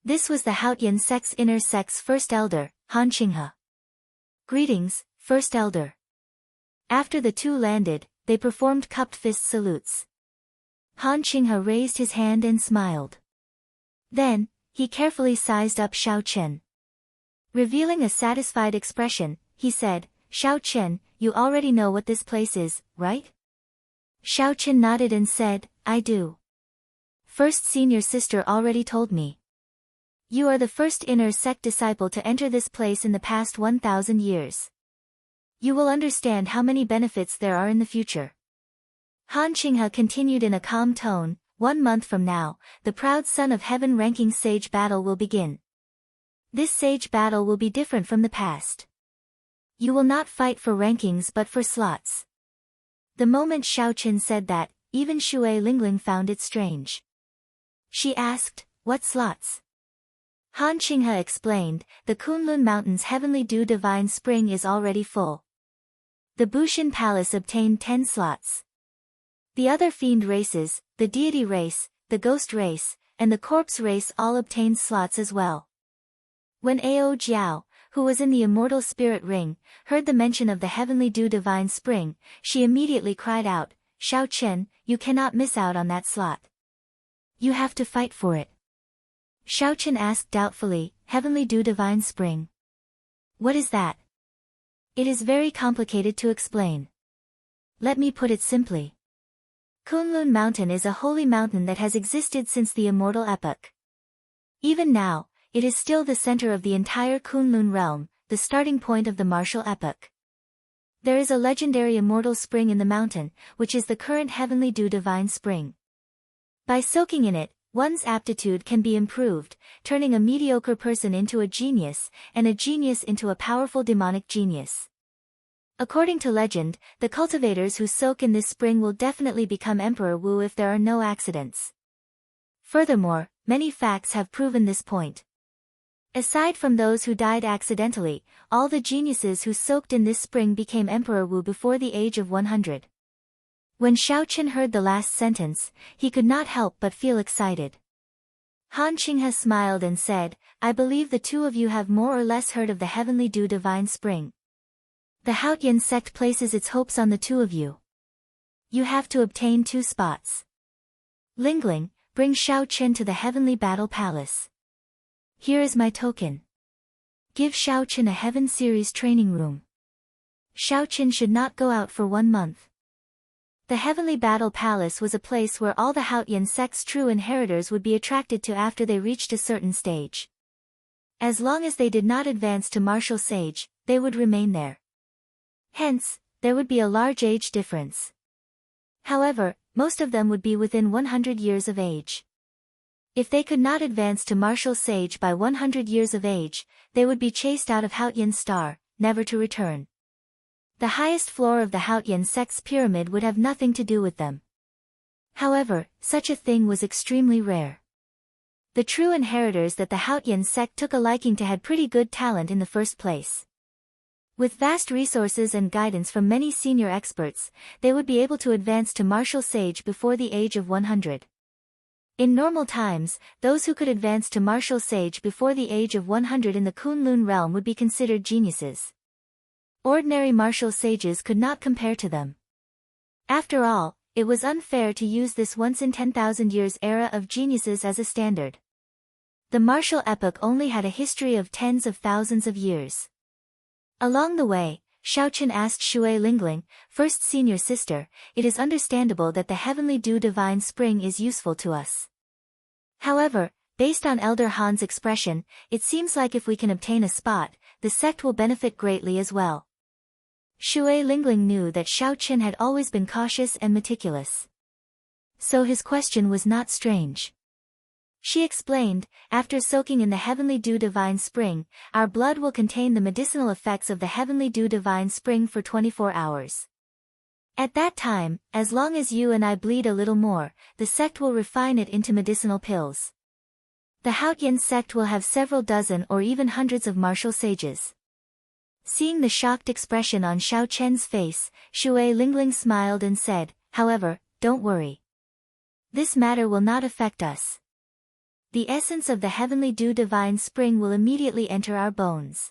This was the Haotian sect's inner sect's first elder, Han Qinghe. Greetings, first elder. After the two landed, they performed cupped fist salutes. Han Qinghe raised his hand and smiled. Then, he carefully sized up Xiao Chen. Revealing a satisfied expression, he said, Xiao Chen, you already know what this place is, right? Xiao Chen nodded and said, I do. First senior sister already told me. You are the first inner sect disciple to enter this place in the past 1,000 years. You will understand how many benefits there are in the future. Han Qinghe continued in a calm tone, 1 month from now, the proud son of heaven ranking sage battle will begin. This sage battle will be different from the past. You will not fight for rankings but for slots. The moment Xiao Chen said that, even Shui Lingling found it strange. She asked, what slots? Han Qinghe explained, the Kunlun Mountain's heavenly dew divine spring is already full. The Bushin Palace obtained 10 slots. The other fiend races, the deity race, the ghost race, and the corpse race all obtained slots as well. When Ao Jiao, who was in the immortal spirit ring, heard the mention of the heavenly dew divine spring, she immediately cried out, Xiao Chen, you cannot miss out on that slot. You have to fight for it. Xiao Chen asked doubtfully, heavenly dew divine spring. What is that? It is very complicated to explain. Let me put it simply. Kunlun Mountain is a holy mountain that has existed since the immortal epoch. Even now, it is still the center of the entire Kunlun realm, the starting point of the martial epoch. There is a legendary immortal spring in the mountain, which is the current heavenly dew divine spring. By soaking in it, one's aptitude can be improved, turning a mediocre person into a genius, and a genius into a powerful demonic genius. According to legend, the cultivators who soak in this spring will definitely become Emperor Wu if there are no accidents. Furthermore, many facts have proven this point. Aside from those who died accidentally, all the geniuses who soaked in this spring became Emperor Wu before the age of 100. When Xiao Chen heard the last sentence, he could not help but feel excited. Han Qinghe smiled and said, I believe the two of you have more or less heard of the heavenly dew divine spring. The Haotian sect places its hopes on the two of you. You have to obtain 2 spots. Lingling, bring Xiao Chen to the heavenly battle palace. Here is my token. Give Xiao Chen a heaven series training room. Xiao Chen should not go out for 1 month. The heavenly battle palace was a place where all the Haotian sect's true inheritors would be attracted to after they reached a certain stage. As long as they did not advance to martial sage, they would remain there. Hence, there would be a large age difference. However, most of them would be within 100 years of age. If they could not advance to martial sage by 100 years of age, they would be chased out of Haotian Star, never to return. The highest floor of the Haotian sect's pyramid would have nothing to do with them. However, such a thing was extremely rare. The true inheritors that the Haotian sect took a liking to had pretty good talent in the first place. With vast resources and guidance from many senior experts, they would be able to advance to martial sage before the age of 100. In normal times, those who could advance to martial sage before the age of 100 in the Kunlun realm would be considered geniuses. Ordinary martial sages could not compare to them. After all, it was unfair to use this once in 10,000 years era of geniuses as a standard. The martial epoch only had a history of tens of thousands of years. Along the way, Xiao Chen asked Shui Lingling, first senior sister, it is understandable that the heavenly dew divine spring is useful to us. However, based on Elder Han's expression, it seems like if we can obtain a spot, the sect will benefit greatly as well. Shui Lingling knew that Xiao Chen had always been cautious and meticulous. So his question was not strange. She explained, after soaking in the heavenly dew divine spring, our blood will contain the medicinal effects of the heavenly dew divine spring for 24 hours. At that time, as long as you and I bleed a little more, the sect will refine it into medicinal pills. The Haotian sect will have several dozen or even hundreds of martial sages. Seeing the shocked expression on Xiao Chen's face, Shui Lingling smiled and said, however, don't worry. This matter will not affect us. The essence of the heavenly dew divine spring will immediately enter our bones.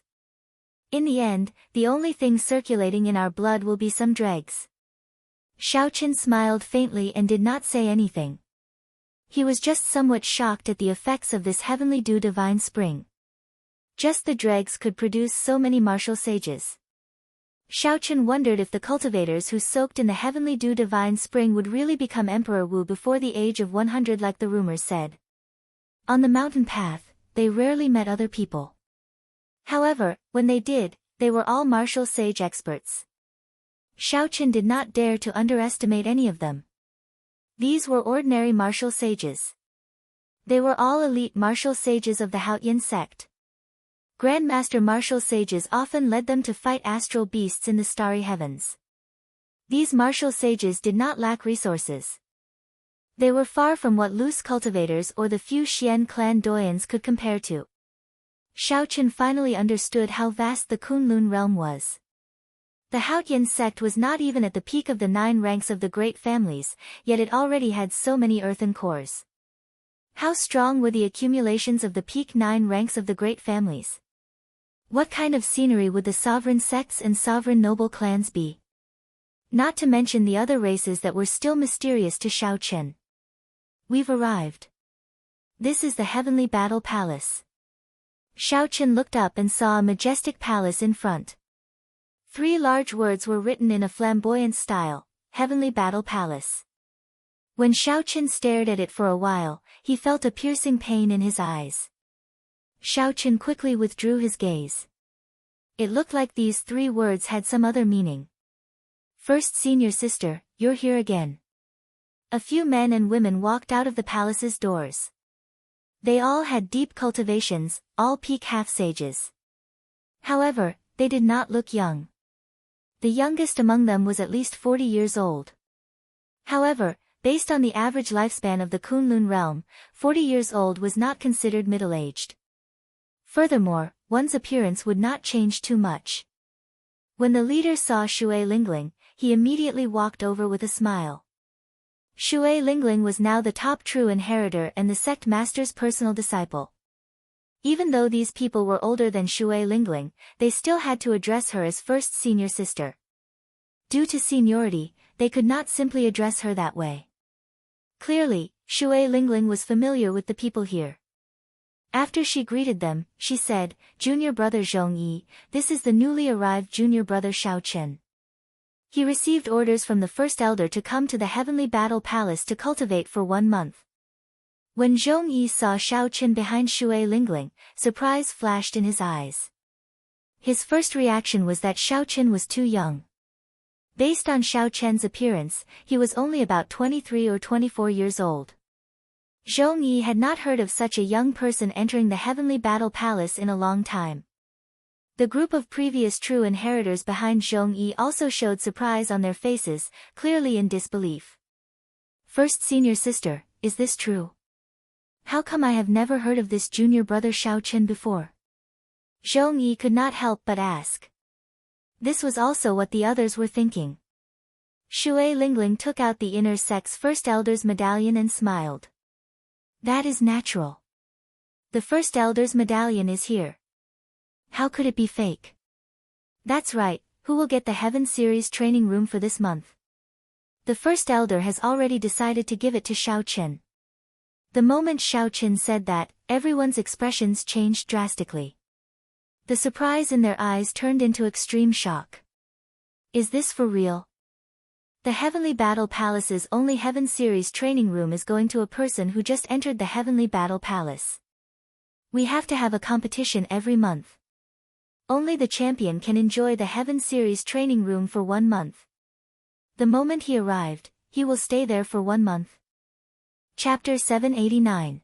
In the end, the only thing circulating in our blood will be some dregs. Xiaoqin smiled faintly and did not say anything. He was just somewhat shocked at the effects of this heavenly dew divine spring. Just the dregs could produce so many martial sages. Xiaoqin wondered if the cultivators who soaked in the heavenly dew divine spring would really become Emperor Wu before the age of 100 like the rumors said. On the mountain path, they rarely met other people. However, when they did, they were all martial sage experts. Xiaoqin did not dare to underestimate any of them. These were ordinary martial sages. They were all elite martial sages of the Haotian sect. Grandmaster martial sages often led them to fight astral beasts in the starry heavens. These martial sages did not lack resources. They were far from what loose cultivators or the few Xian clan doyens could compare to. Xiaoqin finally understood how vast the Kunlun realm was. The Haotian sect was not even at the peak of the 9 ranks of the great families, yet it already had so many earthen cores. How strong were the accumulations of the peak 9 ranks of the great families? What kind of scenery would the sovereign sects and sovereign noble clans be? Not to mention the other races that were still mysterious to Xiaoqin. We've arrived. This is the Heavenly Battle Palace. Xiaoqin looked up and saw a majestic palace in front. 3 large words were written in a flamboyant style, Heavenly Battle Palace. When Xiaoqin stared at it for a while, he felt a piercing pain in his eyes. Xiaoqin quickly withdrew his gaze. It looked like these 3 words had some other meaning. First senior sister, you're here again. A few men and women walked out of the palace's doors. They all had deep cultivations, all peak half-sages. However, they did not look young. The youngest among them was at least 40 years old. However, based on the average lifespan of the Kunlun realm, 40 years old was not considered middle-aged. Furthermore, one's appearance would not change too much. When the leader saw Shui Lingling, he immediately walked over with a smile. Shui Lingling was now the top true inheritor and the sect master's personal disciple. Even though these people were older than Shui Lingling, they still had to address her as first senior sister. Due to seniority, they could not simply address her that way. Clearly, Shui Lingling was familiar with the people here. After she greeted them, she said, Junior brother Zhongyi, this is the newly arrived junior brother Xiaoqin. He received orders from the first elder to come to the Heavenly Battle Palace to cultivate for 1 month. When Zhongyi saw Xiaoqin behind Shui Lingling, surprise flashed in his eyes. His first reaction was that Xiaoqin was too young. Based on Xiaoqin's appearance, he was only about 23 or 24 years old. Zhongyi had not heard of such a young person entering the Heavenly Battle Palace in a long time. The group of previous true inheritors behind Zhongyi also showed surprise on their faces, clearly in disbelief. First senior sister, is this true? How come I have never heard of this junior brother Xiaoqin before? Zhongyi could not help but ask. This was also what the others were thinking. Shui Lingling took out the inner sect's first elder's medallion and smiled. That is natural. The first elder's medallion is here. How could it be fake? That's right, who will get the Heaven Series training room for this month? The first elder has already decided to give it to Xiaoqin. The moment Xiaoqin said that, everyone's expressions changed drastically. The surprise in their eyes turned into extreme shock. Is this for real? The Heavenly Battle Palace's only Heaven Series training room is going to a person who just entered the Heavenly Battle Palace. We have to have a competition every month. Only the champion can enjoy the Heaven Series training room for 1 month. The moment he arrived, he will stay there for 1 month. Chapter 789.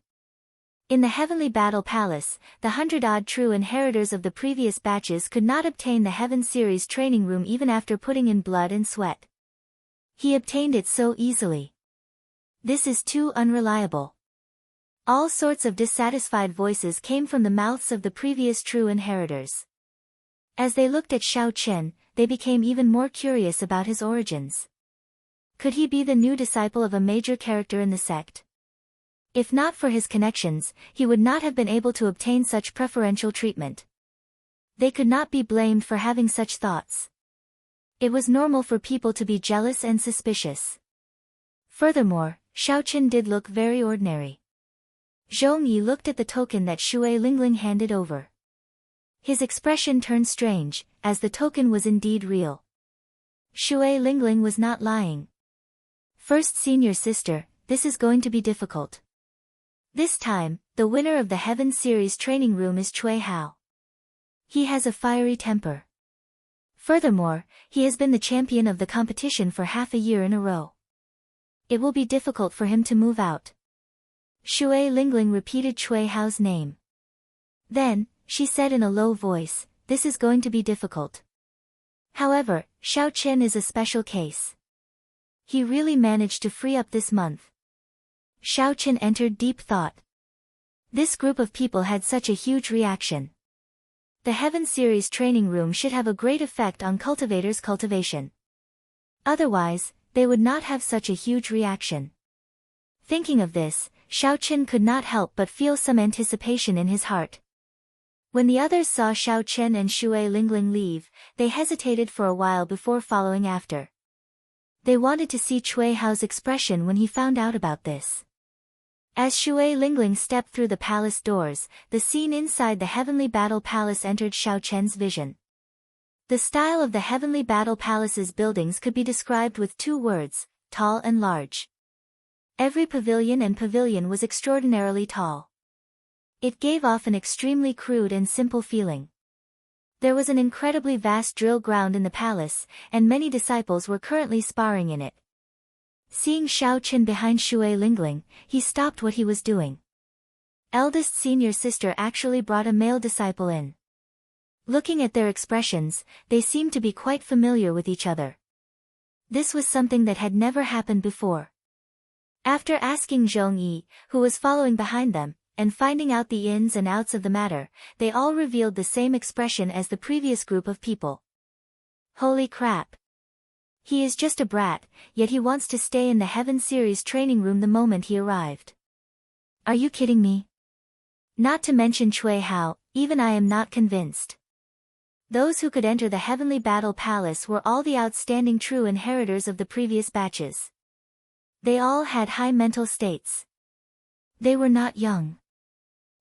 In the Heavenly Battle Palace, the 100-odd true inheritors of the previous batches could not obtain the Heaven Series training room even after putting in blood and sweat. He obtained it so easily. This is too unreliable. All sorts of dissatisfied voices came from the mouths of the previous true inheritors. As they looked at Xiaoqin, they became even more curious about his origins. Could he be the new disciple of a major character in the sect? If not for his connections, he would not have been able to obtain such preferential treatment. They could not be blamed for having such thoughts. It was normal for people to be jealous and suspicious. Furthermore, Xiaoqin did look very ordinary. Zhong Yi looked at the token that Shui Lingling handed over. His expression turned strange, as the token was indeed real. Shui Lingling was not lying. First senior sister, this is going to be difficult. This time, the winner of the Heaven Series training room is Cui Hao. He has a fiery temper. Furthermore, he has been the champion of the competition for half a year in a row. It will be difficult for him to move out. Shui Lingling repeated Cui Hao's name. Then, she said in a low voice, this is going to be difficult. However, Xiaoqin is a special case. He really managed to free up this month. Xiaoqin entered deep thought. This group of people had such a huge reaction. The Heaven Series training room should have a great effect on cultivators' cultivation. Otherwise, they would not have such a huge reaction. Thinking of this, Xiaoqin could not help but feel some anticipation in his heart. When the others saw Xiaoqin and Shui Lingling leave, they hesitated for a while before following after. They wanted to see Cui Hao's expression when he found out about this. As Shui Lingling stepped through the palace doors, the scene inside the Heavenly Battle Palace entered Xiaoqian's vision. The style of the Heavenly Battle Palace's buildings could be described with two words, tall and large. Every pavilion was extraordinarily tall. It gave off an extremely crude and simple feeling. There was an incredibly vast drill ground in the palace, and many disciples were currently sparring in it. Seeing Xiaoqin behind Shui Lingling, he stopped what he was doing. Eldest senior sister actually brought a male disciple in. Looking at their expressions, they seemed to be quite familiar with each other. This was something that had never happened before. After asking Zhong Yi, who was following behind them, and finding out the ins and outs of the matter, they all revealed the same expression as the previous group of people. Holy crap! He is just a brat, yet he wants to stay in the Heaven Series training room the moment he arrived. Are you kidding me? Not to mention Cui Hao, even I am not convinced. Those who could enter the Heavenly Battle Palace were all the outstanding true inheritors of the previous batches. They all had high mental states. They were not young.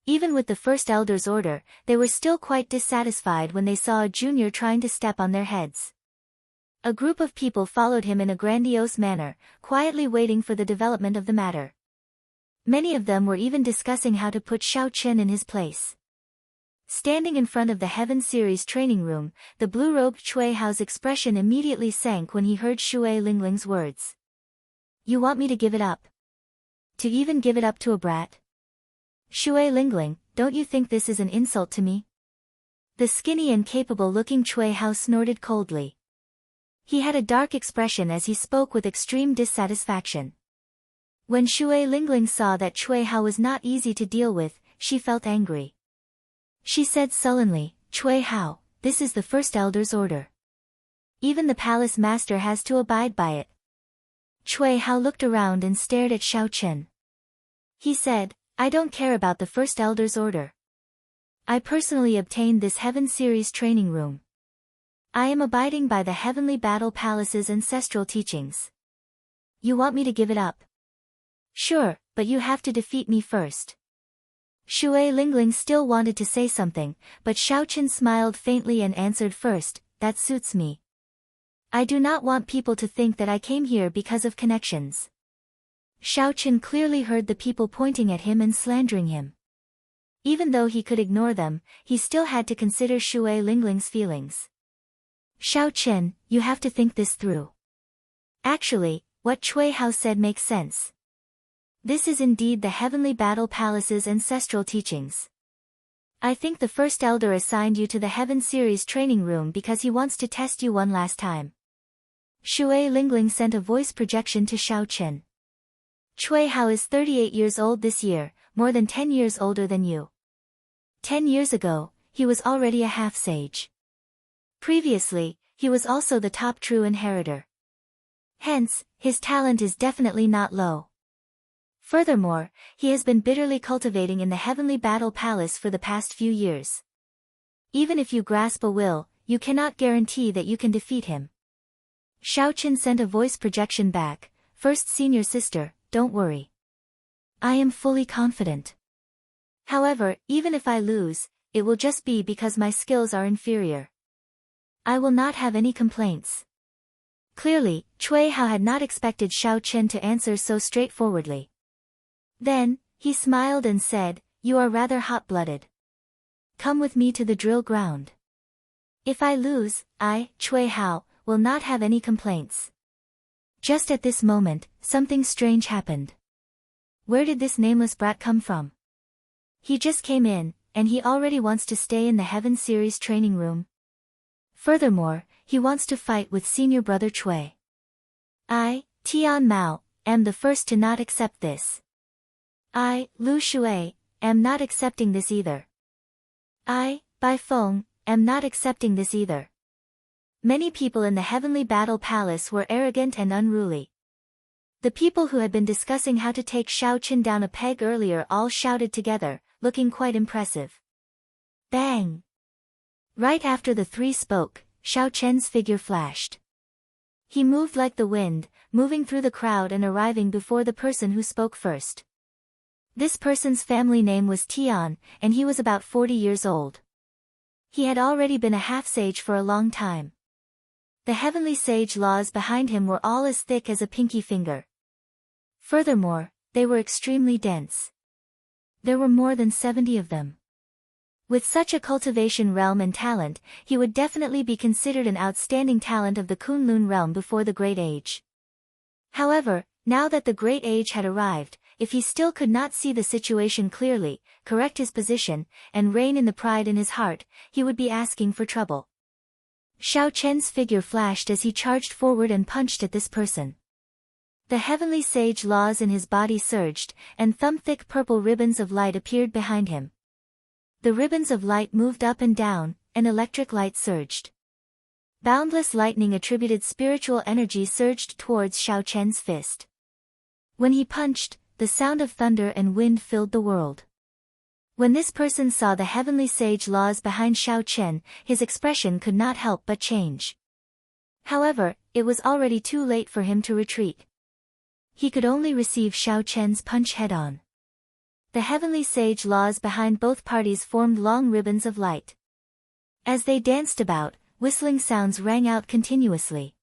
Even with the First Elder's order, they were still quite dissatisfied when they saw a junior trying to step on their heads. A group of people followed him in a grandiose manner, quietly waiting for the development of the matter. Many of them were even discussing how to put Xiaoqin in his place. Standing in front of the Heaven Series training room, the blue-robed Cui Hao's expression immediately sank when he heard Shui Lingling's words. You want me to give it up? To even give it up to a brat? Shui Lingling, don't you think this is an insult to me? The skinny and capable-looking Cui Hao snorted coldly. He had a dark expression as he spoke with extreme dissatisfaction. When Shui Lingling saw that Cui Hao was not easy to deal with, she felt angry. She said sullenly, Cui Hao, this is the First Elder's order. Even the palace master has to abide by it. Cui Hao looked around and stared at Xiaoqin. He said, I don't care about the First Elder's order. I personally obtained this Heaven Series training room. I am abiding by the Heavenly Battle Palace's ancestral teachings. You want me to give it up? Sure, but you have to defeat me first. Shui Lingling still wanted to say something, but Xiaoqin smiled faintly and answered first, that suits me. I do not want people to think that I came here because of connections. Xiaoqin clearly heard the people pointing at him and slandering him. Even though he could ignore them, he still had to consider Shui Lingling's feelings. Xiaoqin, you have to think this through. Actually, what Cui Hao said makes sense. This is indeed the Heavenly Battle Palace's ancestral teachings. I think the First Elder assigned you to the Heaven Series training room because he wants to test you one last time. Shui Lingling sent a voice projection to Xiaoqin. Cui Hao is 38 years old this year, more than 10 years older than you. 10 years ago, he was already a half-sage. Previously, he was also the top true inheritor. Hence, his talent is definitely not low. Furthermore, he has been bitterly cultivating in the heavenly battle palace for the past few years. Even if you grasp a will, you cannot guarantee that you can defeat him. Shao Chen sent a voice projection back, "First senior sister, don't worry. I am fully confident. However, even if I lose, it will just be because my skills are inferior. I will not have any complaints." Clearly, Cui Hao had not expected Shao Chen to answer so straightforwardly. Then, he smiled and said, "You are rather hot-blooded. Come with me to the drill ground. If I lose, I, Cui Hao, will not have any complaints." Just at this moment, something strange happened. Where did this nameless brat come from? He just came in, and he already wants to stay in the Heaven Series training room. Furthermore, he wants to fight with senior brother Cui. I, Tian Mao, am the first to not accept this. I, Lu Shui, am not accepting this either. I, Bai Feng, am not accepting this either. Many people in the Heavenly Battle Palace were arrogant and unruly. The people who had been discussing how to take Shao Chen down a peg earlier all shouted together, looking quite impressive. Bang! Right after the three spoke, Shao Chen's figure flashed. He moved like the wind, moving through the crowd and arriving before the person who spoke first. This person's family name was Tian, and he was about 40 years old. He had already been a half-sage for a long time. The heavenly sage laws behind him were all as thick as a pinky finger. Furthermore, they were extremely dense. There were more than 70 of them. With such a cultivation realm and talent, he would definitely be considered an outstanding talent of the Kunlun realm before the Great Age. However, now that the Great Age had arrived, if he still could not see the situation clearly, correct his position, and rein in the pride in his heart, he would be asking for trouble. Shao Chen's figure flashed as he charged forward and punched at this person. The heavenly sage laws in his body surged, and thumb-thick purple ribbons of light appeared behind him. The ribbons of light moved up and down, and electric light surged. Boundless lightning attributed spiritual energy surged towards Shao Chen's fist. When he punched, the sound of thunder and wind filled the world. When this person saw the heavenly sage laws behind Shao Chen, his expression could not help but change. However, it was already too late for him to retreat. He could only receive Shao Chen's punch head-on. The heavenly sage laws behind both parties formed long ribbons of light. As they danced about, whistling sounds rang out continuously.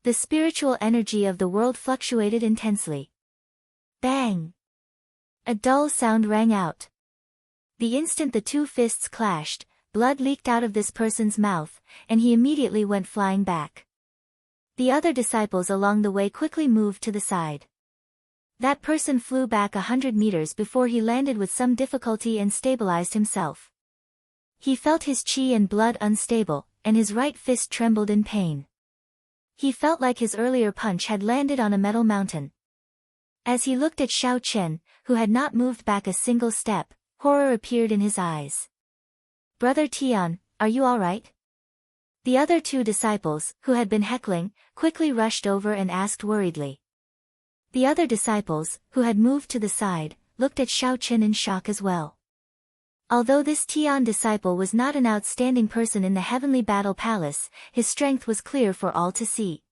The spiritual energy of the world fluctuated intensely. Bang! A dull sound rang out. The instant the two fists clashed, blood leaked out of this person's mouth, and he immediately went flying back. The other disciples along the way quickly moved to the side. That person flew back 100 meters before he landed with some difficulty and stabilized himself. He felt his chi and blood unstable, and his right fist trembled in pain. He felt like his earlier punch had landed on a metal mountain. As he looked at Shao Chen, who had not moved back a single step, horror appeared in his eyes. "Brother Tian, are you all right?" The other two disciples, who had been heckling, quickly rushed over and asked worriedly. The other disciples, who had moved to the side, looked at Shao Chen in shock as well. Although this Tian disciple was not an outstanding person in the heavenly battle palace, his strength was clear for all to see.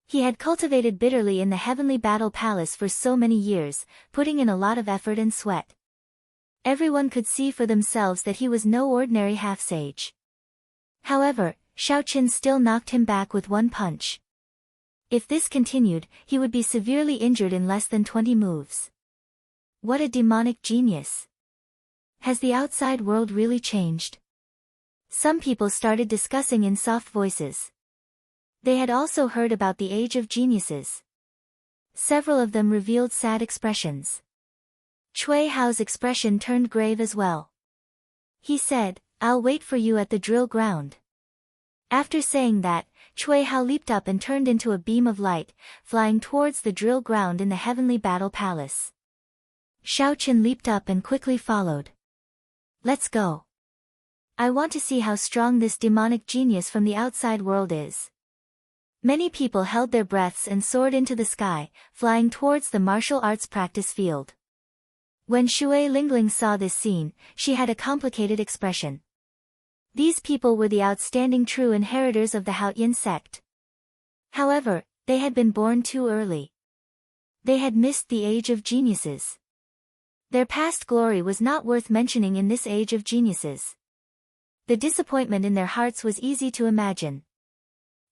He had cultivated bitterly in the heavenly battle palace for so many years, putting in a lot of effort and sweat. Everyone could see for themselves that he was no ordinary half-sage. However, Shao Chen still knocked him back with one punch. If this continued, he would be severely injured in less than 20 moves. What a demonic genius! Has the outside world really changed? Some people started discussing in soft voices. They had also heard about the age of geniuses. Several of them revealed sad expressions. Cui Hao's expression turned grave as well. He said, "I'll wait for you at the drill ground." After saying that, Cui Hao leaped up and turned into a beam of light, flying towards the drill ground in the heavenly battle palace. Shao Chen leaped up and quickly followed. "Let's go. I want to see how strong this demonic genius from the outside world is." Many people held their breaths and soared into the sky, flying towards the martial arts practice field. When Shui Lingling saw this scene, she had a complicated expression. These people were the outstanding true inheritors of the Haotian sect. However, they had been born too early. They had missed the age of geniuses. Their past glory was not worth mentioning in this age of geniuses. The disappointment in their hearts was easy to imagine.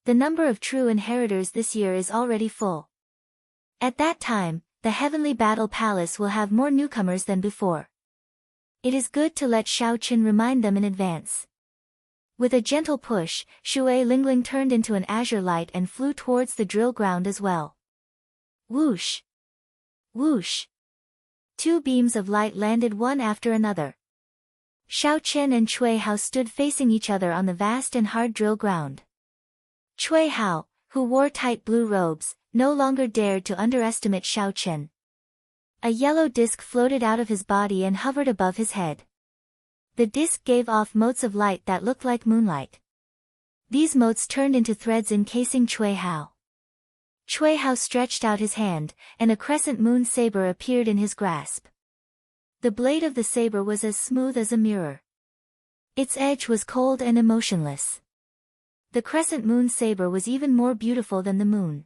The number of true inheritors this year is already full. At that time, the Heavenly Battle Palace will have more newcomers than before. It is good to let Shao Qin remind them in advance. With a gentle push, Shui Lingling turned into an azure light and flew towards the drill ground as well. Whoosh! Whoosh! Two beams of light landed one after another. Shao Qin and Cui Hao stood facing each other on the vast and hard drill ground. Cui Hao, who wore tight blue robes, no longer dared to underestimate Shao Qin. A yellow disc floated out of his body and hovered above his head. The disc gave off motes of light that looked like moonlight. These motes turned into threads encasing Cui Hao. Cui Hao stretched out his hand, and a crescent moon saber appeared in his grasp. The blade of the saber was as smooth as a mirror. Its edge was cold and emotionless. The crescent moon saber was even more beautiful than the moon.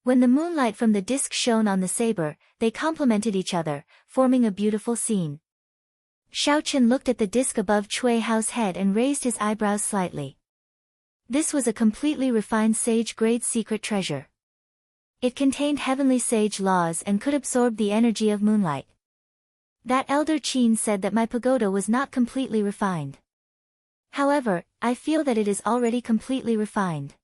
When the moonlight from the disc shone on the saber, they complemented each other, forming a beautiful scene. Shao Qin looked at the disc above Cui Hao's head and raised his eyebrows slightly. This was a completely refined sage-grade secret treasure. It contained heavenly sage laws and could absorb the energy of moonlight. That elder Qin said that my pagoda was not completely refined. However, I feel that it is already completely refined.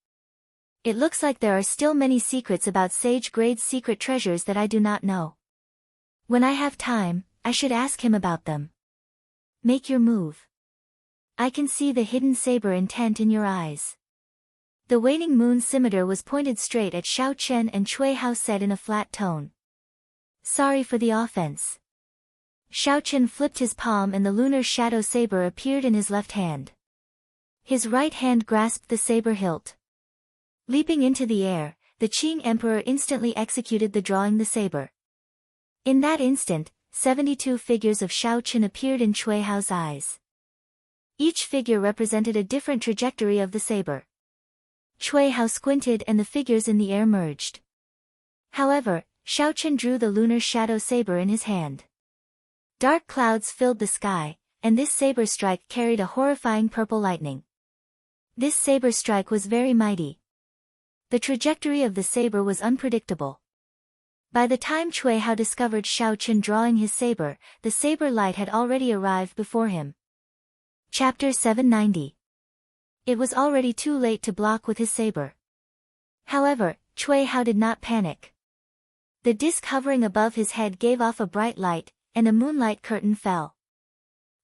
It looks like there are still many secrets about sage-grade secret treasures that I do not know. When I have time, I should ask him about them. Make your move. I can see the hidden saber intent in your eyes. The waning moon scimitar was pointed straight at Shao Qin and Cui Hao said in a flat tone. Sorry for the offense. Shao Qin flipped his palm and the lunar shadow saber appeared in his left hand. His right hand grasped the saber hilt. Leaping into the air, the Qing Emperor instantly executed the drawing the saber. In that instant, 72 figures of Shao Qin appeared in Cui Hao's eyes. Each figure represented a different trajectory of the saber. Cui Hao squinted and the figures in the air merged. However, Shao Qin drew the lunar shadow saber in his hand. Dark clouds filled the sky, and this saber strike carried a horrifying purple lightning. This saber strike was very mighty. The trajectory of the saber was unpredictable. By the time Cui Hao discovered Shao Qin drawing his saber, the saber light had already arrived before him. Chapter 790. It was already too late to block with his saber. However, Cui Hao did not panic. The disc hovering above his head gave off a bright light, and a moonlight curtain fell.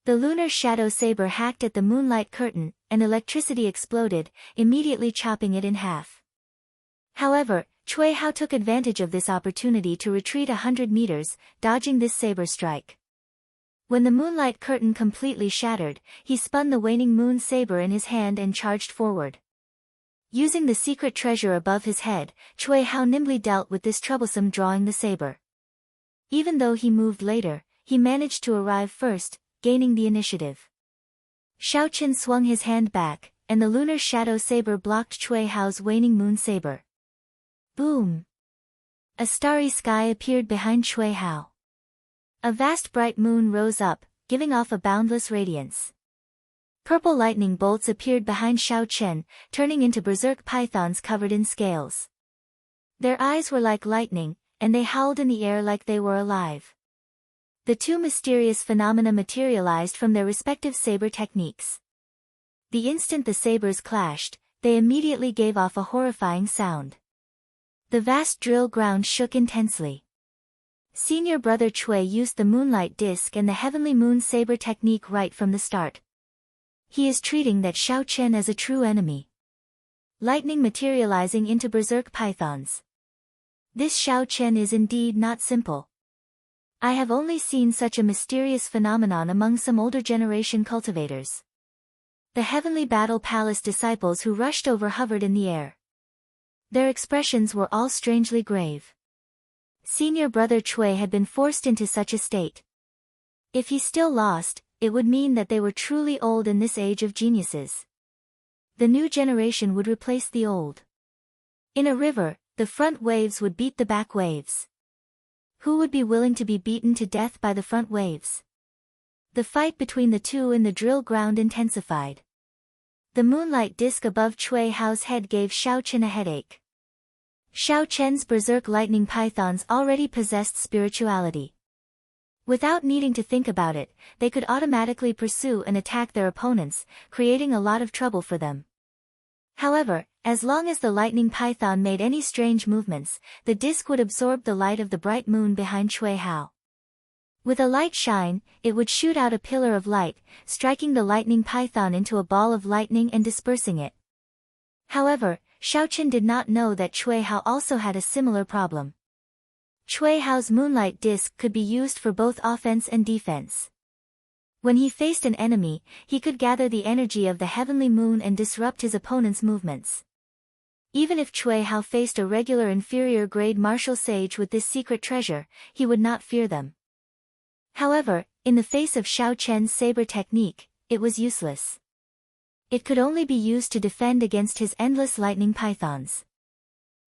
The lunar shadow saber hacked at the moonlight curtain, and electricity exploded, immediately chopping it in half. However, Cui Hao took advantage of this opportunity to retreat 100 meters, dodging this saber strike. When the moonlight curtain completely shattered, he spun the waning moon saber in his hand and charged forward. Using the secret treasure above his head, Cui Hao nimbly dealt with this troublesome drawing the saber. Even though he moved later, he managed to arrive first, gaining the initiative. Shao Qin swung his hand back, and the lunar shadow saber blocked Cui Hao's waning moon saber. Boom! A starry sky appeared behind Cui Hao. A vast bright moon rose up, giving off a boundless radiance. Purple lightning bolts appeared behind Shao Qin, turning into berserk pythons covered in scales. Their eyes were like lightning, and they howled in the air like they were alive. The two mysterious phenomena materialized from their respective saber techniques. The instant the sabers clashed, they immediately gave off a horrifying sound. The vast drill ground shook intensely. Senior brother Cui used the moonlight disc and the heavenly moon saber technique right from the start. He is treating that Shao Qin as a true enemy. Lightning materializing into berserk pythons. This Shao Qin is indeed not simple. I have only seen such a mysterious phenomenon among some older generation cultivators. The Heavenly Battle Palace disciples who rushed over hovered in the air. Their expressions were all strangely grave. Senior brother Chui had been forced into such a state. If he still lost, it would mean that they were truly old in this age of geniuses. The new generation would replace the old. In a river, the front waves would beat the back waves. Who would be willing to be beaten to death by the front waves? The fight between the two in the drill ground intensified. The moonlight disk above Chui Hao's head gave Xiao Chen a headache. Xiao Chen's berserk lightning pythons already possessed spirituality. Without needing to think about it, they could automatically pursue and attack their opponents, creating a lot of trouble for them. However, as long as the lightning python made any strange movements, the disk would absorb the light of the bright moon behind Chui Hao. With a light shine, it would shoot out a pillar of light, striking the lightning python into a ball of lightning and dispersing it. However, Xiao Chen did not know that Chui Hao also had a similar problem. Chui Hao's moonlight disc could be used for both offense and defense. When he faced an enemy, he could gather the energy of the heavenly moon and disrupt his opponent's movements. Even if Chui Hao faced a regular inferior-grade martial sage with this secret treasure, he would not fear them. However, in the face of Xiao Chen's saber technique, it was useless. It could only be used to defend against his endless lightning pythons.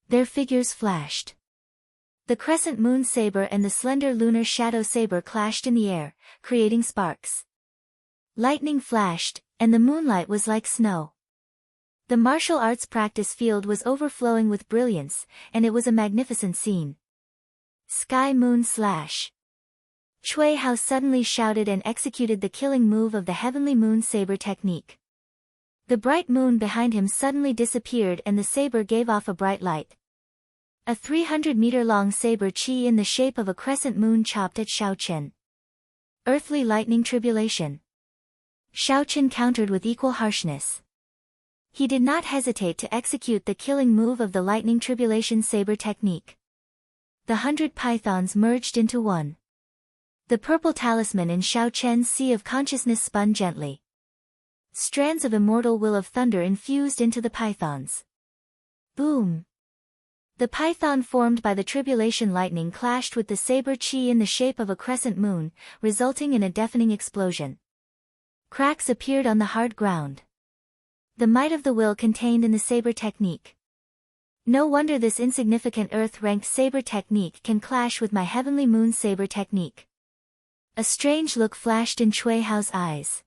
Their figures flashed. The crescent moon saber and the slender lunar shadow saber clashed in the air, creating sparks. Lightning flashed, and the moonlight was like snow. The martial arts practice field was overflowing with brilliance, and it was a magnificent scene. Sky Moon Slash. Chui Hao suddenly shouted and executed the killing move of the heavenly moon saber technique. The bright moon behind him suddenly disappeared and the saber gave off a bright light. A 300-meter-long saber chi in the shape of a crescent moon chopped at Xiao Chen. Earthly lightning tribulation. Xiao Chen countered with equal harshness. He did not hesitate to execute the killing move of the lightning tribulation saber technique. The 100 pythons merged into one. The purple talisman in Xiao Chen's sea of consciousness spun gently. Strands of immortal will of thunder infused into the pythons. Boom! The python formed by the tribulation lightning clashed with the saber chi in the shape of a crescent moon, resulting in a deafening explosion. Cracks appeared on the hard ground. The might of the will contained in the saber technique. No wonder this insignificant earth-ranked saber technique can clash with my heavenly moon saber technique. A strange look flashed in Chui Hao's eyes.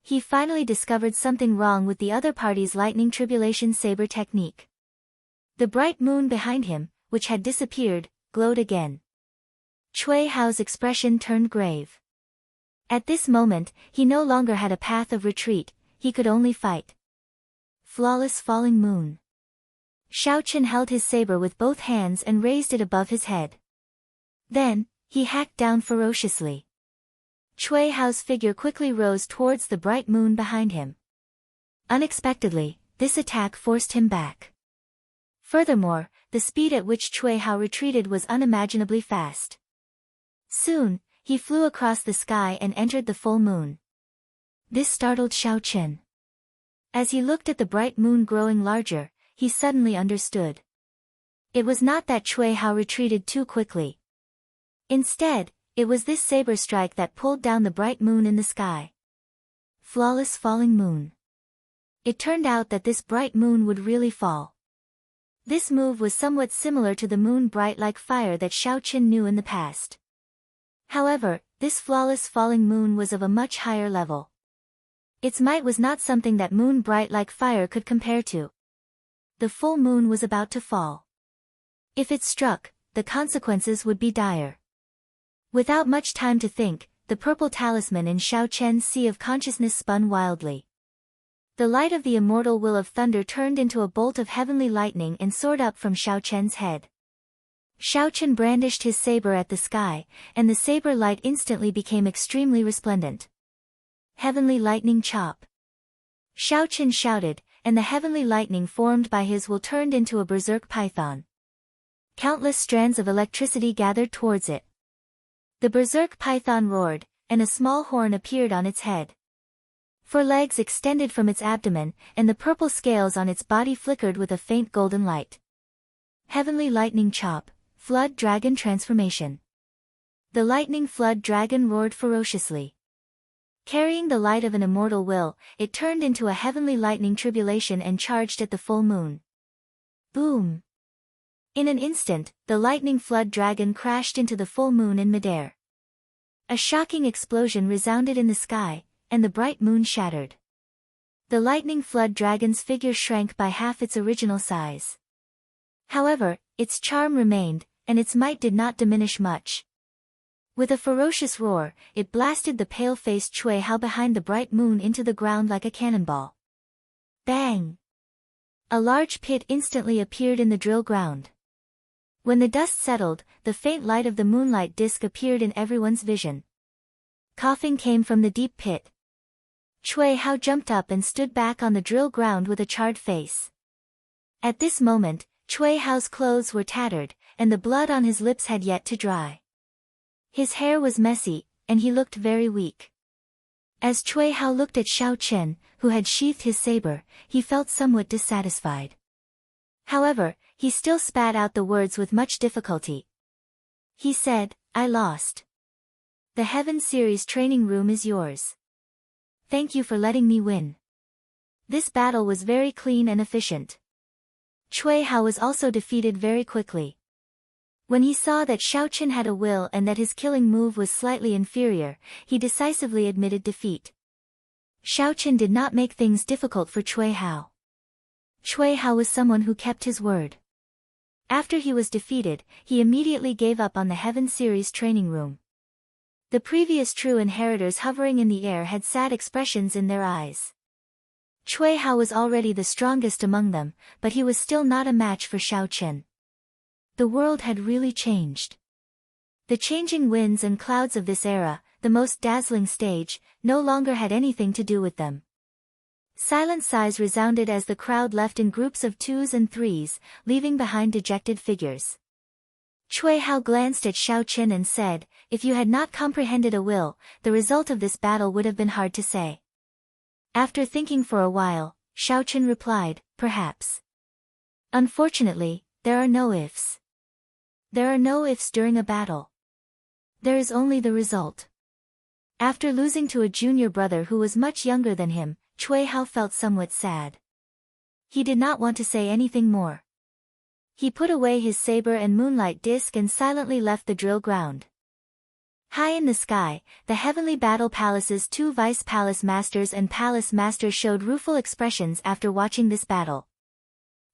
He finally discovered something wrong with the other party's lightning tribulation saber technique. The bright moon behind him, which had disappeared, glowed again. Chui Hao's expression turned grave. At this moment, he no longer had a path of retreat, he could only fight. Flawless falling moon. Xiao Chen held his saber with both hands and raised it above his head. Then, he hacked down ferociously. Chui Hao's figure quickly rose towards the bright moon behind him. Unexpectedly, this attack forced him back. Furthermore, the speed at which Chui Hao retreated was unimaginably fast. Soon, he flew across the sky and entered the full moon. This startled Xiao Chen. As he looked at the bright moon growing larger, he suddenly understood. It was not that Chui Hao retreated too quickly. Instead, it was this saber strike that pulled down the bright moon in the sky. Flawless falling moon. It turned out that this bright moon would really fall. This move was somewhat similar to the moon bright like fire that Xiao Chen knew in the past. However, this flawless falling moon was of a much higher level. Its might was not something that moon bright like fire could compare to. The full moon was about to fall. If it struck, the consequences would be dire. Without much time to think, the purple talisman in Xiao Chen's sea of consciousness spun wildly. The light of the immortal will of thunder turned into a bolt of heavenly lightning and soared up from Xiao Chen's head. Xiao Chen brandished his saber at the sky, and the saber light instantly became extremely resplendent. Heavenly lightning chop. Xiao Chen shouted, and the heavenly lightning formed by his will turned into a berserk python. Countless strands of electricity gathered towards it. The berserk python roared, and a small horn appeared on its head. 4 legs extended from its abdomen, and the purple scales on its body flickered with a faint golden light. Heavenly Lightning Chop, Flood Dragon Transformation. The lightning flood dragon roared ferociously. Carrying the light of an immortal will, it turned into a heavenly lightning tribulation and charged at the full moon. Boom! In an instant, the lightning flood dragon crashed into the full moon in midair. A shocking explosion resounded in the sky, and the bright moon shattered. The lightning flood dragon's figure shrank by half its original size. However, its charm remained, and its might did not diminish much. With a ferocious roar, it blasted the pale-faced Cui Hao behind the bright moon into the ground like a cannonball. Bang! A large pit instantly appeared in the drill ground. When the dust settled, the faint light of the moonlight disk appeared in everyone's vision. Coughing came from the deep pit. Cui Hao jumped up and stood back on the drill ground with a charred face. At this moment, Cui Hao's clothes were tattered, and the blood on his lips had yet to dry. His hair was messy, and he looked very weak. As Cui Hao looked at Xiao Chen, who had sheathed his saber, he felt somewhat dissatisfied. However, he still spat out the words with much difficulty. He said, "I lost. The Heaven Series training room is yours. Thank you for letting me win." This battle was very clean and efficient. Cui Hao was also defeated very quickly. When he saw that Xiao Chen had a will and that his killing move was slightly inferior, he decisively admitted defeat. Xiao Chen did not make things difficult for Cui Hao. Cui Hao was someone who kept his word. After he was defeated, he immediately gave up on the Heaven Series training room. The previous true inheritors hovering in the air had sad expressions in their eyes. Cui Hao was already the strongest among them, but he was still not a match for Xiao Chen. The world had really changed. The changing winds and clouds of this era, the most dazzling stage, no longer had anything to do with them. Silent sighs resounded as the crowd left in groups of 2s and 3s, leaving behind dejected figures. Cui Hao glanced at Xiao Chen and said, "If you had not comprehended a will, the result of this battle would have been hard to say." After thinking for a while, Xiao Chen replied, "Perhaps. Unfortunately, there are no ifs. There are no ifs during a battle. There is only the result." After losing to a junior brother who was much younger than him, Cui Hao felt somewhat sad. He did not want to say anything more. He put away his saber and moonlight disc and silently left the drill ground. High in the sky, the Heavenly Battle Palace's 2 Vice Palace Masters and Palace Masters showed rueful expressions after watching this battle.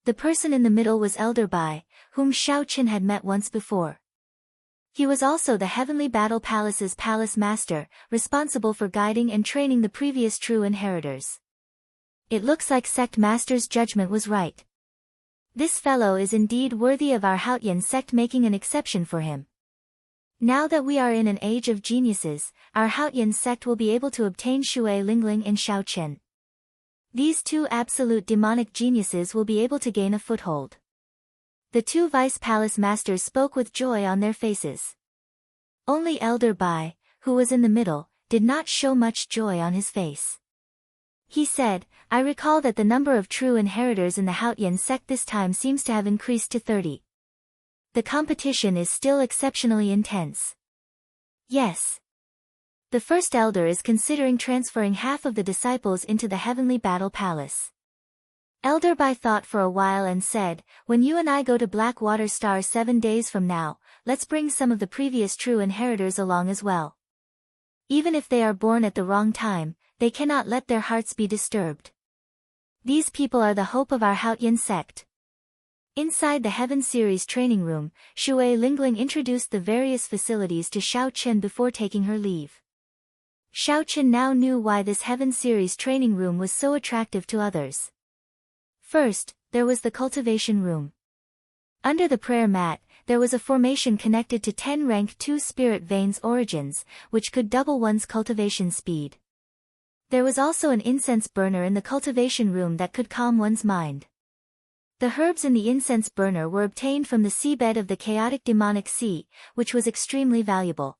The person in the middle was Elder Bai, whom Xiao Chen had met once before. He was also the Heavenly Battle Palace's Palace Master, responsible for guiding and training the previous true inheritors. It looks like Sect Master's judgment was right. This fellow is indeed worthy of our Haotian sect making an exception for him. Now that we are in an age of geniuses, our Haotian sect will be able to obtain Shui Lingling and Xiao Chen. These 2 absolute demonic geniuses will be able to gain a foothold. The 2 Vice Palace Masters spoke with joy on their faces. Only Elder Bai, who was in the middle, did not show much joy on his face. He said, "I recall that the number of true inheritors in the Haotian sect this time seems to have increased to 30. The competition is still exceptionally intense." Yes. The first elder is considering transferring half of the disciples into the Heavenly Battle Palace. Elder Bai thought for a while and said, "When you and I go to Blackwater Star 7 days from now, let's bring some of the previous true inheritors along as well. Even if they are born at the wrong time, they cannot let their hearts be disturbed. These people are the hope of our Haotian sect." Inside the Heaven Series training room, Shui Lingling introduced the various facilities to Xiao Chen before taking her leave. Xiao Chen now knew why this Heaven Series training room was so attractive to others. First, there was the cultivation room. Under the prayer mat, there was a formation connected to 10 rank 2 spirit veins origins, which could double one's cultivation speed. There was also an incense burner in the cultivation room that could calm one's mind. The herbs in the incense burner were obtained from the seabed of the chaotic demonic sea, which was extremely valuable.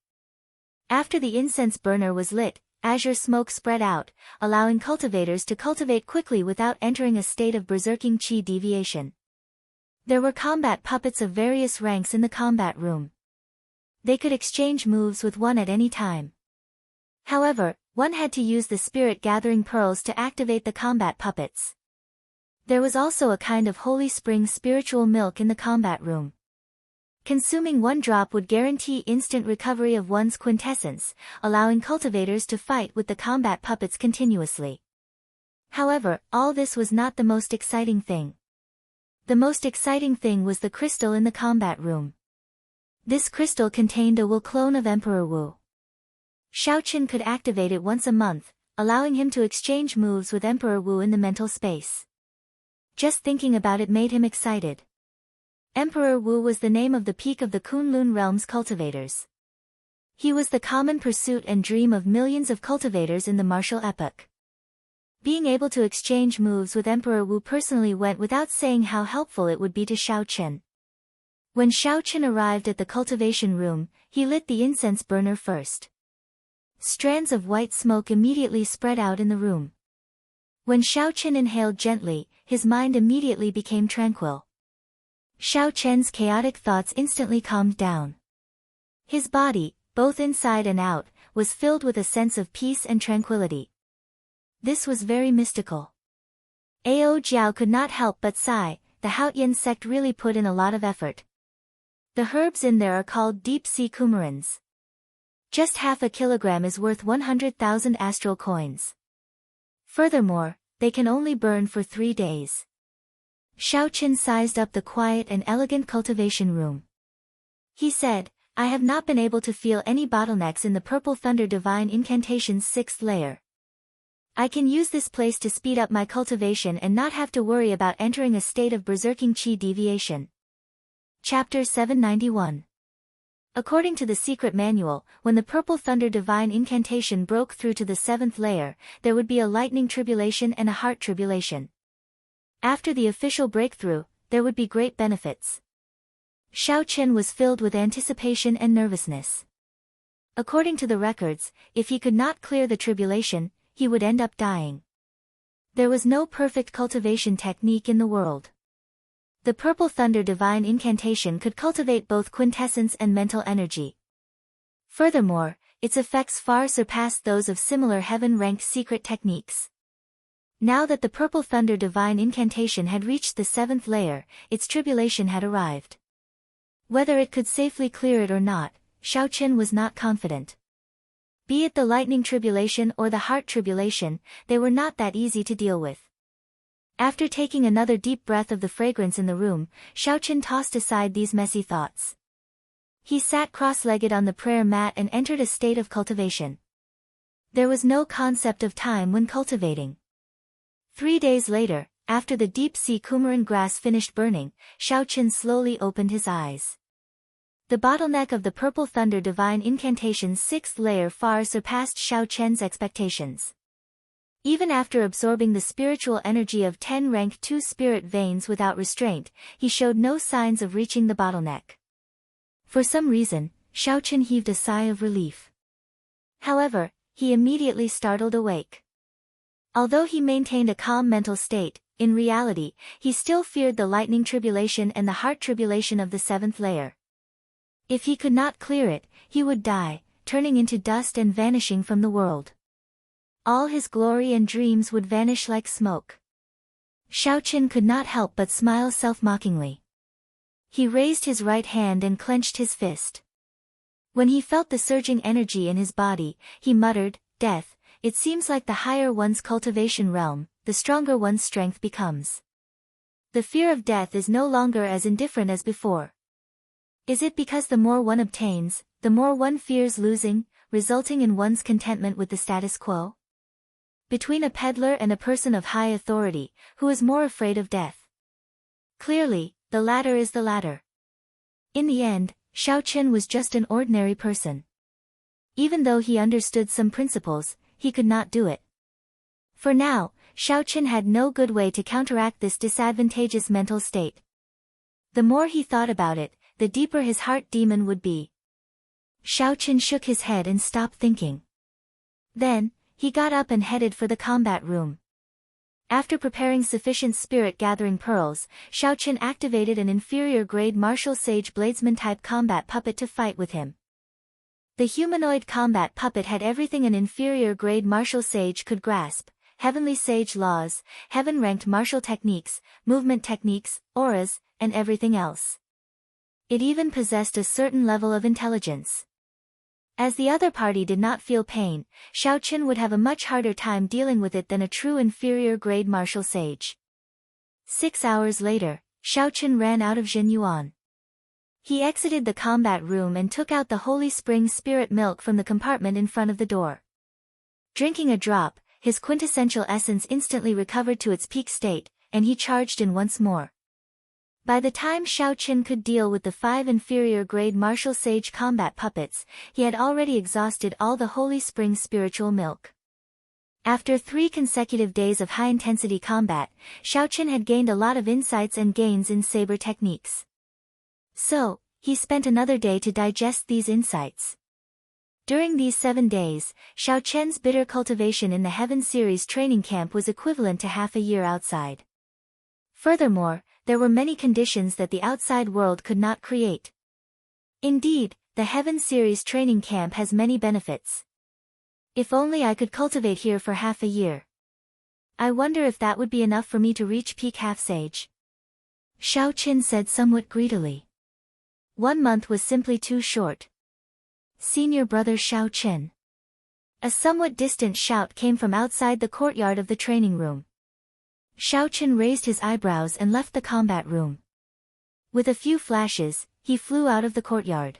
After the incense burner was lit, azure smoke spread out, allowing cultivators to cultivate quickly without entering a state of berserking qi deviation. There were combat puppets of various ranks in the combat room. They could exchange moves with one at any time. However, one had to use the spirit-gathering pearls to activate the combat puppets. There was also a kind of holy spring spiritual milk in the combat room. Consuming one drop would guarantee instant recovery of one's quintessence, allowing cultivators to fight with the combat puppets continuously. However, all this was not the most exciting thing. The most exciting thing was the crystal in the combat room. This crystal contained a Wu clone of Emperor Wu. Xiaoqin could activate it once a month, allowing him to exchange moves with Emperor Wu in the mental space. Just thinking about it made him excited. Emperor Wu was the name of the peak of the Kunlun realm's cultivators. He was the common pursuit and dream of millions of cultivators in the martial epoch. Being able to exchange moves with Emperor Wu personally went without saying how helpful it would be to Xiaoqin. When Xiaoqin arrived at the cultivation room, he lit the incense burner first. Strands of white smoke immediately spread out in the room. When Xiaoqin inhaled gently, his mind immediately became tranquil. Xiaoqin's chaotic thoughts instantly calmed down. His body, both inside and out, was filled with a sense of peace and tranquility. This was very mystical. Ao Jiao could not help but sigh. The Haotian sect really put in a lot of effort. The herbs in there are called deep-sea coumarins. Just half a kilogram is worth 100,000 astral coins. Furthermore, they can only burn for 3 days. Xiaoqin sized up the quiet and elegant cultivation room. He said, I have not been able to feel any bottlenecks in the Purple Thunder Divine Incantation's 6th layer. I can use this place to speed up my cultivation and not have to worry about entering a state of berserking qi deviation. Chapter 791. According to the secret manual, when the Purple Thunder Divine Incantation broke through to the 7th layer, there would be a lightning tribulation and a heart tribulation. After the official breakthrough, there would be great benefits. Xiaoqin was filled with anticipation and nervousness. According to the records, if he could not clear the tribulation, he would end up dying. There was no perfect cultivation technique in the world. The Purple Thunder Divine Incantation could cultivate both quintessence and mental energy. Furthermore, its effects far surpassed those of similar heaven-ranked secret techniques. Now that the Purple Thunder Divine Incantation had reached the 7th layer, its tribulation had arrived. Whether it could safely clear it or not, Xiaoqin was not confident. Be it the lightning tribulation or the heart tribulation, they were not that easy to deal with. After taking another deep breath of the fragrance in the room, Xiaoqin tossed aside these messy thoughts. He sat cross-legged on the prayer mat and entered a state of cultivation. There was no concept of time when cultivating. 3 days later, after the deep-sea coumarin grass finished burning, Xiaoqin slowly opened his eyes. The bottleneck of the Purple Thunder Divine Incantation's 6th layer far surpassed Xiaoqin's expectations. Even after absorbing the spiritual energy of 10 rank 2 spirit veins without restraint, he showed no signs of reaching the bottleneck. For some reason, Xiaoqin heaved a sigh of relief. However, he immediately startled awake. Although he maintained a calm mental state, in reality, he still feared the lightning tribulation and the heart tribulation of the 7th layer. If he could not clear it, he would die, turning into dust and vanishing from the world. All his glory and dreams would vanish like smoke. Xiaoqin could not help but smile self-mockingly. He raised his right hand and clenched his fist. When he felt the surging energy in his body, he muttered, "Death, it seems like the higher one's cultivation realm, the stronger one's strength becomes. The fear of death is no longer as indifferent as before. Is it because the more one obtains, the more one fears losing, resulting in one's contentment with the status quo? Between a peddler and a person of high authority, who is more afraid of death? Clearly, the latter is the latter." In the end, Xiaoqin was just an ordinary person. Even though he understood some principles, he could not do it. For now, Xiaoqin had no good way to counteract this disadvantageous mental state. The more he thought about it, the deeper his heart demon would be. Xiaoqin shook his head and stopped thinking. Then, he got up and headed for the combat room. After preparing sufficient spirit-gathering pearls, Xiaoqin activated an inferior-grade martial sage bladesman-type combat puppet to fight with him. The humanoid combat puppet had everything an inferior-grade martial sage could grasp: heavenly sage laws, heaven-ranked martial techniques, movement techniques, auras, and everything else. It even possessed a certain level of intelligence. As the other party did not feel pain, Xiaoqin would have a much harder time dealing with it than a true inferior-grade martial sage. 6 hours later, Xiaoqin ran out of Zhenyuan. He exited the combat room and took out the Holy Spring Spirit Milk from the compartment in front of the door. Drinking a drop, his quintessential essence instantly recovered to its peak state, and he charged in once more. By the time Xiaoqin could deal with the 5 inferior-grade martial sage combat puppets, he had already exhausted all the Holy Spring spiritual milk. After 3 consecutive days of high-intensity combat, Xiaoqin had gained a lot of insights and gains in saber techniques. So, he spent another day to digest these insights. During these 7 days, Xiaoqin's bitter cultivation in the Heaven Series training camp was equivalent to half a year outside. Furthermore, there were many conditions that the outside world could not create. Indeed, the Heaven Series training camp has many benefits. If only I could cultivate here for half a year. I wonder if that would be enough for me to reach peak half-sage. Xiaoqin said somewhat greedily. 1 month was simply too short. Senior brother Xiaoqin. A somewhat distant shout came from outside the courtyard of the training room. Xiaoqin raised his eyebrows and left the combat room. With a few flashes, he flew out of the courtyard.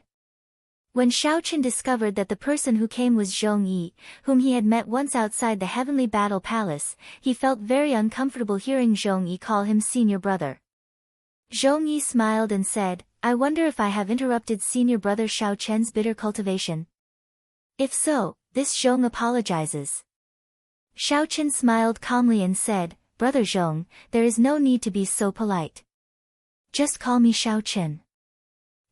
When Xiaoqin discovered that the person who came was Zhong Yi, whom he had met once outside the Heavenly Battle Palace, he felt very uncomfortable hearing Zhong Yi call him senior brother. Zhong Yi smiled and said, "I wonder if I have interrupted senior brother Xiaoqin's bitter cultivation. If so, this Zhong apologizes." Xiaoqin smiled calmly and said, "Brother Zhong, there is no need to be so polite. Just call me Xiaoqin.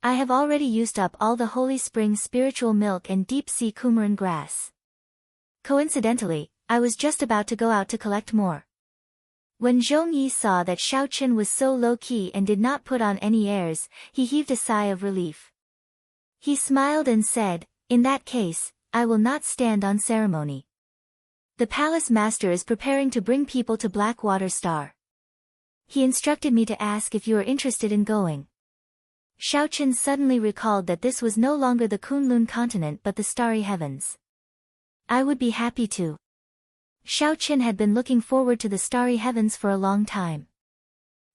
I have already used up all the Holy Spring spiritual milk and deep-sea coumarin grass. Coincidentally, I was just about to go out to collect more." When Zhong Yi saw that Xiaoqin was so low-key and did not put on any airs, he heaved a sigh of relief. He smiled and said, "In that case, I will not stand on ceremony. The palace master is preparing to bring people to Blackwater Star. He instructed me to ask if you are interested in going." Xiaoqin suddenly recalled that this was no longer the Kunlun continent but the starry heavens. "I would be happy to." Xiaoqin had been looking forward to the starry heavens for a long time.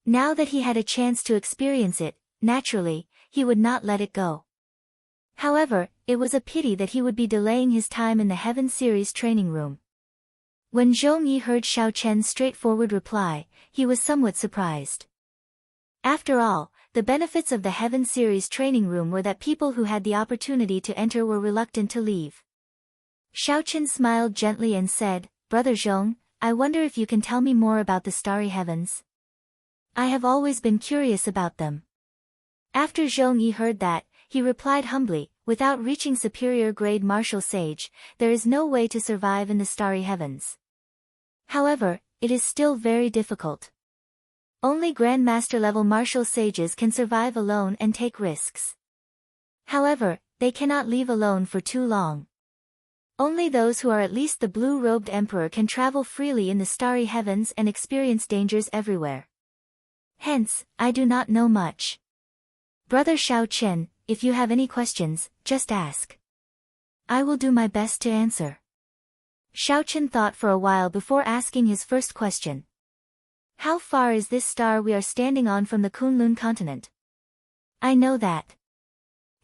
Now that he had a chance to experience it, naturally, he would not let it go. However, it was a pity that he would be delaying his time in the Heaven Series training room. When Zhong Yi heard Xiaoqin's straightforward reply, he was somewhat surprised. After all, the benefits of the Heaven Series training room were that people who had the opportunity to enter were reluctant to leave. Xiaoqin smiled gently and said, "Brother Zhong, I wonder if you can tell me more about the starry heavens. I have always been curious about them." After Zhong Yi heard that, he replied humbly, "Without reaching superior grade martial sage, there is no way to survive in the starry heavens. However, it is still very difficult. Only Grandmaster-level martial sages can survive alone and take risks. However, they cannot leave alone for too long. Only those who are at least the blue-robed emperor can travel freely in the starry heavens and experience dangers everywhere. Hence, I do not know much. Brother Xiaoqin, if you have any questions, just ask. I will do my best to answer." Xiaoqin thought for a while before asking his first question. "How far is this star we are standing on from the Kunlun continent?" "I know that."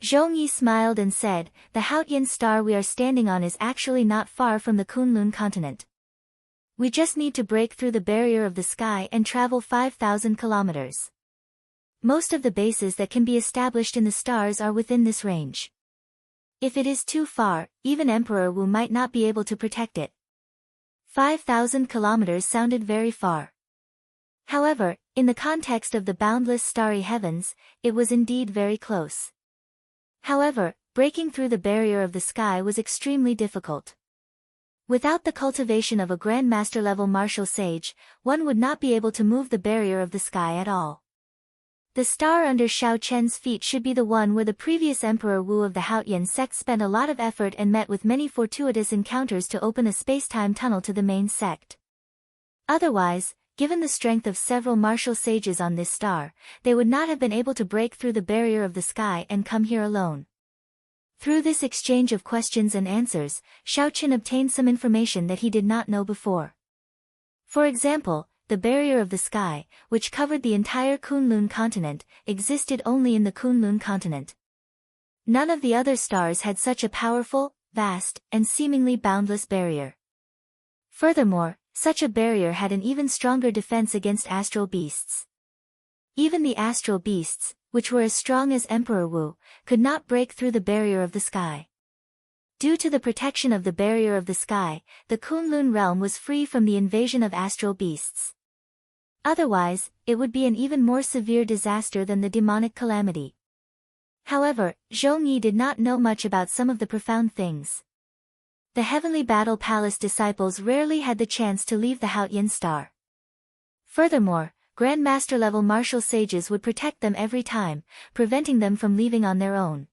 Zhong Yi smiled and said, "The Haotian star we are standing on is actually not far from the Kunlun continent. We just need to break through the barrier of the sky and travel 5,000 kilometers. Most of the bases that can be established in the stars are within this range. If it is too far, even Emperor Wu might not be able to protect it." 5,000 kilometers sounded very far. However, in the context of the boundless starry heavens, it was indeed very close. However, breaking through the barrier of the sky was extremely difficult. Without the cultivation of a Grandmaster-level martial sage, one would not be able to move the barrier of the sky at all. The star under Xiao Chen's feet should be the one where the previous Emperor Wu of the Haotian sect spent a lot of effort and met with many fortuitous encounters to open a space-time tunnel to the main sect. Otherwise, given the strength of several martial sages on this star, they would not have been able to break through the barrier of the sky and come here alone. Through this exchange of questions and answers, Xiao Chen obtained some information that he did not know before. For example, the barrier of the sky, which covered the entire Kunlun continent, existed only in the Kunlun continent. None of the other stars had such a powerful, vast, and seemingly boundless barrier. Furthermore, such a barrier had an even stronger defense against astral beasts. Even the astral beasts, which were as strong as Emperor Wu, could not break through the barrier of the sky. Due to the protection of the barrier of the sky, the Kunlun realm was free from the invasion of astral beasts. Otherwise, it would be an even more severe disaster than the demonic calamity. However, Zhong Yi did not know much about some of the profound things. The Heavenly Battle Palace disciples rarely had the chance to leave the Haotian star. Furthermore, Grandmaster-level martial sages would protect them every time, preventing them from leaving on their own.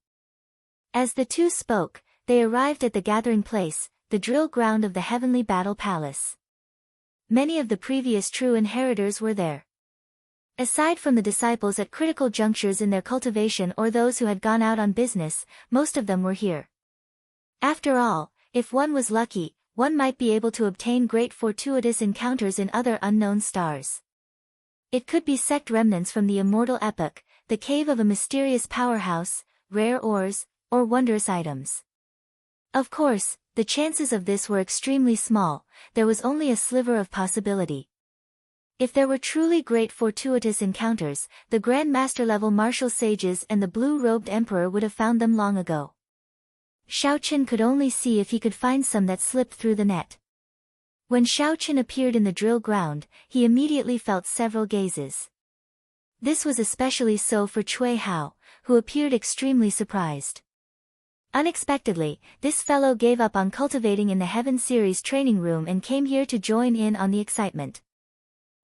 As the two spoke, they arrived at the gathering place, the drill ground of the Heavenly Battle Palace. Many of the previous true inheritors were there. Aside from the disciples at critical junctures in their cultivation or those who had gone out on business, most of them were here. After all, if one was lucky, one might be able to obtain great fortuitous encounters in other unknown stars. It could be sect remnants from the Immortal epoch, the cave of a mysterious powerhouse, rare ores, or wondrous items. Of course, the chances of this were extremely small, there was only a sliver of possibility. If there were truly great fortuitous encounters, the Grandmaster-level martial sages and the blue-robed emperor would have found them long ago. Xiao Chen could only see if he could find some that slipped through the net. When Xiao Chen appeared in the drill ground, he immediately felt several gazes. This was especially so for Cui Hao, who appeared extremely surprised. Unexpectedly, this fellow gave up on cultivating in the Heaven Series training room and came here to join in on the excitement.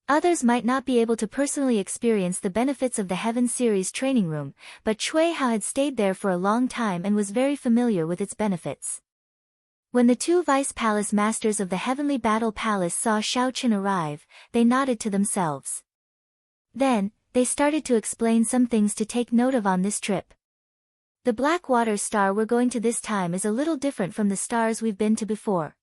Others might not be able to personally experience the benefits of the Heaven Series training room, but Cui Hao had stayed there for a long time and was very familiar with its benefits. When the two Vice Palace Masters of the Heavenly Battle Palace saw Xiao Chen arrive, they nodded to themselves. Then, they started to explain some things to take note of on this trip. The Blackwater star we're going to this time is a little different from the stars we've been to before.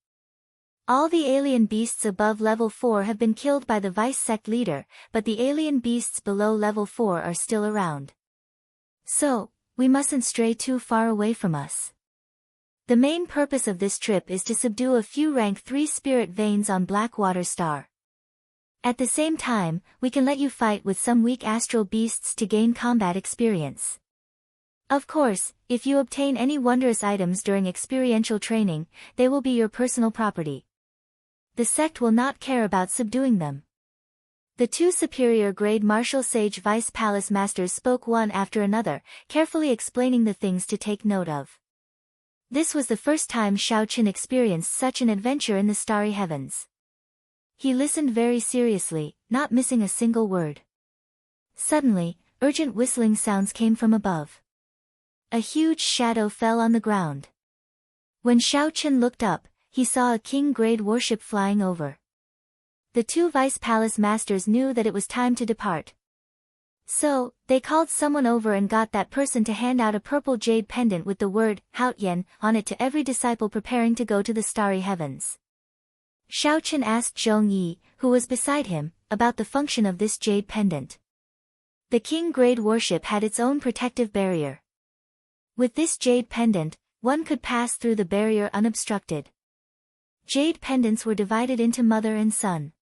All the alien beasts above level 4 have been killed by the Vice Sect leader, but the alien beasts below level 4 are still around. So, we mustn't stray too far away from us. The main purpose of this trip is to subdue a few rank 3 spirit veins on Blackwater star. At the same time, we can let you fight with some weak astral beasts to gain combat experience. Of course, if you obtain any wondrous items during experiential training, they will be your personal property. The sect will not care about subduing them. The two superior grade martial sage Vice Palace Masters spoke one after another, carefully explaining the things to take note of. This was the first time Xiao Chen experienced such an adventure in the starry heavens. He listened very seriously, not missing a single word. Suddenly, urgent whistling sounds came from above. A huge shadow fell on the ground. When Xiao Chen looked up, he saw a king-grade warship flying over. The two Vice Palace Masters knew that it was time to depart. So, they called someone over and got that person to hand out a purple jade pendant with the word, Haotian, on it to every disciple preparing to go to the starry heavens. Xiao Chen asked Zhong Yi, who was beside him, about the function of this jade pendant. The king-grade warship had its own protective barrier. With this jade pendant, one could pass through the barrier unobstructed. Jade pendants were divided into mother and son.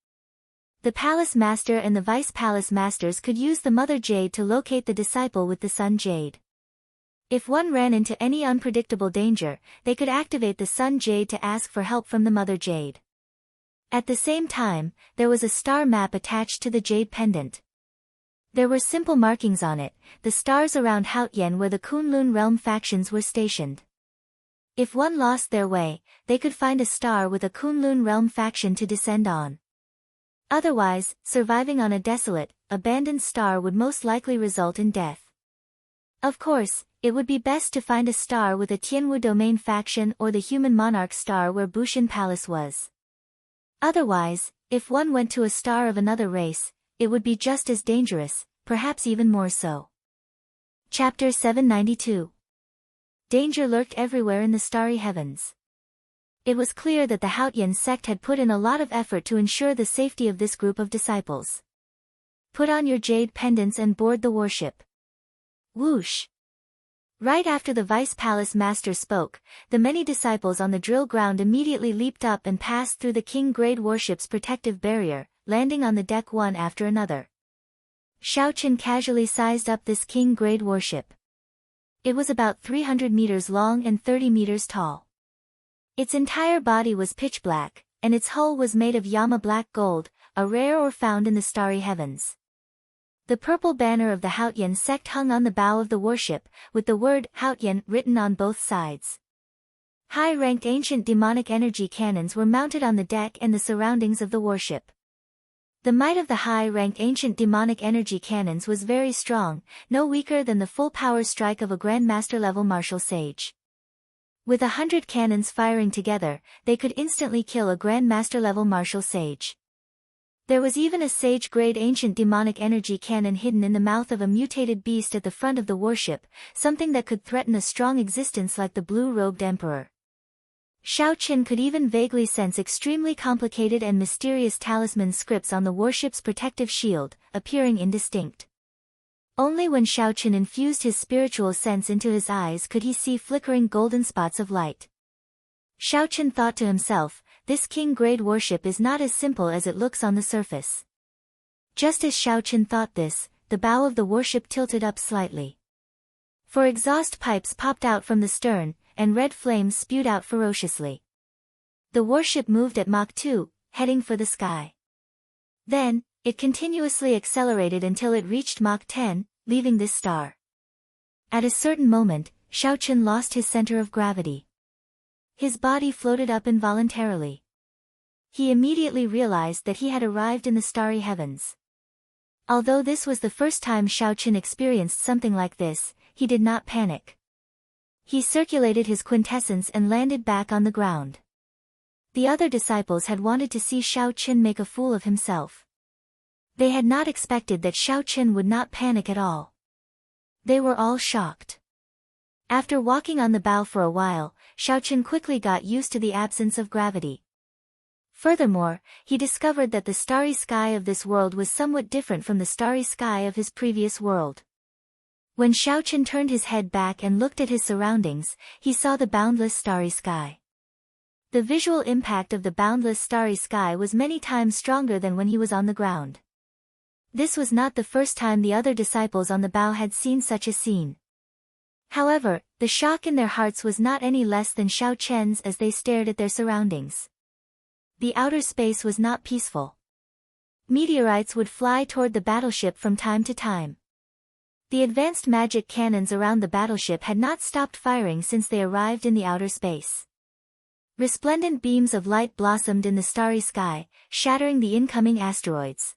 The palace master and the vice palace masters could use the mother jade to locate the disciple with the son jade. If one ran into any unpredictable danger, they could activate the son jade to ask for help from the mother jade. At the same time, there was a star map attached to the jade pendant. There were simple markings on it, the stars around Haotian where the Kunlun realm factions were stationed. If one lost their way, they could find a star with a Kunlun realm faction to descend on. Otherwise, surviving on a desolate, abandoned star would most likely result in death. Of course, it would be best to find a star with a Tianwu domain faction or the human monarch star where Bushan Palace was. Otherwise, if one went to a star of another race, it would be just as dangerous, perhaps even more so. Chapter 792. Danger lurked everywhere in the starry heavens. It was clear that the Haotian sect had put in a lot of effort to ensure the safety of this group of disciples. Put on your jade pendants and board the warship. Whoosh! Right after the Vice Palace Master spoke, the many disciples on the drill ground immediately leaped up and passed through the King-grade warship's protective barrier, landing on the deck one after another. Xiaoqin casually sized up this King-grade warship. It was about 300 meters long and 30 meters tall. Its entire body was pitch black, and its hull was made of Yama black gold, a rare ore found in the starry heavens. The purple banner of the Haotian sect hung on the bow of the warship, with the word Haotian written on both sides. High-ranked ancient demonic energy cannons were mounted on the deck and the surroundings of the warship. The might of the high-ranked ancient demonic energy cannons was very strong, no weaker than the full power strike of a Grandmaster-level martial sage. With 100 cannons firing together, they could instantly kill a Grandmaster-level martial sage. There was even a sage-grade ancient demonic energy cannon hidden in the mouth of a mutated beast at the front of the warship, something that could threaten a strong existence like the blue-robed emperor. Xiaoqin could even vaguely sense extremely complicated and mysterious talisman scripts on the warship's protective shield, appearing indistinct. Only when Xiaoqin infused his spiritual sense into his eyes could he see flickering golden spots of light. Xiaoqin thought to himself, this king-grade warship is not as simple as it looks on the surface. Just as Xiaoqin thought this, the bow of the warship tilted up slightly. For exhaust pipes popped out from the stern, and red flames spewed out ferociously. The warship moved at Mach 2, heading for the sky. Then, it continuously accelerated until it reached Mach 10, leaving this star. At a certain moment, Xiaoqin lost his center of gravity. His body floated up involuntarily. He immediately realized that he had arrived in the starry heavens. Although this was the first time Xiaoqin experienced something like this, he did not panic. He circulated his quintessence and landed back on the ground. The other disciples had wanted to see Xiaoqin make a fool of himself. They had not expected that Xiaoqin would not panic at all. They were all shocked. After walking on the bow for a while, Xiaoqin quickly got used to the absence of gravity. Furthermore, he discovered that the starry sky of this world was somewhat different from the starry sky of his previous world. When Xiaoqin turned his head back and looked at his surroundings, he saw the boundless starry sky. The visual impact of the boundless starry sky was many times stronger than when he was on the ground. This was not the first time the other disciples on the bow had seen such a scene. However, the shock in their hearts was not any less than Xiaoqin's as they stared at their surroundings. The outer space was not peaceful. Meteorites would fly toward the battleship from time to time. The advanced magic cannons around the battleship had not stopped firing since they arrived in the outer space. Resplendent beams of light blossomed in the starry sky, shattering the incoming asteroids.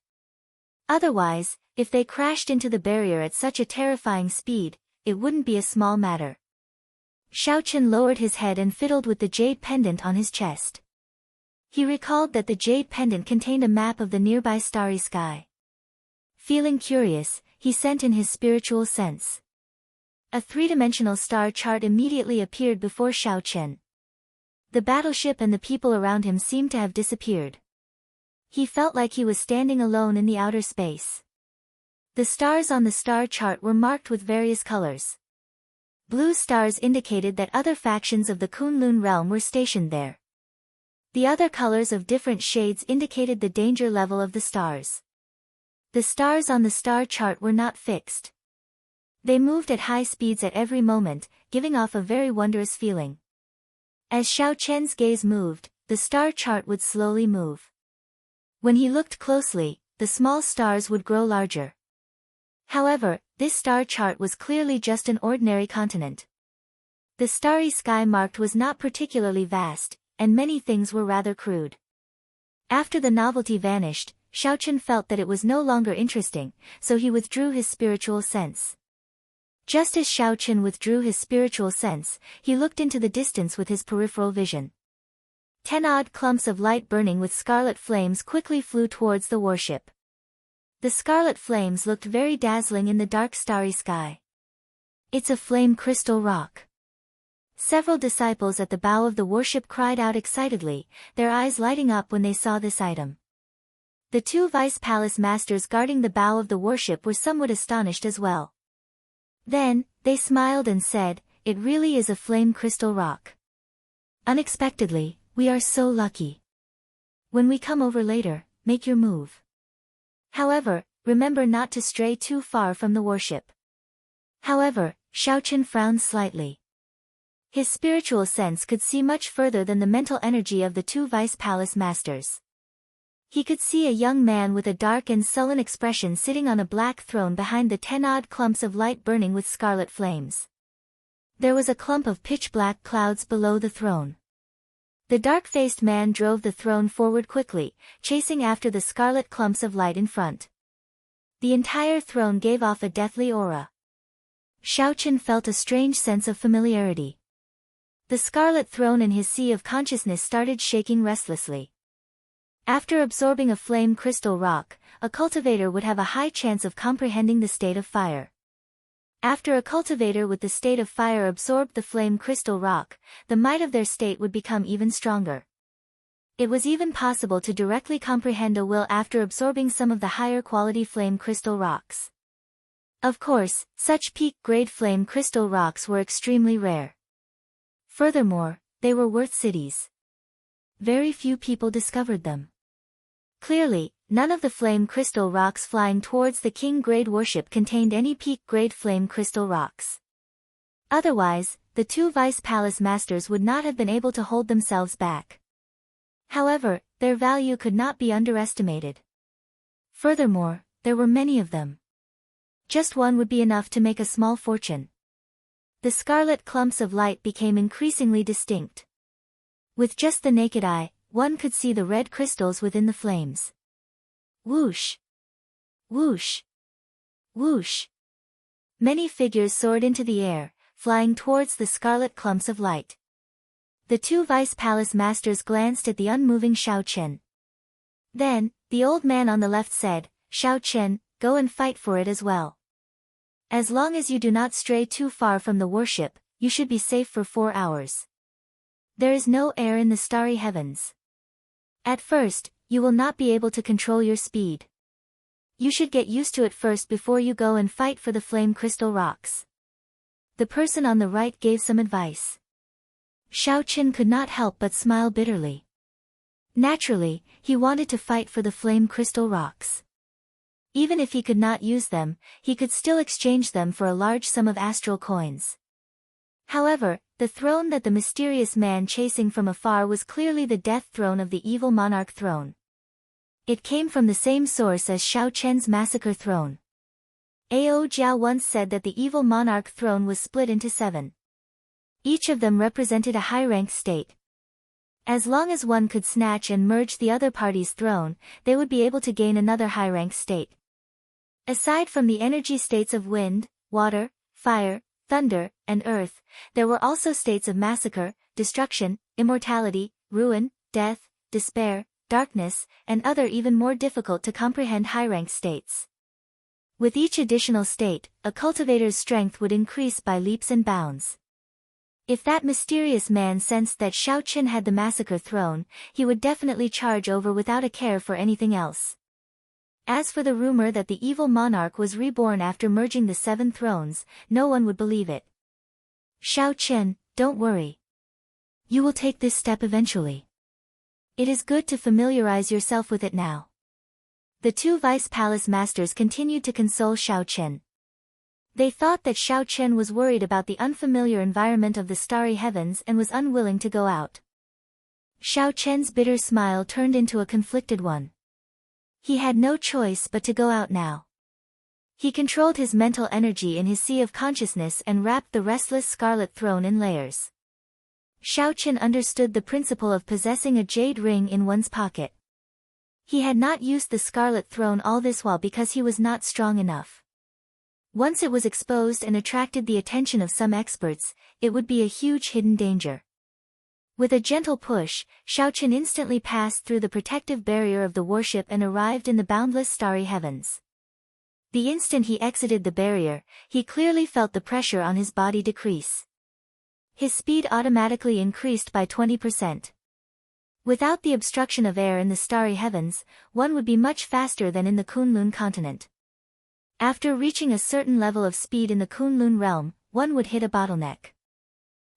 Otherwise, if they crashed into the barrier at such a terrifying speed, it wouldn't be a small matter. Xiaoqin lowered his head and fiddled with the jade pendant on his chest. He recalled that the jade pendant contained a map of the nearby starry sky. Feeling curious, he sent in his spiritual sense. A three-dimensional star chart immediately appeared before Xiaoqin. The battleship and the people around him seemed to have disappeared. He felt like he was standing alone in the outer space. The stars on the star chart were marked with various colors. Blue stars indicated that other factions of the Kunlun realm were stationed there. The other colors of different shades indicated the danger level of the stars. The stars on the star chart were not fixed. They moved at high speeds at every moment, giving off a very wondrous feeling. As Xiaoqin's gaze moved, the star chart would slowly move. When he looked closely, the small stars would grow larger. However, this star chart was clearly just an ordinary continent. The starry sky marked was not particularly vast, and many things were rather crude. After the novelty vanished, Xiaochen felt that it was no longer interesting, so he withdrew his spiritual sense. Just as Xiaochen withdrew his spiritual sense, he looked into the distance with his peripheral vision. 10 odd clumps of light burning with scarlet flames quickly flew towards the warship. The scarlet flames looked very dazzling in the dark starry sky. It's a flame crystal rock. Several disciples at the bow of the warship cried out excitedly, their eyes lighting up when they saw this item. The two vice palace masters guarding the bow of the warship were somewhat astonished as well. Then, they smiled and said, "It really is a flame crystal rock. Unexpectedly, we are so lucky. When we come over later, make your move. However, remember not to stray too far from the warship." However, Xiaochen frowned slightly. His spiritual sense could see much further than the mental energy of the two vice palace masters. He could see a young man with a dark and sullen expression sitting on a black throne behind the 10 odd clumps of light burning with scarlet flames. There was a clump of pitch-black clouds below the throne. The dark-faced man drove the throne forward quickly, chasing after the scarlet clumps of light in front. The entire throne gave off a deathly aura. Xiaochen felt a strange sense of familiarity. The scarlet throne in his sea of consciousness started shaking restlessly. After absorbing a flame crystal rock, a cultivator would have a high chance of comprehending the state of fire. After a cultivator with the state of fire absorbed the flame crystal rock, the might of their state would become even stronger. It was even possible to directly comprehend a will after absorbing some of the higher quality flame crystal rocks. Of course, such peak-grade flame crystal rocks were extremely rare. Furthermore, they were worth cities. Very few people discovered them. Clearly, none of the flame crystal rocks flying towards the king-grade warship contained any peak-grade flame crystal rocks. Otherwise, the two vice palace masters would not have been able to hold themselves back. However, their value could not be underestimated. Furthermore, there were many of them. Just one would be enough to make a small fortune. The scarlet clumps of light became increasingly distinct. With just the naked eye, one could see the red crystals within the flames. Whoosh! Whoosh! Whoosh! Many figures soared into the air, flying towards the scarlet clumps of light. The two vice palace masters glanced at the unmoving Xiaochen. Then, the old man on the left said, "Xiaochen, go and fight for it as well. As long as you do not stray too far from the warship, you should be safe for 4 hours. There is no air in the starry heavens. At first, you will not be able to control your speed. You should get used to it first before you go and fight for the flame crystal rocks." The person on the right gave some advice. Xiaochen could not help but smile bitterly. Naturally, he wanted to fight for the flame crystal rocks. Even if he could not use them, he could still exchange them for a large sum of astral coins. However, the throne that the mysterious man chasing from afar was clearly the death throne of the evil monarch throne. It came from the same source as Xiaochen's massacre throne. Ao Jiao once said that the evil monarch throne was split into 7. Each of them represented a high-ranked state. As long as one could snatch and merge the other party's throne, they would be able to gain another high-ranked state. Aside from the energy states of wind, water, fire, thunder, and earth, there were also states of massacre, destruction, immortality, ruin, death, despair, darkness, and other even more difficult to comprehend high-ranked states. With each additional state, a cultivator's strength would increase by leaps and bounds. If that mysterious man sensed that Xiaochen had the massacre throne, he would definitely charge over without a care for anything else. As for the rumor that the evil monarch was reborn after merging the 7 thrones, no one would believe it. "Xiaochen, don't worry. You will take this step eventually. It is good to familiarize yourself with it now." The two vice palace masters continued to console Xiaochen. They thought that Xiaochen was worried about the unfamiliar environment of the starry heavens and was unwilling to go out. Xiaochen's bitter smile turned into a conflicted one. He had no choice but to go out now. He controlled his mental energy in his sea of consciousness and wrapped the restless scarlet throne in layers. Xiaoqin understood the principle of possessing a jade ring in one's pocket. He had not used the scarlet throne all this while because he was not strong enough. Once it was exposed and attracted the attention of some experts, it would be a huge hidden danger. With a gentle push, Xiaoqin instantly passed through the protective barrier of the warship and arrived in the boundless starry heavens. The instant he exited the barrier, he clearly felt the pressure on his body decrease. His speed automatically increased by 20%. Without the obstruction of air in the starry heavens, one would be much faster than in the Kunlun continent. After reaching a certain level of speed in the Kunlun realm, one would hit a bottleneck.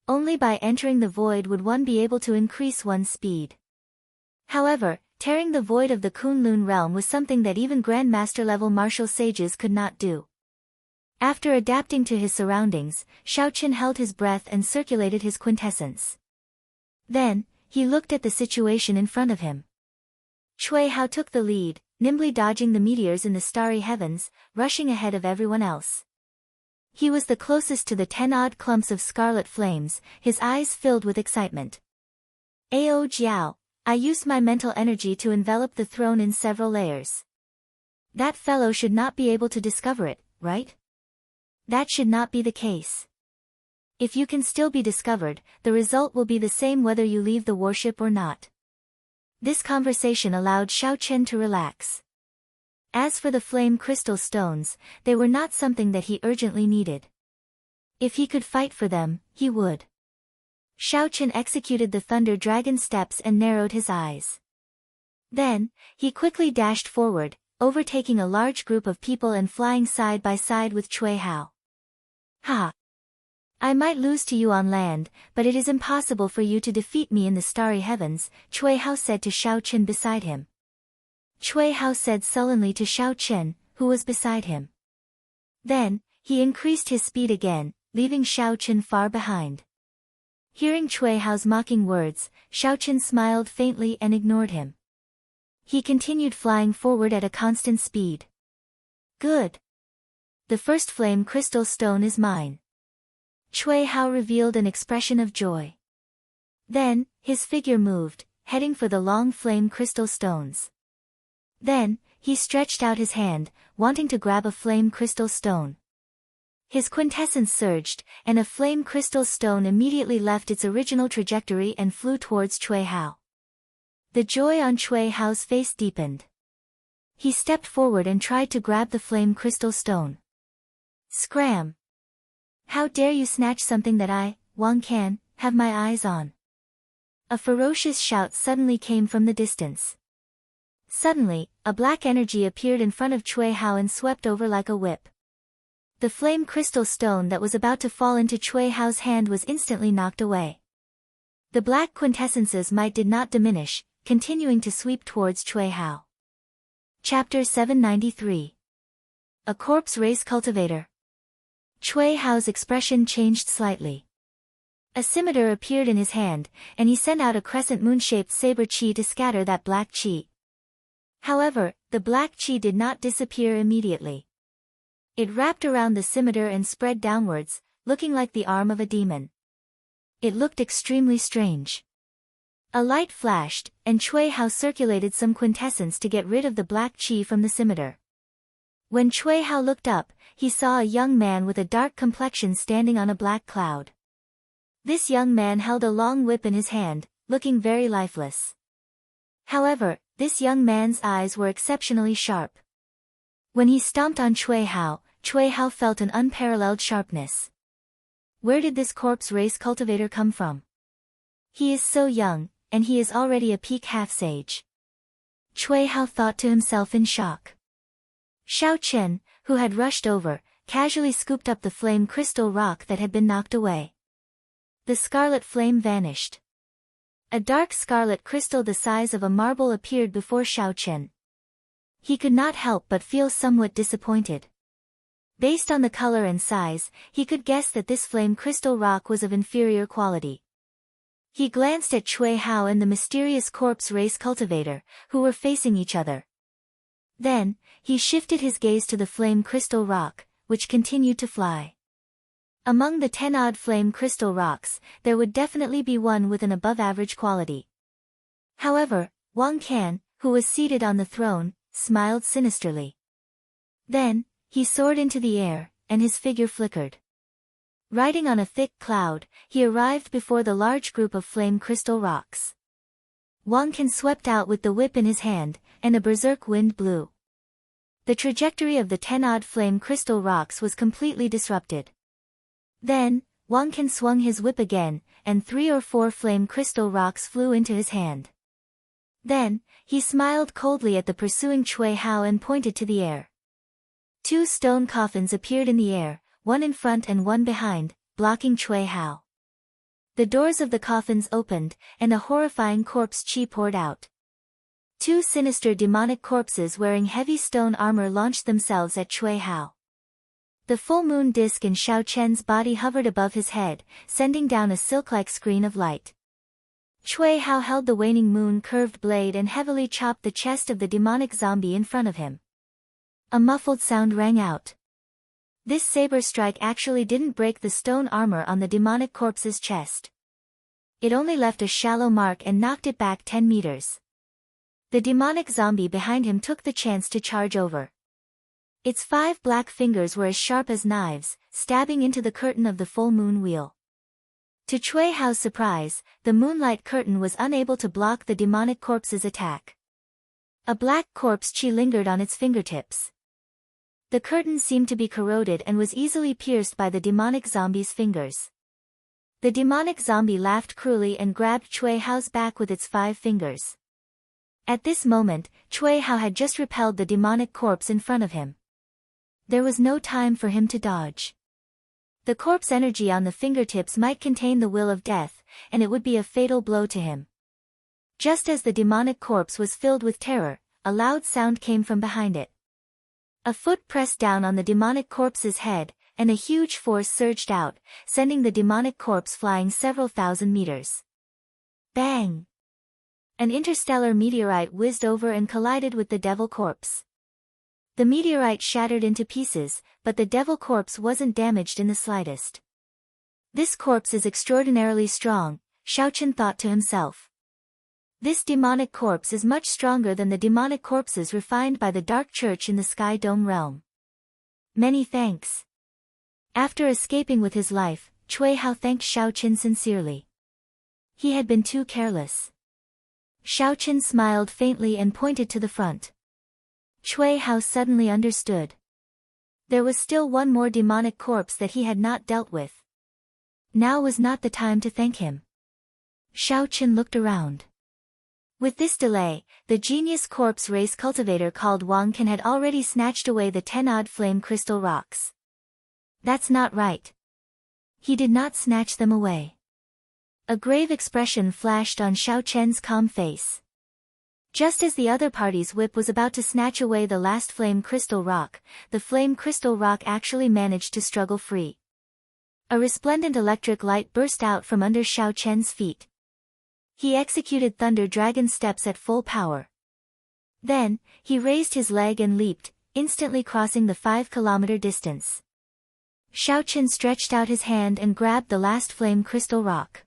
Only by entering the void would one be able to increase one's speed. However, tearing the void of the Kunlun realm was something that even Grandmaster-level martial sages could not do. After adapting to his surroundings, Xiaoqin held his breath and circulated his quintessence. Then, he looked at the situation in front of him. Cui Hao took the lead, nimbly dodging the meteors in the starry heavens, rushing ahead of everyone else. He was the closest to the 10-odd clumps of scarlet flames, his eyes filled with excitement. Ao Jiao, I used my mental energy to envelop the throne in several layers. That fellow should not be able to discover it, right? That should not be the case. If you can still be discovered, the result will be the same whether you leave the warship or not. This conversation allowed Xiaoqin to relax. As for the flame crystal stones, they were not something that he urgently needed. If he could fight for them, he would. Xiaoqin executed the thunder dragon steps and narrowed his eyes. Then, he quickly dashed forward, overtaking a large group of people and flying side by side with Cui Hao. Ha! I might lose to you on land, but it is impossible for you to defeat me in the starry heavens, Cui Hao said to Xiaoqin beside him. Cui Hao said sullenly to Xiaoqin, who was beside him. Then, he increased his speed again, leaving Xiaoqin far behind. Hearing Cui Hao's mocking words, Xiaoqin smiled faintly and ignored him. He continued flying forward at a constant speed. Good. The first flame crystal stone is mine. Cui Hao revealed an expression of joy. Then, his figure moved, heading for the long flame crystal stones. Then, he stretched out his hand, wanting to grab a flame crystal stone. His quintessence surged, and a flame crystal stone immediately left its original trajectory and flew towards Cui Hao. The joy on Cui Hao's face deepened. He stepped forward and tried to grab the flame crystal stone. Scram! How dare you snatch something that I, Wang Can, have my eyes on? A ferocious shout suddenly came from the distance. Suddenly, a black energy appeared in front of Cui Hao and swept over like a whip. The flame crystal stone that was about to fall into Cui Hao's hand was instantly knocked away. The black quintessence's might did not diminish, continuing to sweep towards Cui Hao. Chapter 793. A Corpse Race Cultivator. Cui Hao's expression changed slightly. A scimitar appeared in his hand, and he sent out a crescent moon-shaped saber chi to scatter that black chi. However, the black chi did not disappear immediately. It wrapped around the scimitar and spread downwards, looking like the arm of a demon. It looked extremely strange. A light flashed, and Cui Hao circulated some quintessence to get rid of the black chi from the scimitar. When Cui Hao looked up, he saw a young man with a dark complexion standing on a black cloud. This young man held a long whip in his hand, looking very lifeless. However, this young man's eyes were exceptionally sharp. When he stomped on Cui Hao felt an unparalleled sharpness. Where did this corpse race cultivator come from? He is so young, and he is already a peak half-sage. Cui Hao thought to himself in shock. Xiaoqin, who had rushed over, casually scooped up the flame crystal rock that had been knocked away. The scarlet flame vanished. A dark scarlet crystal the size of a marble appeared before Xiaoqin. He could not help but feel somewhat disappointed. Based on the color and size, he could guess that this flame crystal rock was of inferior quality. He glanced at Cui Hao and the mysterious corpse race cultivator, who were facing each other. Then, he shifted his gaze to the flame crystal rock, which continued to fly. Among the 10-odd flame crystal rocks, there would definitely be one with an above-average quality. However, Wang Can, who was seated on the throne, smiled sinisterly. Then, he soared into the air, and his figure flickered. Riding on a thick cloud, he arrived before the large group of flame crystal rocks. Wang Can swept out with the whip in his hand, and a berserk wind blew. The trajectory of the 10-odd flame crystal rocks was completely disrupted. Then, Wang Can swung his whip again, and 3 or 4 flame crystal rocks flew into his hand. Then, he smiled coldly at the pursuing Cui Hao and pointed to the air. 2 stone coffins appeared in the air, one in front and one behind, blocking Cui Hao. The doors of the coffins opened, and a horrifying corpse chi poured out. 2 sinister demonic corpses wearing heavy stone armor launched themselves at Cui Hao. The full moon disk in Xiao Chen's body hovered above his head, sending down a silk-like screen of light. Cui Hao held the waning moon curved blade and heavily chopped the chest of the demonic zombie in front of him. A muffled sound rang out. This saber strike actually didn't break the stone armor on the demonic corpse's chest. It only left a shallow mark and knocked it back 10 meters. The demonic zombie behind him took the chance to charge over. Its 5 black fingers were as sharp as knives, stabbing into the curtain of the full moon wheel. To Cui Hao's surprise, the moonlight curtain was unable to block the demonic corpse's attack. A black corpse chi lingered on its fingertips. The curtain seemed to be corroded and was easily pierced by the demonic zombie's fingers. The demonic zombie laughed cruelly and grabbed Cui Hao's back with its 5 fingers. At this moment, Cui Hao had just repelled the demonic corpse in front of him. There was no time for him to dodge. The corpse energy on the fingertips might contain the will of death, and it would be a fatal blow to him. Just as the demonic corpse was filled with terror, a loud sound came from behind it. A foot pressed down on the demonic corpse's head, and a huge force surged out, sending the demonic corpse flying several thousand meters. Bang! An interstellar meteorite whizzed over and collided with the devil corpse. The meteorite shattered into pieces, but the devil corpse wasn't damaged in the slightest. This corpse is extraordinarily strong, Xiaochen thought to himself. This demonic corpse is much stronger than the demonic corpses refined by the Dark Church in the Sky Dome realm. Many thanks. After escaping with his life, Cui Hao thanked Xiaochen sincerely. He had been too careless. Xiaochen smiled faintly and pointed to the front. Cui Hao suddenly understood. There was still one more demonic corpse that he had not dealt with. Now was not the time to thank him. Xiaochen looked around. With this delay, the genius corpse race cultivator called Wang Can had already snatched away the 10-odd flame crystal rocks. That's not right. He did not snatch them away. A grave expression flashed on Xiaochen's calm face. Just as the other party's whip was about to snatch away the last flame crystal rock, the flame crystal rock actually managed to struggle free. A resplendent electric light burst out from under Xiaochen's feet. He executed Thunder Dragon steps at full power. Then, he raised his leg and leaped, instantly crossing the 5-kilometer distance. Xiaochen stretched out his hand and grabbed the last flame crystal rock.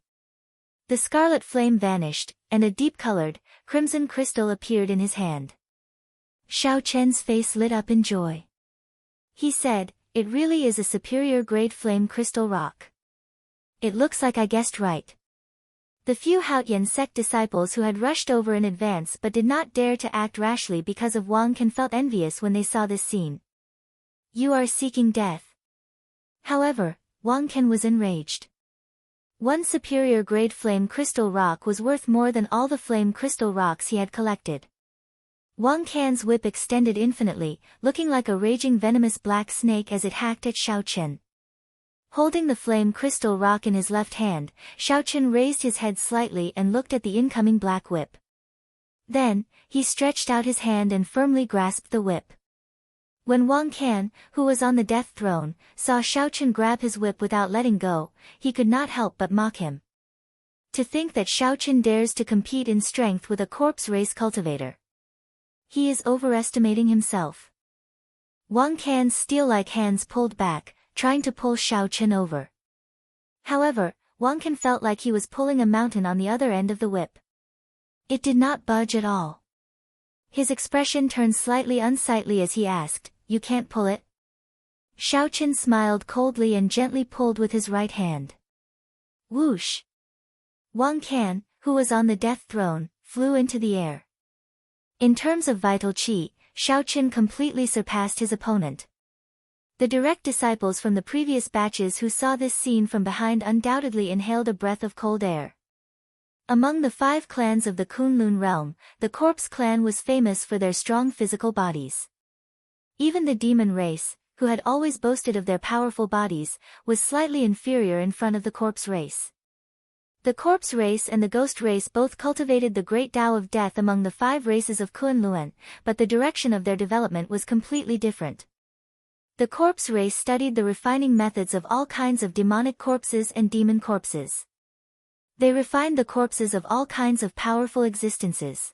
The scarlet flame vanished, and a deep-colored, crimson crystal appeared in his hand. Xiaochen's face lit up in joy. He said, "It really is a superior grade flame crystal rock. It looks like I guessed right." The few Haotian sect disciples who had rushed over in advance but did not dare to act rashly because of Wang Can felt envious when they saw this scene. "You are seeking death." However, Wang Can was enraged. One superior grade flame crystal rock was worth more than all the flame crystal rocks he had collected. Wang Can's whip extended infinitely, looking like a raging venomous black snake as it hacked at Xiaochen. Holding the flame crystal rock in his left hand, Xiaochen raised his head slightly and looked at the incoming black whip. Then, he stretched out his hand and firmly grasped the whip. When Wang Can, who was on the death throne, saw Xiaochen grab his whip without letting go, he could not help but mock him. To think that Xiaochen dares to compete in strength with a corpse race cultivator. He is overestimating himself. Wang Can's steel-like hands pulled back, trying to pull Xiao Chen over. However, Wang Can felt like he was pulling a mountain on the other end of the whip. It did not budge at all. His expression turned slightly unsightly as he asked, "You can't pull it?" Xiao Chen smiled coldly and gently pulled with his right hand. Whoosh! Wang Can, who was on the death throne, flew into the air. In terms of vital qi, Xiao Chen completely surpassed his opponent. The direct disciples from the previous batches who saw this scene from behind undoubtedly inhaled a breath of cold air. Among the 5 clans of the Kunlun realm, the Corpse clan was famous for their strong physical bodies. Even the demon race, who had always boasted of their powerful bodies, was slightly inferior in front of the Corpse race. The Corpse race and the Ghost race both cultivated the great Tao of death among the 5 races of Kunlun, but the direction of their development was completely different. The Corpse race studied the refining methods of all kinds of demonic corpses and demon corpses. They refined the corpses of all kinds of powerful existences.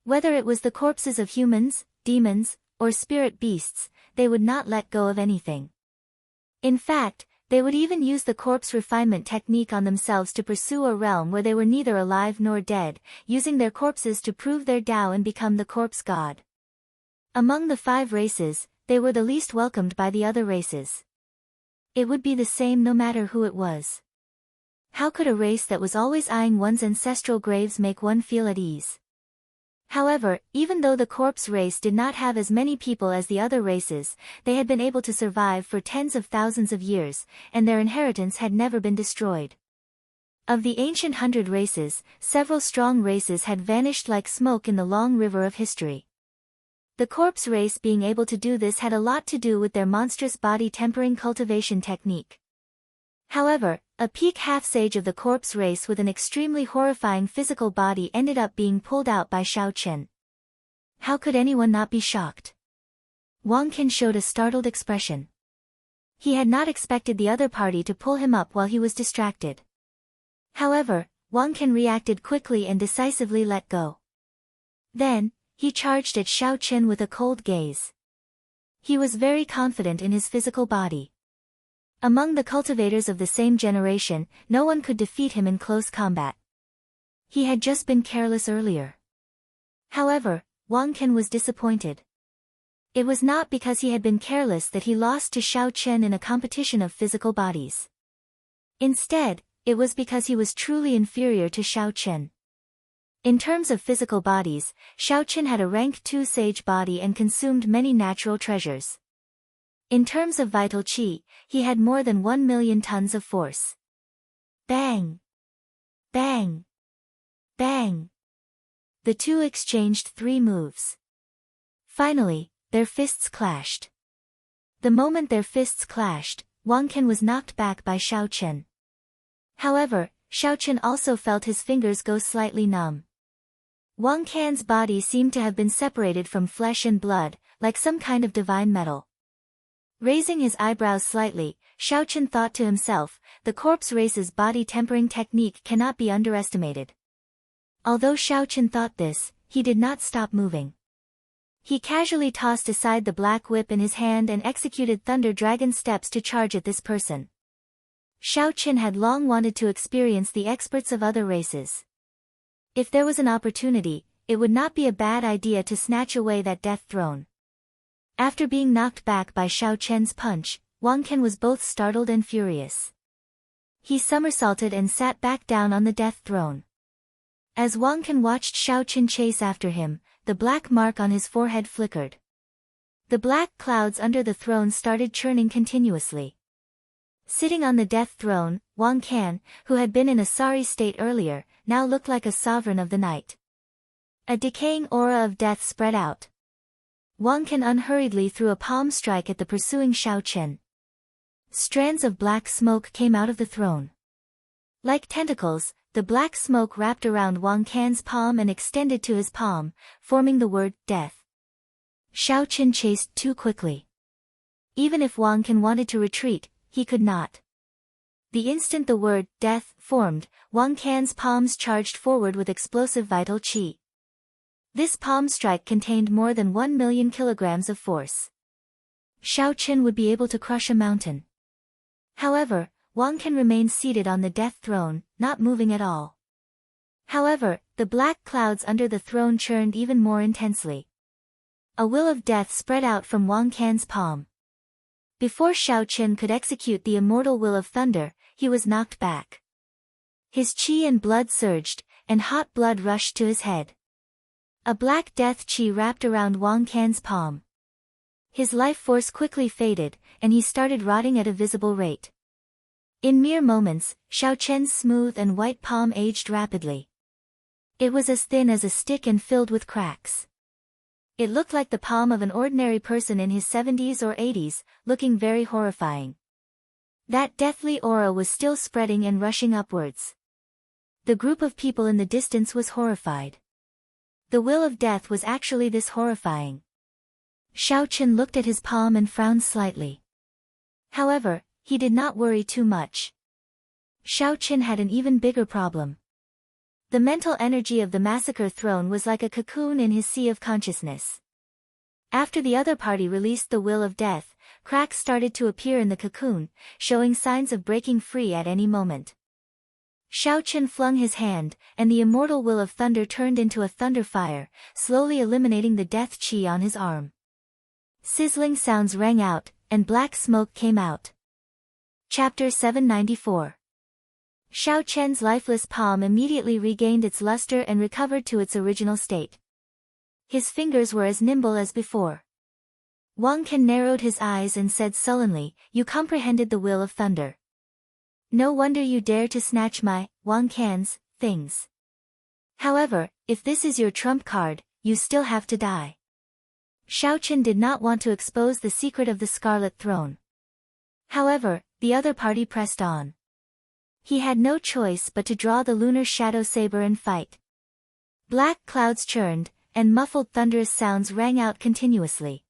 Whether it was the corpses of humans, demons, or spirit beasts, they would not let go of anything. In fact, they would even use the corpse refinement technique on themselves to pursue a realm where they were neither alive nor dead, using their corpses to prove their Tao and become the corpse god. Among the 5 races, they were the least welcomed by the other races. It would be the same no matter who it was. How could a race that was always eyeing one's ancestral graves make one feel at ease? However, even though the Corpse race did not have as many people as the other races, they had been able to survive for tens of thousands of years, and their inheritance had never been destroyed. Of the ancient 100 races, several strong races had vanished like smoke in the long river of history. The Corpse race being able to do this had a lot to do with their monstrous body tempering cultivation technique. However, a peak half-sage of the Corpse race with an extremely horrifying physical body ended up being pulled out by Xiao Chen. How could anyone not be shocked? Wang Can showed a startled expression. He had not expected the other party to pull him up while he was distracted. However, Wang Can reacted quickly and decisively let go. Then, he charged at Xiao Chen with a cold gaze. He was very confident in his physical body. Among the cultivators of the same generation, no one could defeat him in close combat. He had just been careless earlier. However, Wang Can was disappointed. It was not because he had been careless that he lost to Xiao Chen in a competition of physical bodies. Instead, it was because he was truly inferior to Xiao Chen. In terms of physical bodies, Xiao Chen had a rank 2 sage body and consumed many natural treasures. In terms of vital qi, he had more than 1 million tons of force. Bang! Bang! Bang! The two exchanged 3 moves. Finally, their fists clashed. The moment their fists clashed, Wang Can was knocked back by Xiao Chen. However, Xiao Chen also felt his fingers go slightly numb. Wang Can's body seemed to have been separated from flesh and blood, like some kind of divine metal. Raising his eyebrows slightly, Xiao Chen thought to himself, the Corpse race's body tempering technique cannot be underestimated. Although Xiao Chen thought this, he did not stop moving. He casually tossed aside the black whip in his hand and executed Thunder Dragon steps to charge at this person. Xiao Chen had long wanted to experience the experts of other races. If there was an opportunity, it would not be a bad idea to snatch away that death throne. After being knocked back by Xiao Chen's punch, Wang Can was both startled and furious. He somersaulted and sat back down on the death throne. As Wang Can watched Xiao Chen chase after him, the black mark on his forehead flickered. The black clouds under the throne started churning continuously. Sitting on the death throne, Wang Can, who had been in a sorry state earlier, now looked like a sovereign of the night. A decaying aura of death spread out. Wang Can unhurriedly threw a palm strike at the pursuing Xiao Chen. Strands of black smoke came out of the throne. Like tentacles, the black smoke wrapped around Wang Can's palm and extended to his palm, forming the word, death. Xiao Chen chased too quickly. Even if Wang Can wanted to retreat, he could not. The instant the word, death, formed, Wang Can's palms charged forward with explosive vital qi. This palm strike contained more than 1 million kilograms of force. Shao Chen would be able to crush a mountain. However, Wang Can remained seated on the death throne, not moving at all. However, the black clouds under the throne churned even more intensely. A will of death spread out from Wang Can's palm. Before Shao Chen could execute the immortal will of thunder, he was knocked back. His qi and blood surged, and hot blood rushed to his head. A black death qi wrapped around Wang Can's palm. His life force quickly faded, and he started rotting at a visible rate. In mere moments, Shao Chen's smooth and white palm aged rapidly. It was as thin as a stick and filled with cracks. It looked like the palm of an ordinary person in his 70s or 80s, looking very horrifying. That deathly aura was still spreading and rushing upwards. The group of people in the distance was horrified. The will of death was actually this horrifying. Shao Chen looked at his palm and frowned slightly. However, he did not worry too much. Shao Chen had an even bigger problem. The mental energy of the massacre throne was like a cocoon in his sea of consciousness. After the other party released the will of death, cracks started to appear in the cocoon, showing signs of breaking free at any moment. Shao Chen flung his hand, and the immortal will of thunder turned into a thunder fire, slowly eliminating the death qi on his arm. Sizzling sounds rang out, and black smoke came out. Chapter 794. Shao Chen's lifeless palm immediately regained its luster and recovered to its original state. His fingers were as nimble as before. Wang Can narrowed his eyes and said sullenly, "You comprehended the will of thunder. No wonder you dare to snatch my, Wang Can's, things. However, if this is your trump card, you still have to die." Shao Chen did not want to expose the secret of the Scarlet Throne. However, the other party pressed on. He had no choice but to draw the lunar shadow saber and fight. Black clouds churned, and muffled thunderous sounds rang out continuously.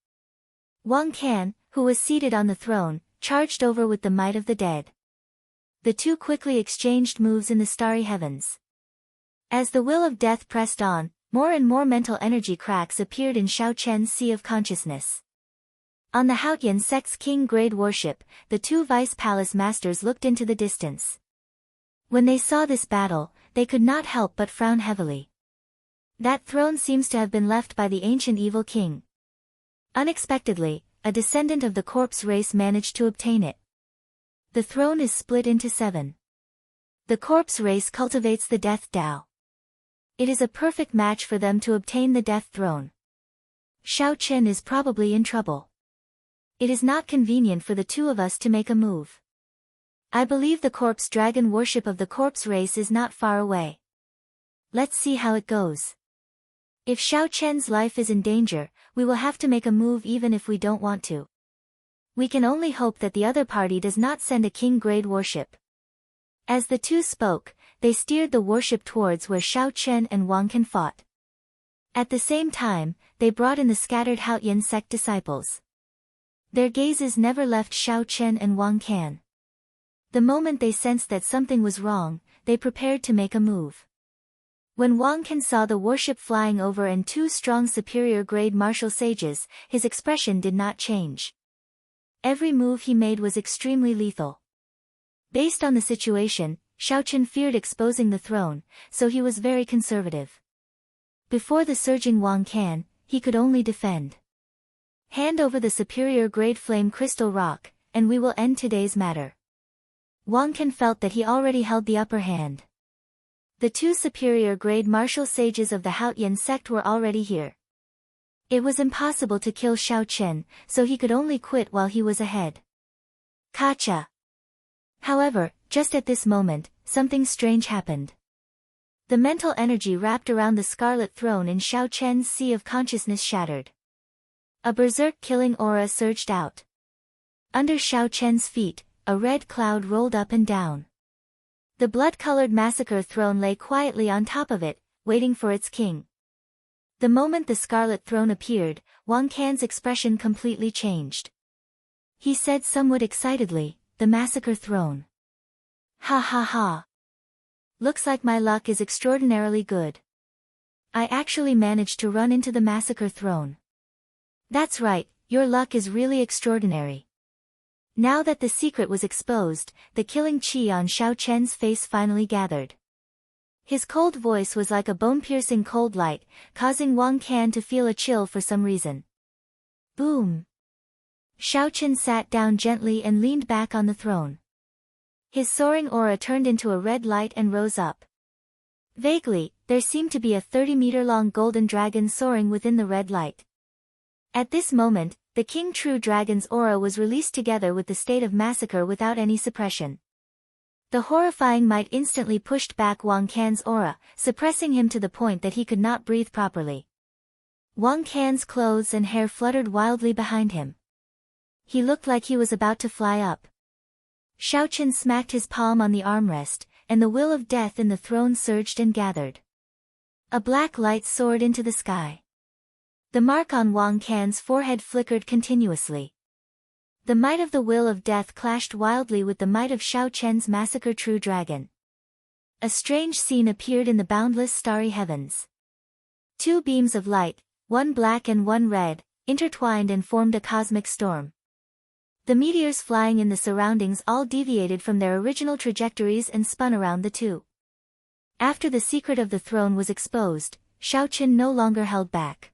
Wang Can, who was seated on the throne, charged over with the might of the dead. The two quickly exchanged moves in the starry heavens. As the will of death pressed on, more and more mental energy cracks appeared in Shao Chen's sea of consciousness. On the Haotian sect's king-grade warship, the two vice-palace masters looked into the distance. When they saw this battle, they could not help but frown heavily. That throne seems to have been left by the ancient evil king. Unexpectedly, a descendant of the corpse race managed to obtain it. The throne is split into 7. The corpse race cultivates the death Tao. It is a perfect match for them to obtain the death throne. Shao Chen is probably in trouble. It is not convenient for the two of us to make a move. I believe the corpse dragon worship of the corpse race is not far away. Let's see how it goes. If Shao Chen's life is in danger, we will have to make a move even if we don't want to. We can only hope that the other party does not send a king-grade warship. As the two spoke, they steered the warship towards where Shao Chen and Wang Can fought. At the same time, they brought in the scattered Haotian sect disciples. Their gazes never left Shao Chen and Wang Can. The moment they sensed that something was wrong, they prepared to make a move. When Wang Can saw the warship flying over and 2 strong superior-grade martial sages, his expression did not change. Every move he made was extremely lethal. Based on the situation, Shao Chen feared exposing the throne, so he was very conservative. Before the surging Wang Can, he could only defend. Hand over the superior-grade flame crystal rock, and we will end today's matter. Wang Can felt that he already held the upper hand. The 2 superior-grade martial sages of the Haotian sect were already here. It was impossible to kill Shao Chen, so he could only quit while he was ahead. Kacha! However, just at this moment, something strange happened. The mental energy wrapped around the Scarlet Throne in Shao Chen's sea of consciousness shattered. A berserk-killing aura surged out. Under Shao Chen's feet, a red cloud rolled up and down. The blood-colored massacre throne lay quietly on top of it, waiting for its king. The moment the Scarlet Throne appeared, Wang Can's expression completely changed. He said somewhat excitedly, "The massacre throne. Ha ha ha. Looks like my luck is extraordinarily good. I actually managed to run into the massacre throne." "That's right, your luck is really extraordinary. Now that the secret was exposed, the killing chi on Xiao Chen's face finally gathered. His cold voice was like a bone-piercing cold light, causing Wang Can to feel a chill for some reason. Boom! Xiao Chen sat down gently and leaned back on the throne. His soaring aura turned into a red light and rose up. Vaguely, there seemed to be a 30-meter-long golden dragon soaring within the red light. At this moment, the King True Dragon's aura was released together with the state of massacre without any suppression. The horrifying might instantly pushed back Wang Can's aura, suppressing him to the point that he could not breathe properly. Wang Can's clothes and hair fluttered wildly behind him. He looked like he was about to fly up. Xiao Chen smacked his palm on the armrest, and the will of death in the throne surged and gathered. A black light soared into the sky. The mark on Wang Can's forehead flickered continuously. The might of the will of death clashed wildly with the might of Xiao Chen's massacre true dragon. A strange scene appeared in the boundless starry heavens. Two beams of light, one black and one red, intertwined and formed a cosmic storm. The meteors flying in the surroundings all deviated from their original trajectories and spun around the two. After the secret of the throne was exposed, Xiao Chen no longer held back.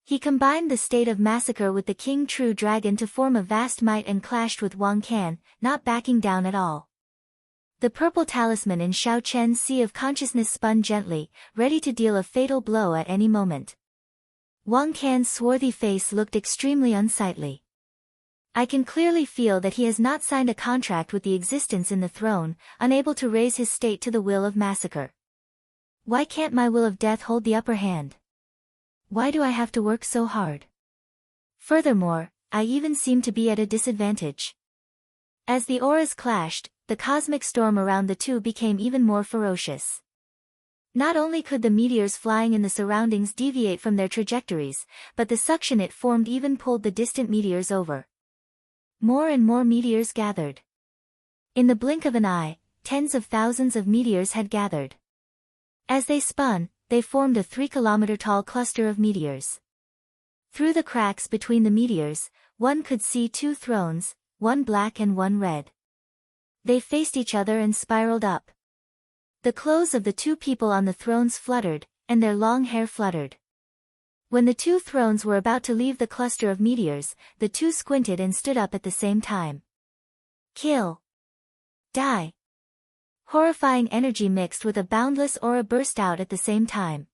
He combined the state of massacre with the King True Dragon to form a vast might and clashed with Wang Can, not backing down at all. The purple talisman in Xiao Chen's sea of consciousness spun gently, ready to deal a fatal blow at any moment. Wang Can's swarthy face looked extremely unsightly. I can clearly feel that he has not signed a contract with the existence in the throne, unable to raise his state to the will of massacre. Why can't my will of death hold the upper hand? Why do I have to work so hard? Furthermore, I even seem to be at a disadvantage. As the auras clashed, the cosmic storm around the two became even more ferocious. Not only could the meteors flying in the surroundings deviate from their trajectories, but the suction it formed even pulled the distant meteors over. More and more meteors gathered. In the blink of an eye, tens of thousands of meteors had gathered. As they spun, they formed a 3-kilometer-tall cluster of meteors. Through the cracks between the meteors, one could see two thrones, one black and one red. They faced each other and spiraled up. The clothes of the two people on the thrones fluttered, and their long hair fluttered. When the two thrones were about to leave the cluster of meteors, the two squinted and stood up at the same time. Kill. Die. Horrifying energy mixed with a boundless aura burst out at the same time.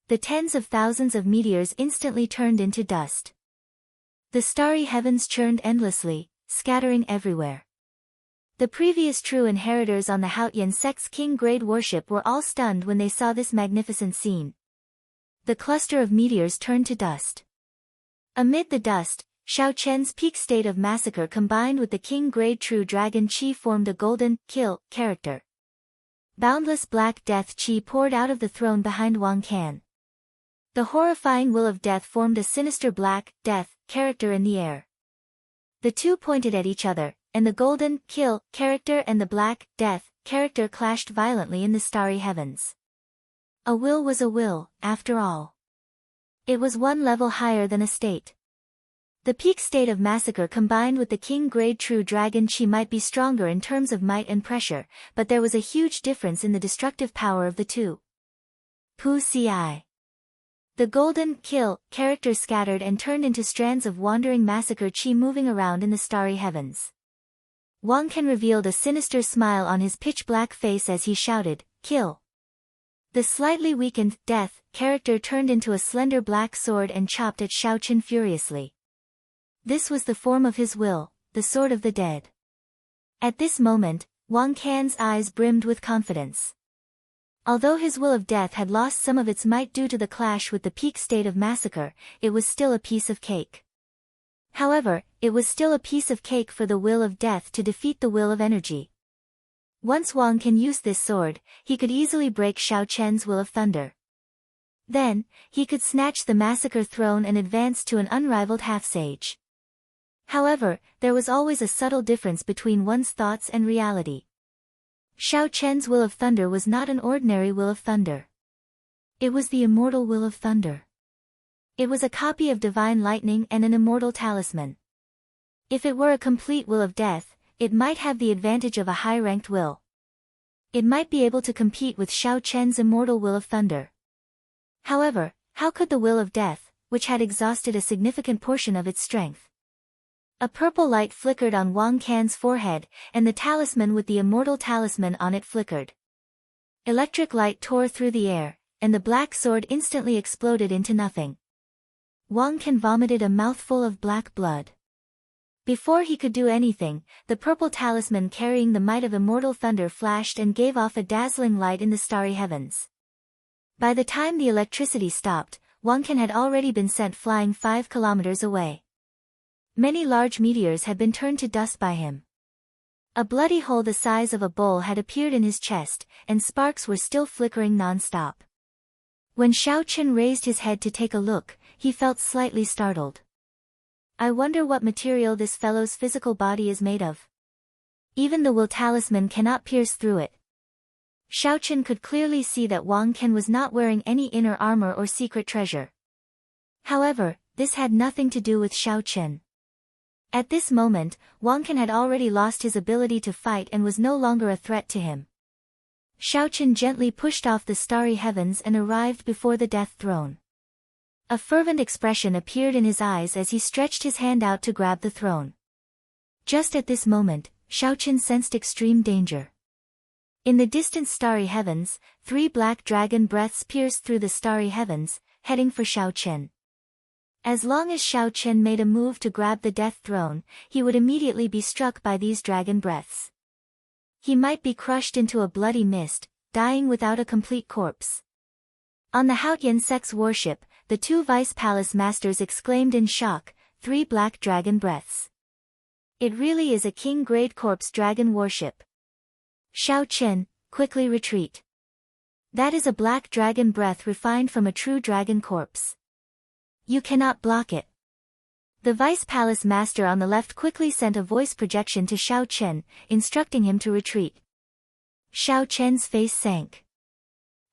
The tens of thousands of meteors instantly turned into dust. The starry heavens churned endlessly, scattering everywhere. The previous true inheritors on the Haotian sect's king-grade warship were all stunned when they saw this magnificent scene. The cluster of meteors turned to dust. Amid the dust, Xiao Chen's peak state of massacre combined with the king-grade true dragon chi formed a golden kill character. Boundless black death chi poured out of the throne behind Wang Can. The horrifying will of death formed a sinister black death character in the air. The two pointed at each other, and the golden kill character and the black death character clashed violently in the starry heavens. A will was a will, after all. It was one level higher than a state. The peak state of massacre combined with the king-grade true dragon chi might be stronger in terms of might and pressure, but there was a huge difference in the destructive power of the two. Pu Ci. The golden kill character scattered and turned into strands of wandering massacre chi moving around in the starry heavens. Wang Can revealed a sinister smile on his pitch-black face as he shouted, "Kill!" The slightly weakened death character turned into a slender black sword and chopped at Xiao Chen furiously. This was the form of his will, the sword of the dead. At this moment, Wang Can's eyes brimmed with confidence. Although his will of death had lost some of its might due to the clash with the peak state of massacre, it was still a piece of cake. However, it was still a piece of cake for the will of death to defeat the will of energy. Once Wang Can used this sword, he could easily break Xiao Chen's will of thunder. Then, he could snatch the massacre throne and advance to an unrivaled half-sage. However, there was always a subtle difference between one's thoughts and reality. Xiao Chen's will of thunder was not an ordinary will of thunder. It was the immortal will of thunder. It was a copy of Divine Lightning and an Immortal talisman. If it were a complete will of death, it might have the advantage of a high-ranked will. It might be able to compete with Xiao Chen's Immortal Will of Thunder. However, how could the will of death, which had exhausted a significant portion of its strength? A purple light flickered on Wang Can's forehead, and the talisman with the Immortal talisman on it flickered. Electric light tore through the air, and the black sword instantly exploded into nothing. Wang Can vomited a mouthful of black blood. Before he could do anything, the purple talisman carrying the might of Immortal Thunder flashed and gave off a dazzling light in the starry heavens. By the time the electricity stopped, Wang Can had already been sent flying 5 kilometers away. Many large meteors had been turned to dust by him. A bloody hole the size of a bowl had appeared in his chest, and sparks were still flickering non-stop. When Xiao Chen raised his head to take a look, he felt slightly startled. I wonder what material this fellow's physical body is made of. Even the will talisman cannot pierce through it. Xiao Chen could clearly see that Wang Can was not wearing any inner armor or secret treasure. However, this had nothing to do with Xiao Chen. At this moment, Wang Can had already lost his ability to fight and was no longer a threat to him. Xiao Chen gently pushed off the starry heavens and arrived before the death throne. A fervent expression appeared in his eyes as he stretched his hand out to grab the throne. Just at this moment, Xiao Chen sensed extreme danger. In the distant starry heavens, 3 black dragon breaths pierced through the starry heavens, heading for Xiao Chen. As long as Xiao Chen made a move to grab the death throne, he would immediately be struck by these dragon breaths. He might be crushed into a bloody mist, dying without a complete corpse. On the Haotian sect's warship, the 2 vice palace masters exclaimed in shock, 3 black dragon breaths. It really is a king-grade corpse dragon warship. Xiao Chen, quickly retreat. That is a black dragon breath refined from a true dragon corpse. You cannot block it. The vice palace master on the left quickly sent a voice projection to Xiao Chen, instructing him to retreat. Xiao Chen's face sank.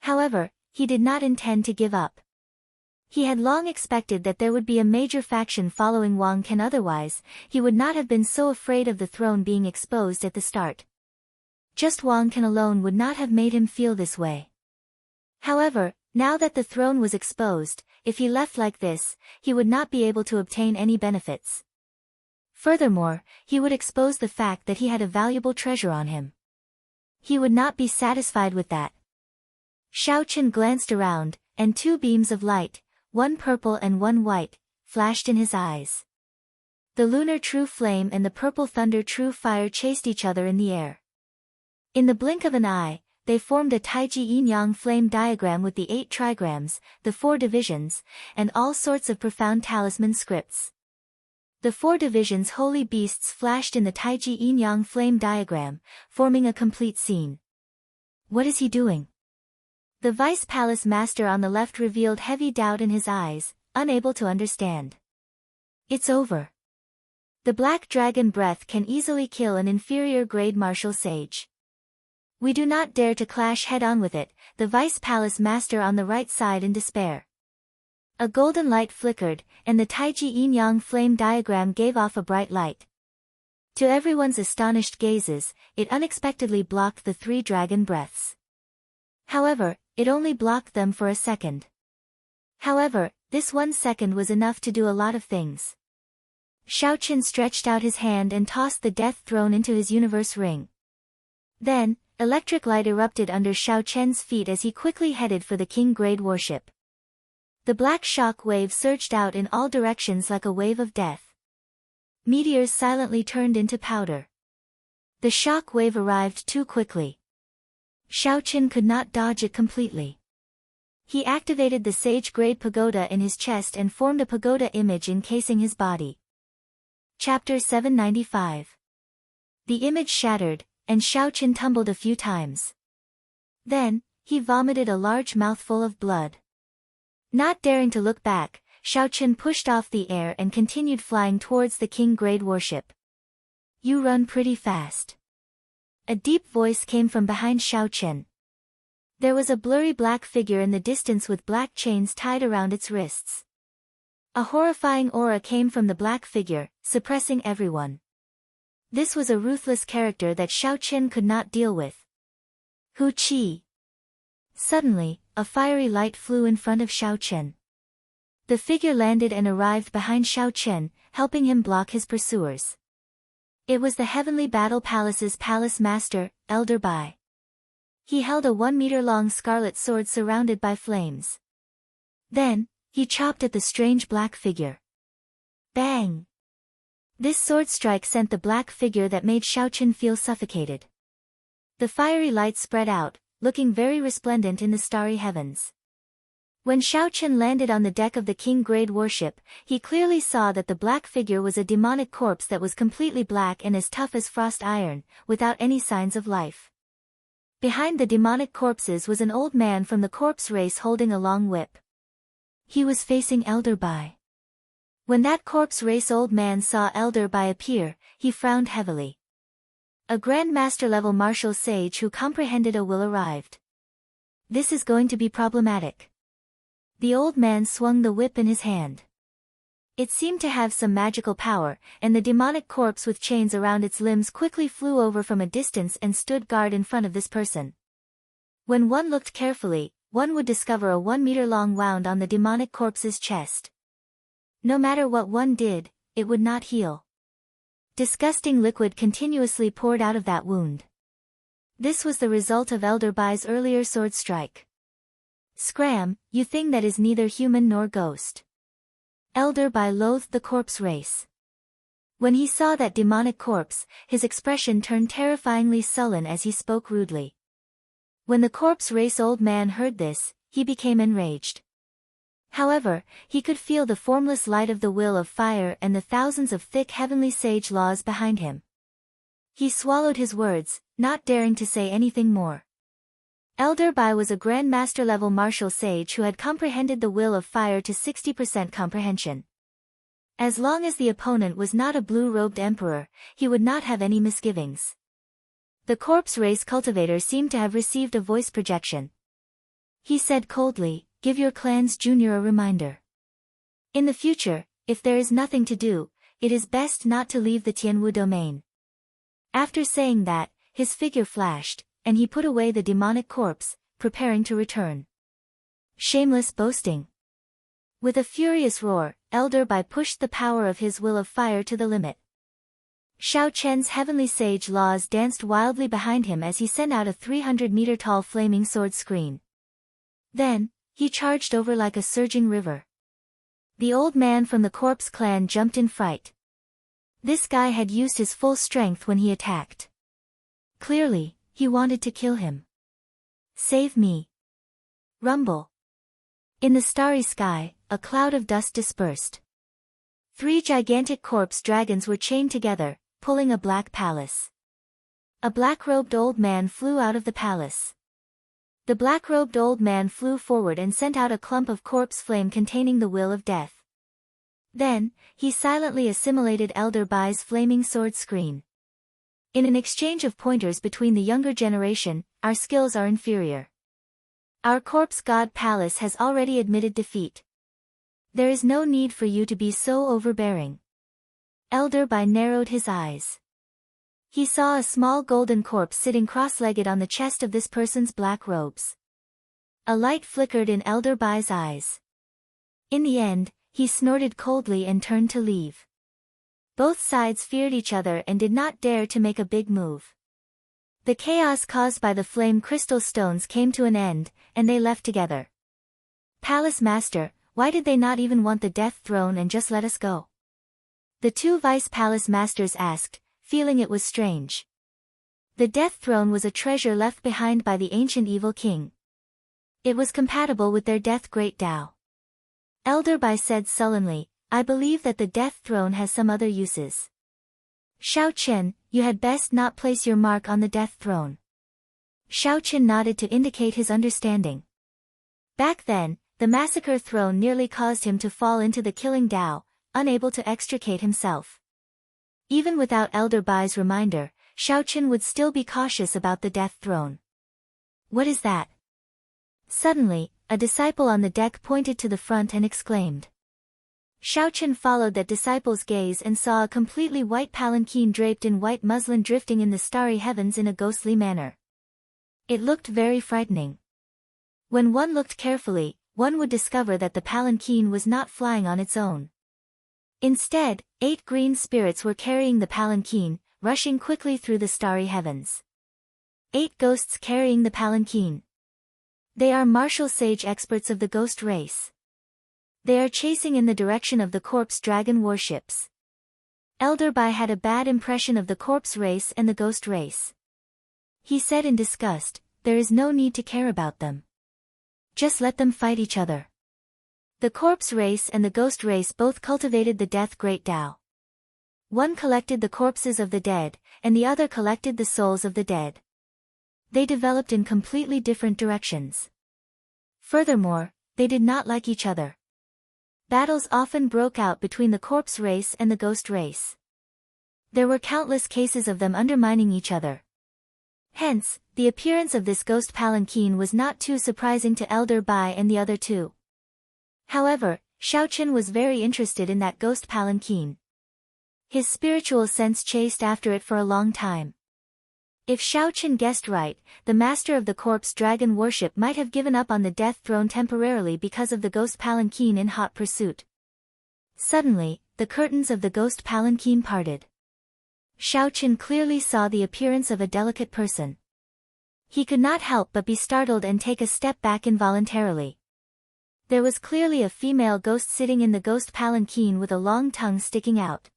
However, he did not intend to give up. He had long expected that there would be a major faction following Wang Can, otherwise, he would not have been so afraid of the throne being exposed at the start. Just Wang Can alone would not have made him feel this way. However, now that the throne was exposed, if he left like this, he would not be able to obtain any benefits. Furthermore, he would expose the fact that he had a valuable treasure on him. He would not be satisfied with that. Xiao Chen glanced around, and 2 beams of light, one purple and one white, flashed in his eyes. The lunar true flame and the purple thunder true fire chased each other in the air. In the blink of an eye, they formed a Taiji yin-yang flame diagram with the 8 trigrams, the 4 divisions, and all sorts of profound talisman scripts. The 4 divisions' holy beasts flashed in the Taiji yin-yang flame diagram, forming a complete scene. What is he doing? The vice palace master on the left revealed heavy doubt in his eyes, unable to understand. It's over. The black dragon breath can easily kill an inferior grade martial sage. We do not dare to clash head-on with it, the vice palace master on the right sighed in despair. A golden light flickered, and the Taiji yin-yang flame diagram gave off a bright light. To everyone's astonished gazes, it unexpectedly blocked the 3 dragon breaths. However, it only blocked them for a second. However, this 1 second was enough to do a lot of things. Xiao Chen stretched out his hand and tossed the death throne into his universe ring. Then, electric light erupted under Xiao Chen's feet as he quickly headed for the king-grade warship. The black shock wave surged out in all directions like a wave of death. Meteors silently turned into powder. The shock wave arrived too quickly. Xiao Chen could not dodge it completely. He activated the sage-grade pagoda in his chest and formed a pagoda image encasing his body. Chapter 795. The image shattered, and Xiao Chen tumbled a few times. Then, he vomited a large mouthful of blood. Not daring to look back, Xiao Chen pushed off the air and continued flying towards the king-grade warship. You run pretty fast. A deep voice came from behind Xiao Chen. There was a blurry black figure in the distance with black chains tied around its wrists. A horrifying aura came from the black figure, suppressing everyone. This was a ruthless character that Xiao Qin could not deal with. Hu Qi. Suddenly, a fiery light flew in front of Xiao Qin. The figure landed and arrived behind Xiao Qin, helping him block his pursuers. It was the Heavenly Battle Palace's palace master, Elder Bai. He held a 1-meter-long scarlet sword surrounded by flames. Then, he chopped at the strange black figure. Bang! This sword strike sent the black figure that made Xiao Qin feel suffocated. The fiery light spread out, looking very resplendent in the starry heavens. When Xiao Qin landed on the deck of the King-grade warship, he clearly saw that the black figure was a demonic corpse that was completely black and as tough as frost iron, without any signs of life. Behind the demonic corpses was an old man from the corpse race holding a long whip. He was facing Elder Bai. When that corpse race old man saw Elder Bai appear, he frowned heavily. A Grand Master-level martial sage who comprehended a will arrived. This is going to be problematic. The old man swung the whip in his hand. It seemed to have some magical power, and the demonic corpse with chains around its limbs quickly flew over from a distance and stood guard in front of this person. When one looked carefully, one would discover a 1-meter-long wound on the demonic corpse's chest. No matter what one did, it would not heal. Disgusting liquid continuously poured out of that wound. This was the result of Elder Bai's earlier sword strike. Scram, you thing that is neither human nor ghost. Elder Bai loathed the corpse race. When he saw that demonic corpse, his expression turned terrifyingly sullen as he spoke rudely. When the corpse race old man heard this, he became enraged. However, he could feel the formless light of the will of fire and the thousands of thick heavenly sage laws behind him. He swallowed his words, not daring to say anything more. Elder Bai was a Grand Master-level martial sage who had comprehended the will of fire to 60% comprehension. As long as the opponent was not a blue-robed emperor, he would not have any misgivings. The corpse race cultivator seemed to have received a voice projection. He said coldly, "Give your clan's junior a reminder. In the future, if there is nothing to do, it is best not to leave the Tianwu domain." After saying that, his figure flashed, and he put away the demonic corpse, preparing to return. Shameless boasting. With a furious roar, Elder Bai pushed the power of his will of fire to the limit. Xiao Chen's heavenly sage laws danced wildly behind him as he sent out a 300-meter-tall flaming sword screen. Then, he charged over like a surging river. The old man from the corpse clan jumped in fright. This guy had used his full strength when he attacked. Clearly, he wanted to kill him. Save me. Rumble. In the starry sky, a cloud of dust dispersed. 3 gigantic corpse dragons were chained together, pulling a black palace. A black-robed old man flew out of the palace. The black-robed old man flew forward and sent out a clump of corpse flame containing the will of death. Then, he silently assimilated Elder Bai's flaming sword screen. In an exchange of pointers between the younger generation, our skills are inferior. Our corpse god palace has already admitted defeat. There is no need for you to be so overbearing. Elder Bai narrowed his eyes. He saw a small golden corpse sitting cross-legged on the chest of this person's black robes. A light flickered in Elder Bai's eyes. In the end, he snorted coldly and turned to leave. Both sides feared each other and did not dare to make a big move. The chaos caused by the flame crystal stones came to an end, and they left together. "Palace Master, why did they not even want the death throne and just let us go?" The 2 vice palace masters asked, feeling it was strange. The death throne was a treasure left behind by the ancient evil king. It was compatible with their death great Tao. Elder Bai said sullenly, "I believe that the death throne has some other uses. Xiao Chen, you had best not place your mark on the death throne." Xiao Chen nodded to indicate his understanding. Back then, the massacre throne nearly caused him to fall into the killing Tao, unable to extricate himself. Even without Elder Bai's reminder, Xiao Chen would still be cautious about the death throne. "What is that?" Suddenly, a disciple on the deck pointed to the front and exclaimed. Xiaochen followed that disciple's gaze and saw a completely white palanquin draped in white muslin drifting in the starry heavens in a ghostly manner. It looked very frightening. When one looked carefully, one would discover that the palanquin was not flying on its own. Instead, 8 green spirits were carrying the palanquin, rushing quickly through the starry heavens. 8 ghosts carrying the palanquin. They are martial sage experts of the ghost race. They are chasing in the direction of the corpse dragon warships. Elder Bai had a bad impression of the corpse race and the ghost race. He said in disgust, "There is no need to care about them. Just let them fight each other." The corpse race and the ghost race both cultivated the death great Tao. One collected the corpses of the dead, and the other collected the souls of the dead. They developed in completely different directions. Furthermore, they did not like each other. Battles often broke out between the corpse race and the ghost race. There were countless cases of them undermining each other. Hence, the appearance of this ghost palanquin was not too surprising to Elder Bai and the other two. However, Xiaochen was very interested in that ghost palanquin. His spiritual sense chased after it for a long time. If Xiaochen guessed right, the master of the corpse dragon worship might have given up on the death throne temporarily because of the ghost palanquin in hot pursuit. Suddenly, the curtains of the ghost palanquin parted. Xiaochen clearly saw the appearance of a delicate person. He could not help but be startled and take a step back involuntarily. There was clearly a female ghost sitting in the ghost palanquin with a long tongue sticking out.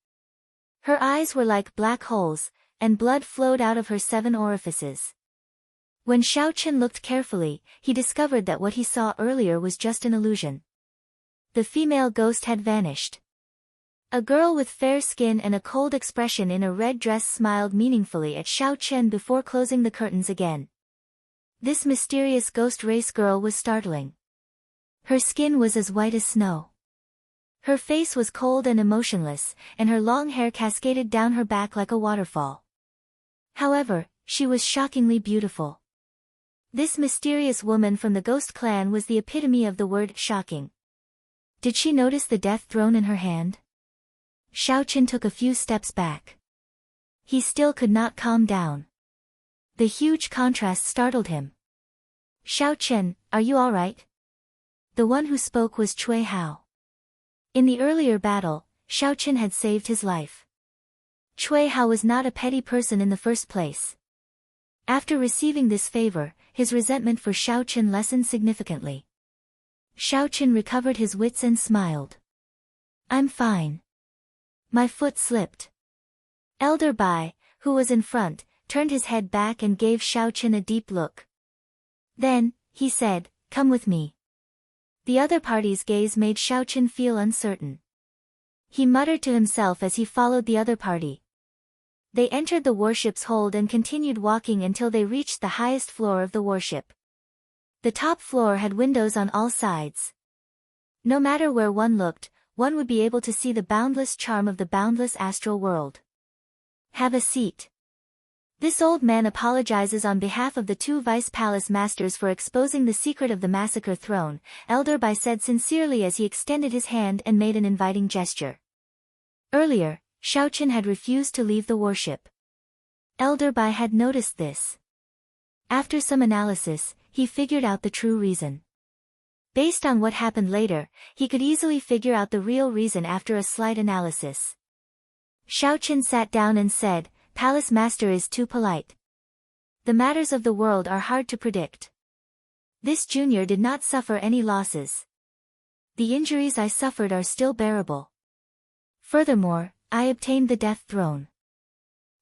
Her eyes were like black holes, and blood flowed out of her 7 orifices. When Xiaochen looked carefully, he discovered that what he saw earlier was just an illusion. The female ghost had vanished. A girl with fair skin and a cold expression in a red dress smiled meaningfully at Xiaochen before closing the curtains again. This mysterious ghost race girl was startling. Her skin was as white as snow. Her face was cold and emotionless, and her long hair cascaded down her back like a waterfall. However, she was shockingly beautiful. This mysterious woman from the ghost clan was the epitome of the word shocking. Did she notice the death throne in her hand? Xiaochen took a few steps back. He still could not calm down. The huge contrast startled him. "Xiaochen, are you all right?" The one who spoke was Cui Hao. In the earlier battle, Xiaochen had saved his life. Cui Hao was not a petty person in the first place. After receiving this favor, his resentment for Xiaochen lessened significantly. Xiaochen recovered his wits and smiled. "I'm fine. My foot slipped." Elder Bai, who was in front, turned his head back and gave Xiaochen a deep look. Then, he said, "Come with me." The other party's gaze made Xiaochen feel uncertain. He muttered to himself as he followed the other party. They entered the warship's hold and continued walking until they reached the highest floor of the warship. The top floor had windows on all sides. No matter where one looked, one would be able to see the boundless charm of the boundless astral world. "Have a seat." This old man apologizes on behalf of the 2 vice palace masters for exposing the secret of the massacre throne, Elder Bai said sincerely as he extended his hand and made an inviting gesture. Earlier, Xiaochen had refused to leave the warship. Elder Bai had noticed this. After some analysis, he figured out the true reason. Based on what happened later, he could easily figure out the real reason after a slight analysis. Xiaochen sat down and said, "Palace Master is too polite. The matters of the world are hard to predict. This junior did not suffer any losses. The injuries I suffered are still bearable. Furthermore, I obtained the death throne.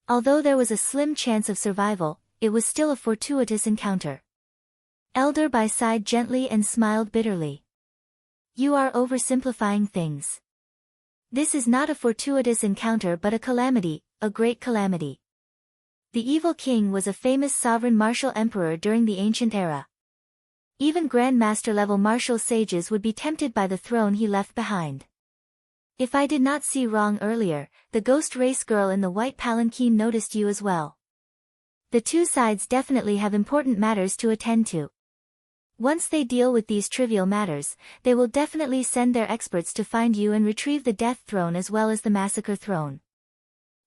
Although there was a slim chance of survival, it was still a fortuitous encounter." Elder Bai sighed gently and smiled bitterly. "You are oversimplifying things. This is not a fortuitous encounter but a calamity, a great calamity. The evil king was a famous sovereign martial emperor during the ancient era. Even grandmaster-level martial sages would be tempted by the throne he left behind. If I did not see wrong earlier, the ghost race girl in the white palanquin noticed you as well. The 2 sides definitely have important matters to attend to. Once they deal with these trivial matters, they will definitely send their experts to find you and retrieve the Death Throne as well as the Massacre Throne.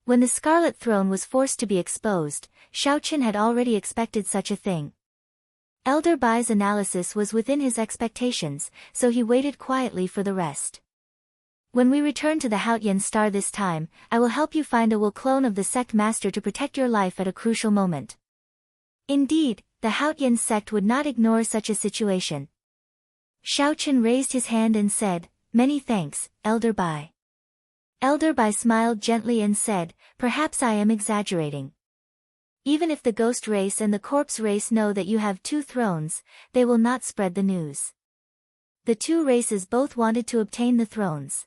When the Scarlet Throne was forced to be exposed, Xiaoqin had already expected such a thing. Elder Bai's analysis was within his expectations, so he waited quietly for the rest. When we return to the Haotian Star this time, I will help you find a will clone of the sect master to protect your life at a crucial moment. Indeed, the Haotian sect would not ignore such a situation. Xiaoqin raised his hand and said, "Many thanks, Elder Bai." Elder Bai smiled gently and said, "Perhaps I am exaggerating. Even if the ghost race and the corpse race know that you have 2 thrones, they will not spread the news. The 2 races both wanted to obtain the thrones.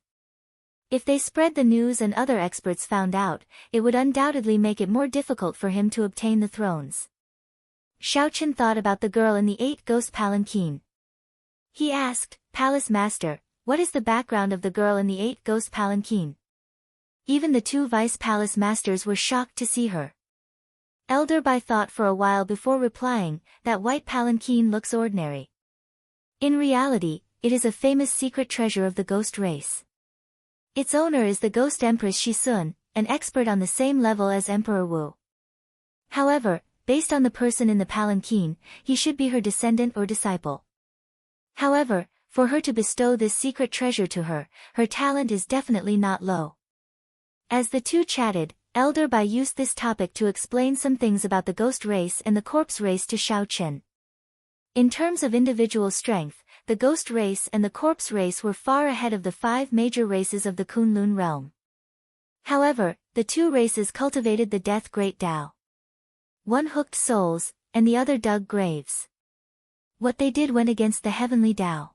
If they spread the news and other experts found out, it would undoubtedly make it more difficult for him to obtain the thrones." Xiaoqin thought about the girl in the 8 ghost palanquin. He asked, "Palace Master, what is the background of the girl in the 8 ghost palanquin?" Even the 2 vice palace masters were shocked to see her. Elder Bai thought for a while before replying, "That white palanquin looks ordinary. In reality, it is a famous secret treasure of the ghost race. Its owner is the ghost empress Shisun, an expert on the same level as Emperor Wu. However, based on the person in the palanquin, he should be her descendant or disciple. However, for her to bestow this secret treasure to her, her talent is definitely not low." As the 2 chatted, Elder Bai used this topic to explain some things about the ghost race and the corpse race to Xiaoqin. In terms of individual strength, the ghost race and the corpse race were far ahead of the 5 major races of the Kunlun realm. However, the 2 races cultivated the Death Great Tao. One hooked souls, and the other dug graves. What they did went against the heavenly Tao.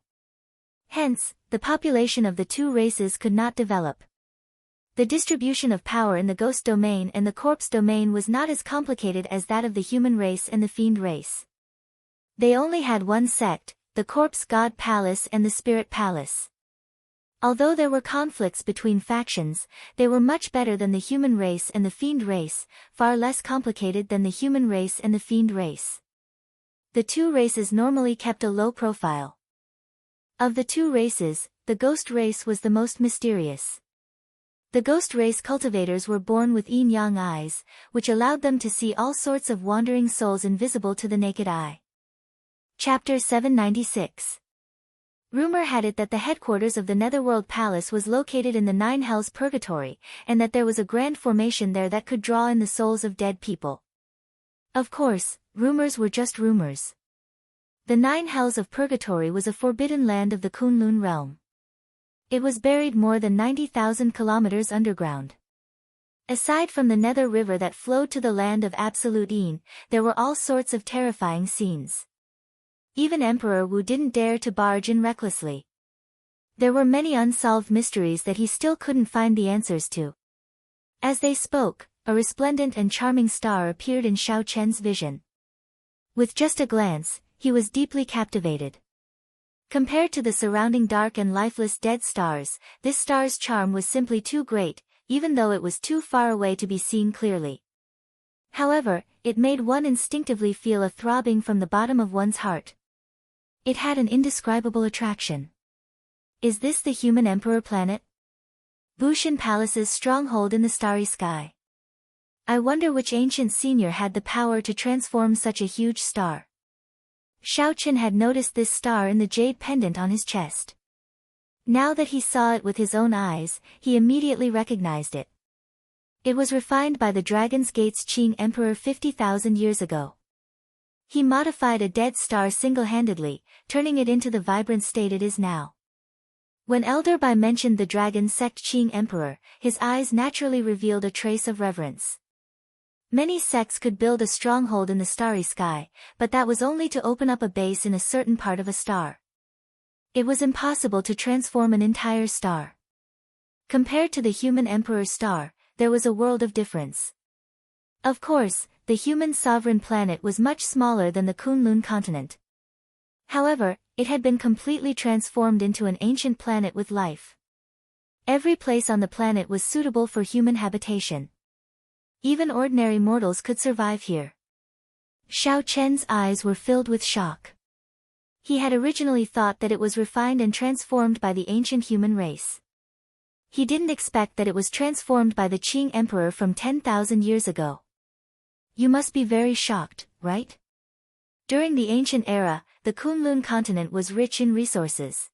Hence, the population of the 2 races could not develop. The distribution of power in the ghost domain and the corpse domain was not as complicated as that of the human race and the fiend race. They only had one sect, the Corpse God Palace and the Spirit Palace. Although there were conflicts between factions, they were much better than the human race and the fiend race, far less complicated than the human race and the fiend race. The 2 races normally kept a low profile. Of the 2 races, the ghost race was the most mysterious. The ghost race cultivators were born with yin-yang eyes, which allowed them to see all sorts of wandering souls invisible to the naked eye. Chapter 796. Rumor had it that the headquarters of the Netherworld Palace was located in the 9 Hells Purgatory, and that there was a grand formation there that could draw in the souls of dead people. Of course, rumors were just rumors. The 9 Hells of Purgatory was a forbidden land of the Kunlun realm. It was buried more than 90,000 kilometers underground. Aside from the Nether River that flowed to the land of Absolute Yin, there were all sorts of terrifying scenes. Even Emperor Wu didn't dare to barge in recklessly. There were many unsolved mysteries that he still couldn't find the answers to. As they spoke, a resplendent and charming star appeared in Xiaoqian's vision. With just a glance, he was deeply captivated. Compared to the surrounding dark and lifeless dead stars, this star's charm was simply too great, even though it was too far away to be seen clearly. However, it made one instinctively feel a throbbing from the bottom of one's heart. It had an indescribable attraction. Is this the human emperor planet? Bushan Palace's stronghold in the starry sky. I wonder which ancient senior had the power to transform such a huge star. Xiaoqin had noticed this star in the jade pendant on his chest. Now that he saw it with his own eyes, he immediately recognized it. It was refined by the Dragon's Gate's Qing Emperor 50,000 years ago. He modified a dead star single-handedly, turning it into the vibrant state it is now. When Elder Bai mentioned the Dragon Sect Qing Emperor, his eyes naturally revealed a trace of reverence. Many sects could build a stronghold in the starry sky, but that was only to open up a base in a certain part of a star. It was impossible to transform an entire star. Compared to the human emperor's star, there was a world of difference. Of course, the human sovereign planet was much smaller than the Kunlun continent. However, it had been completely transformed into an ancient planet with life. Every place on the planet was suitable for human habitation. Even ordinary mortals could survive here. Xiaoqian's eyes were filled with shock. He had originally thought that it was refined and transformed by the ancient human race. He didn't expect that it was transformed by the Qing Emperor from 10,000 years ago. You must be very shocked, right? During the ancient era, the Kunlun continent was rich in resources.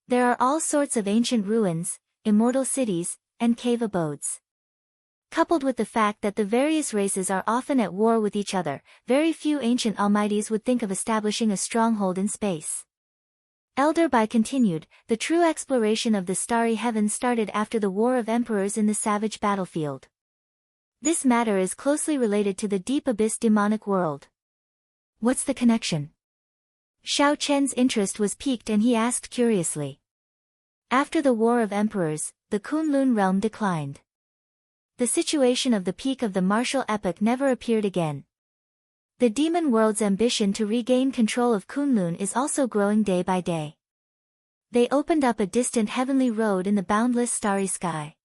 There are all sorts of ancient ruins, immortal cities, and cave abodes. Coupled with the fact that the various races are often at war with each other, very few ancient almighties would think of establishing a stronghold in space. Elder Bai continued, the true exploration of the starry heavens started after the War of Emperors in the savage battlefield. This matter is closely related to the deep abyss demonic world. What's the connection? Xiao Chen's interest was piqued and he asked curiously. After the War of Emperors, the Kunlun realm declined. The situation of the peak of the martial epoch never appeared again. The demon world's ambition to regain control of Kunlun is also growing day by day. They opened up a distant heavenly road in the boundless starry sky.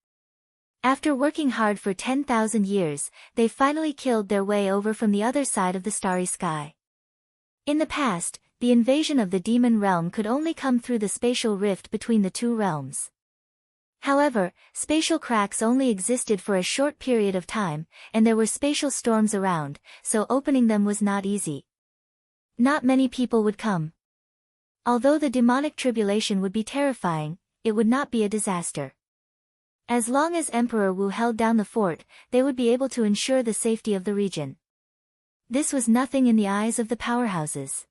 After working hard for 10,000 years, they finally killed their way over from the other side of the starry sky. In the past, the invasion of the demon realm could only come through the spatial rift between the two realms. However, spatial cracks only existed for a short period of time, and there were spatial storms around, so opening them was not easy. Not many people would come. Although the demonic tribulation would be terrifying, it would not be a disaster. As long as Emperor Wu held down the fort, they would be able to ensure the safety of the region. This was nothing in the eyes of the powerhouses.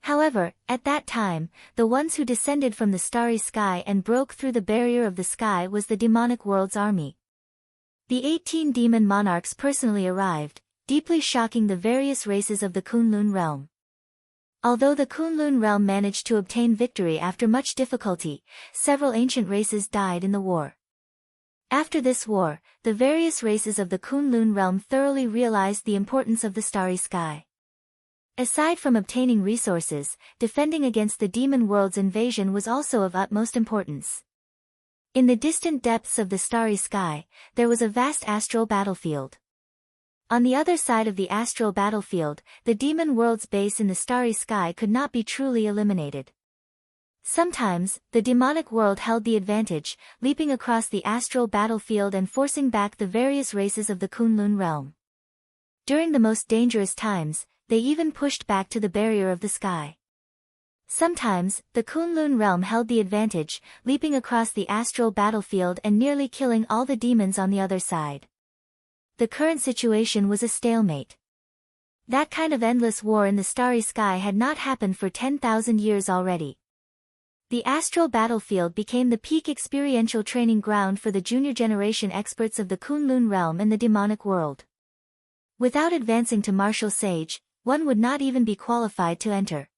However, at that time, the ones who descended from the starry sky and broke through the barrier of the sky was the demonic world's army. The 18 demon monarchs personally arrived, deeply shocking the various races of the Kunlun realm. Although the Kunlun realm managed to obtain victory after much difficulty, several ancient races died in the war. After this war, the various races of the Kunlun realm thoroughly realized the importance of the starry sky. Aside from obtaining resources, defending against the demon world's invasion was also of utmost importance. In the distant depths of the starry sky, there was a vast astral battlefield. On the other side of the astral battlefield, the demon world's base in the starry sky could not be truly eliminated. Sometimes, the demonic world held the advantage, leaping across the astral battlefield and forcing back the various races of the Kunlun realm. During the most dangerous times, they even pushed back to the barrier of the sky. Sometimes, the Kunlun realm held the advantage, leaping across the astral battlefield and nearly killing all the demons on the other side. The current situation was a stalemate. That kind of endless war in the starry sky had not happened for 10,000 years already. The astral battlefield became the peak experiential training ground for the junior generation experts of the Kunlun realm and the demonic world. Without advancing to martial sage, one would not even be qualified to enter.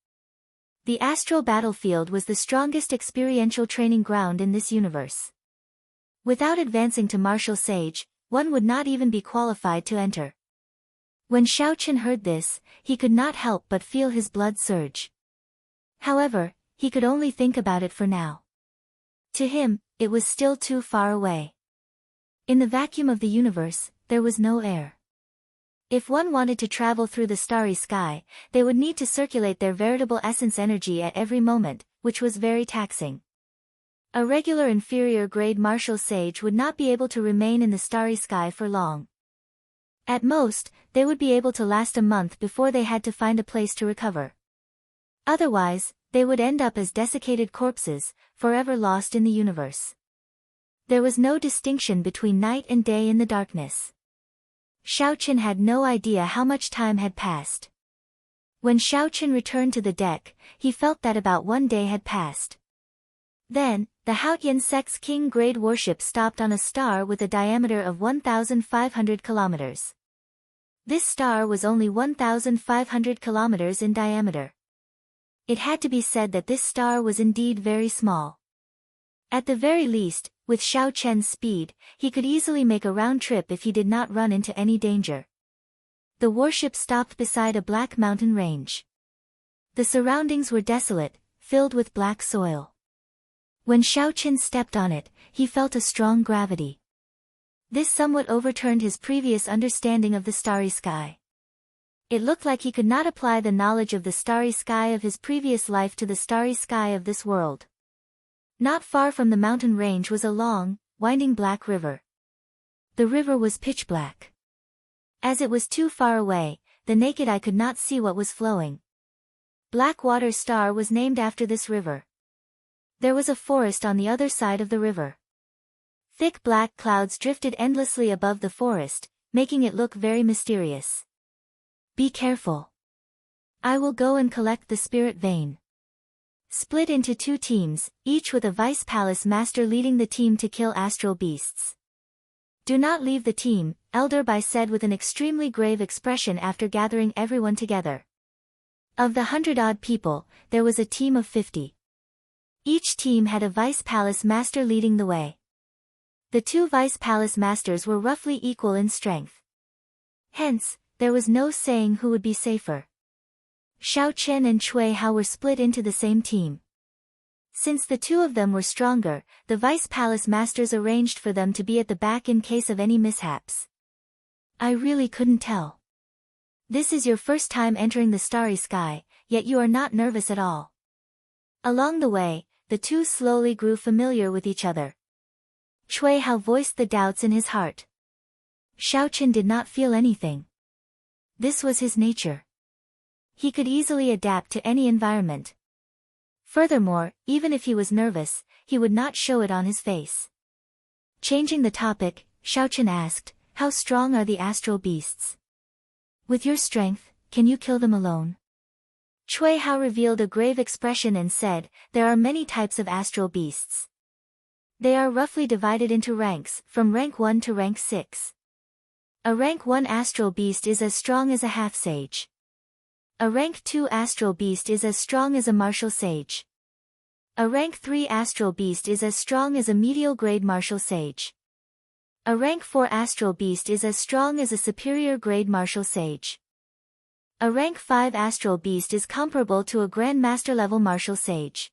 The astral battlefield was the strongest experiential training ground in this universe. Without advancing to martial sage, one would not even be qualified to enter. When Xiaoqin heard this, he could not help but feel his blood surge. However, he could only think about it for now. To him, it was still too far away. In the vacuum of the universe, there was no air. If one wanted to travel through the starry sky, they would need to circulate their veritable essence energy at every moment, which was very taxing. A regular inferior-grade martial sage would not be able to remain in the starry sky for long. At most, they would be able to last a month before they had to find a place to recover. Otherwise, they would end up as desiccated corpses, forever lost in the universe. There was no distinction between night and day in the darkness. Xiaoqin had no idea how much time had passed. When Xiaoqin returned to the deck, he felt that about 1 day had passed. Then, the Haotian sect's king-grade warship stopped on a star with a diameter of 1,500 kilometers. This star was only 1,500 kilometers in diameter. It had to be said that this star was indeed very small. At the very least, with Xiaoqian's speed, he could easily make a round trip if he did not run into any danger. The warship stopped beside a black mountain range. The surroundings were desolate, filled with black soil. When Xiaoqin stepped on it, he felt a strong gravity. This somewhat overturned his previous understanding of the starry sky. It looked like he could not apply the knowledge of the starry sky of his previous life to the starry sky of this world. Not far from the mountain range was a long, winding black river. The river was pitch black. As it was too far away, the naked eye could not see what was flowing. Blackwater Star was named after this river. There was a forest on the other side of the river. Thick black clouds drifted endlessly above the forest, making it look very mysterious. Be careful. I will go and collect the spirit vein. Split into 2 teams, each with a vice palace master leading the team to kill astral beasts. Do not leave the team, Elder Bai said with an extremely grave expression after gathering everyone together. Of the 100-odd people, there was a team of 50. Each team had a vice palace master leading the way. The 2 vice palace masters were roughly equal in strength. Hence, there was no saying who would be safer. Xiao Chen and Cui Hao were split into the same team. Since the 2 of them were stronger, the vice palace masters arranged for them to be at the back in case of any mishaps. I really couldn't tell. This is your first time entering the starry sky, yet you are not nervous at all. Along the way, the 2 slowly grew familiar with each other. Cui Hao voiced the doubts in his heart. Xiao Chen did not feel anything. This was his nature. He could easily adapt to any environment. Furthermore, even if he was nervous, he would not show it on his face. Changing the topic, Xiao Chen asked, how strong are the astral beasts? With your strength, can you kill them alone? Cui Hao revealed a grave expression and said, there are many types of astral beasts. They are roughly divided into ranks, from rank 1 to rank 6. A rank 1 astral beast is as strong as a half-sage. A rank 2 astral beast is as strong as a martial sage. A rank 3 astral beast is as strong as a medial grade martial sage. A rank 4 astral beast is as strong as a superior grade martial sage. A rank 5 astral beast is comparable to a Grand Master level martial sage.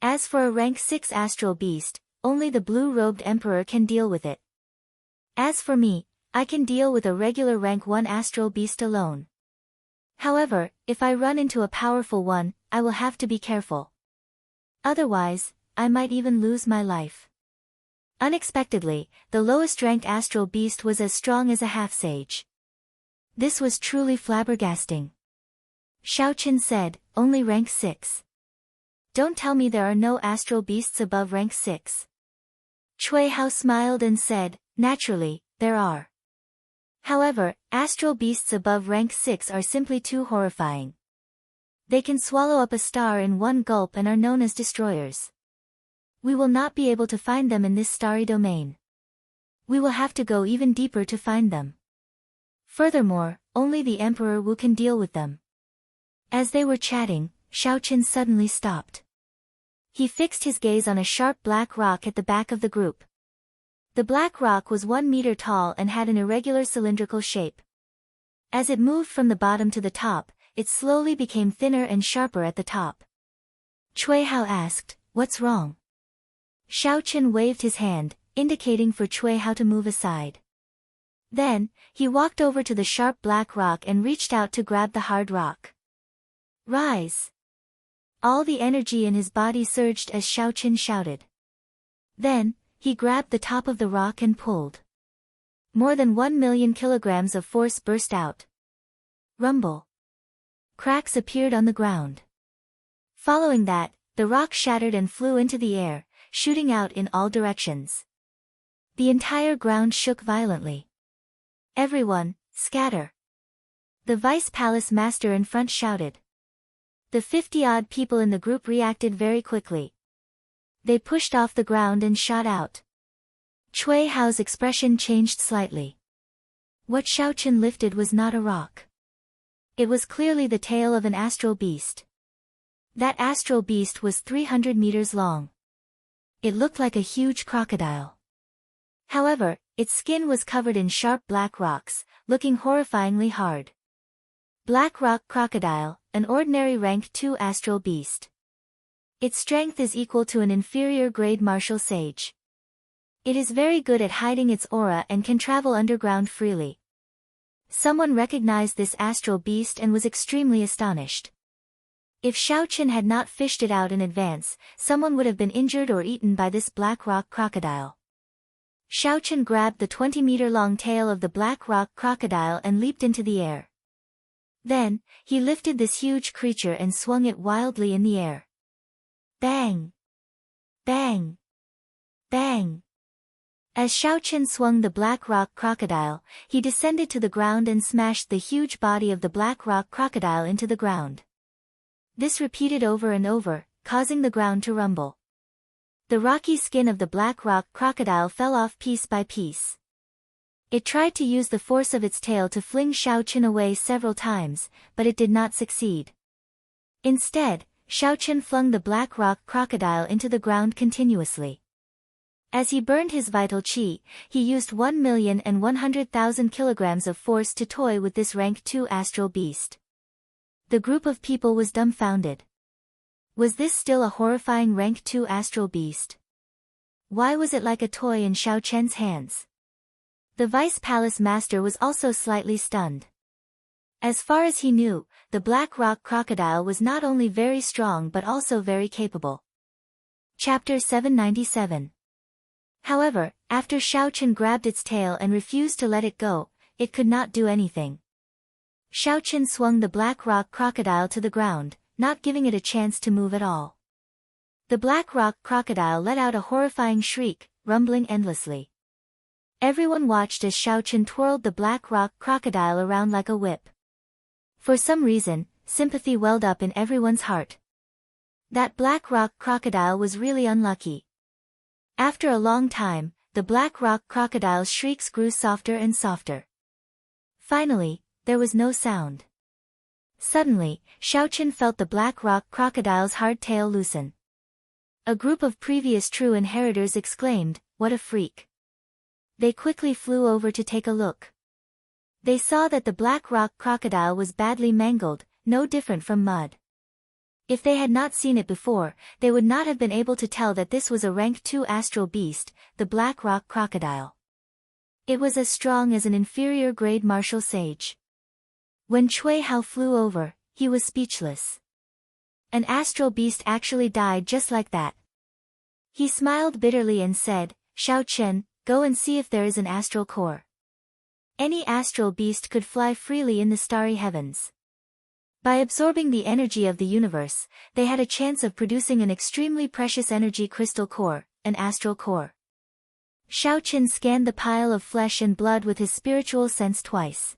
As for a rank 6 astral beast, only the blue-robed emperor can deal with it. As for me, I can deal with a regular rank 1 astral beast alone. However, if I run into a powerful one, I will have to be careful. Otherwise, I might even lose my life. Unexpectedly, the lowest-ranked astral beast was as strong as a half-sage. This was truly flabbergasting. Xiao Chen said, only rank 6. Don't tell me there are no astral beasts above rank 6. Cui Hao smiled and said, naturally, there are. However, astral beasts above rank 6 are simply too horrifying. They can swallow up a star in one gulp and are known as destroyers. We will not be able to find them in this starry domain. We will have to go even deeper to find them. Furthermore, only the Emperor Wu can deal with them. As they were chatting, Xiao Chen suddenly stopped. He fixed his gaze on a sharp black rock at the back of the group. The black rock was 1 meter tall and had an irregular cylindrical shape. As it moved from the bottom to the top, it slowly became thinner and sharper at the top. Cui Hao asked, what's wrong? Xiao Chen waved his hand, indicating for Cui Hao to move aside. Then, he walked over to the sharp black rock and reached out to grab the hard rock. Rise! All the energy in his body surged as Xiao Chen shouted. Then, he grabbed the top of the rock and pulled. More than 1 million kilograms of force burst out. Rumble. Cracks appeared on the ground. Following that, the rock shattered and flew into the air, shooting out in all directions. The entire ground shook violently. Everyone, scatter! The Vice Palace Master in front shouted. The 50-odd people in the group reacted very quickly. They pushed off the ground and shot out. Cui Hao's expression changed slightly. What Xiao Chen lifted was not a rock. It was clearly the tail of an astral beast. That astral beast was 300 meters long. It looked like a huge crocodile. However, its skin was covered in sharp black rocks, looking horrifyingly hard. Black Rock Crocodile, an ordinary rank 2 astral beast. Its strength is equal to an inferior grade martial sage. It is very good at hiding its aura and can travel underground freely. Someone recognized this astral beast and was extremely astonished. If Xiaoqin had not fished it out in advance, someone would have been injured or eaten by this black rock crocodile. Xiaoqin grabbed the 20-meter-long tail of the black rock crocodile and leaped into the air. Then, he lifted this huge creature and swung it wildly in the air. Bang! Bang! Bang! As Xiaoqin swung the black rock crocodile, he descended to the ground and smashed the huge body of the black rock crocodile into the ground. This repeated over and over, causing the ground to rumble. The rocky skin of the black rock crocodile fell off piece by piece. It tried to use the force of its tail to fling Xiaoqin away several times, but it did not succeed. Instead, Xiaoqin flung the black rock crocodile into the ground continuously. As he burned his vital qi, he used 1,100,000 kilograms of force to toy with this rank 2 astral beast. The group of people was dumbfounded. Was this still a horrifying rank 2 astral beast? Why was it like a toy in Xiaoqian's hands? The vice palace master was also slightly stunned. As far as he knew, the black rock crocodile was not only very strong but also very capable. Chapter 797. However, after Xiaoqin grabbed its tail and refused to let it go, it could not do anything. Xiaoqin swung the black rock crocodile to the ground, not giving it a chance to move at all. The black rock crocodile let out a horrifying shriek, rumbling endlessly. Everyone watched as Xiaoqin twirled the black rock crocodile around like a whip. For some reason, sympathy welled up in everyone's heart. That black rock crocodile was really unlucky. After a long time, the black rock crocodile's shrieks grew softer and softer. Finally, there was no sound. Suddenly, Xiaoqin felt the black rock crocodile's hard tail loosen. A group of previous true inheritors exclaimed, "What a freak!" They quickly flew over to take a look. They saw that the black rock crocodile was badly mangled, no different from mud. If they had not seen it before, they would not have been able to tell that this was a rank 2 astral beast, the black rock crocodile. It was as strong as an inferior grade martial sage. When Cui Hao flew over, he was speechless. An astral beast actually died just like that. He smiled bitterly and said, "Xiaoqin, go and see if there is an astral core." Any astral beast could fly freely in the starry heavens. By absorbing the energy of the universe, they had a chance of producing an extremely precious energy crystal core, an astral core. Xiaoqin scanned the pile of flesh and blood with his spiritual sense twice.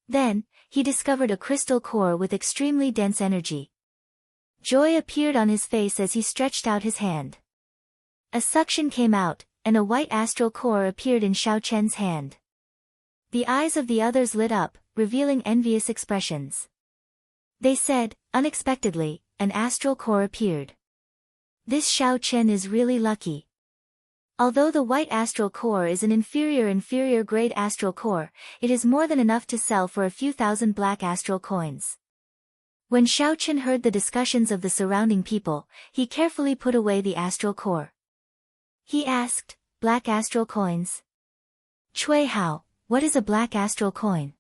Then, he discovered a crystal core with extremely dense energy. Joy appeared on his face as he stretched out his hand. A suction came out, and a white astral core appeared in Xiaoqian's hand. The eyes of the others lit up, revealing envious expressions. They said, unexpectedly, an astral core appeared. This Xiaoqian is really lucky. Although the white astral core is an inferior grade astral core, it is more than enough to sell for a few thousand black astral coins. When Xiaoqin heard the discussions of the surrounding people, he carefully put away the astral core. He asked, "Black astral coins? Cui Hao, what is a black astral coin?"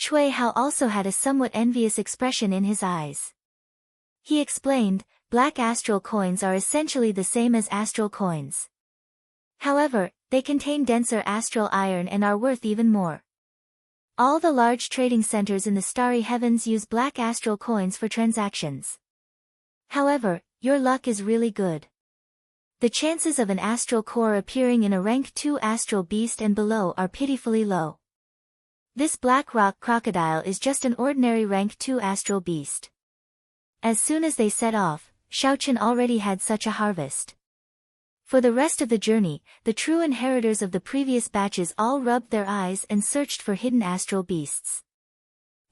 Cui Hao also had a somewhat envious expression in his eyes. He explained, black astral coins are essentially the same as astral coins. However, they contain denser astral iron and are worth even more. All the large trading centers in the starry heavens use black astral coins for transactions. However, your luck is really good. The chances of an astral core appearing in a rank 2 astral beast and below are pitifully low. This black rock crocodile is just an ordinary rank 2 astral beast. As soon as they set off, Xiaoqin already had such a harvest. For the rest of the journey, the true inheritors of the previous batches all rubbed their eyes and searched for hidden astral beasts.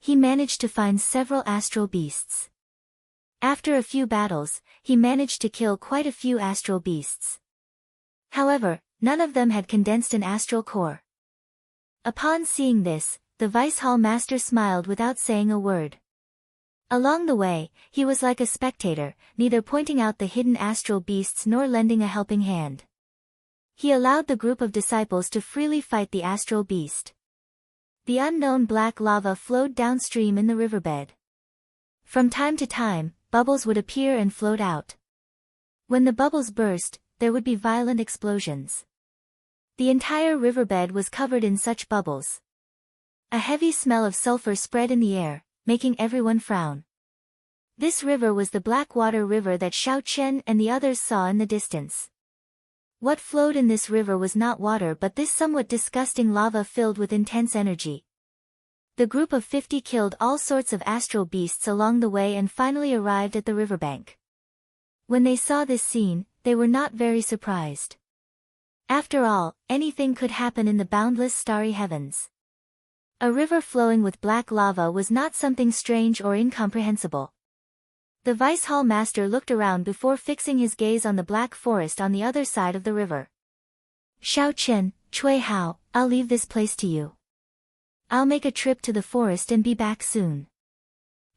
He managed to find several astral beasts. After a few battles, he managed to kill quite a few astral beasts. However, none of them had condensed an astral core. Upon seeing this, the Vice Hall Master smiled without saying a word. Along the way, he was like a spectator, neither pointing out the hidden astral beasts nor lending a helping hand. He allowed the group of disciples to freely fight the astral beast. The unknown black lava flowed downstream in the riverbed. From time to time, bubbles would appear and float out. When the bubbles burst, there would be violent explosions. The entire riverbed was covered in such bubbles. A heavy smell of sulfur spread in the air, making everyone frown. This river was the Blackwater River that Xiao Qian and the others saw in the distance. What flowed in this river was not water but this somewhat disgusting lava filled with intense energy. The group of 50 killed all sorts of astral beasts along the way and finally arrived at the riverbank. When they saw this scene, they were not very surprised. After all, anything could happen in the boundless starry heavens. A river flowing with black lava was not something strange or incomprehensible. The Vice Hall Master looked around before fixing his gaze on the black forest on the other side of the river. Xiao Qian, Cui Hao, I'll leave this place to you. I'll make a trip to the forest and be back soon.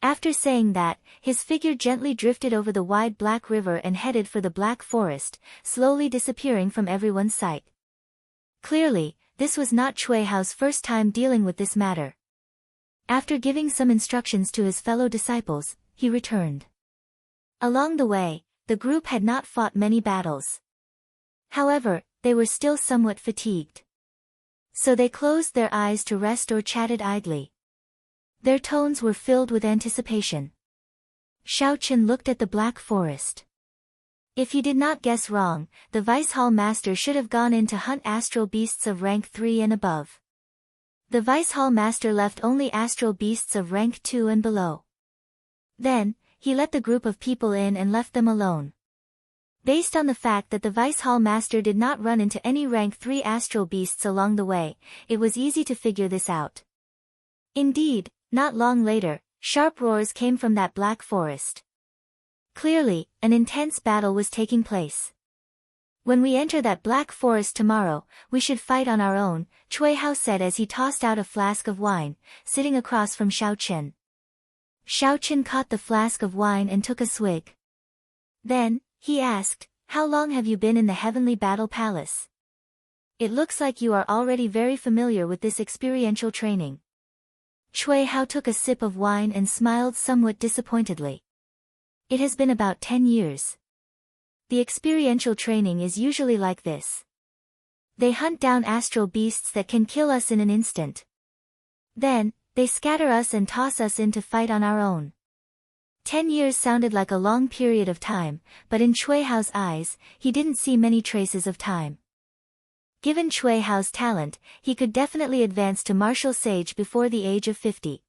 After saying that, his figure gently drifted over the wide black river and headed for the black forest, slowly disappearing from everyone's sight. Clearly, this was not Cui Hao's first time dealing with this matter. After giving some instructions to his fellow disciples, he returned. Along the way, the group had not fought many battles. However, they were still somewhat fatigued. So they closed their eyes to rest or chatted idly. Their tones were filled with anticipation. Xiao Qian looked at the black forest. If he did not guess wrong, the Vice Hall Master should have gone in to hunt astral beasts of rank 3 and above. The Vice Hall Master left only astral beasts of rank 2 and below. Then, he let the group of people in and left them alone. Based on the fact that the Vice Hall Master did not run into any rank 3 astral beasts along the way, it was easy to figure this out. Indeed, not long later, sharp roars came from that black forest. Clearly, an intense battle was taking place. When we enter that black forest tomorrow, we should fight on our own, Cui Hao said as he tossed out a flask of wine, sitting across from Xiao Qian. Xiao Qian caught the flask of wine and took a swig. Then, he asked, "How long have you been in the Heavenly Battle Palace? It looks like you are already very familiar with this experiential training." Cui Hao took a sip of wine and smiled somewhat disappointedly. "It has been about 10 years. The experiential training is usually like this. They hunt down astral beasts that can kill us in an instant. Then, they scatter us and toss us in to fight on our own." 10 years sounded like a long period of time, but in Cui Hao's eyes, he didn't see many traces of time. Given Cui Hao's talent, he could definitely advance to Martial Sage before the age of 50.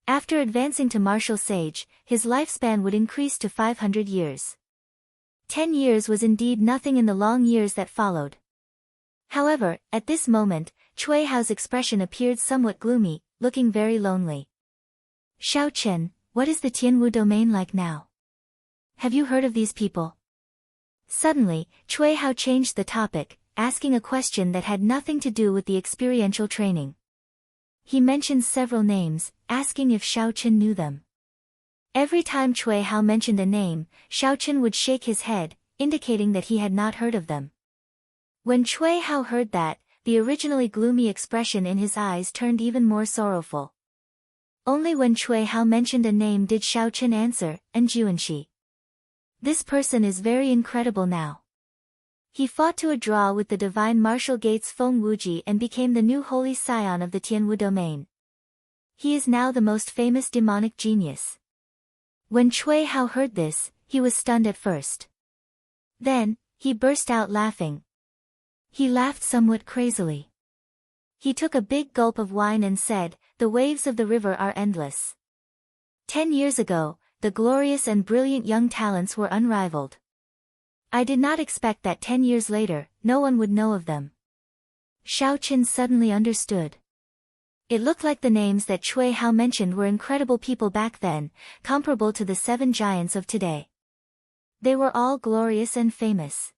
After advancing to Martial Sage, his lifespan would increase to 500 years. 10 years was indeed nothing in the long years that followed. However, at this moment, Cui Hao's expression appeared somewhat gloomy, looking very lonely. "Xiao Qian, what is the Tianwu domain like now? Have you heard of these people?" Suddenly, Cui Hao changed the topic, asking a question that had nothing to do with the experiential training. He mentioned several names, asking if Xiao Qian knew them. Every time Cui Hao mentioned a name, Xiao Qian would shake his head, indicating that he had not heard of them. When Cui Hao heard that, the originally gloomy expression in his eyes turned even more sorrowful. Only when Cui Hao mentioned a name did Xiao Qian answer, "And Juanxi. This person is very incredible now. He fought to a draw with the divine martial gates Feng Wuji and became the new holy scion of the Tianwu domain. He is now the most famous demonic genius." When Cui Hao heard this, he was stunned at first. Then, he burst out laughing. He laughed somewhat crazily. He took a big gulp of wine and said, "The waves of the river are endless. 10 years ago, the glorious and brilliant young talents were unrivaled. I did not expect that 10 years later, no one would know of them." Xiao Qian suddenly understood. It looked like the names that Cui Hao mentioned were incredible people back then, comparable to the 7 giants of today. They were all glorious and famous.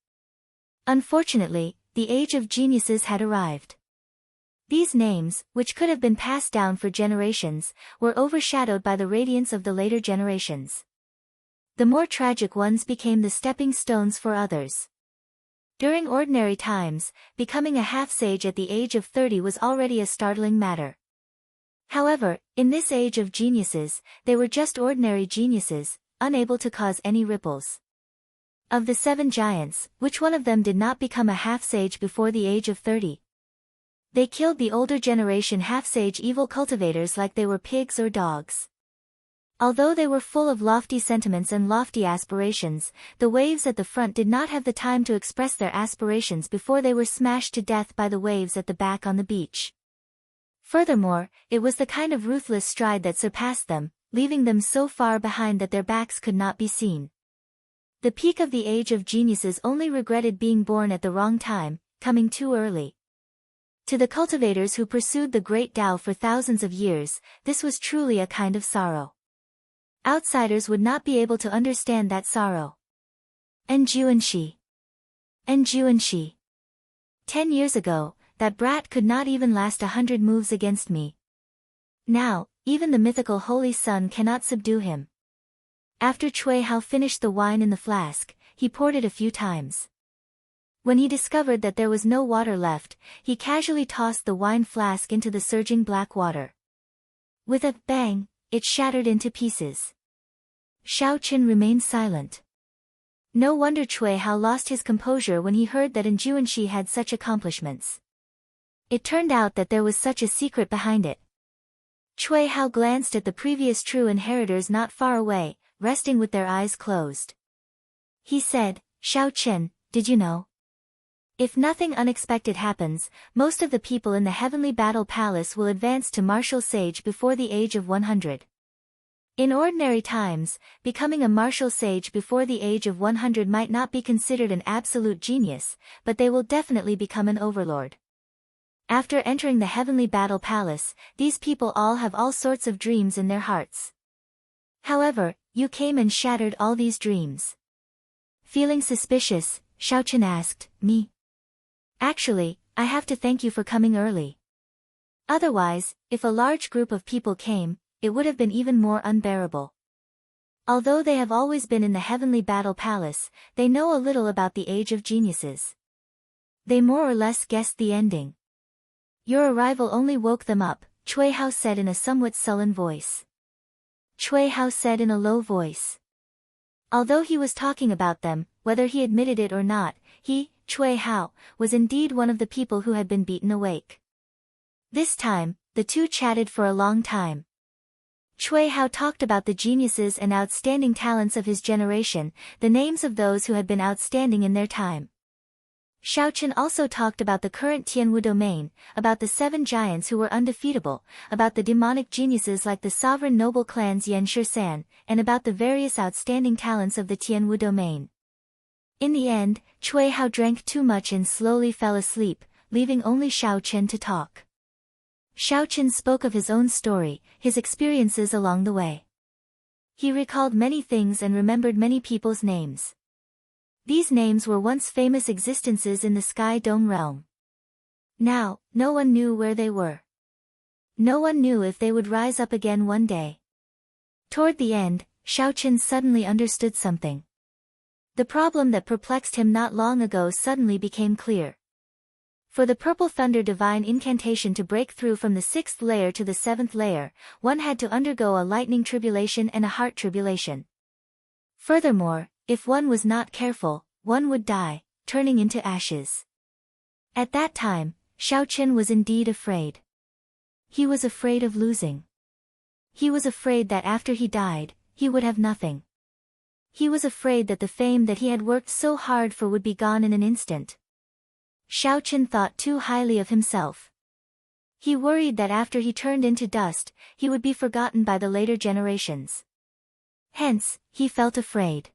Unfortunately, the age of geniuses had arrived. These names, which could have been passed down for generations, were overshadowed by the radiance of the later generations. The more tragic ones became the stepping stones for others. During ordinary times, becoming a half-sage at the age of 30 was already a startling matter. However, in this age of geniuses, they were just ordinary geniuses, unable to cause any ripples. Of the 7 giants, which one of them did not become a half-sage before the age of 30? They killed the older generation half-sage evil cultivators like they were pigs or dogs. Although they were full of lofty sentiments and lofty aspirations, the waves at the front did not have the time to express their aspirations before they were smashed to death by the waves at the back on the beach. Furthermore, it was the kind of ruthless stride that surpassed them, leaving them so far behind that their backs could not be seen. The peak of the age of geniuses only regretted being born at the wrong time, coming too early. To the cultivators who pursued the great Tao for thousands of years, this was truly a kind of sorrow. Outsiders would not be able to understand that sorrow. Enjuanshi. 10 years ago, that brat could not even last 100 moves against me. Now, even the mythical Holy Sun cannot subdue him. After Cui Hao finished the wine in the flask, he poured it a few times. When he discovered that there was no water left, he casually tossed the wine flask into the surging black water. With a bang, it shattered into pieces. Shao Qin remained silent. No wonder Cui Hao lost his composure when he heard that Enjuanshi had such accomplishments. It turned out that there was such a secret behind it. Cui Hao glanced at the previous true inheritors not far away, resting with their eyes closed. He said, Shao Qin, did you know? If nothing unexpected happens, most of the people in the Heavenly Battle Palace will advance to martial sage before the age of 100. In ordinary times, becoming a martial sage before the age of 100 might not be considered an absolute genius, but they will definitely become an overlord. After entering the Heavenly Battle Palace, these people all have all sorts of dreams in their hearts. However, you came and shattered all these dreams. Feeling suspicious, Shao Qin asked, me? Actually, I have to thank you for coming early. Otherwise, if a large group of people came, it would have been even more unbearable. Although they have always been in the Heavenly Battle Palace, they know a little about the Age of Geniuses. They more or less guessed the ending. Your arrival only woke them up, Cui Hao said in a somewhat sullen voice. Cui Hao said in a low voice. Although he was talking about them, whether he admitted it or not, he, Cui Hao, was indeed one of the people who had been beaten awake. This time, the two chatted for a long time. Cui Hao talked about the geniuses and outstanding talents of his generation, the names of those who had been outstanding in their time. Shao Qin also talked about the current Tianwu domain, about the 7 giants who were undefeatable, about the demonic geniuses like the sovereign noble clans Yan Shisan, and about the various outstanding talents of the Tianwu domain. In the end, Cui Hao drank too much and slowly fell asleep, leaving only Shao Qin to talk. Shao Qin spoke of his own story, his experiences along the way. He recalled many things and remembered many people's names. These names were once famous existences in the Sky Dome realm. Now, no one knew where they were. No one knew if they would rise up again one day. Toward the end, Shao Qin suddenly understood something. The problem that perplexed him not long ago suddenly became clear. For the Purple Thunder divine incantation to break through from the 6th layer to the 7th layer, one had to undergo a lightning tribulation and a heart tribulation. Furthermore, if one was not careful, one would die, turning into ashes. At that time, Shao Qin was indeed afraid. He was afraid of losing. He was afraid that after he died, he would have nothing. He was afraid that the fame that he had worked so hard for would be gone in an instant. Shao Qin thought too highly of himself. He worried that after he turned into dust, he would be forgotten by the later generations. Hence, he felt afraid.